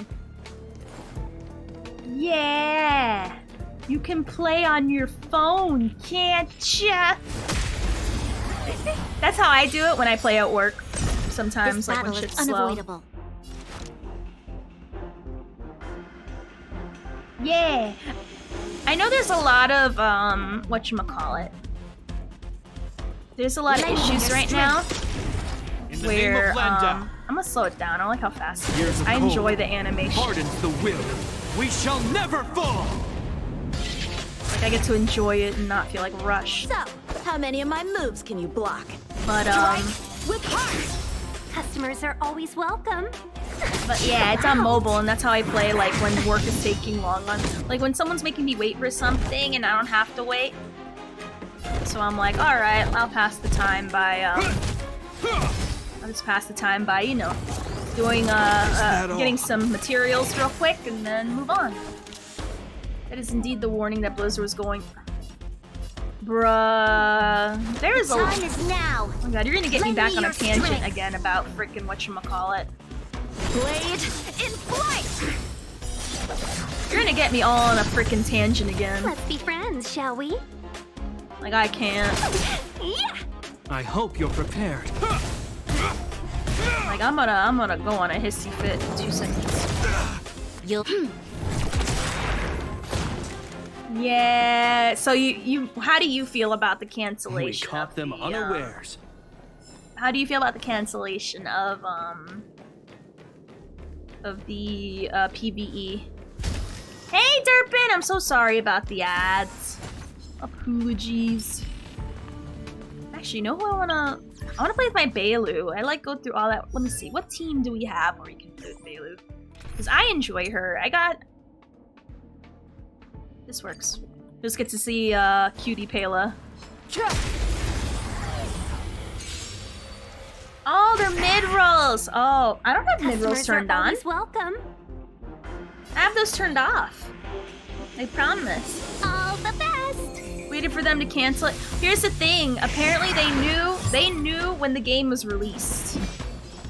Speaker 5: Yeah! You can play on your phone, can't ya? That's how I do it when I play at work. Sometimes,
Speaker 12: This
Speaker 5: like when
Speaker 12: battle is
Speaker 5: shit's slow.
Speaker 12: unavoidable.
Speaker 5: Yeah. I know there's a lot of whatchamacallit. There's a lot of issues right now
Speaker 8: In the name
Speaker 5: where
Speaker 8: of Landa,
Speaker 5: I'm gonna slow it down. I like how fast it
Speaker 8: years
Speaker 5: is.
Speaker 8: of
Speaker 5: I enjoy
Speaker 8: cold
Speaker 5: the animation.
Speaker 8: hardens the will. We shall never fall.
Speaker 5: Like I get to enjoy it and not feel like rushed.
Speaker 12: So, how many of my moves can you block?
Speaker 5: But
Speaker 12: With heart! Customers are always welcome.
Speaker 5: But yeah, it's on mobile, and that's how I play, like, when work is taking long on... Like, when someone's making me wait for something and I don't have to wait. So I'm like, alright, I'll pass the time by, I'll just pass the time by, you know, doing, getting some materials real quick and then move on. That is indeed the warning that Blizzard was going... Bruh... There is a...
Speaker 12: Time is now!
Speaker 5: Oh my god, you're gonna get me
Speaker 12: Lend
Speaker 5: back
Speaker 12: me
Speaker 5: on a
Speaker 12: your
Speaker 5: tangent
Speaker 12: strength.
Speaker 5: again about frickin' whatchamacallit.
Speaker 12: Blade in flight!
Speaker 5: You're gonna get me all on a frickin' tangent again.
Speaker 12: Let's be friends, shall we?
Speaker 5: Like, I can't.
Speaker 12: Yeah!
Speaker 8: I hope you're prepared.
Speaker 5: Like, I'm gonna go on a hissy fit in 2 seconds.
Speaker 12: You'll...
Speaker 5: Yeah, so you how do you feel about the cancellation?
Speaker 8: We caught them unawares.
Speaker 5: How do you feel about the cancellation of the PvE? Hey Derpin, I'm so sorry about the ads. Apologies. Actually, you know who I wanna play with my Bailu. I like go through all that. Let me see, what team do we have where we can play with Bailu? Because I enjoy her. This works. Just get to see Cutie Pela. Oh, they're mid-rolls! Oh, I don't have mid-rolls turned on.
Speaker 12: Welcome.
Speaker 5: I have those turned off. I promise.
Speaker 12: All the best!
Speaker 5: Waited for them to cancel it. Here's the thing. Apparently they knew when the game was released.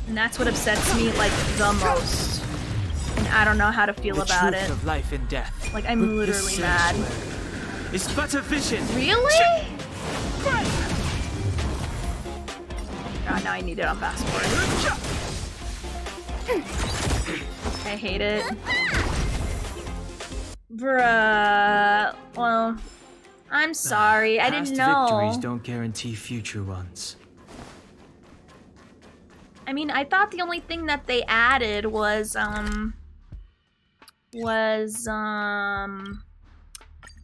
Speaker 5: And that's what upsets me, like, the most. And I don't know how to feel about it.
Speaker 8: The truth of life and death.
Speaker 5: Like, I'm literally mad.
Speaker 8: It's but a vision.
Speaker 5: Really? God, now I need it on fast forward. I hate it. Bruh. Well, I'm sorry. I didn't know.
Speaker 8: Past victories don't guarantee future ones.
Speaker 5: I mean, I thought the only thing that they added was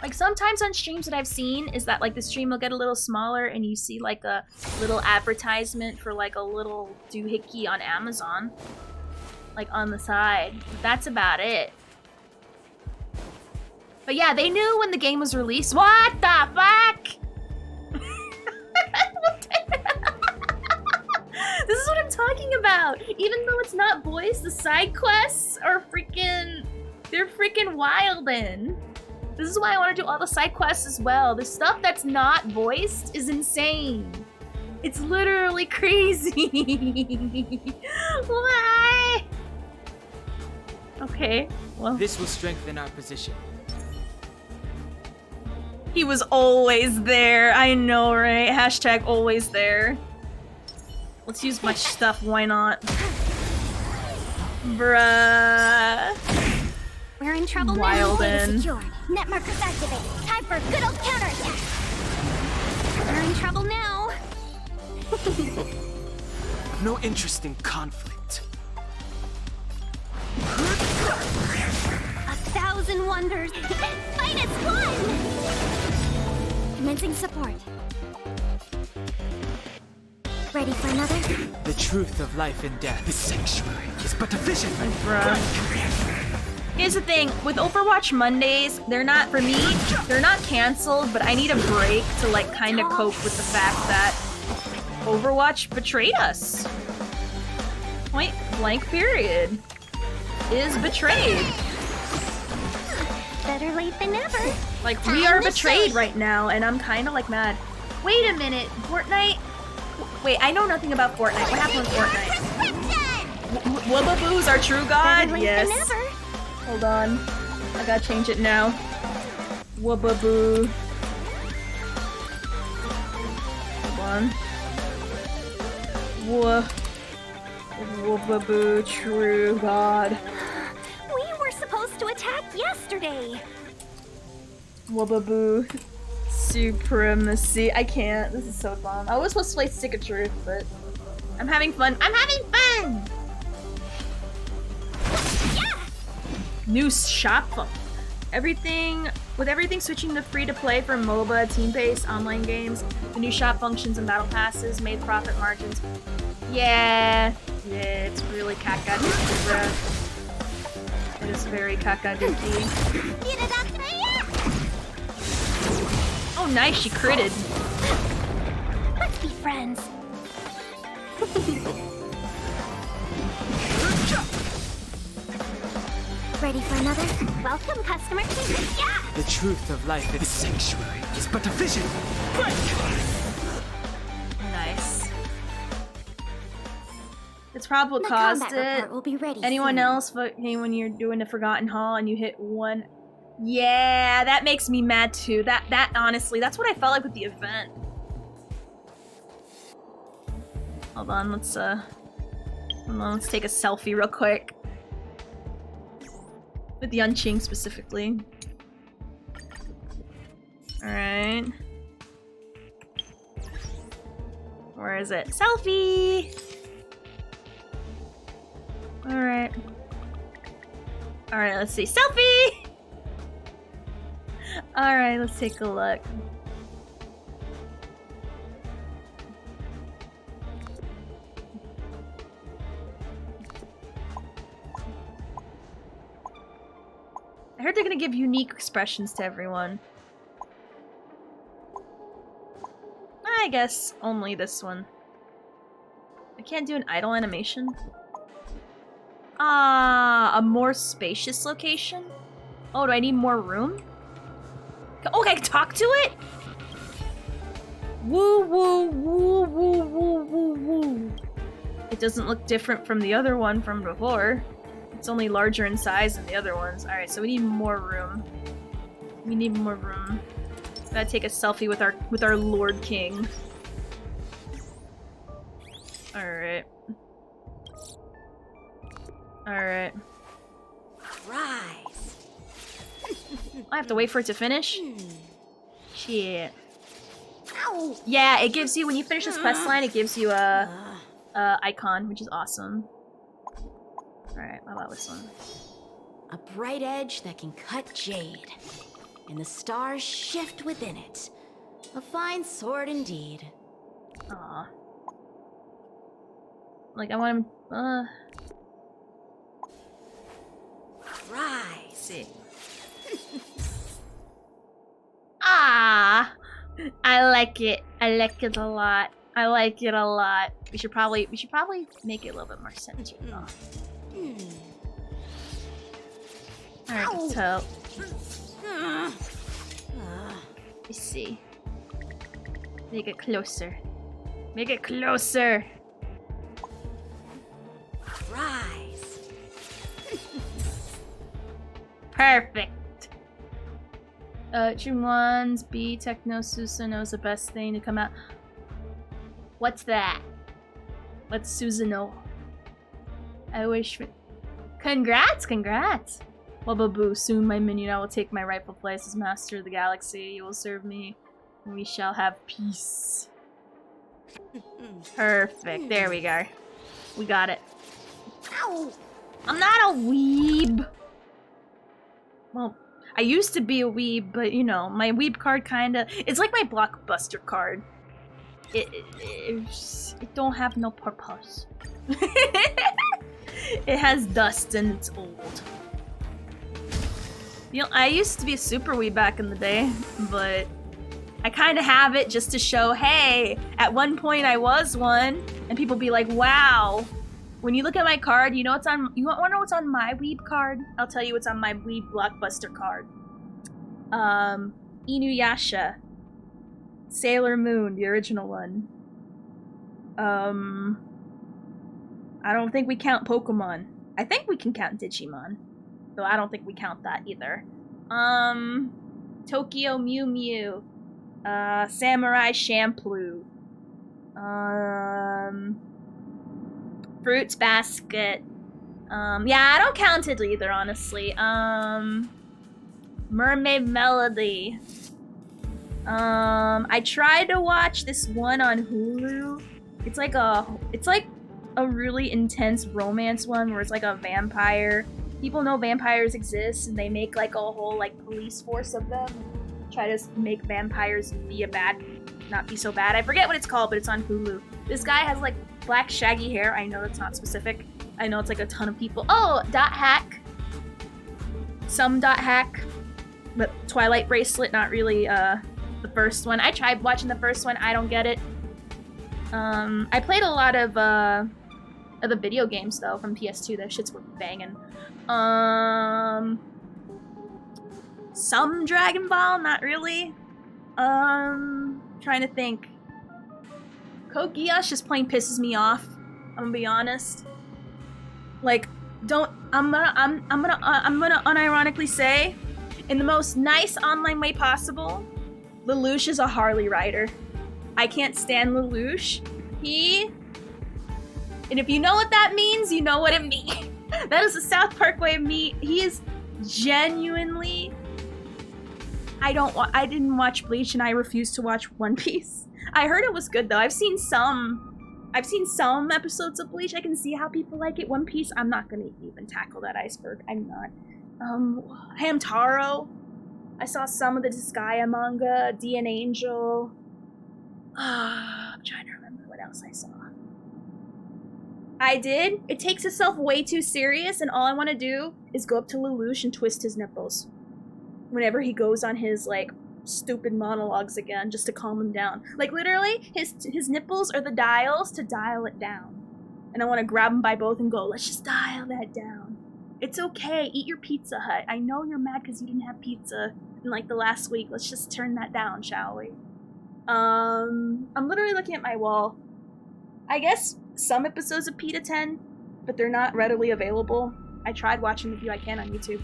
Speaker 5: like sometimes on streams that I've seen is that like the stream will get a little smaller and you see like a little advertisement for like a little doohickey on Amazon, like on the side. That's about it. But yeah, they knew when the game was released. What the fuck? This is what I'm talking about. Even though it's not voiced, the side quests are they're freaking wildin'. This is why I want to do all the side quests as well. The stuff that's not voiced is insane. It's literally crazy. Why? Okay, well.
Speaker 8: This will strengthen our position.
Speaker 5: He was always there. I know, right? Hashtag always there. Let's use my stuff, why not? Bruh.
Speaker 12: We're in trouble now.
Speaker 5: Wildin'.
Speaker 12: Secure. Net markers activated. Time for a good old counterattack. We're in trouble now.
Speaker 8: No interest in conflict.
Speaker 12: 1,000 wonders. Fight is one! Commencing support. Ready for another?
Speaker 8: The truth of life and death. This sanctuary is but a vision.
Speaker 5: Bruh. Here's the thing, with Overwatch Mondays, they're not, for me, they're not canceled, but I need a break to like kind of cope with the fact that Overwatch betrayed us. Point blank period. Is betrayed.
Speaker 12: Better late than never.
Speaker 5: Like, we are betrayed right now, and I'm kind of like mad. Wait a minute, Fortnite? Wait, I know nothing about Fortnite. What happened with Fortnite? Wubaboo's our true god? Yes. Hold on. I gotta change it now. Wubaboo. Hold on. Whoopaboo, true god.
Speaker 12: We were supposed to attack yesterday.
Speaker 5: Whoopaboo. Supremacy. I can't. This is so dumb. I was supposed to play Stick of Truth, but I'm having fun. I'm having fun!
Speaker 12: Yeah!
Speaker 5: New shop. With everything switching to free-to-play for MOBA, team-based online games, the new shop functions and battle passes made profit margins. Yeah, it's really kakaduki, bro. It is very kakaduki. Oh, nice, she critted.
Speaker 12: Let's be friends. Ready for another? Welcome, customer. Yeah!
Speaker 8: The truth of life in the sanctuary is but a vision.
Speaker 5: Nice. It's probably
Speaker 12: The
Speaker 5: caused
Speaker 12: combat
Speaker 5: it.
Speaker 12: report will be ready
Speaker 5: Anyone
Speaker 12: soon.
Speaker 5: else? When you're doing the Forgotten Hall and you hit one. Yeah, that makes me mad too. That honestly, that's what I felt like with the event. Hold on, let's take a selfie real quick. With the Unching specifically. Alright. Where is it? Selfie! Alright. Alright, let's see. Selfie! Alright, let's take a look. I heard they're gonna give unique expressions to everyone. I guess only this one. I can't do an idle animation. Ah, a more spacious location? Oh, do I need more room? Okay, I can talk to it? Woo woo woo woo woo woo woo. It doesn't look different from the other one from before. It's only larger in size than the other ones. Alright, so we need more room. We need more room. Gotta take a selfie with our Lord King. Alright. Alright.
Speaker 12: Rise.
Speaker 5: I have to wait for it to finish? Shit.
Speaker 12: Ow.
Speaker 5: Yeah, it gives you, when you finish this quest line, it gives you a icon, which is awesome. Alright, how about this one?
Speaker 15: A bright edge that can cut jade, and the stars shift within it. A fine sword indeed.
Speaker 5: Aw. Like, I want him,
Speaker 15: Rise.
Speaker 5: See. Ah, I like it. I like it a lot. I like it a lot. We should probably make it a little bit more centered though. Alright, so let's see. Make it closer. Make it closer.
Speaker 15: Rise.
Speaker 5: Perfect. Chumwan's B Techno Susanoo is the best thing to come out. What's that? What's Susanoo? I wish. Congrats, congrats. Wubaboo, soon my minion, I will take my rightful place as master of the galaxy. You will serve me, and we shall have peace. Perfect. There we go. We got it.
Speaker 12: Ow.
Speaker 5: I'm not a weeb. Well, I used to be a weeb, but you know, my weeb card kinda... It's like my blockbuster card. It don't have no purpose. It has dust and it's old. You know, I used to be a super weeb back in the day, but I kind of have it just to show, hey, at one point I was one, and people be like, wow. When you look at my card, you know what's on. You want to know what's on my weeb card? I'll tell you what's on my weeb blockbuster card. Inuyasha, Sailor Moon, the original one. I don't think we count Pokemon. I think we can count Digimon, though I don't think we count that either. Tokyo Mew Mew, Samurai Champloo. Fruits Basket. Yeah, I don't count it either, honestly. Mermaid Melody. I tried to watch this one on Hulu. It's like a really intense romance one where it's like a vampire. People know vampires exist and they make like a whole like police force of them. Try to make vampires not be so bad. I forget what it's called, but it's on Hulu. This guy has like black shaggy hair. I know that's not specific. I know it's like a ton of people. Oh, Dot Hack. Some Dot Hack. But Twilight Bracelet, not really the first one. I tried watching the first one. I don't get it. I played a lot of the video games though from PS2. Those shits were banging. Some Dragon Ball, not really. Trying to think. Code Geass just plain pisses me off. I'm gonna be honest. Like, I'm gonna unironically say, in the most nice online way possible, Lelouch is a Harley rider. I can't stand Lelouch. And if you know what that means, you know what it means. That is the South Park way of me. He is genuinely. I didn't watch Bleach and I refuse to watch One Piece. I heard it was good though. I've seen some episodes of Bleach. I can see how people like it. One Piece, I'm not gonna even tackle that iceberg. I'm not. Hamtaro. I saw some of the Disgaea manga. D and Angel. I'm trying to remember what else I saw. I did. It takes itself way too serious, and all I want to do is go up to Lelouch and twist his nipples. Whenever he goes on his, like, stupid monologues again, just to calm him down. Like, literally, his nipples are the dials to dial it down. And I want to grab him by both and go, let's just dial that down. It's okay, eat your Pizza Hut. I know you're mad because you didn't have pizza in, like, the last week. Let's just turn that down, shall we? I'm literally looking at my wall. I guess some episodes of Pita 10, but they're not readily available. I tried watching the few I can on YouTube.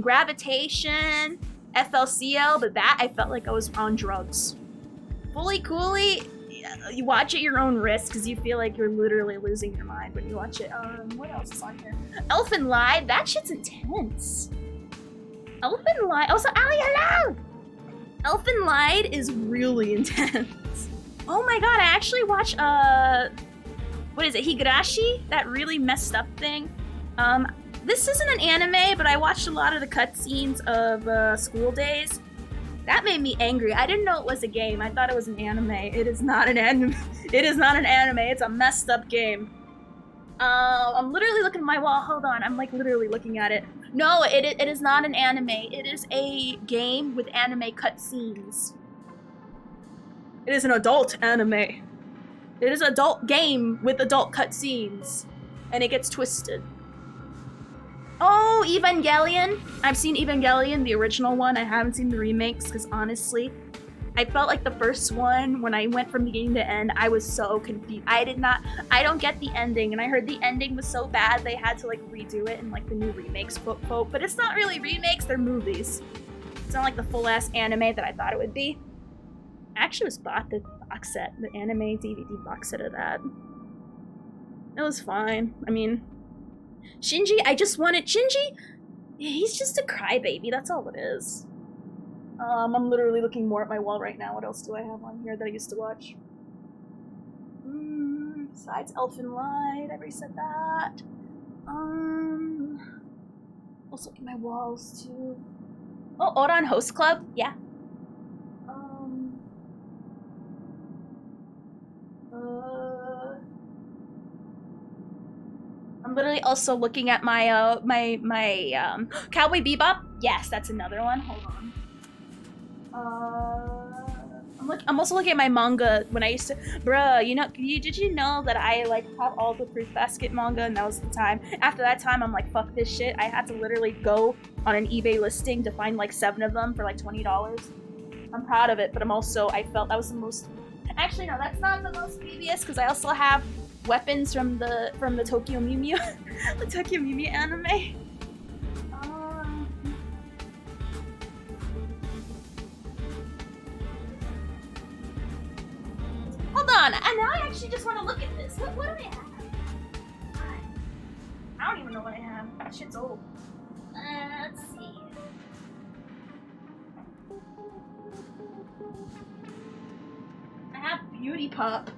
Speaker 5: Gravitation, FLCL, but that I felt like I was on drugs. Fully Coolly, you watch at your own risk because you feel like you're literally losing your mind when you watch it. What else is on here? Elfin Lied, that shit's intense. Elfin Lied, also Ali, hello! Elfin Lied is really intense. Oh my god, I actually watched, what is it, Higurashi? That really messed up thing. This isn't an anime, but I watched a lot of the cutscenes of School Days. That made me angry. I didn't know it was a game. I thought it was an anime. It is not an anime. It is not an anime. It's a messed up game. I'm literally looking at my wall. Hold on. I'm like literally looking at it. No, it is not an anime. It is a game with anime cutscenes. It is an adult anime. It is an adult game with adult cutscenes. And it gets twisted. Oh, Evangelion. I've seen Evangelion, the original one. I haven't seen the remakes because honestly, I felt like the first one, when I went from beginning to end, I was so confused. I don't get the ending, and I heard the ending was so bad they had to like redo it in like the new remakes, quote, but it's not really remakes, they're movies. It's not like the full-ass anime that I thought it would be. I actually just bought the box set, the anime DVD box set of that. It was fine. I mean, Shinji, Shinji, he's just a crybaby, that's all it is. I'm literally looking more at my wall right now. What else do I have on here that I used to watch? Besides Elfin Lied, I already said that. Also look at my walls too. Oh, Oran Host Club? Yeah. I'm literally also looking at my Cowboy Bebop. Yes, that's another one. Hold on. I'm also looking at my manga when I used to. Bruh, you know, did you know that I like have all the Fruit Basket manga, and that was the time. After that time, I'm like, fuck this shit. I had to literally go on an eBay listing to find like 7 of them for like $20. I'm proud of it, but I felt that was the most. Actually, no, that's not the most devious because I also have weapons from the Tokyo Mew Mew, the Tokyo Mew Mew anime. Hold on, and now I actually just want to look at this. What do I have? even know what I have. That shit's old. Let's see. I have Beauty Pop.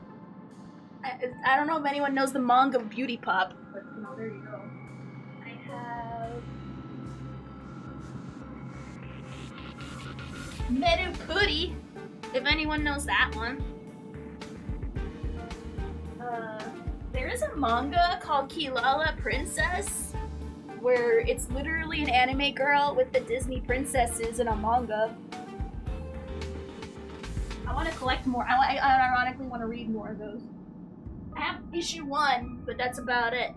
Speaker 5: I don't know if anyone knows the manga of Beauty Pop, but you know, there you go. I have Meru Puri, if anyone knows that one. There is a manga called Kilala Princess, where it's literally an anime girl with the Disney princesses in a manga. I want to collect more. I ironically want to read more of those. I have issue 1, but that's about it.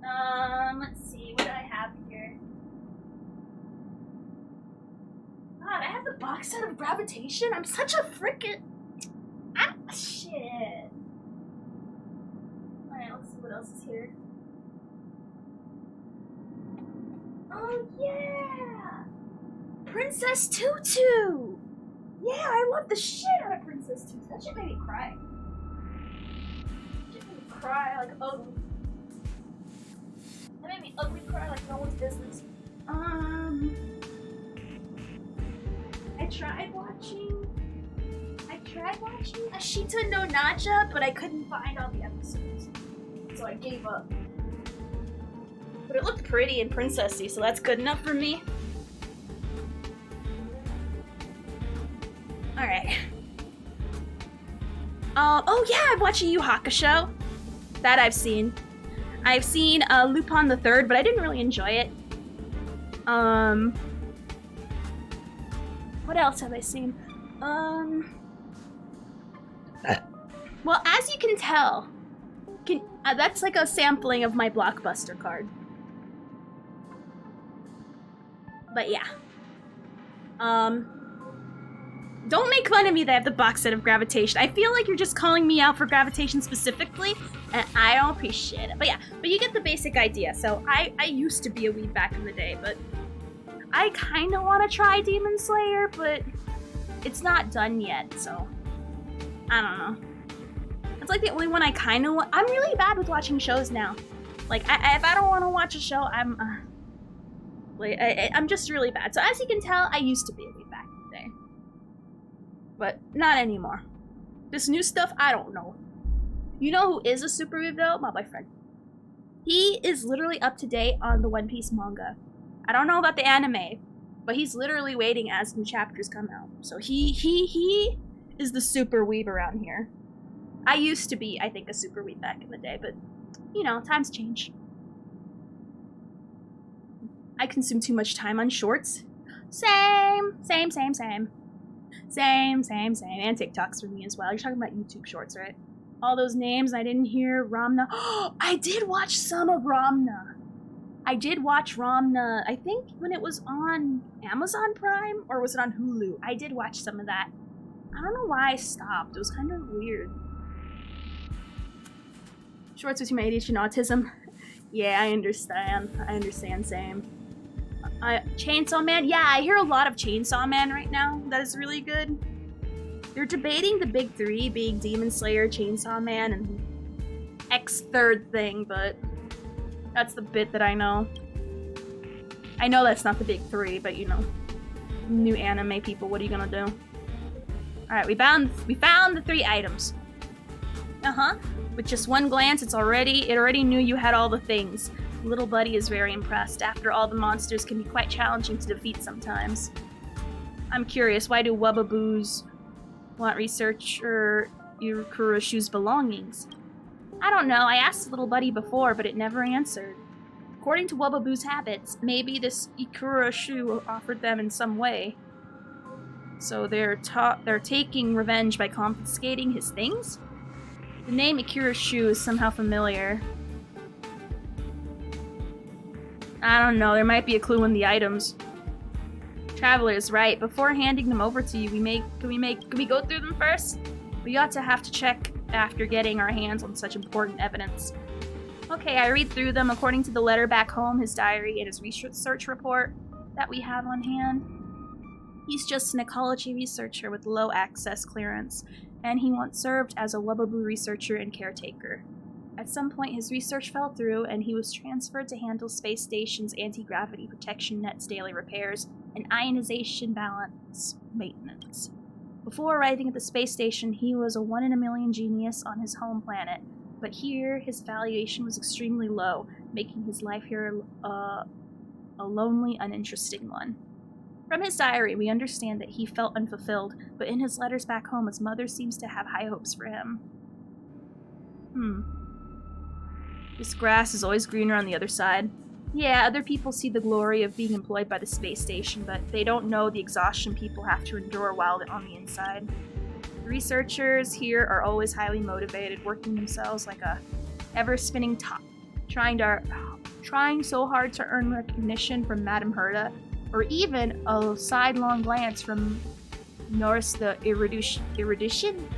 Speaker 5: Let's see, what do I have here? God, I have the box set of Gravitation? I'm such a frickin'... shit. Alright, let's see what else is here. Oh, yeah! Princess Tutu! Yeah, I love the shit out of Princess Tutu. That shit made me cry. That shit made me cry like ugly. That made me ugly cry like no one's business. I tried watching Ashita no Naja, but I couldn't find all the episodes. So I gave up. But it looked pretty and princessy, so that's good enough for me. Alright. Oh yeah, I'm watching Yu Hakusho. That I've seen. I've seen Lupin the Third, but I didn't really enjoy it. What else have I seen? Well, as you can tell, that's like a sampling of my Blockbuster card. But yeah. Don't make fun of me that I have the box set of Gravitation. I feel like you're just calling me out for Gravitation specifically, and I don't appreciate it. But yeah, but you get the basic idea. So I used to be a weeb back in the day, but I kind of want to try Demon Slayer, but it's not done yet, so I don't know. It's like the only one I kind of want. I'm really bad with watching shows now. Like, if I don't want to watch a show, I'm just really bad. So as you can tell, I used to be a weeb back in the day. But not anymore. This new stuff, I don't know. You know who is a super weeb though? My boyfriend. He is literally up to date on the One Piece manga. I don't know about the anime, but he's literally waiting as new chapters come out. So he is the super weeb around here. I used to be, I think, a super weeb back in the day, but you know, times change. I consume too much time on shorts. Same. And TikToks for me as well. You're talking about YouTube shorts, right? All those names I didn't hear. Ramna. I did watch some of Ramna. I did watch Ramna, I think when it was on Amazon Prime, or was it on Hulu? I did watch some of that. I don't know why I stopped. It was kind of weird. Shorts between my ADHD and autism. Yeah, I understand, same. Chainsaw Man? Yeah, I hear a lot of Chainsaw Man right now. That is really good. They're debating the big three being Demon Slayer, Chainsaw Man, and X third thing, but that's the bit that I know. I know that's not the big three, but you know. New anime people, what are you gonna do? Alright, we found the 3 items. With just one glance, it already knew you had all the things. Little buddy is very impressed. After all, the monsters can be quite challenging to defeat sometimes. I'm curious, why do Wubbaboos want researcher Kuroshu's belongings? I don't know, I asked little buddy before, but it never answered. According to Wubbaboos' habits, maybe this Ikuroshu offered them in some way. So they're taking revenge by confiscating his things? The name Ikuroshu is somehow familiar. I don't know, there might be a clue in the items. Traveler is right. Before handing them over to you, can we go through them first? We ought to have to check after getting our hands on such important evidence. Okay, I read through them according to the letter back home, his diary, and his research report that we have on hand. He's just an ecology researcher with low access clearance, and he once served as a Wubbaboo researcher and caretaker. At some point, his research fell through, and he was transferred to handle space station's anti-gravity protection net's daily repairs and ionization balance maintenance. Before arriving at the space station, he was a 1 in a million genius on his home planet, but here his valuation was extremely low, making his life here a lonely, uninteresting one. From his diary, we understand that he felt unfulfilled, but in his letters back home, his mother seems to have high hopes for him. This grass is always greener on the other side. Yeah, other people see the glory of being employed by the space station, but they don't know the exhaustion people have to endure while they're on the inside. The researchers here are always highly motivated, working themselves like a ever-spinning top, trying so hard to earn recognition from Madame Herta, or even a sidelong glance from Norris the erudition?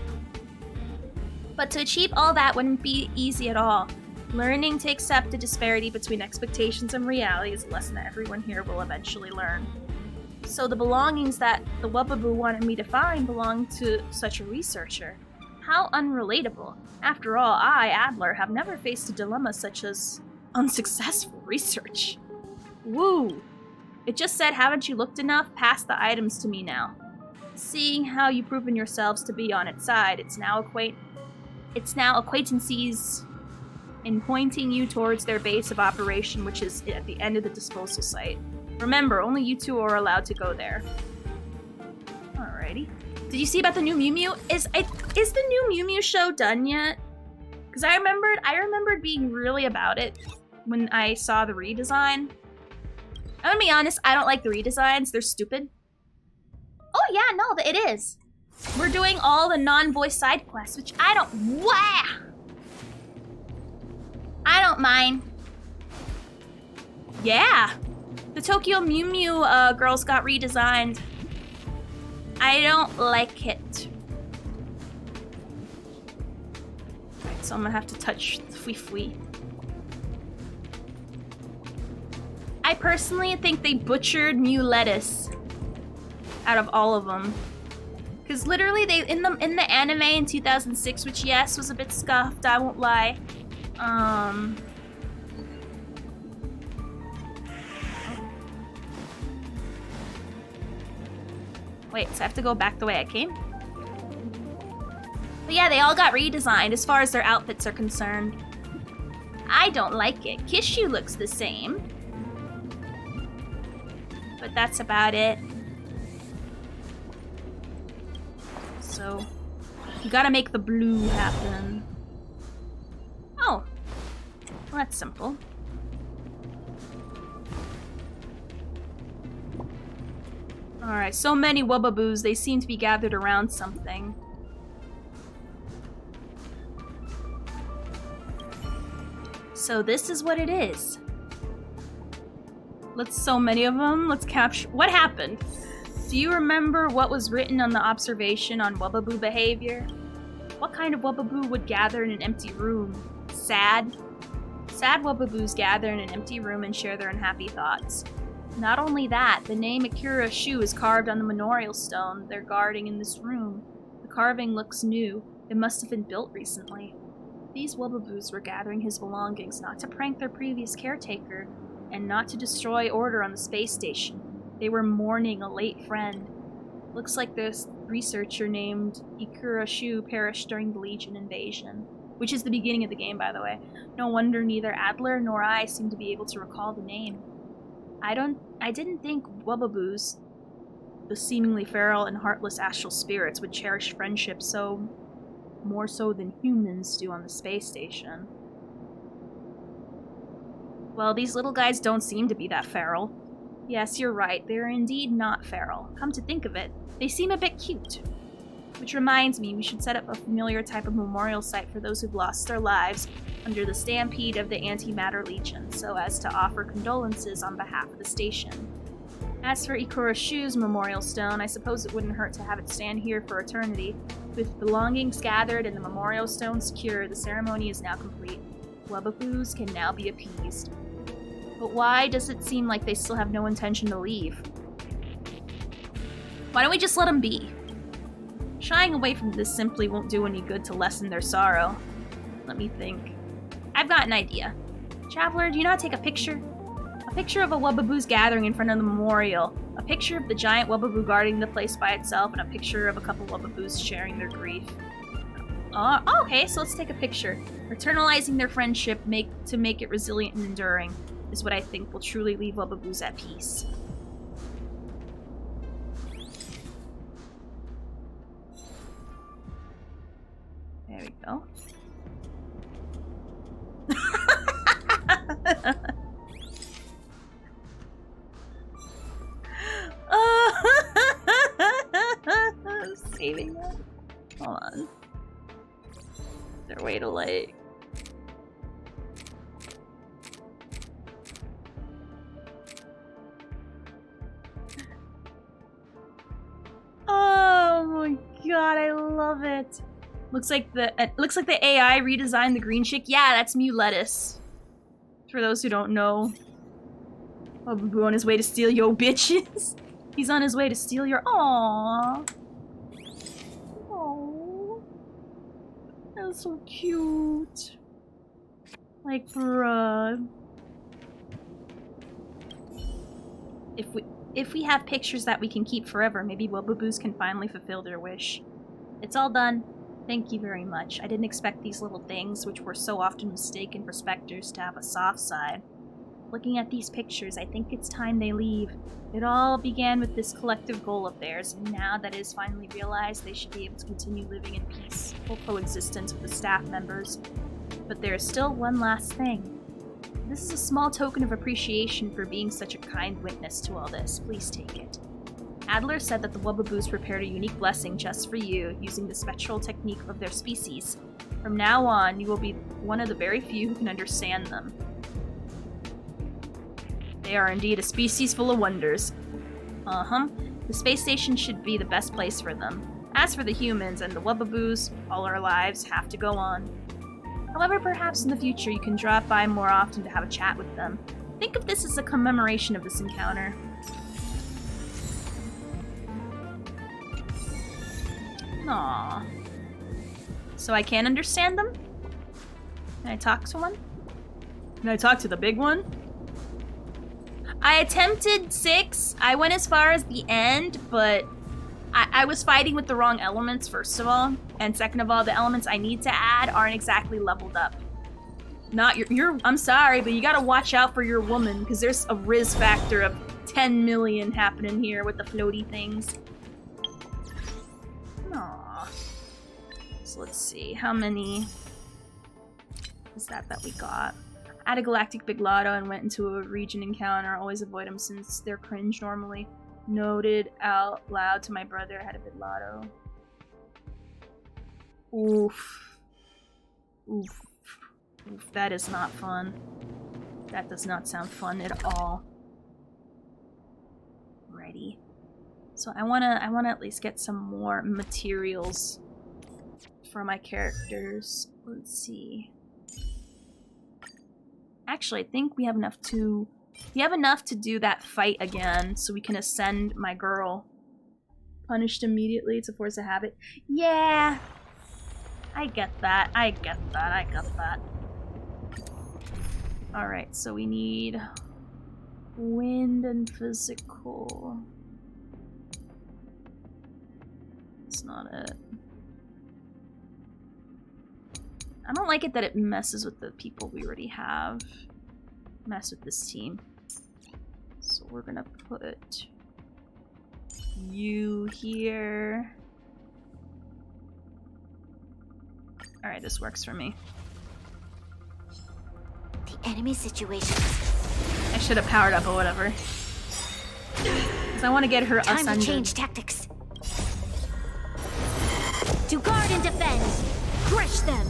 Speaker 5: But to achieve all that wouldn't be easy at all. Learning to accept the disparity between expectations and reality is a lesson that everyone here will eventually learn. So the belongings that the Wubbaboo wanted me to find belong to such a researcher. How unrelatable. After all, I, Adler, have never faced a dilemma such as unsuccessful research. Woo! It just said, haven't you looked enough? Pass the items to me now. Seeing how you've proven yourselves to be on its side, it's now acquaintances in pointing you towards their base of operation, which is at the end of the disposal site. Remember, only you two are allowed to go there. Alrighty. Did you see about the new Mew Mew? Is the new Mew Mew show done yet? Because I remembered being really about it when I saw the redesign. I'm gonna be honest, I don't like the redesigns. They're stupid. Oh yeah, no, it is. We're doing all the non-voice side quests, which I don't mind. Yeah. The Tokyo Mew Mew girls got redesigned. I don't like it. Alright, so I'm gonna have to touch the Fui. I personally think they butchered Mew Lettuce out of all of them. Because literally, they in the anime in 2006, which yes, was a bit scuffed, I won't lie. Wait, so I have to go back the way I came? But yeah, they all got redesigned as far as their outfits are concerned. I don't like it. Kishu looks the same. But that's about it. So, you gotta make the blue happen. Oh. Well, that's simple. Alright, so many Wubbaboos, they seem to be gathered around something. So this is what it is. So many of them, let's capture— what happened? Do you remember what was written on the observation on Wubbaboo behavior? What kind of Wubbaboo would gather in an empty room? Sad? Sad Wubbaboos gather in an empty room and share their unhappy thoughts. Not only that, the name Akira Shu is carved on the memorial stone they're guarding in this room. The carving looks new. It must have been built recently. These Wubbaboos were gathering his belongings not to prank their previous caretaker, and not to destroy order on the space station. They were mourning a late friend. Looks like this researcher named Ikura Shu perished during the Legion invasion, which is the beginning of the game, by the way. No wonder neither Adler nor I seem to be able to recall the name. I didn't think Wubbaboos, the seemingly feral and heartless astral spirits, would cherish friendship more so than humans do on the space station. Well, these little guys don't seem to be that feral. Yes, you're right, they're indeed not feral. Come to think of it, they seem a bit cute. Which reminds me, we should set up a familiar type of memorial site for those who've lost their lives under the stampede of the Antimatter Legion, so as to offer condolences on behalf of the station. As for Ikura Shu's memorial stone, I suppose it wouldn't hurt to have it stand here for eternity. With belongings gathered and the memorial stone secure, the ceremony is now complete. Wubbaboos can now be appeased. But why does it seem like they still have no intention to leave? Why don't we just let them be? Shying away from this simply won't do any good to lessen their sorrow. Let me think. I've got an idea. Traveler, do you know how to take a picture? A picture of a Wubbaboos gathering in front of the memorial. A picture of the giant Wubbaboo guarding the place by itself, and a picture of a couple Wubbaboos sharing their grief. Okay, so let's take a picture. Eternalizing their friendship to make it resilient and enduring is what I think will truly leave Wubbaboos at peace. There we go. Saving that? Hold on. Is there a way to like... Oh my god, I love it. Looks like the AI redesigned the green chick. Yeah, that's Mew Lettuce. For those who don't know. Wubaboo on his way to steal yo bitches. He's on his way to steal your... Aww. Aww. That's so cute. Like, bruh. If we have pictures that we can keep forever, maybe Wubaboos can finally fulfill their wish. It's all done. Thank you very much. I didn't expect these little things, which were so often mistaken for specters, to have a soft side. Looking at these pictures, I think it's time they leave. It all began with this collective goal of theirs, and now that it is finally realized, they should be able to continue living in peaceful coexistence with the staff members. But there is still one last thing. This is a small token of appreciation for being such a kind witness to all this. Please take it. Adler said that the Wubaboos prepared a unique blessing just for you, using the spectral technique of their species. From now on, you will be one of the very few who can understand them. They are indeed a species full of wonders. The space station should be the best place for them. As for the humans and the Wubaboos, all our lives have to go on. However, perhaps in the future you can drop by more often to have a chat with them. Think of this as a commemoration of this encounter. Aww. So I can't understand them? Can I talk to one? Can I talk to the big one? I attempted 6. I went as far as the end, but I was fighting with the wrong elements, first of all. And second of all, the elements I need to add aren't exactly leveled up. Not your I'm sorry, but you gotta watch out for your woman, because there's a Riz factor of 10 million happening here with the floaty things. Aww. So let's see, how many is that we got? Add a galactic big lotto and went into a region encounter. Always avoid them since they're cringe normally. Noted out loud to my brother. I had a big lotto. Oof. Oof. Oof. That is not fun. That does not sound fun at all. Righty. So I wanna at least get some more materials for my characters. Let's see. Actually, I think we have enough to do that fight again, so we can ascend my girl. Punished immediately to force a habit. Yeah, I get that. I get that. All right, so we need wind and physical. That's not it. I don't like it that it messes with the people we already have. Mess with this team. So we're gonna put you here. Alright, this works for me.
Speaker 12: The enemy situation.
Speaker 5: I should have powered up or whatever. Because I want to get her
Speaker 12: Time
Speaker 5: ascended.
Speaker 12: to change tactics. To guard and defend. Crush them.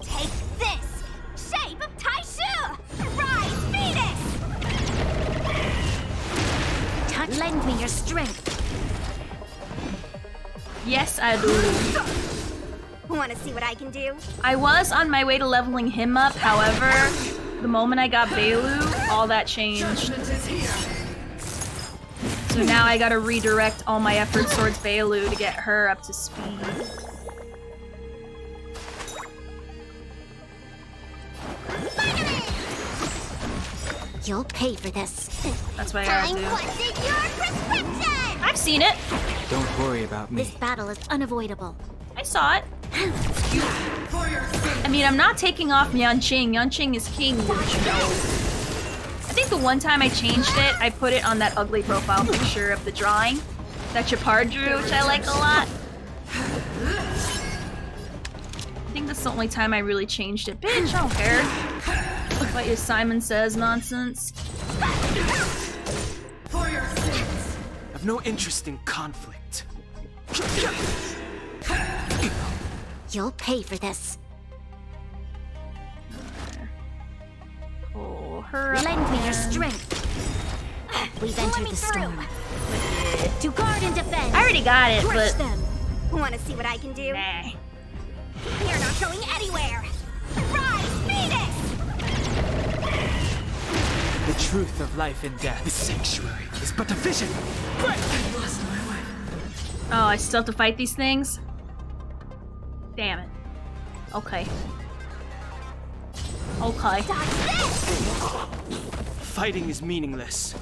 Speaker 12: Take this! Shape of Taishu! Rise, Phoenix! Lend me your strength.
Speaker 5: Yes, I do.
Speaker 12: Want to see what I can do?
Speaker 5: I was on my way to leveling him up, however, the moment I got Bailu, all that changed. So now I gotta redirect all my efforts towards Bailu to get her up to speed.
Speaker 12: You'll pay for this.
Speaker 5: That's what I gotta do.
Speaker 12: What's in your prescription?
Speaker 5: I've seen it.
Speaker 8: Don't worry about me.
Speaker 12: This battle is unavoidable.
Speaker 5: I saw it. I mean, I'm not taking off Yanqing. Yanqing is king, don't you know? I think the one time I changed it, I put it on that ugly profile picture of the drawing that Chapard drew, which I like a lot. I think that's the only time I really changed it. Bitch, I don't care. What your Simon Says nonsense.
Speaker 8: For your sins. I've no interest in conflict.
Speaker 12: You'll pay for this.
Speaker 5: Pull her up.
Speaker 12: Lend me your strength. We've entered the storm. To guard and defend.
Speaker 5: I already got it,
Speaker 12: Crush
Speaker 5: but...
Speaker 12: them. Want to see what I can do?
Speaker 5: Nah.
Speaker 12: You're not going anywhere. Rise, Phoenix!
Speaker 8: The truth of life and death. The sanctuary is but a vision.
Speaker 5: Oh, I still have to fight these things? Damn it. Okay. Okay.
Speaker 8: Fighting is meaningless.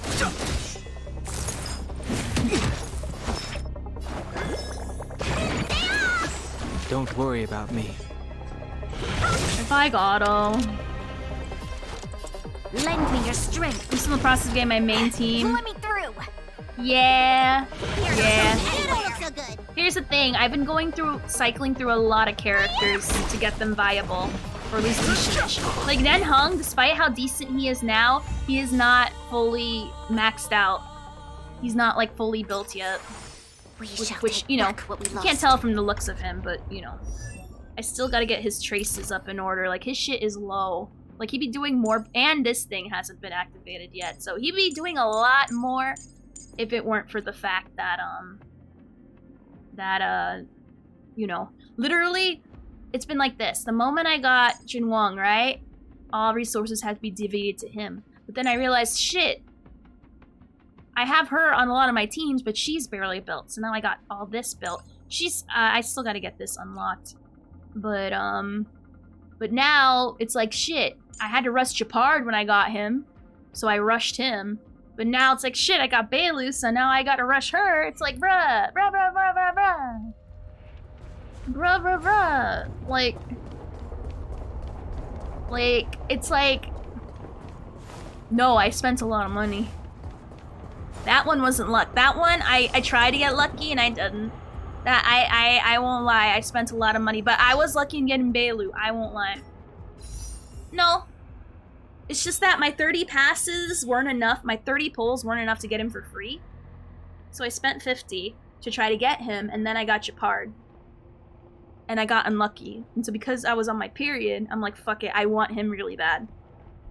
Speaker 8: Don't worry about me.
Speaker 5: If I got him.
Speaker 12: Lend me your strength.
Speaker 5: I'm still in the process of getting my main team.
Speaker 12: Let me through.
Speaker 5: Yeah. Yeah.
Speaker 12: You don't look so good.
Speaker 5: Here's the thing, I've been cycling through a lot of characters to get them viable. Or at least decent. Like Nen Hung, despite how decent he is now, he is not fully maxed out. He's not like fully built yet. Which you know, you can't tell from the looks of him, but you know. I still gotta get his traces up in order. Like his shit is low. Like he'd be doing more, and this thing hasn't been activated yet. So he'd be doing a lot more if it weren't for the fact that, you know, literally, it's been like this. The moment I got Jin Wang, right? All resources had to be deviated to him. But then I realized, shit, I have her on a lot of my teams, but she's barely built. So now I got all this built. She's, I still gotta get this unlocked. But now, it's like, shit, I had to rush Chapard when I got him. So I rushed him. But now it's like, shit, I got Bailu, so now I gotta rush her. It's like, bruh, bruh, bruh, bruh, bruh, bruh. Bruh, bruh, bruh. Like, it's like, no, I spent a lot of money. That one wasn't luck. That one, I tried to get lucky and I didn't. That, I won't lie, I spent a lot of money, but I was lucky in getting Bailu, I won't lie. No. It's just that my 30 passes weren't enough, my 30 pulls weren't enough to get him for free. So I spent 50 to try to get him, and then I got Chapard. And I got unlucky. And so because I was on my period, I'm like, fuck it, I want him really bad.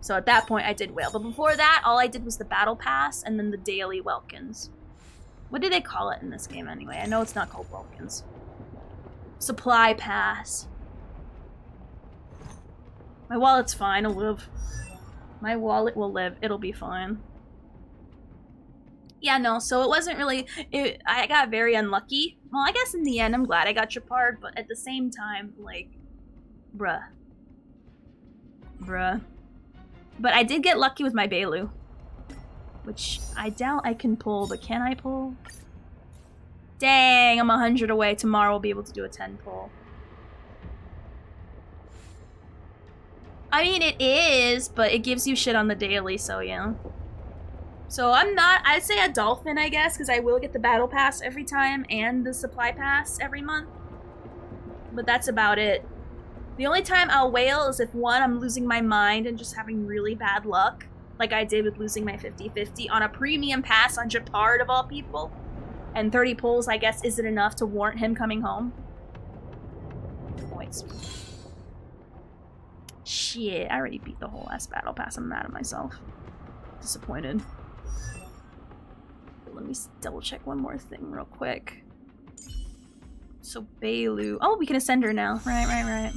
Speaker 5: So at that point, I did whale. But before that, all I did was the battle pass, and then the daily Welkins. What do they call it in this game anyway? I know it's not called Welkins. Supply pass. My wallet's fine, it'll live. My wallet will live, it'll be fine. Yeah, no, so it wasn't really, I got very unlucky. Well, I guess in the end, I'm glad I got Chapard, but at the same time, like, bruh. Bruh. But I did get lucky with my Bailu. Which I doubt I can pull, but can I pull? Dang, I'm 100 away. Tomorrow I'll be able to do a 10 pull. I mean, it is, but it gives you shit on the daily, so yeah. So I'm not, I'd say a dolphin, I guess, because I will get the battle pass every time and the supply pass every month. But that's about it. The only time I'll whale is if, one, I'm losing my mind and just having really bad luck, like I did with losing my 50-50 on a premium pass on Chapard of all people. And 30 pulls, I guess, isn't enough to warrant him coming home. Points. Shit, I already beat the whole ass battle pass. I'm mad at myself. Disappointed. Let me double check one more thing real quick. So Bailu. Oh, we can ascend her now. Right.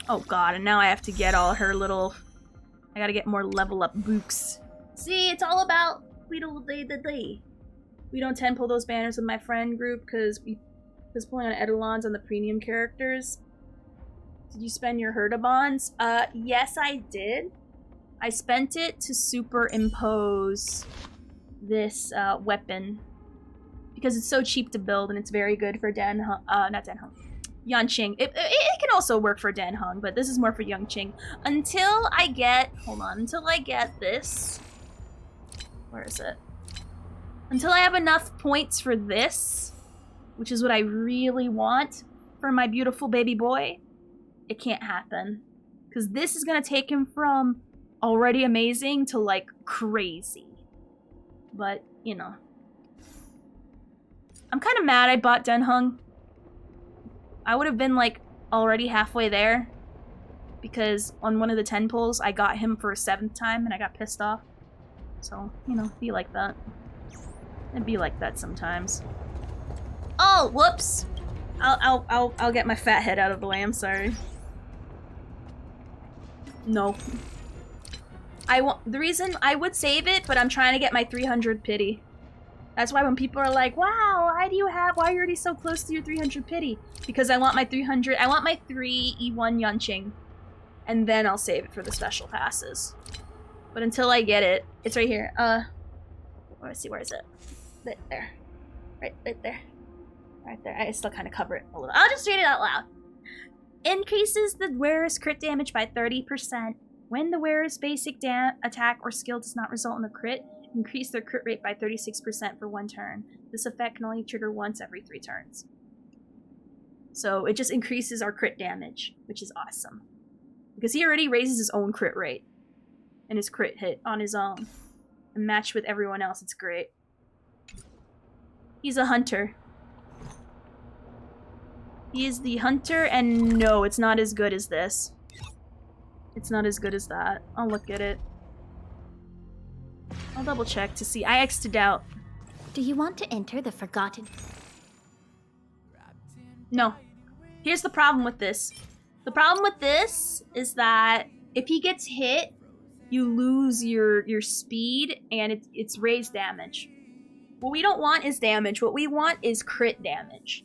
Speaker 5: Oh god, and now I have to get all her little... I gotta get more level up books. See, it's all about we don't 10 pull those banners with my friend group because pulling on Edelons on the premium characters. Did you spend your Herda bonds? Yes, I did. I spent it to superimpose this weapon because it's so cheap to build and it's very good for Yanqing. It can also work for Dan Heng, but this is more for Yanqing. Until I get, until I get this. Where is it? Until I have enough points for this, which is what I really want for my beautiful baby boy, it can't happen. Because this is gonna take him from already amazing to like crazy. But, you know. I'm kind of mad I bought Dan Heng. I would have been like already halfway there. Because on one of the 10 pulls, I got him for a 7th time and I got pissed off. So, you know, be like that. It'd be like that sometimes. Oh, whoops! I'll get my fat head out of the way, I'm sorry. No. The reason I would save it, but I'm trying to get my 300 pity. That's why when people are like, wow, why are you already so close to your 300 pity? Because I want my 300, I want my 3 E1 Yanqing. And then I'll save it for the special passes. But until I get it, it's right here. Let's see, where is it? Right there. Right there. Right there. I still kind of cover it a little. I'll just read it out loud. Increases the wearer's crit damage by 30%. When the wearer's basic attack or skill does not result in a crit, increase their crit rate by 36% for 1 turn. This effect can only trigger once every 3 turns. So it just increases our crit damage, which is awesome. Because he already raises his own crit rate. And his crit hit on his own. And matched with everyone else, it's great. He's a hunter. He is the hunter, and no, it's not as good as this. It's not as good as that. I'll look at it. I'll double check to see. I X'd it out.
Speaker 12: Do you want to enter the Forgotten?
Speaker 5: No. Here's the problem with this. The problem with this is that if he gets hit, you lose your speed and it's raised damage. What we don't want is damage. What we want is crit damage.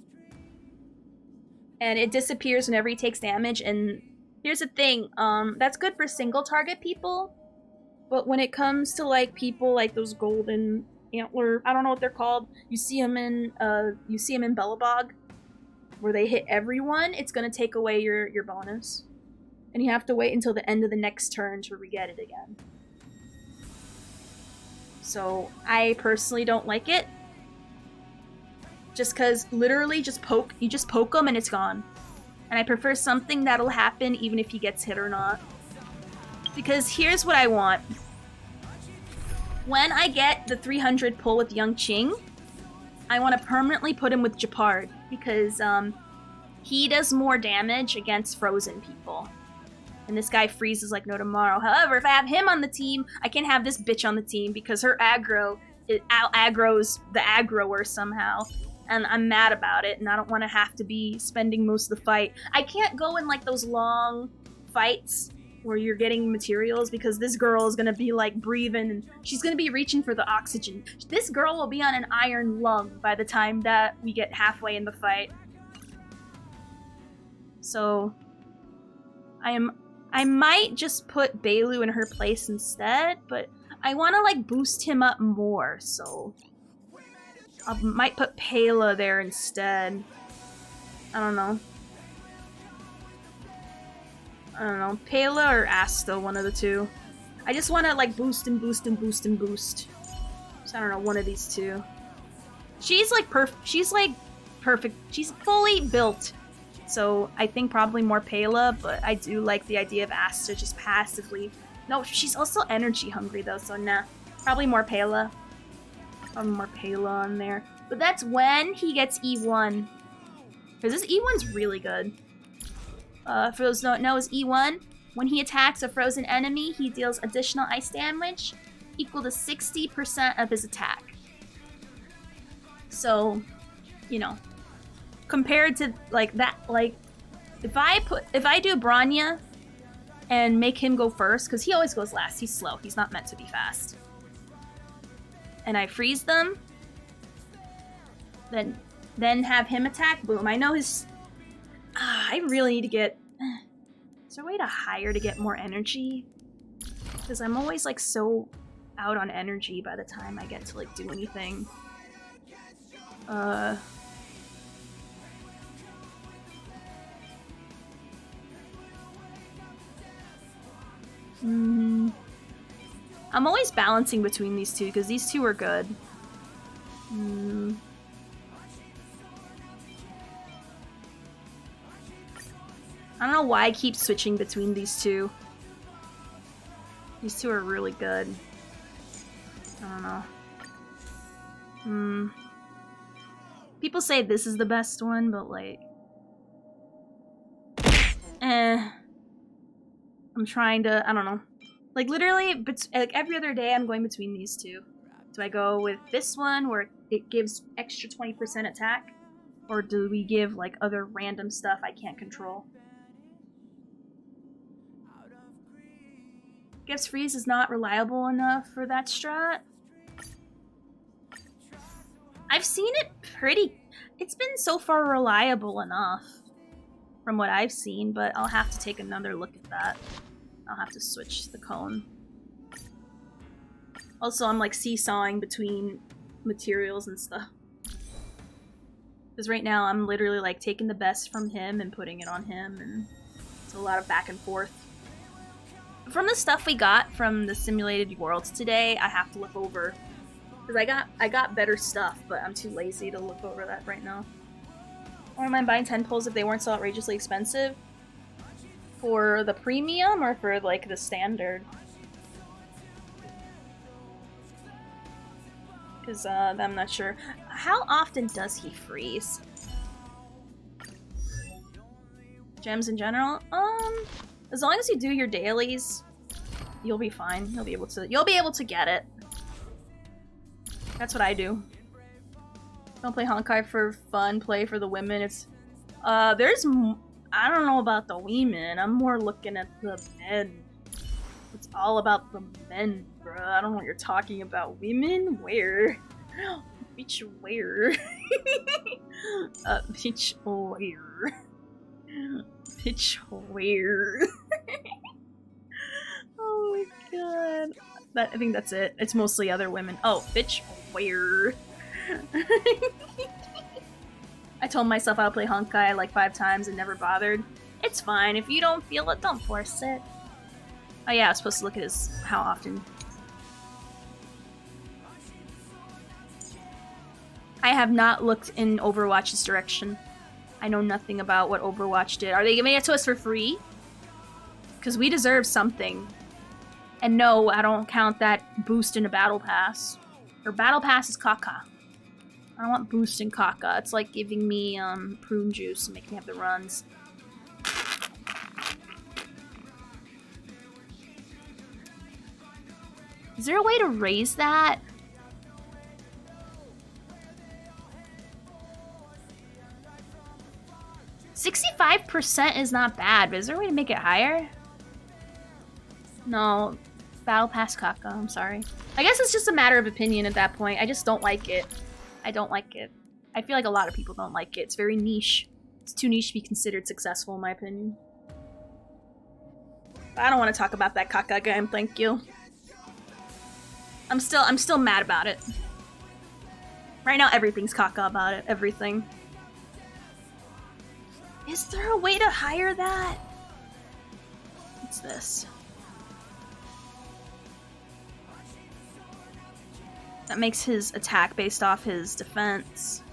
Speaker 5: And it disappears whenever he takes damage. And here's the thing, that's good for single target people. But when it comes to like people like those golden antler, I don't know what they're called. You see them in Bellabog, where they hit everyone. It's gonna take away your bonus, and you have to wait until the end of the next turn to re-get it again. So I personally don't like it. Just cause literally you just poke him and it's gone. And I prefer something that'll happen even if he gets hit or not. Because here's what I want. When I get the 300 pull with Yanqing, I want to permanently put him with Japard. Because he does more damage against frozen people. And this guy freezes like no tomorrow. However, if I have him on the team, I can't have this bitch on the team because her aggro, it out-aggroes the aggroer somehow. And I'm mad about it, and I don't want to have to be spending most of the fight. I can't go in like those long fights where you're getting materials because this girl is gonna be like breathing and she's gonna be reaching for the oxygen. This girl will be on an iron lung by the time that we get halfway in the fight. So I might just put Bailu in her place instead, but I want to like boost him up more, so I might put Pela there instead. I don't know. Pela or Asta, one of the two. I just want to like boost and boost and boost and boost. So I don't know, one of these two. She's like perfect. She's fully built. So I think probably more Pela, but I do like the idea of Asta just passively. No, she's also energy hungry though, so nah. Probably more Pela. Probably more Pela on there. But that's when he gets E1. Because this E1's really good. For those who don't know, is E1. When he attacks a frozen enemy, he deals additional ice damage equal to 60% of his attack. So, you know, compared to like that, like if I do Branya and make him go first, because he always goes last, he's slow, he's not meant to be fast, and I freeze them, then have him attack, boom. I know his I really need to get Is there a way to hire to get more energy? Because I'm always like so out on energy by the time I get to like do anything. I'm always balancing between these two because these two are good. I don't know why I keep switching between these two. These two are really good. I don't know. People say this is the best one, but like... I'm trying to... I don't know. Like, literally, like every other day I'm going between these two. Do I go with this one, where it gives extra 20% attack? Or do we give, like, other random stuff I can't control? Guess freeze is not reliable enough for that strat. I've seen it pretty... It's been so far reliable enough from what I've seen, but I'll have to take another look at that. I'll have to switch the cone. Also, I'm like seesawing between materials and stuff. Because right now I'm literally like taking the best from him and putting it on him, and it's a lot of back and forth. From the stuff we got from the simulated worlds today, I have to look over. Because I got better stuff, but I'm too lazy to look over that right now. I wouldn't mind buying 10 pulls if they weren't so outrageously expensive. For the premium or for like the standard? Because I'm not sure. How often does he freeze? Gems in general? As long as you do your dailies, you'll be fine. You'll be able to get it. That's what I do. Don't play Honkai for fun, play for the women. It's I don't know about the women. I'm more looking at the men. It's all about the men, bruh. I don't know what you're talking about. Women? Where? Bitch, where? Bitch, where? Bitch, where? Oh my god. I think that's it. It's mostly other women. Oh, bitch, where? I told myself I'll play Honkai like 5 times and never bothered. It's fine. If you don't feel it, don't force it. Oh yeah, I was supposed to look at his how often. I have not looked in Overwatch's direction. I know nothing about what Overwatch did. Are they giving it to us for free? Because we deserve something. And no, I don't count that boost in a battle pass. Or battle pass is caca. I don't want boost in caca. It's like giving me prune juice and making me have the runs. Is there a way to raise that? %65% is not bad, but is there a way to make it higher? No. Battle Pass caca, I'm sorry. I guess it's just a matter of opinion at that point. I just don't like it. I don't like it. I feel like a lot of people don't like it. It's very niche. It's too niche to be considered successful, in my opinion. But I don't want to talk about that caca game, thank you. I'm still mad about it. Right now, everything's caca about it. Everything. Is there a way to hire that? What's this? That makes his attack based off his defense.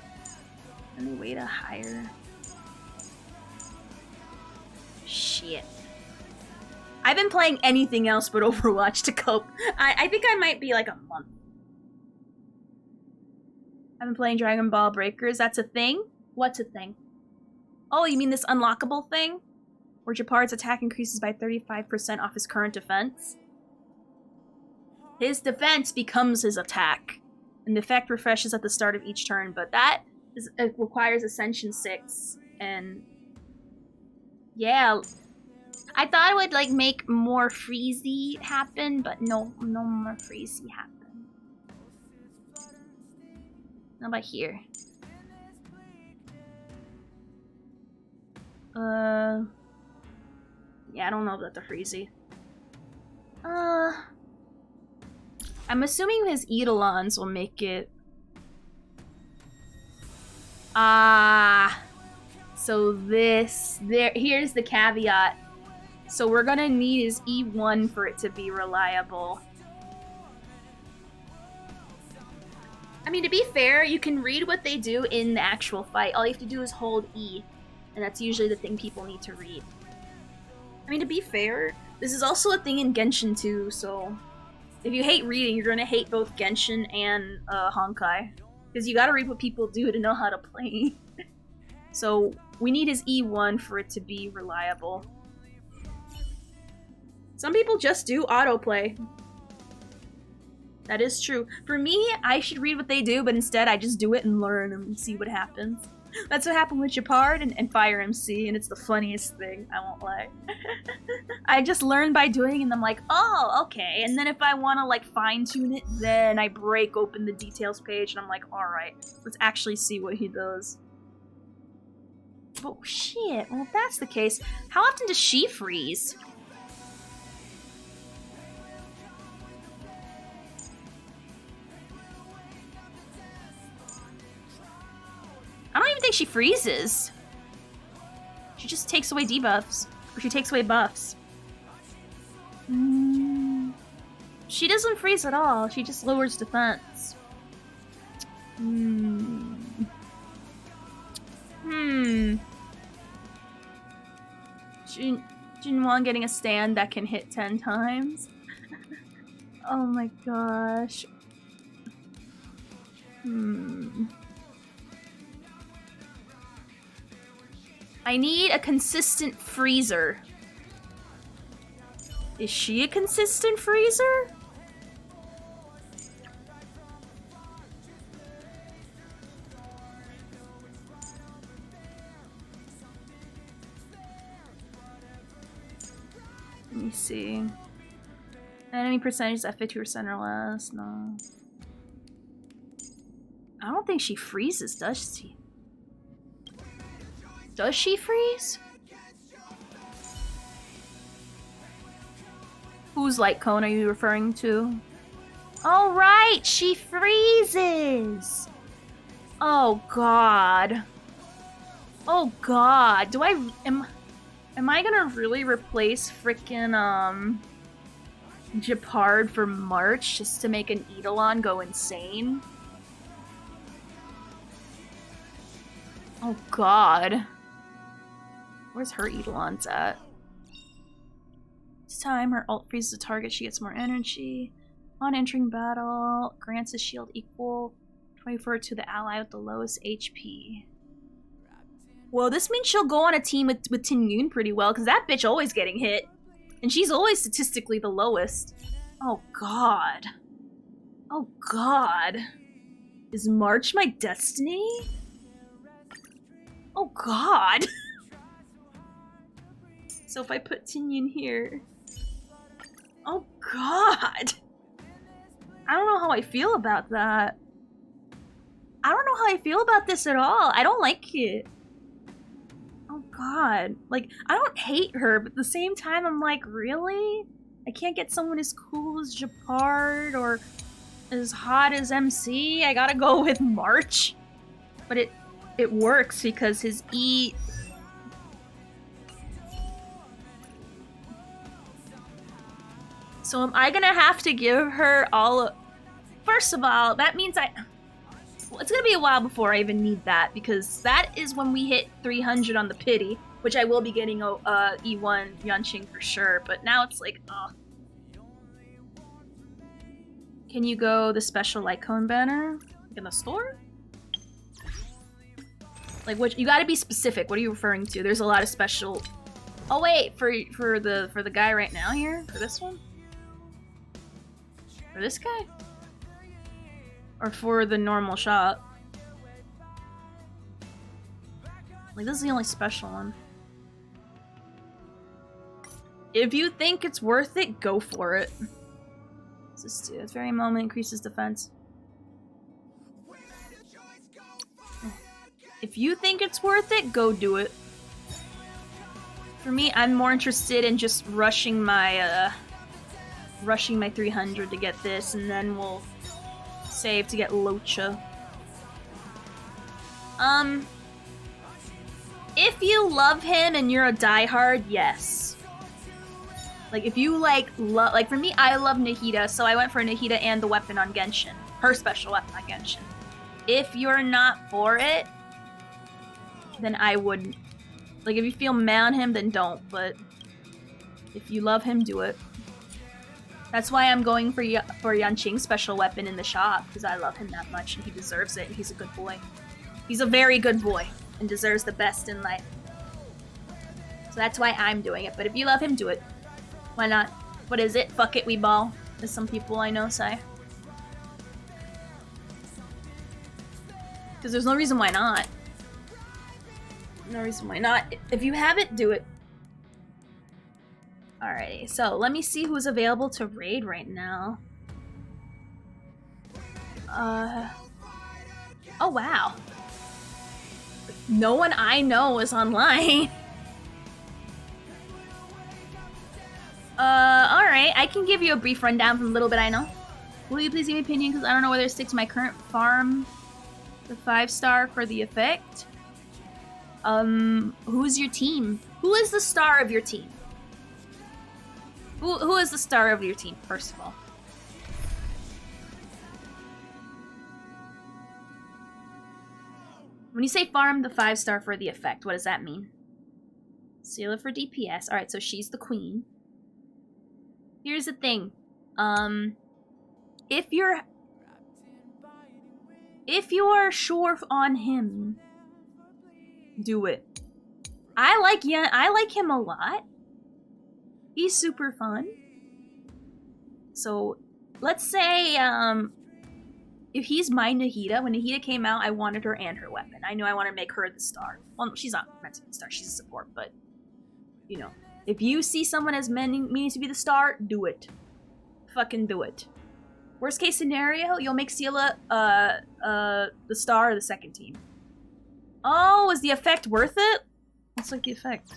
Speaker 5: Any way to hire? Shit. I've been playing anything else but Overwatch to cope. I think I might be like a month. I've been playing Dragon Ball Breakers. That's a thing? What's a thing? Oh, you mean this unlockable thing? Where Japard's attack increases by 35% off his current defense? His defense becomes his attack. And the effect refreshes at the start of each turn, but that requires Ascension 6. And yeah, I thought it would like make more freezy happen, but no more freezy happen. How about here? Yeah, I don't know about the Freezy. I'm assuming his Eidolons will make it. So here's the caveat. So we're gonna need his E1 for it to be reliable. I mean, to be fair, you can read what they do in the actual fight. All you have to do is hold E, and that's usually the thing people need to read. I mean, to be fair, this is also a thing in Genshin too, so if you hate reading, you're gonna hate both Genshin and Honkai. Because you gotta read what people do to know how to play. So we need his E1 for it to be reliable. Some people just do autoplay. That is true. For me, I should read what they do, but instead I just do it and learn and see what happens. That's what happened with Japard and Fire MC, and it's the funniest thing, I won't lie. I just learn by doing, and I'm like, oh, okay. And then if I want to like fine-tune it, then I break open the details page, and I'm like, alright, let's actually see what he does. Oh shit, well if that's the case, how often does she freeze? I don't even think she freezes. She just takes away debuffs. Or she takes away buffs. She doesn't freeze at all. She just lowers defense. Jinwon getting a stand that can hit 10 times. Oh my gosh. I need a consistent freezer. Is she a consistent freezer? Let me see. Enemy percentage is at 50% or less. No. I don't think she freezes, does she? Does she freeze? Whose light cone are you referring to? Oh right, she freezes! Oh god. Oh god. Am I gonna really replace frickin' Japard for March just to make an Eidolon go insane? Oh god. Where's her Eidolons at? This time, her ult freezes the target, she gets more energy. On entering battle, grants a shield equal 24 to the ally with the lowest HP. Well, this means she'll go on a team with Tin Yoon pretty well, because that bitch always getting hit. And she's always statistically the lowest. Oh god. Oh god. Is March my destiny? Oh god. So if I put Tinyin here. Oh god. I don't know how I feel about that. I don't know how I feel about this at all. I don't like it. Oh god. Like, I don't hate her, but at the same time I'm like, really? I can't get someone as cool as Japard or as hot as MC? I gotta go with March. But it works because his E... So am I gonna have to give her all... First of all, that means well, it's gonna be a while before I even need that, because that is when we hit 300 on the pity, which I will be getting E1 Yunqing for sure, but now it's like, ugh. Can you go the special light cone banner? In the store? Like, what? You gotta be specific. What are you referring to? There's a lot of special... Oh wait, for the guy right now here? For this one? For this guy? Or for the normal shop? Like, this is the only special one. If you think it's worth it, go for it. What's this do? At very moment increases defense. If you think it's worth it, go do it. For me, I'm more interested in just rushing my 300 to get this, and then we'll save to get Locha. If you love him and you're a diehard, yes. Like, if you like for me, I love Nahida, so I went for Nahida and the weapon on Genshin. Her special weapon on Genshin. If you're not for it, then I wouldn't. Like, if you feel mad on him, then don't, but if you love him, do it. That's why I'm going for Yanqing's special weapon in the shop, because I love him that much, and he deserves it, and he's a good boy. He's a very good boy, and deserves the best in life. So that's why I'm doing it, but if you love him, do it. Why not? What is it? Fuck it, we ball, as some people I know say. Because there's no reason why not. No reason why not. If you have it, do it. Alrighty, so let me see who's available to raid right now. Oh wow. No one I know is online. Alright, I can give you a brief rundown from a little bit I know. Will you please give me an opinion, because I don't know whether to stick to my current farm, the 5-star for the effect. Who's your team? Who is the star of your team? Who is the star of your team, first of all? When you say farm the 5-star for the effect, what does that mean? Sealer for DPS. Alright, so she's the queen. Here's the thing. If you're sure on him, do it. I like him a lot. He's super fun. So, let's say, if he's my Nahida, when Nahida came out, I wanted her and her weapon. I knew I wanted to make her the star. Well, she's not meant to be the star, she's a support, but, you know. If you see someone as meaning to be the star, do it. Fucking do it. Worst case scenario, you'll make Seela, the star of the second team. Oh, is the effect worth it? What's like the effect?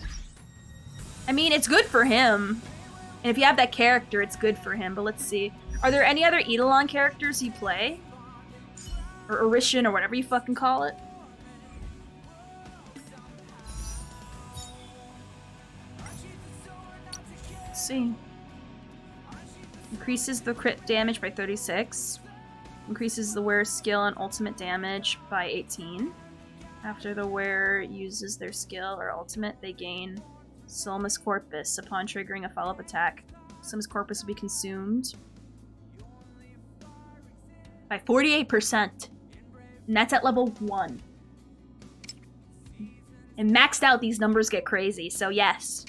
Speaker 5: I mean, it's good for him. And if you have that character, it's good for him, but let's see. Are there any other Eidolon characters you play? Or Orishan, or whatever you fucking call it? Let's see. Increases the crit damage by 36. Increases the wearer's skill and ultimate damage by 18. After the wearer uses their skill or ultimate, they gain Solmus Corpus. Upon triggering a follow-up attack, Solmus Corpus will be consumed by 48%. And that's at level 1. And maxed out, these numbers get crazy, so yes.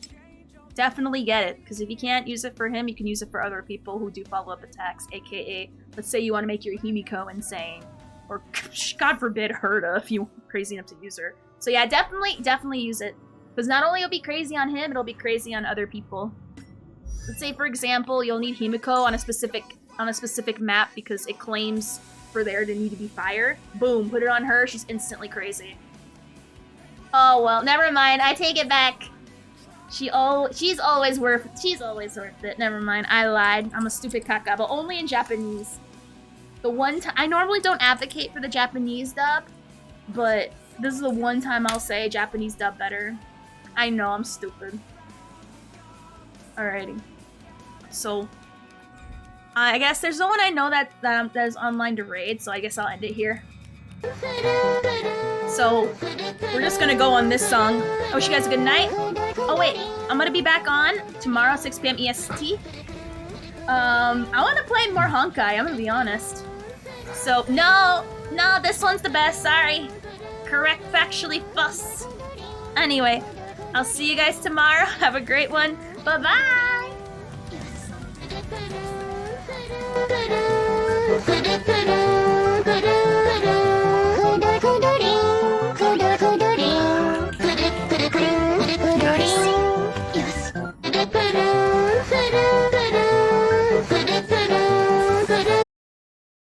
Speaker 5: Definitely get it, because if you can't use it for him, you can use it for other people who do follow-up attacks, aka, let's say you want to make your Himiko insane. Or, God forbid, Herta, if you're crazy enough to use her. So yeah, definitely use it. Because not only it'll be crazy on him, it'll be crazy on other people. Let's say, for example, you'll need Himiko on a specific map because it claims for there to need to be fire. Boom, put it on her, she's instantly crazy. Oh well, never mind, I take it back. She's always worth it. Never mind, I lied. I'm a stupid caca, but only in Japanese. The one time I normally don't advocate for the Japanese dub, but this is the one time I'll say Japanese dub better. I know I'm stupid. Alrighty. So I guess there's no one I know that is online to raid, so I guess I'll end it here. So we're just gonna go on this song. I wish you guys a good night. Oh wait, I'm gonna be back on tomorrow, 6 p.m. EST. I want to play more Honkai, I'm gonna be honest. So no, this one's the best. Sorry. Correct, factually fuss. Anyway, I'll see you guys tomorrow. Have a great one. Bye bye.